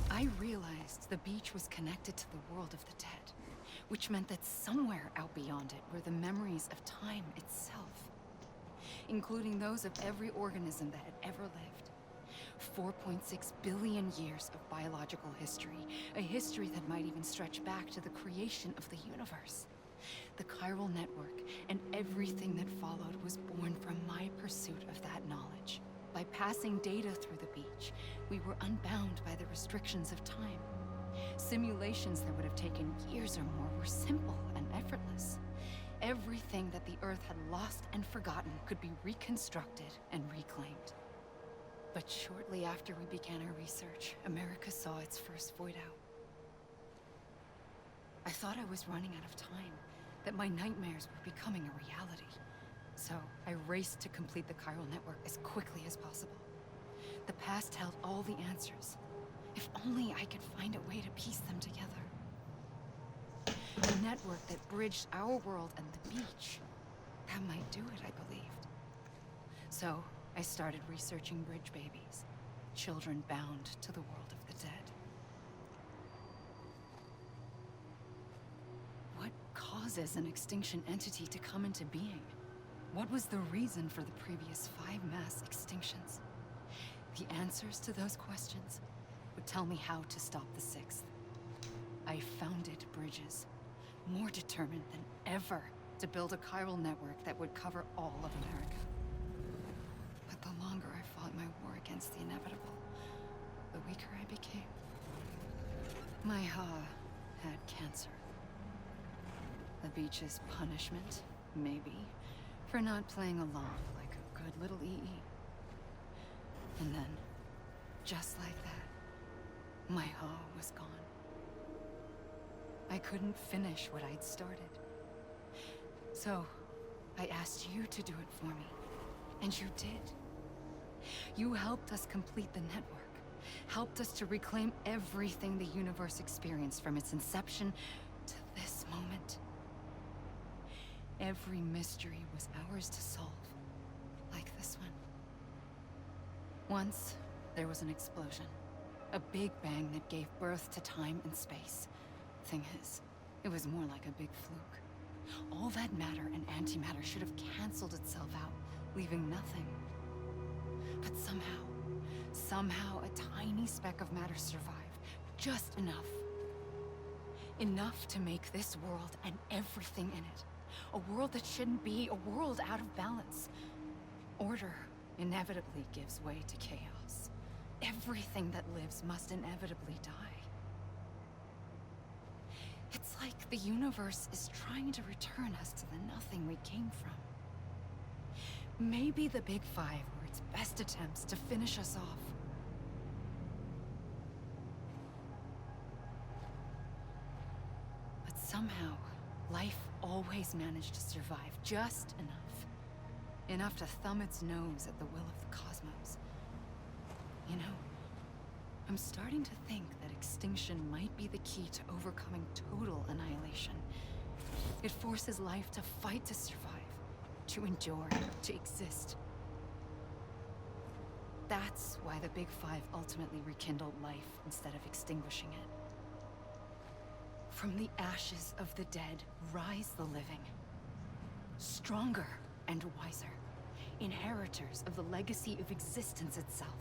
I realized the beach was connected to the world of the dead, which meant that somewhere out beyond it were the memories of time itself, including those of every organism that had ever lived. 4.6 billion years of biological history, a history that might even stretch back to the creation of the universe. The chiral network and everything that followed was born from my pursuit of that knowledge. By passing data through the beach, we were unbound by the restrictions of time. Simulations that would have taken years or more were simple and effortless. Everything that the Earth had lost and forgotten could be reconstructed and reclaimed. But shortly after we began our research, America saw its first void out. I thought I was running out of time, that my nightmares were becoming a reality. So I raced to complete the chiral network as quickly as possible. The past held all the answers. If only I could find a way to piece them together. A network that bridged our world and the beach. That might do it, I believed. So I started researching bridge babies, children bound to the world of the dead. What causes an extinction entity to come into being? What was the reason for the previous 5 mass extinctions? The answers to those questions would tell me how to stop the 6th. I founded bridges, more determined than ever to build a chiral network that would cover all of America. But the longer I fought my war against the inevitable, the weaker I became. My Ha had cancer. The beach's punishment, maybe, for not playing along like a good little EE. And then, just like that, my Ha was gone. I couldn't finish what I'd started. So, I asked you to do it for me, and you did. You helped us complete the network, helped us to reclaim everything the universe experienced from its inception to this moment. Every mystery was ours to solve, like this one. Once, there was an explosion. A big bang that gave birth to time and space. Thing is, it was more like a big fluke. All that matter and antimatter should have canceled itself out, leaving nothing. But somehow a tiny speck of matter survived. Just enough. Enough to make this world and everything in it a world that shouldn't be, a world out of balance. Order inevitably gives way to chaos. Everything that lives must inevitably die. It's like the universe is trying to return us to the nothing we came from. Maybe the Big Five were its best attempts to finish us off. But somehow, life always managed to survive just enough. Enough to thumb its nose at the will of the cosmos. You know, I'm starting to think that extinction might be the key to overcoming total annihilation. It forces life to fight to survive, to endure, to exist. That's why the Big Five ultimately rekindled life instead of extinguishing it. From the ashes of the dead rise the living. Stronger and wiser. Inheritors of the legacy of existence itself.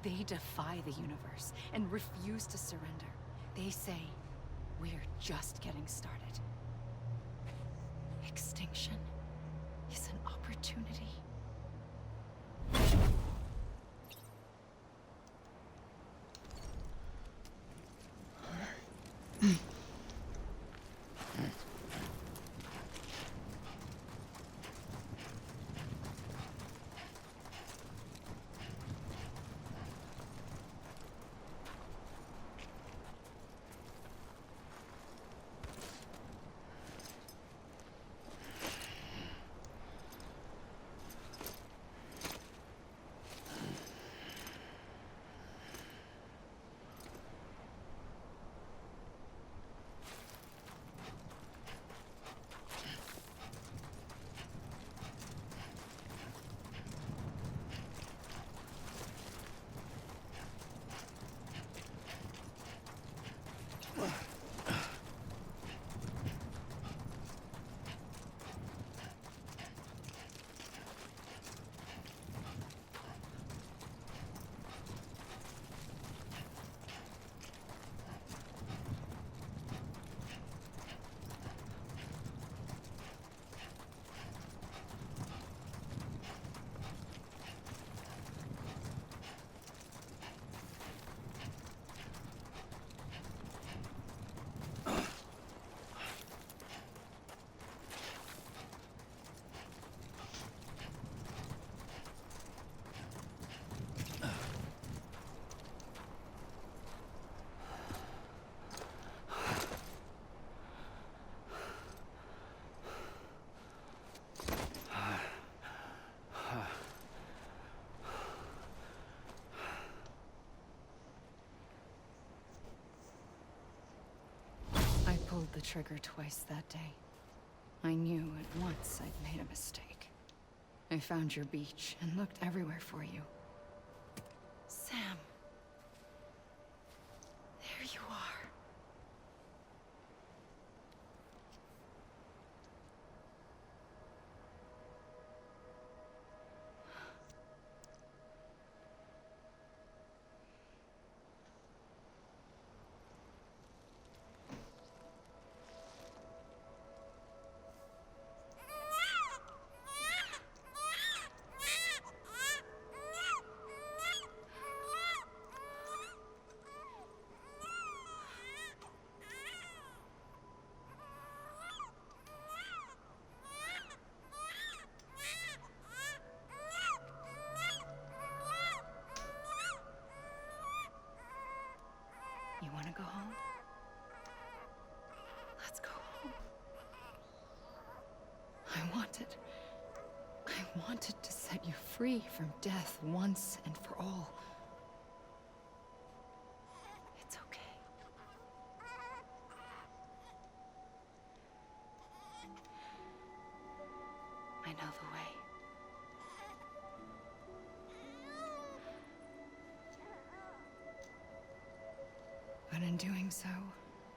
They defy the universe and refuse to surrender. They say, we're just getting started. Extinction is an opportunity. I pulled the trigger twice that day. I knew at once I'd made a mistake. I found your beach and looked everywhere for you. Sam. There you are. You want to go home? Let's go home. I wanted to set you free from death once and for all. It's okay. I know the way. But in doing so,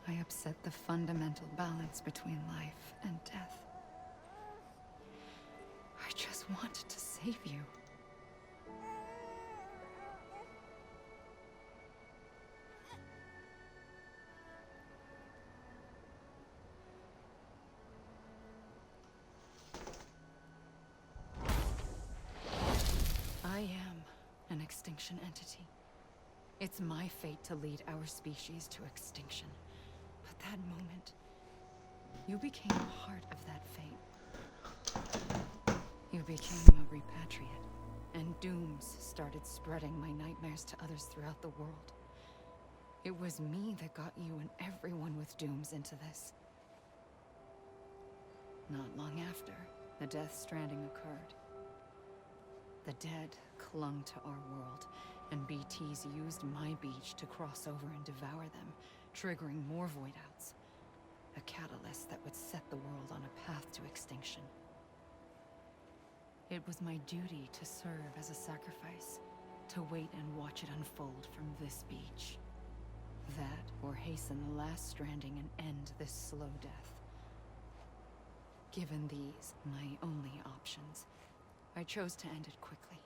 I upset the fundamental balance between life and death. I just wanted to save you. I am an extinction entity. It's my fate to lead our species to extinction. But that moment, you became part of that fate. You became a repatriate, and dooms started spreading my nightmares to others throughout the world. It was me that got you and everyone with dooms into this. Not long after, the Death Stranding occurred. The dead clung to our world, and BTs used my beach to cross over and devour them, triggering more void-outs. A catalyst that would set the world on a path to extinction. It was my duty to serve as a sacrifice, to wait and watch it unfold from this beach. That, or hasten the last stranding and end this slow death. Given these, my only options, I chose to end it quickly.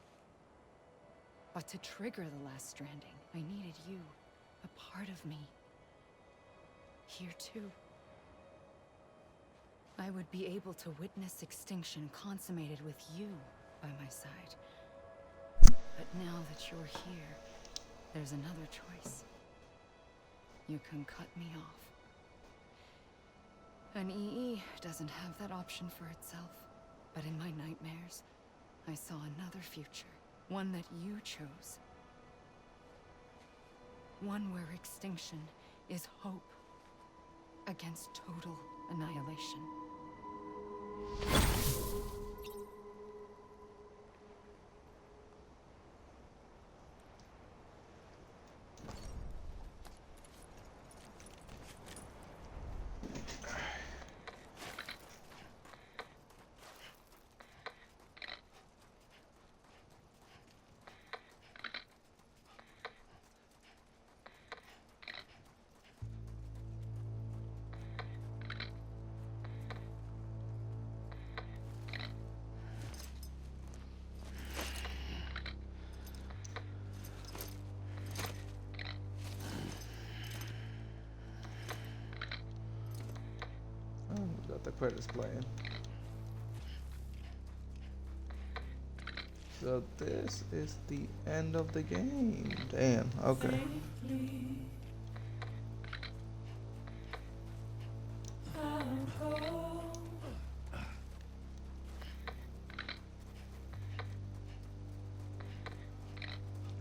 But to trigger the last stranding, I needed you, a part of me. Here too. I would be able to witness extinction consummated with you by my side. But now that you're here, there's another choice. You can cut me off. An EE doesn't have that option for itself. But in my nightmares, I saw another future. One that you chose. One where extinction is hope against total annihilation. Got the credits playing. So this is the end of the game. Damn, okay.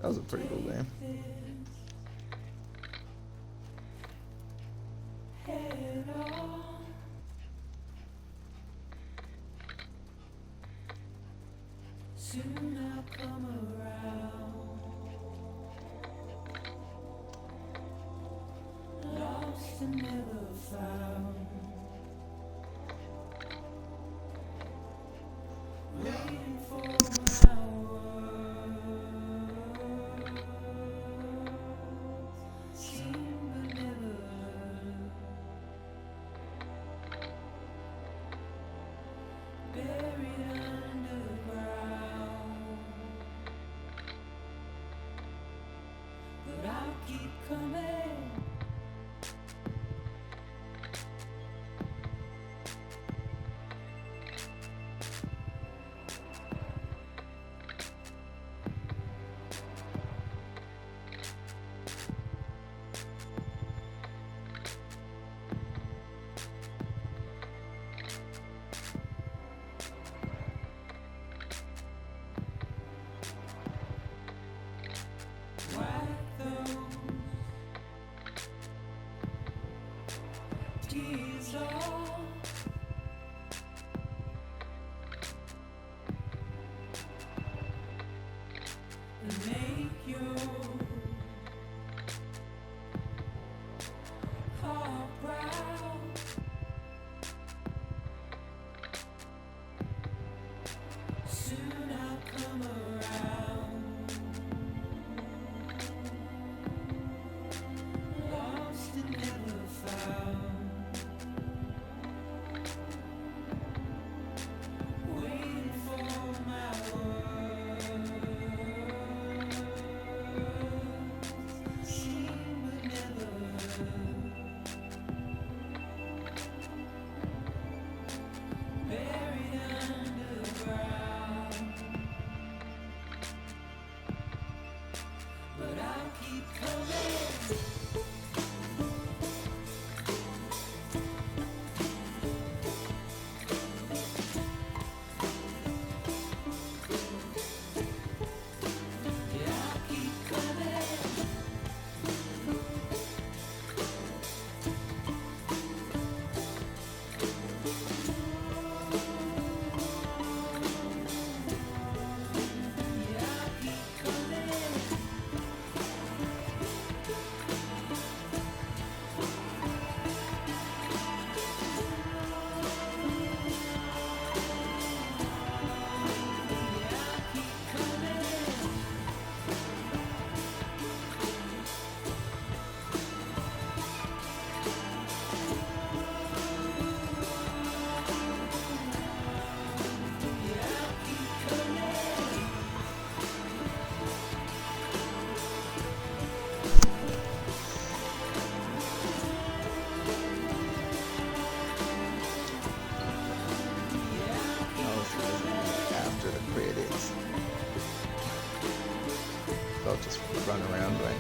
That was a pretty cool game. Soon I'll come around. Lost and never found. Waiting for my words. Seen but never heard. Buried underground. But I'll keep coming. I'll just run around, right?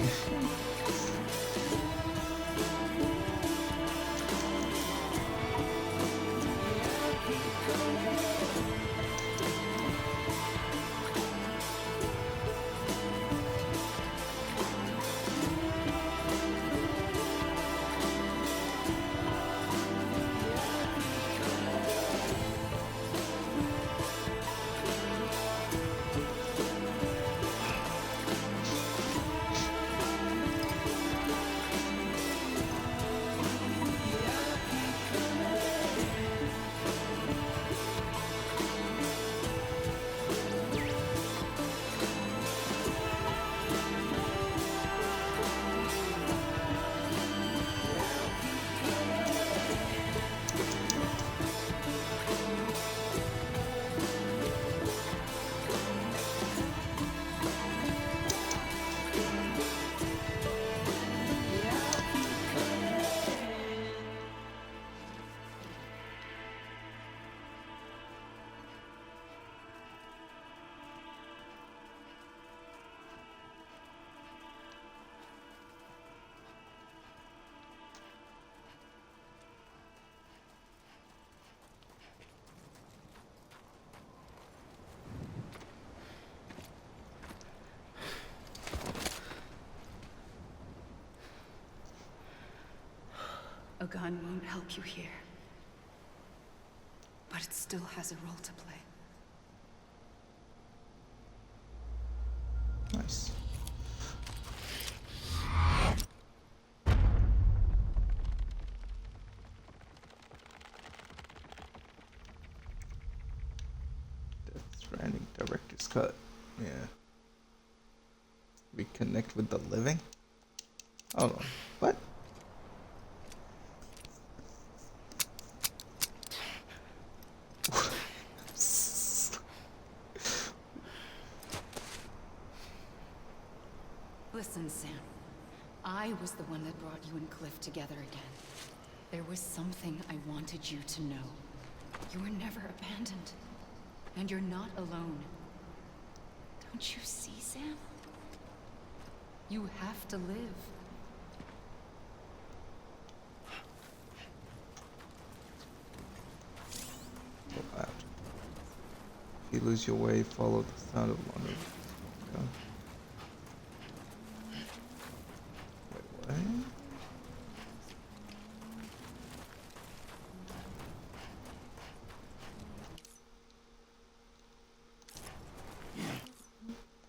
A gun won't help you here. But it still has a role to play. Nice. Death Stranding Director's Cut. Yeah. Reconnect with the living? Hold on. What? Listen, Sam. I was the one that brought you and Cliff together again. There was something I wanted you to know. You were never abandoned. And you're not alone. Don't you see, Sam? You have to live. Go out. If you lose your way, follow the sound of wonder. Okay. Wait, what?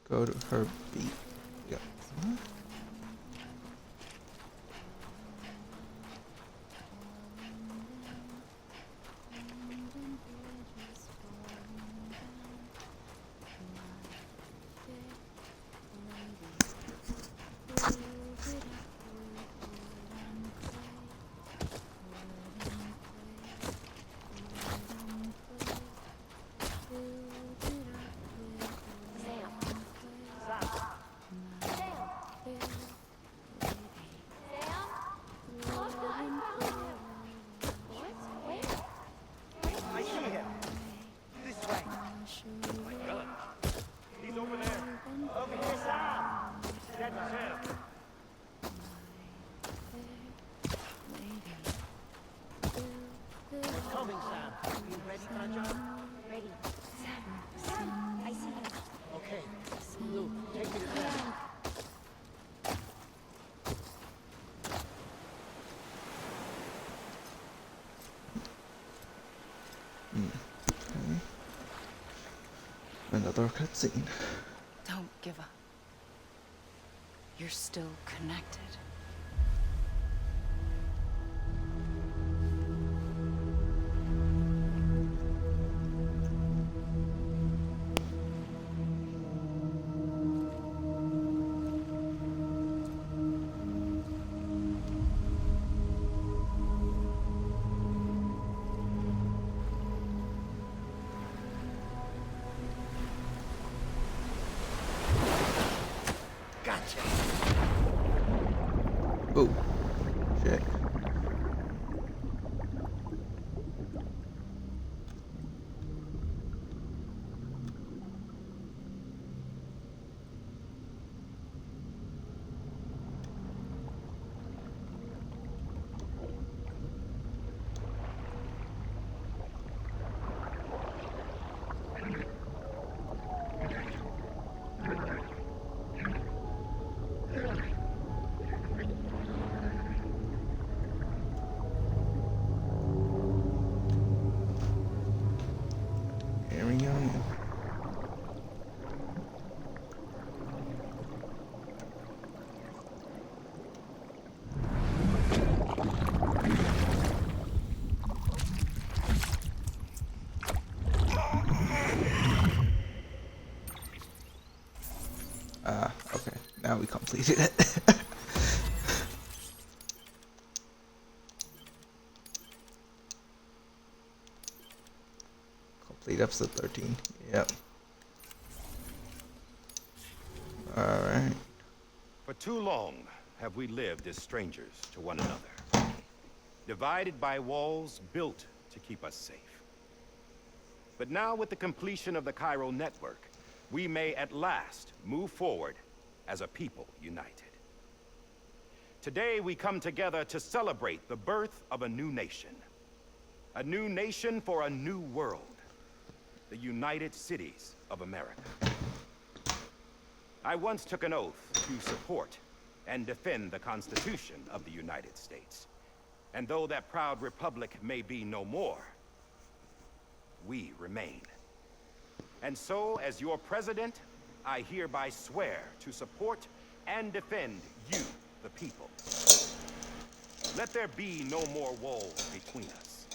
Go to her beat. Yeah. What? I see him. This way. Oh my God. He's over there. Over here, Sam. That's Sam. He's coming, Sam. You ready for the job? Ready. Sam, I see him. Okay. Lou, take me to Sam. Okay. Another cutscene. Don't give up. You're still connected. Gotcha. Oh, shit. now we completed it. Complete episode 13. Yep. Alright. For too long have we lived as strangers to one another, divided by walls built to keep us safe. But now, with the completion of the chiral network, we may at last move forward as a people united. Today we come together to celebrate the birth of a new nation. A new nation for a new world. The United Cities of America. I once took an oath to support and defend the Constitution of the United States. And though that proud republic may be no more, we remain. And so, as your president, I hereby swear to support and defend you, the people. Let there be no more walls between us,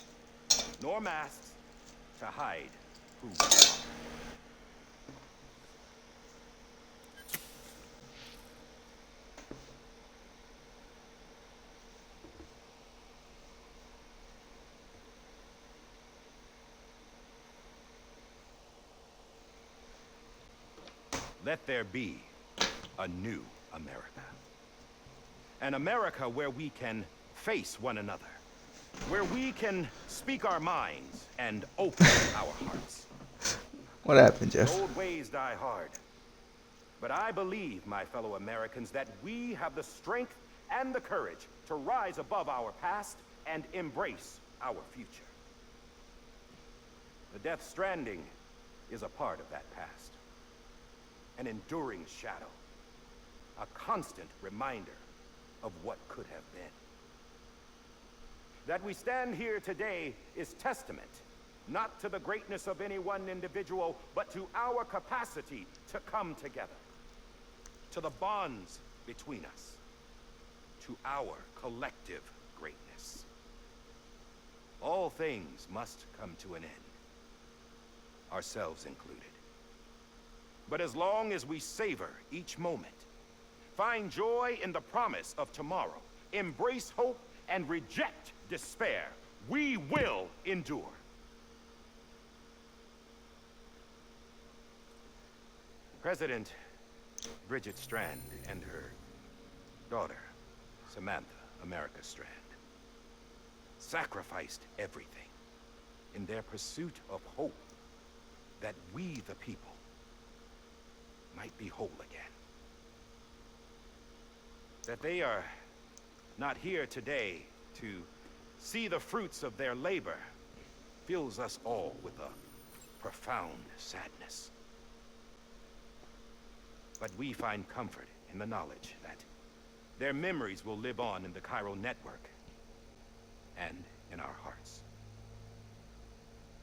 nor masks to hide who we are. Let there be a new America. An America where we can face one another. Where we can speak our minds and open our hearts. What happened, Jeff? Old ways die hard. But I believe, my fellow Americans, that we have the strength and the courage to rise above our past and embrace our future. The Death Stranding is a part of that past. An enduring shadow. A constant reminder of what could have been. That we stand here today is testament, not to the greatness of any one individual, but to our capacity to come together. To the bonds between us. To our collective greatness. All things must come to an end. Ourselves included. But as long as we savor each moment, find joy in the promise of tomorrow, embrace hope, and reject despair, we will endure. President Bridget Strand and her daughter, Samantha America Strand, sacrificed everything in their pursuit of hope that we, the people, might be whole again. That they are not here today to see the fruits of their labor fills us all with a profound sadness. But we find comfort in the knowledge that their memories will live on in the chiral network and in our hearts.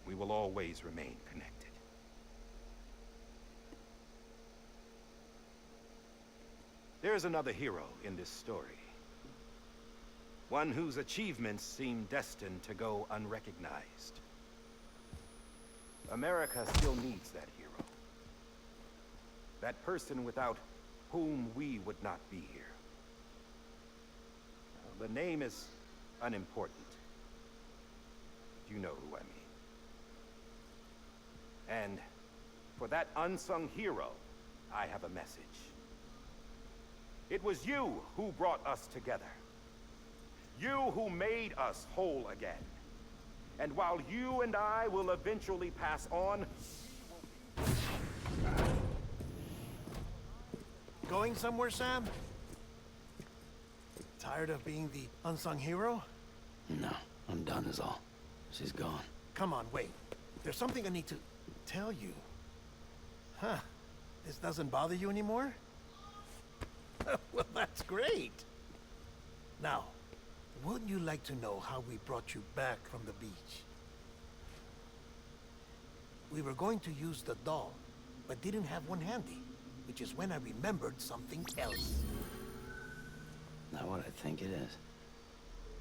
We will always remain connected. There is another hero in this story. One whose achievements seem destined to go unrecognized. America still needs that hero. That person without whom we would not be here. The name is unimportant. You know who I mean. And for that unsung hero, I have a message. It was you who brought us together. You who made us whole again. And while you and I will eventually pass on... Going somewhere, Sam? Tired of being the unsung hero? No, I'm done is all. She's gone. Come on, wait. There's something I need to tell you. Huh. This doesn't bother you anymore? Well, that's great. Now, wouldn't you like to know how we brought you back from the beach? We were going to use the doll, but didn't have one handy, which is when I remembered something else. Not what I think it is.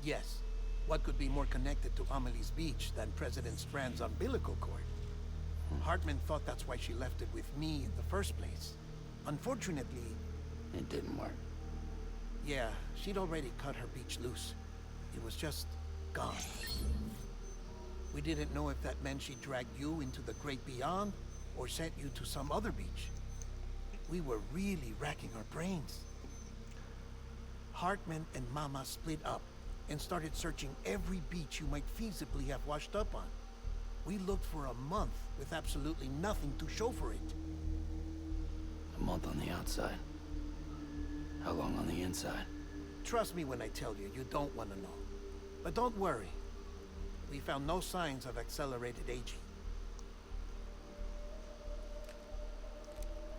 Yes. What could be more connected to Amelie's beach than President Strand's umbilical cord? Hartman thought that's why she left it with me in the first place. Unfortunately, It didn't work. Yeah, she'd already cut her beach loose. It was just gone. We didn't know if that meant she dragged you into the great beyond or sent you to some other beach. We were really racking our brains. Hartman and Mama split up and started searching every beach you might feasibly have washed up on. We looked for a month with absolutely nothing to show for it. A month on the outside. How long on the inside? Trust me when I tell you, you don't want to know. But don't worry. We found no signs of accelerated aging.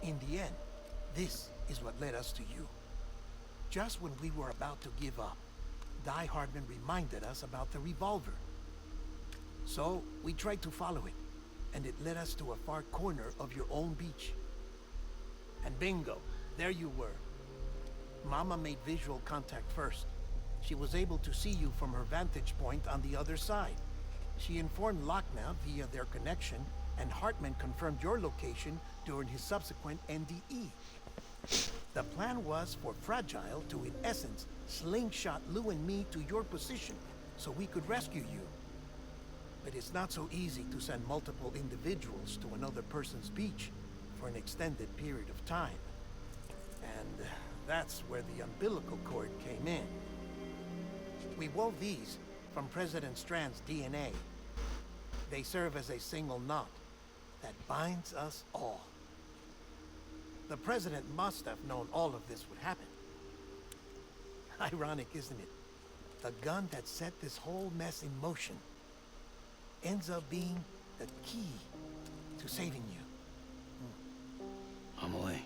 In the end, this is what led us to you. Just when we were about to give up, Die Hardman reminded us about the revolver. So, we tried to follow it, and it led us to a far corner of your own beach. And bingo, there you were. Mama made visual contact first. She was able to see you from her vantage point on the other side. She informed Locknow via their connection, and Hartman confirmed your location during his subsequent NDE. The plan was for Fragile to, in essence, slingshot Lou and me to your position so we could rescue you. But it's not so easy to send multiple individuals to another person's beach for an extended period of time. And that's where the umbilical cord came in. We wove these from President Strand's DNA. They serve as a single knot that binds us all. The President must have known all of this would happen. Ironic, isn't it? The gun that set this whole mess in motion ends up being the key to saving you. Amelie,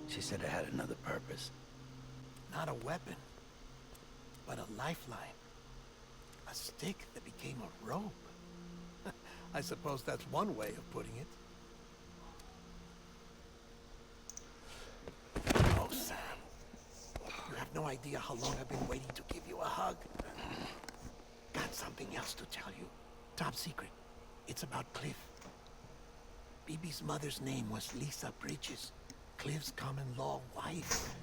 she said it had another purpose. Not a weapon, but a lifeline. A stick that became a rope. I suppose that's one way of putting it. Oh, Sam. You have no idea how long I've been waiting to give you a hug. Got something else to tell you. Top secret. It's about Cliff. BB's mother's name was Lisa Bridges. Cliff's common-law wife.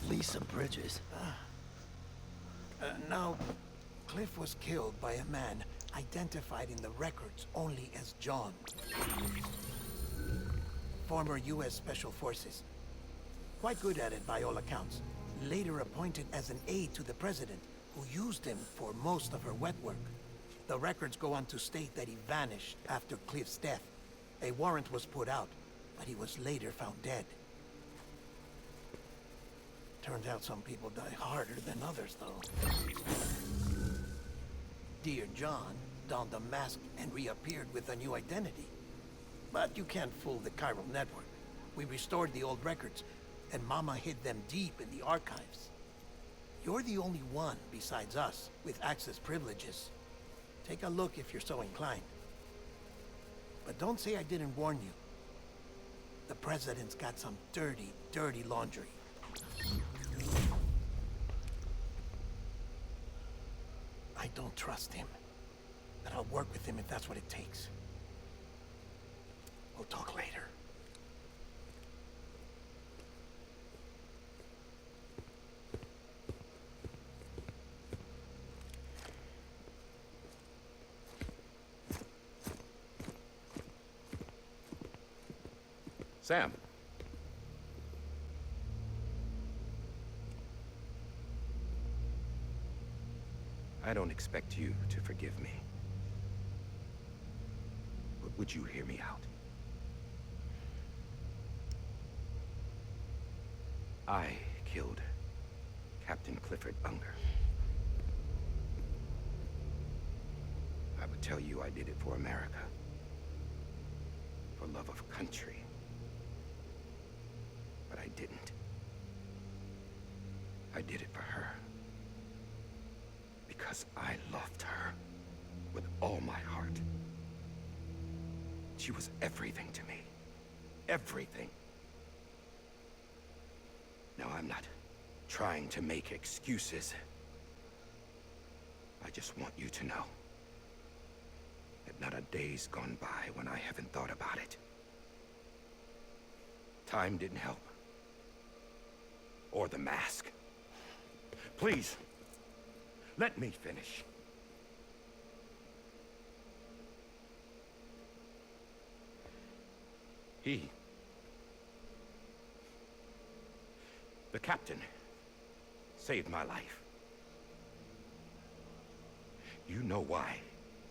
Lisa Bridges? Now, Cliff was killed by a man identified in the records only as John. Former U.S. Special Forces. Quite good at it by all accounts. Later appointed as an aide to the president, who used him for most of her wet work. The records go on to state that he vanished after Cliff's death. A warrant was put out, but he was later found dead. Turns out some people die harder than others, though. Dear John donned a mask and reappeared with a new identity. But you can't fool the chiral network. We restored the old records, and Mama hid them deep in the archives. You're the only one, besides us, with access privileges. Take a look if you're so inclined. But don't say I didn't warn you. The president's got some dirty, dirty laundry. I don't trust him, but I'll work with him if that's what it takes. We'll talk later. Sam. I don't expect you to forgive me. But would you hear me out? I killed Captain Clifford Unger. I would tell you I did it for America. For love of country. But I didn't. I did it for her. Because I loved her with all my heart. She was everything to me. Everything. Now, I'm not trying to make excuses. I just want you to know that not a day's gone by when I haven't thought about it. Time didn't help. or the mask. Please, let me finish. The captain, saved my life. You know why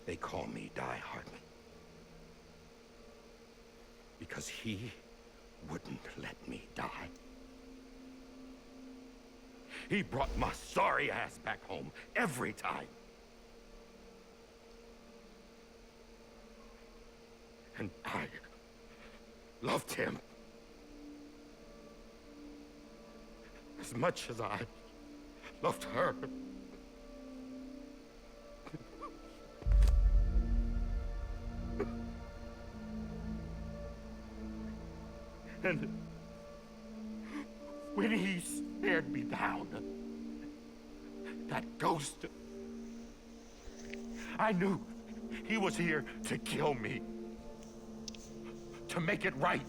they call me Die Hardman. Because he wouldn't let me die. He brought my sorry ass back home every time. And I loved him as much as I loved her. And when he stared me down, that ghost, I knew he was here to kill me, to make it right.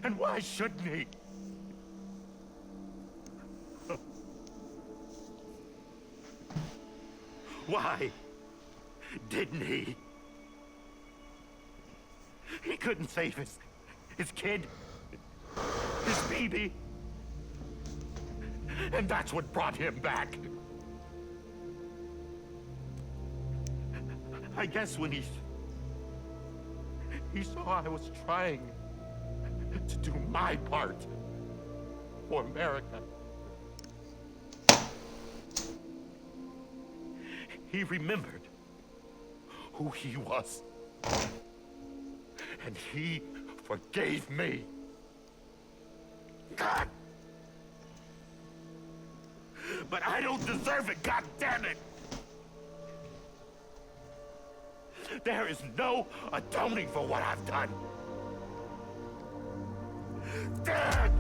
And why shouldn't he? Why didn't he? He couldn't save his kid, his baby. And that's what brought him back. I guess when he saw I was trying to do my part for America, he remembered who he was. And he forgave me. God! But I don't deserve it, God damn it! There is no atoning for what I've done. God!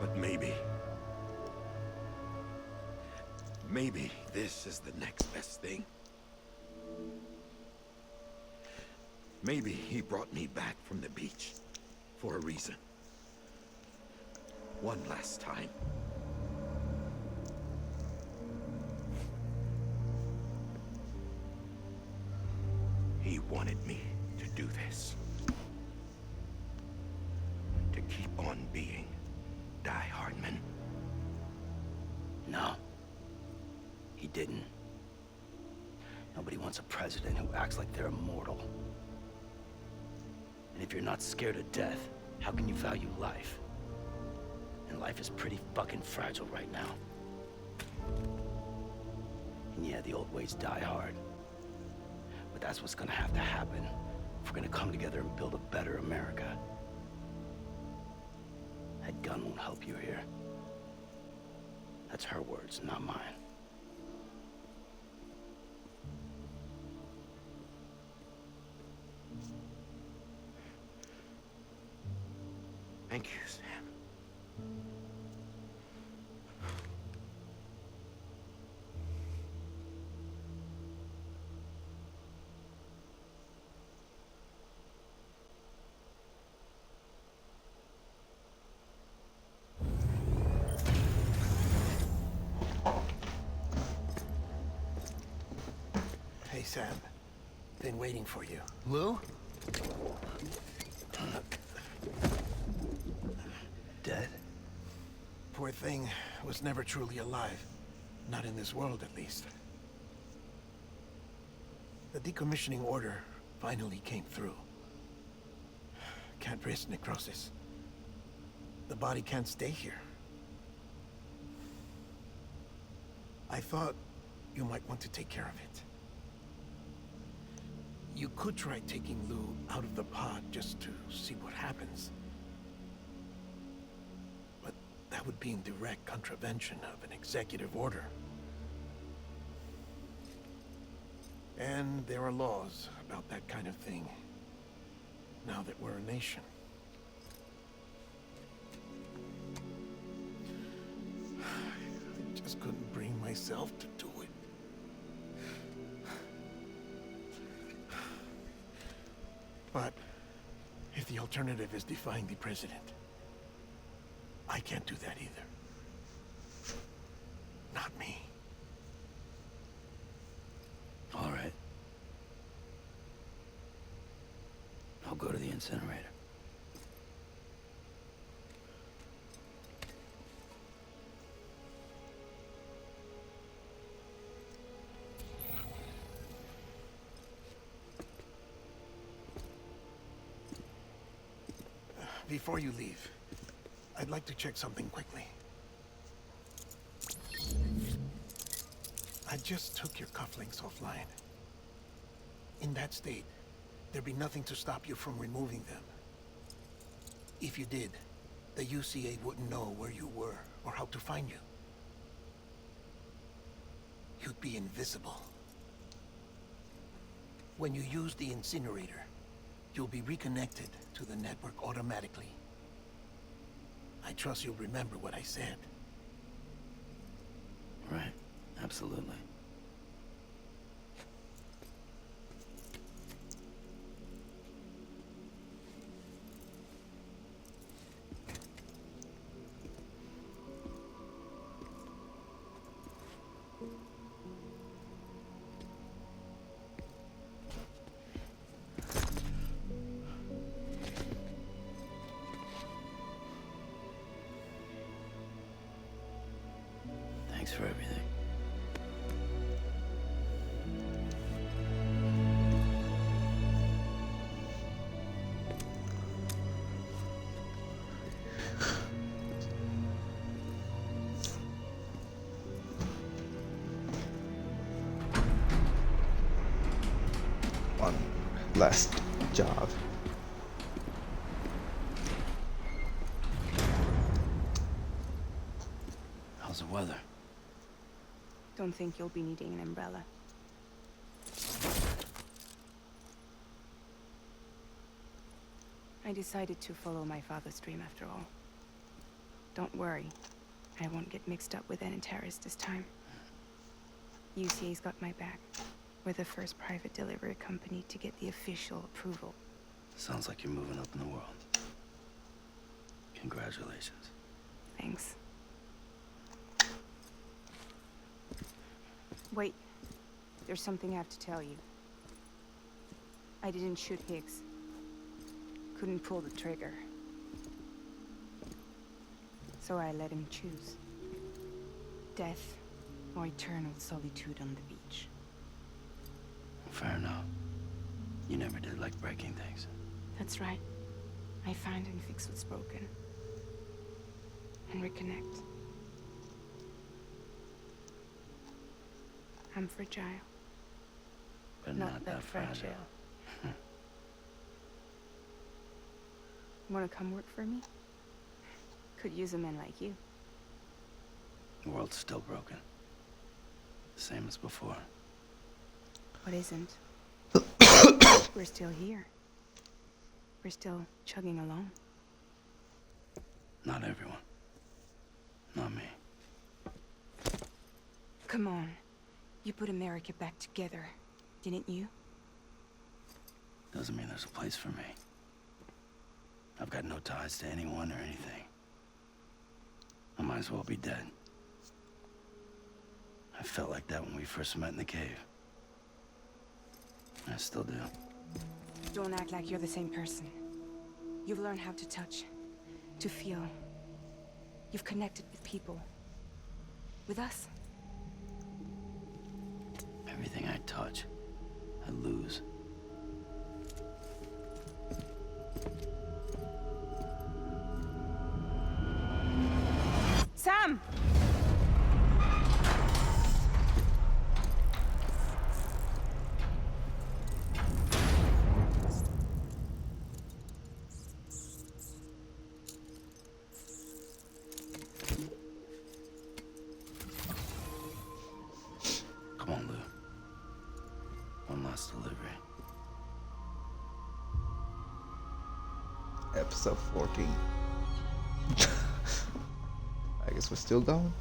But maybe this is the next best thing. Maybe he brought me back from the beach for a reason. One last time. He wanted me to do this. To keep on being Die Hardman. No. He didn't. Nobody wants a president who acts like they're immortal. And if you're not scared of death, how can you value life? And life is pretty fucking fragile right now. And yeah, the old ways die hard. But that's what's gonna have to happen if we're gonna come together and build a better America. That gun won't help you here. That's her words, not mine. Thank you, Sam. Hey, Sam. Been waiting for you. Lou? Dead? Poor thing was never truly alive. Not in this world, at least. The decommissioning order finally came through. Can't risk necrosis. The body can't stay here. I thought you might want to take care of it. You could try taking Lou out of the pod just to see what happens. But that would be in direct contravention of an executive order. And there are laws about that kind of thing, now that we're a nation. I just couldn't bring myself to do it. But if the alternative is defying the president, I can't do that either. Not me. All right. I'll go to the incinerator. Before you leave, I'd like to check something quickly. I just took your cufflinks offline. In that state, there'd be nothing to stop you from removing them. If you did, the UCA wouldn't know where you were or how to find you. You'd be invisible. When you use the incinerator, you'll be reconnected to the network automatically. I trust you'll remember what I said. Right. Absolutely. Thanks for everything. One last job. How's the weather? Don't think you'll be needing an umbrella. I decided to follow my father's dream after all. Don't worry, I won't get mixed up with any terrorists this time. UCA's got my back. We're the first private delivery company to get the official approval. Sounds like you're moving up in the world. Congratulations. Thanks. Wait, there's something I have to tell you. I didn't shoot Higgs. Couldn't pull the trigger. So I let him choose. Death or eternal solitude on the beach. Fair enough. You never did like breaking things. That's right. I find and fix what's broken. And reconnect. I'm fragile. But not that fragile. Wanna come work for me? Could use a man like you. The world's still broken. The same as before. What isn't? We're still here. We're still chugging along. Not everyone. Not me. Come on. You put America back together, didn't you? Doesn't mean there's a place for me. I've got no ties to anyone or anything. I might as well be dead. I felt like that when we first met in the cave. I still do. Don't act like you're the same person. You've learned how to touch, to feel. You've connected with people. With us. Everything I touch, I lose. Sam! Episode 14. I guess we're still going.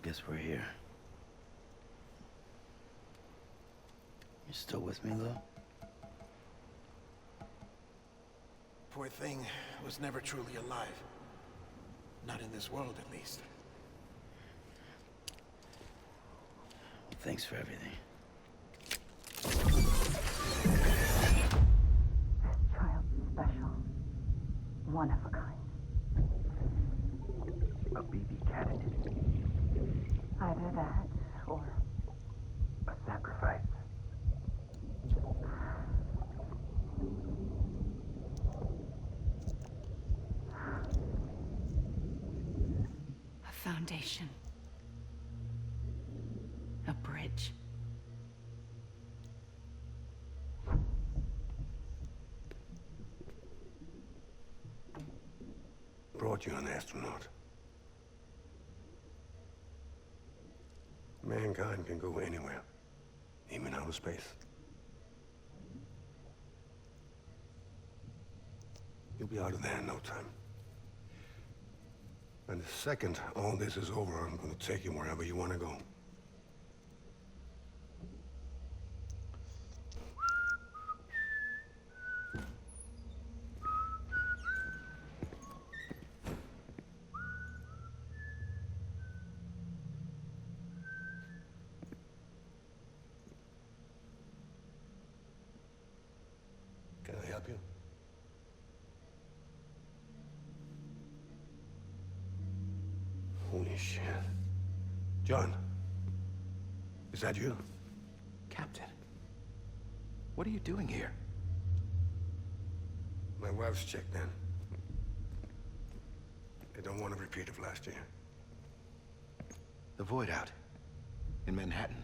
Guess we're here. You still with me, though? Poor thing was never truly alive. Not in this world, at least. Thanks for everything. Child special. One of a kind. A BB candidate. Either that, or A sacrifice. A foundation. A bridge. Brought you an astronaut. Mankind can go anywhere, even outer space. You'll be out of there in no time. And the second all this is over, I'm gonna take you wherever you want to go. Can I help you? Holy shit. John, is that you? Captain, what are you doing here? My wife's checked in. They don't want a repeat of last year. The Void Out in Manhattan.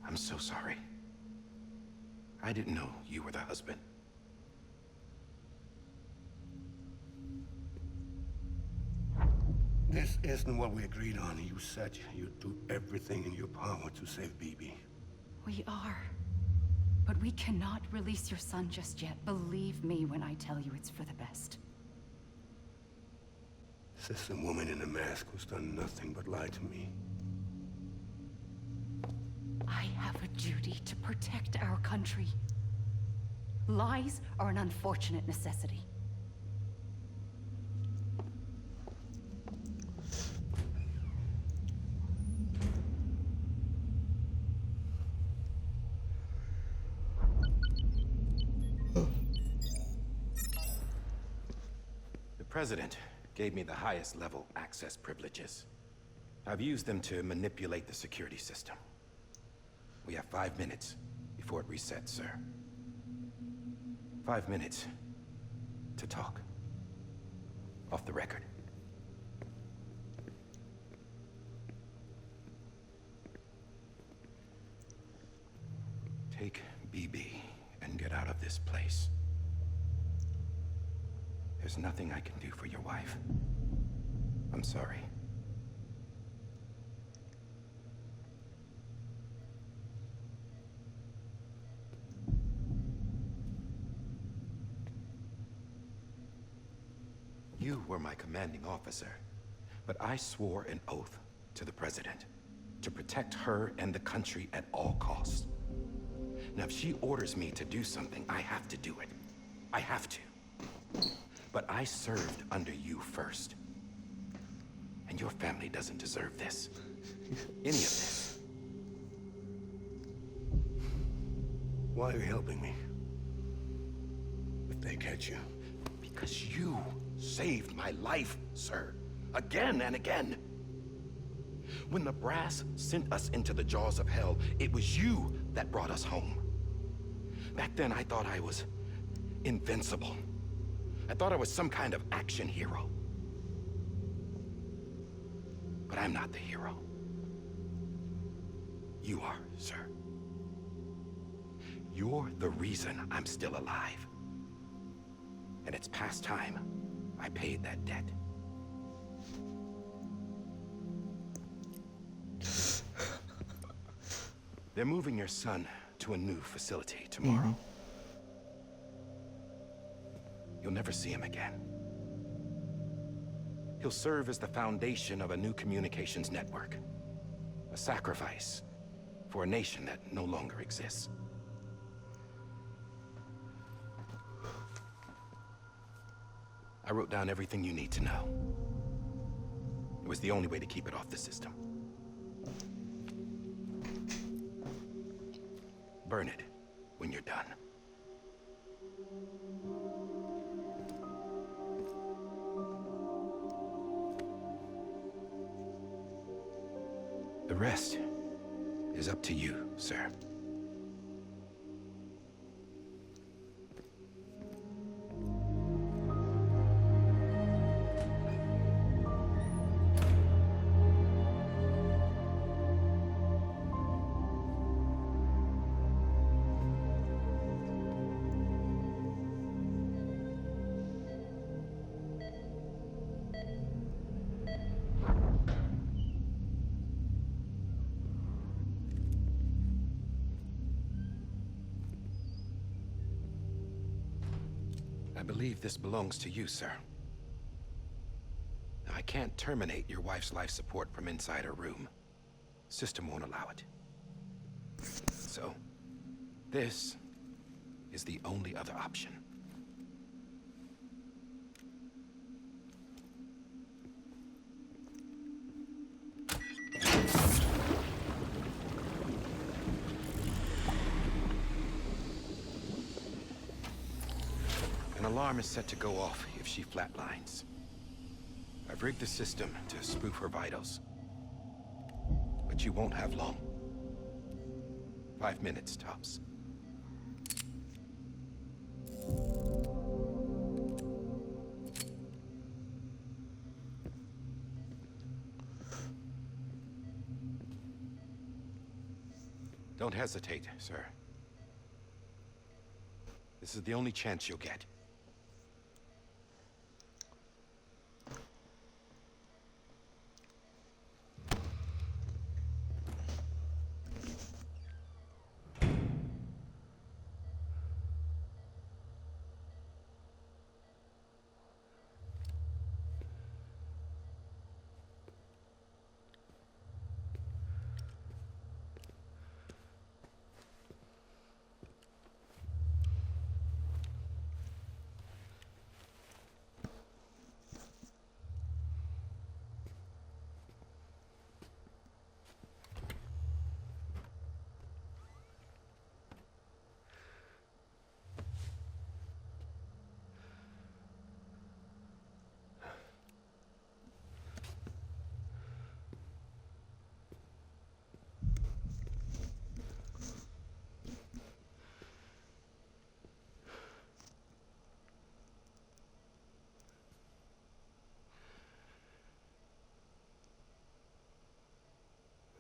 I'm so sorry. I didn't know you were the husband. This isn't what we agreed on. You said you'd do everything in your power to save BB. We are. But we cannot release your son just yet. Believe me when I tell you it's for the best. This is a woman in a mask who's done nothing but lie to me. I have a duty to protect our country. Lies are an unfortunate necessity. The President gave me the highest level access privileges. I've used them to manipulate the security system. We have 5 minutes before it resets, sir. 5 minutes to talk. Off the record. Take BB and get out of this place. There's nothing I can do for your wife. I'm sorry. You were my commanding officer, but I swore an oath to the President to protect her and the country at all costs. Now, if she orders me to do something, I have to do it. I have to. But I served under you first. And your family doesn't deserve this. Any of this. Why are you helping me? If they catch you. Because you saved my life, sir. Again and again. When the brass sent us into the jaws of hell, it was you that brought us home. Back then, I thought I was invincible. I thought I was some kind of action hero. But I'm not the hero. You are, sir. You're the reason I'm still alive. And it's past time I paid that debt. They're moving your son to a new facility tomorrow. You'll never see him again. He'll serve as the foundation of a new communications network. A sacrifice for a nation that no longer exists. I wrote down everything you need to know. It was the only way to keep it off the system. Burn it when you're done. The rest is up to you, sir. I believe this belongs to you, sir. I can't terminate your wife's life support from inside her room. System won't allow it. So, this is the only other option. An alarm is set to go off if she flatlines. I've rigged the system to spoof her vitals. But you won't have long. 5 minutes, tops. Don't hesitate, sir. This is the only chance you'll get.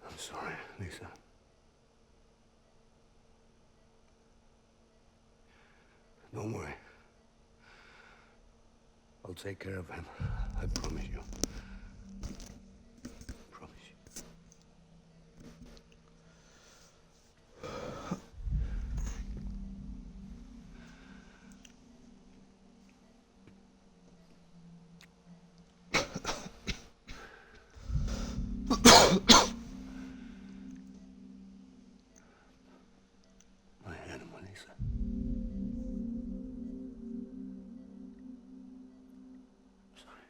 I'm sorry, Lisa. Don't worry. I'll take care of him. I promise you. Promise you. My animal, Lisa. Sorry.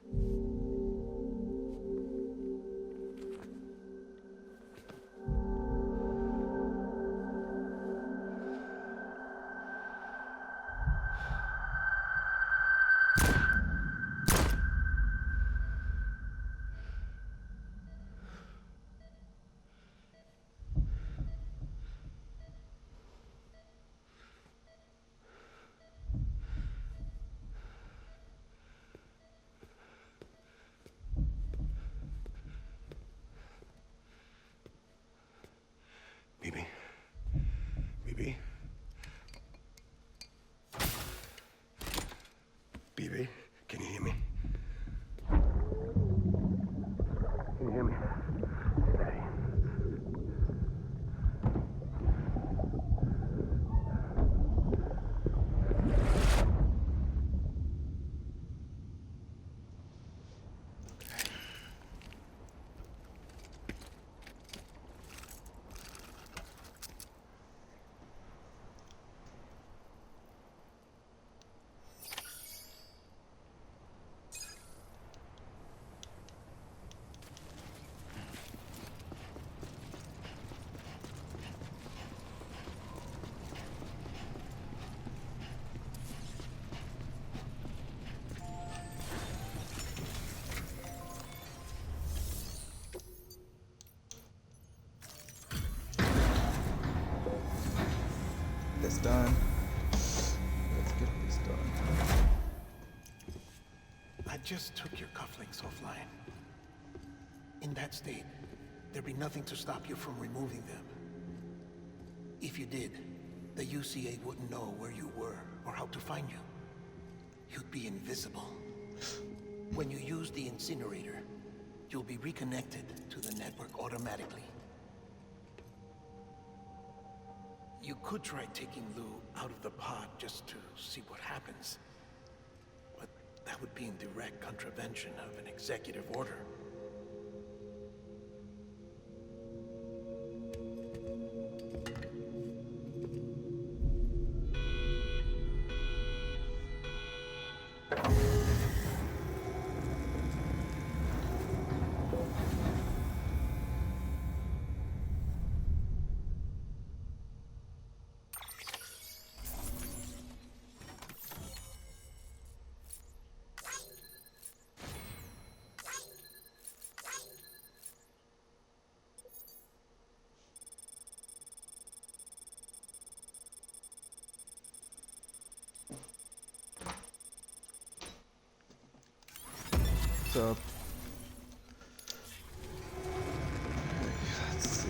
this done. Let's get this done. I just took your cufflinks offline. In that state, there'd be nothing to stop you from removing them. If you did, the UCA wouldn't know where you were or how to find you. You'd be invisible. When you use the incinerator, you'll be reconnected to the network automatically. You could try taking Lou out of the pod just to see what happens. But that would be in direct contravention of an executive order. Up. Let's see.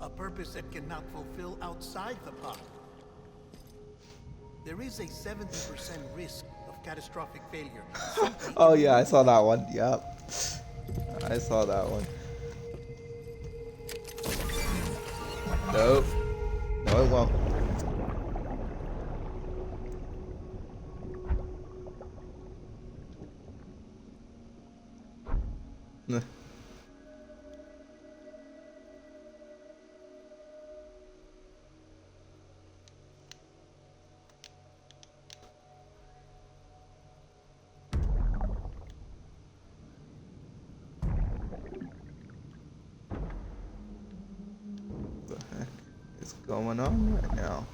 A purpose that cannot fulfill outside the pod. There is a 70% risk of catastrophic failure. Oh yeah, I saw that one. Yep. I saw that one. Nope. No, it won't. Nah. What the heck is going on right now?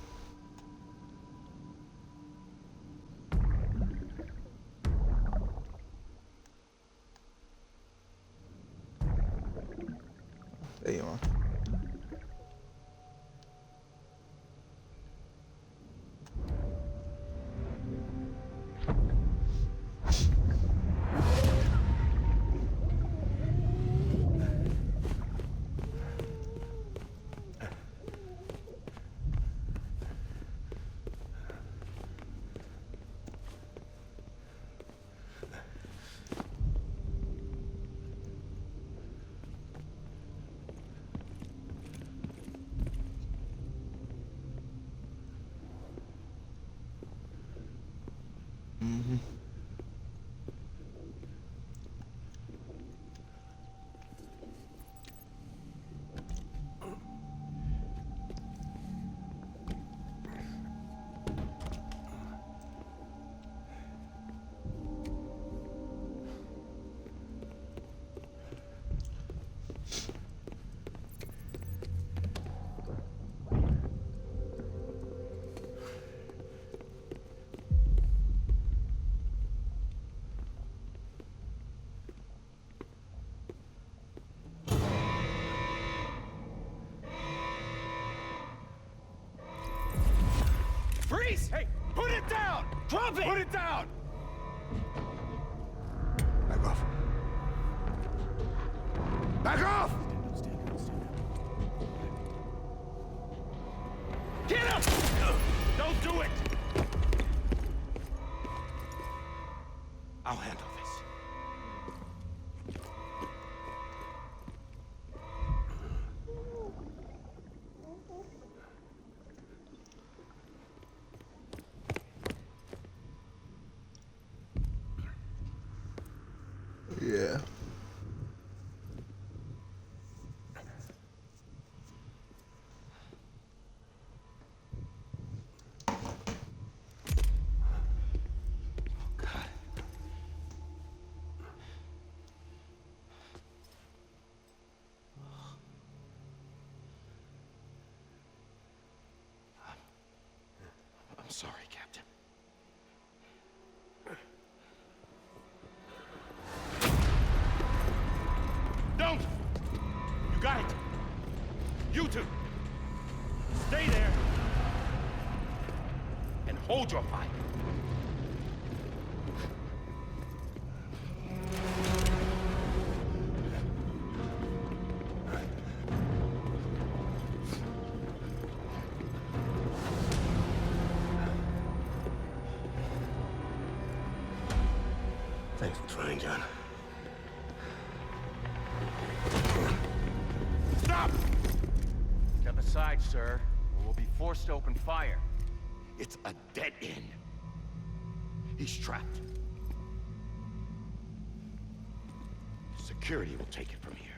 There you are. Mm-hmm. Freeze! Hey, put it down! Drop it! Put it down! Back off. Back off! Get him! Don't do it! I'll handle this. Yeah. I'm sorry, Captain. hold your fire. Thanks for trying, John. Stop! Step aside, sir, or we'll be forced to open fire. It's a dead end. He's trapped. Security will take it from here.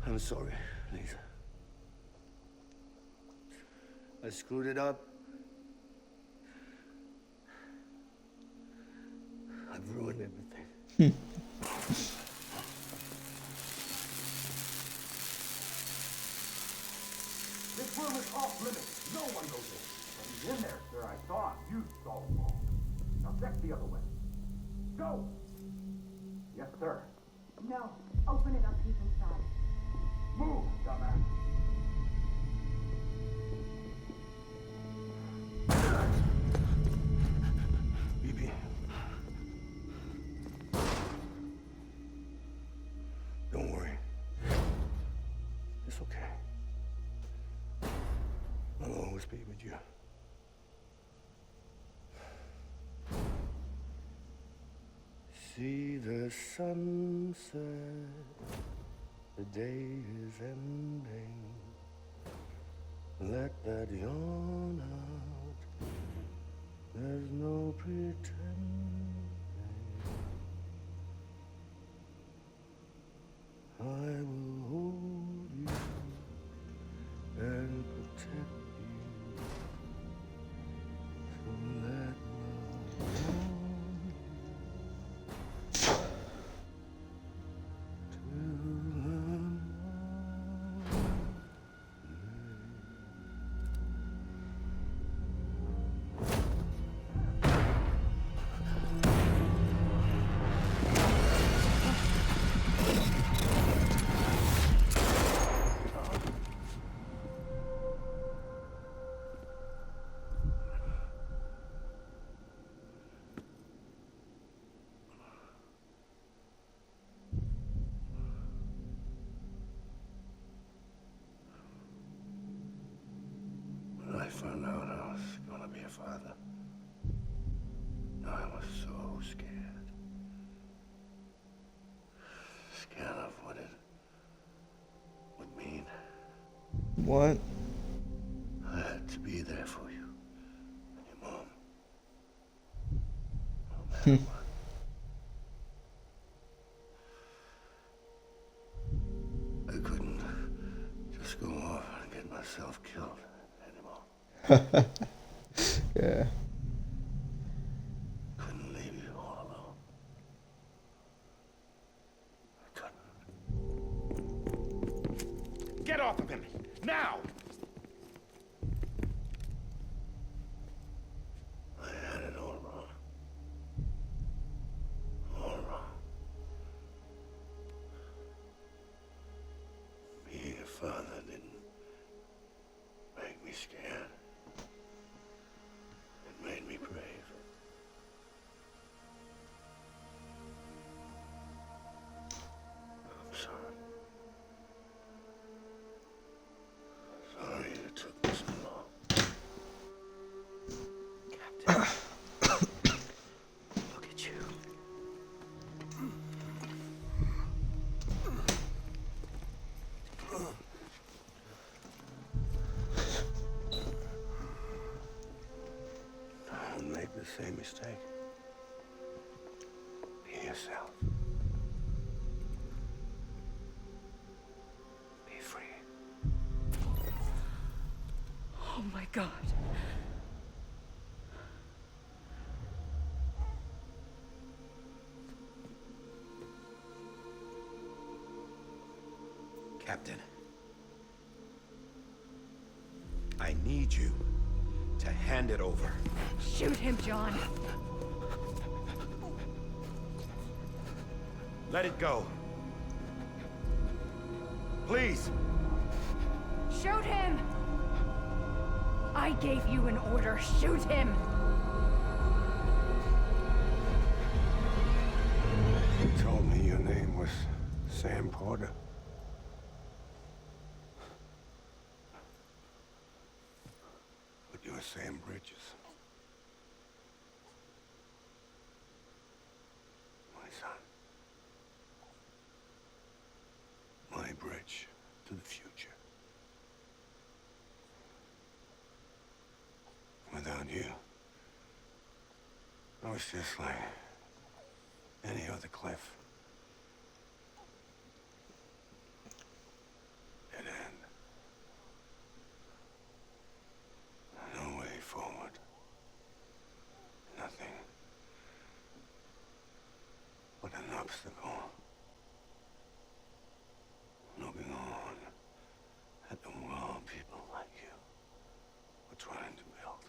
I'm sorry, Lisa. I screwed it up. I've ruined everything. This room is off limits. No one goes in. But he's in there, sir. I saw him. You saw him all. Now check the other way. Go! Yes, sir. No. Open it up, he's inside. Move, dumbass. BB. Don't worry. It's okay. I'll always be with you. See the sunset. The day is ending. Let that yawn out. There's no pretending. I will hold you and protect you. So let love warm you till when I found out I was gonna be a father, I was so scared. Scared of what it would mean. What? I had to be there for you and your mom. No matter what. I couldn't just go off and get myself killed anymore. Yeah. Get off of him! Now! I had it all wrong. All wrong. Being a father didn't make me scared. It made me brave. I'm sorry. Sorry it took me so long. Captain. Look at you. Don't make the same mistake. Be yourself. Be free. Oh my God. Captain, I need you to hand it over. Shoot him, John. Let it go. Please! Shoot him! I gave you an order. Shoot him! You told me your name was Sam Porter. But you're Sam Bridges. My son. My bridge to the future. Without you, I was just like any other cliff. Dead end. No way forward. Nothing but an obstacle. Looking on at the world people like you were trying to build.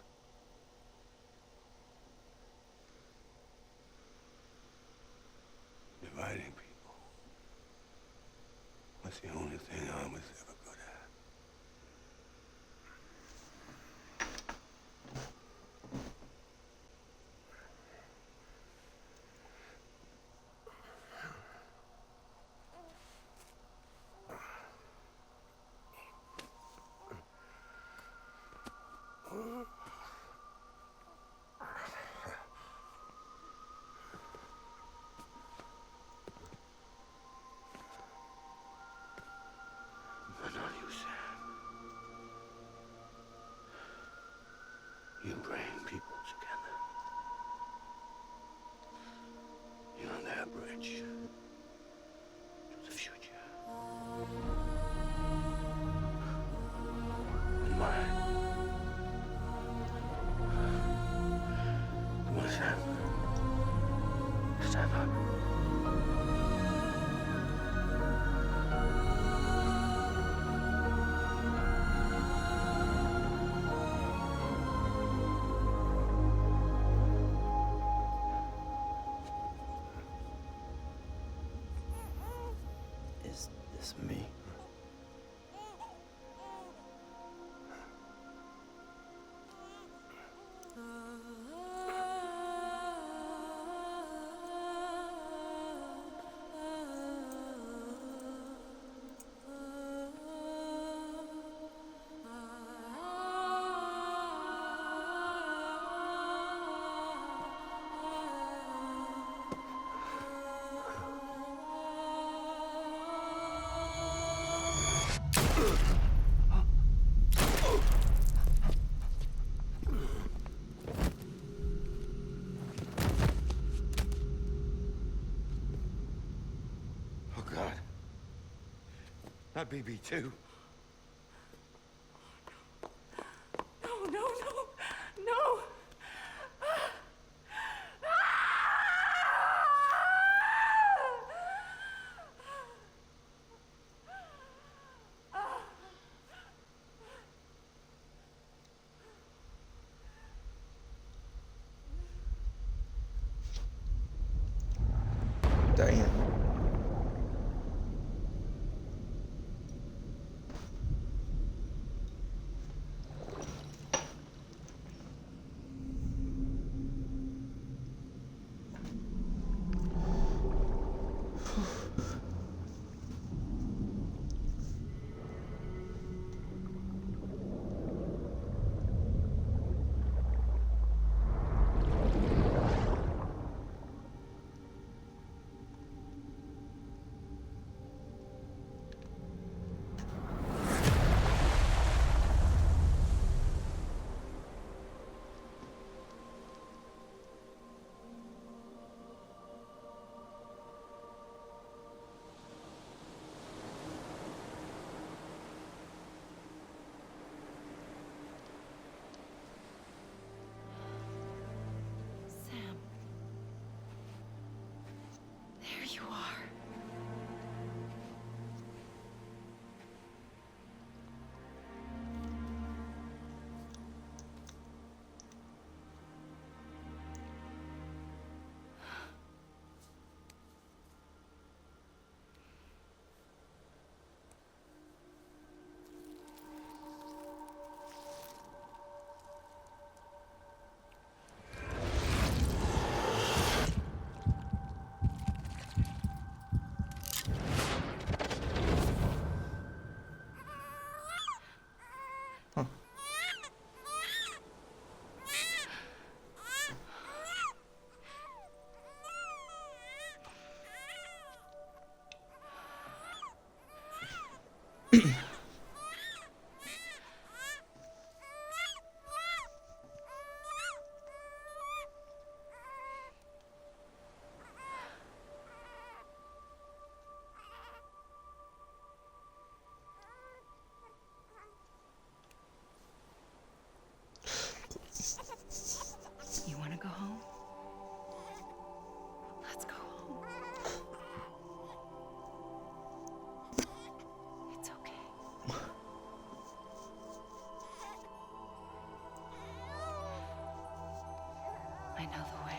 Dividing people was the only thing I was ever good at. But not you, Sam. You bring people together. You're their bridge to the future. And mine. Come on, Sam. Stand up. Is this me? Oh, God. Not BB2. No, no, no, no! Damn. Sam. There you are. You want to go home? Let's go home. It's okay. I know the way.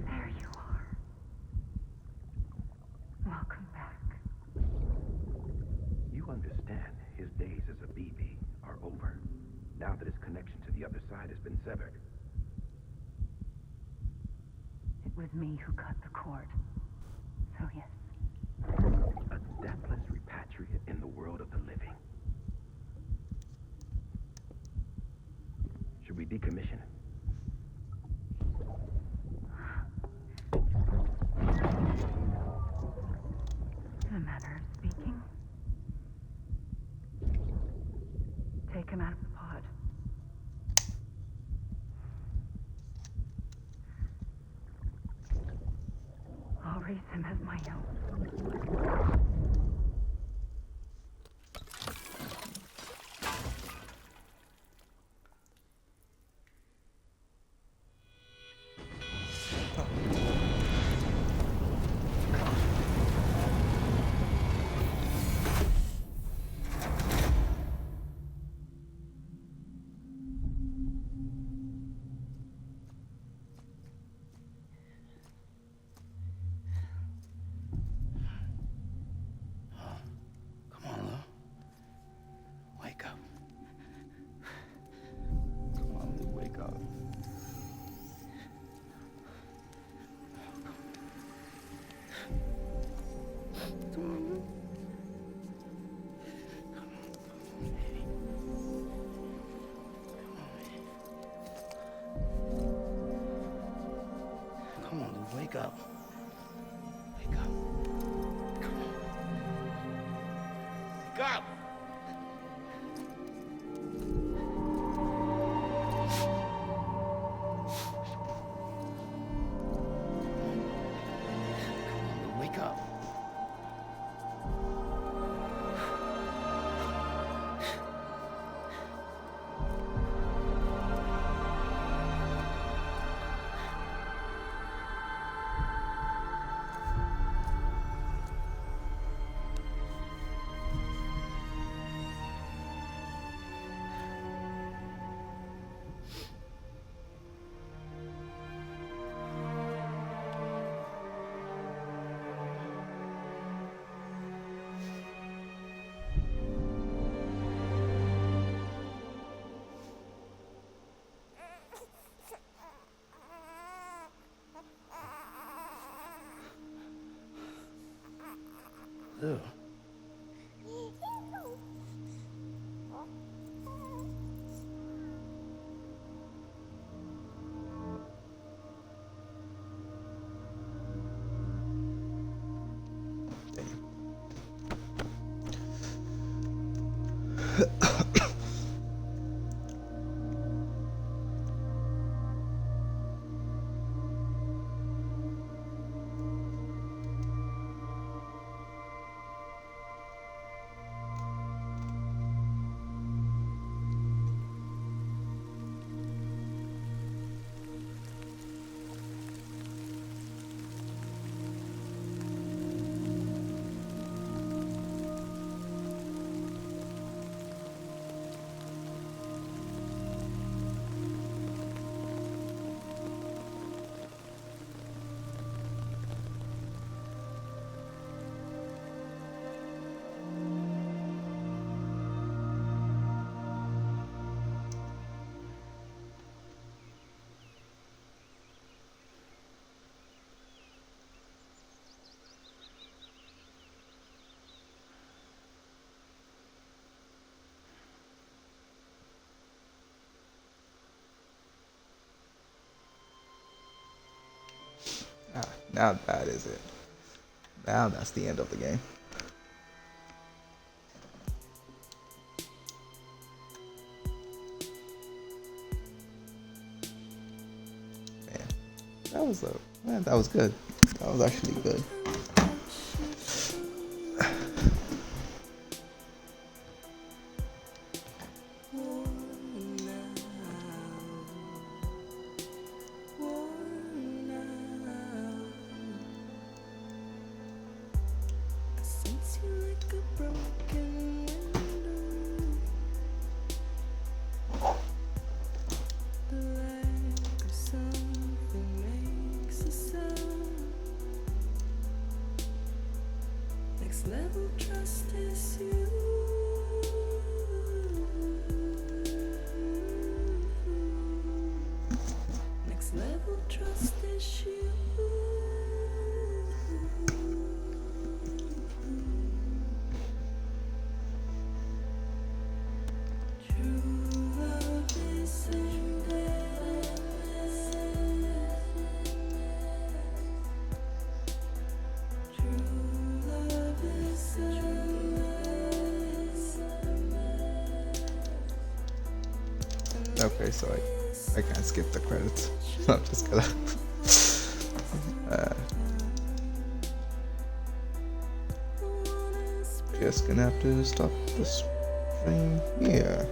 There you are. Welcome back. You understand his days as a BB are over, now that his connection to the other side has been severed. It was me who cut the cord. So yes. A deathless repatriate in the world of the living. Should we decommission him? In a matter of speaking. Take him out of the pod. I'll raise him as my own. Wake up. Wake up. Come on. Wake up! Wake up. Ew. Now that is it. Now that's the end of the game. Man, that was good. That was actually good. Level trust is you. Next level trust is you. True love is Okay, so I can't skip the credits. I'm just gonna just gonna have to stop the stream here.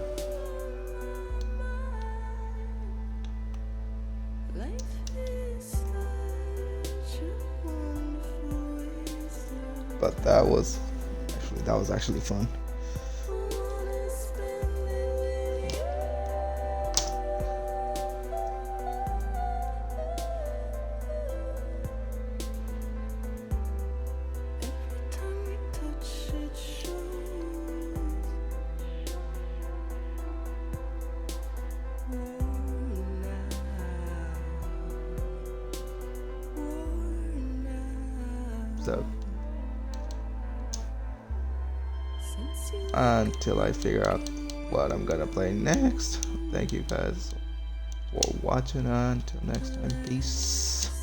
But that was actually fun. So until I figure out what I'm gonna play next, thank you guys for watching. Until next time, peace.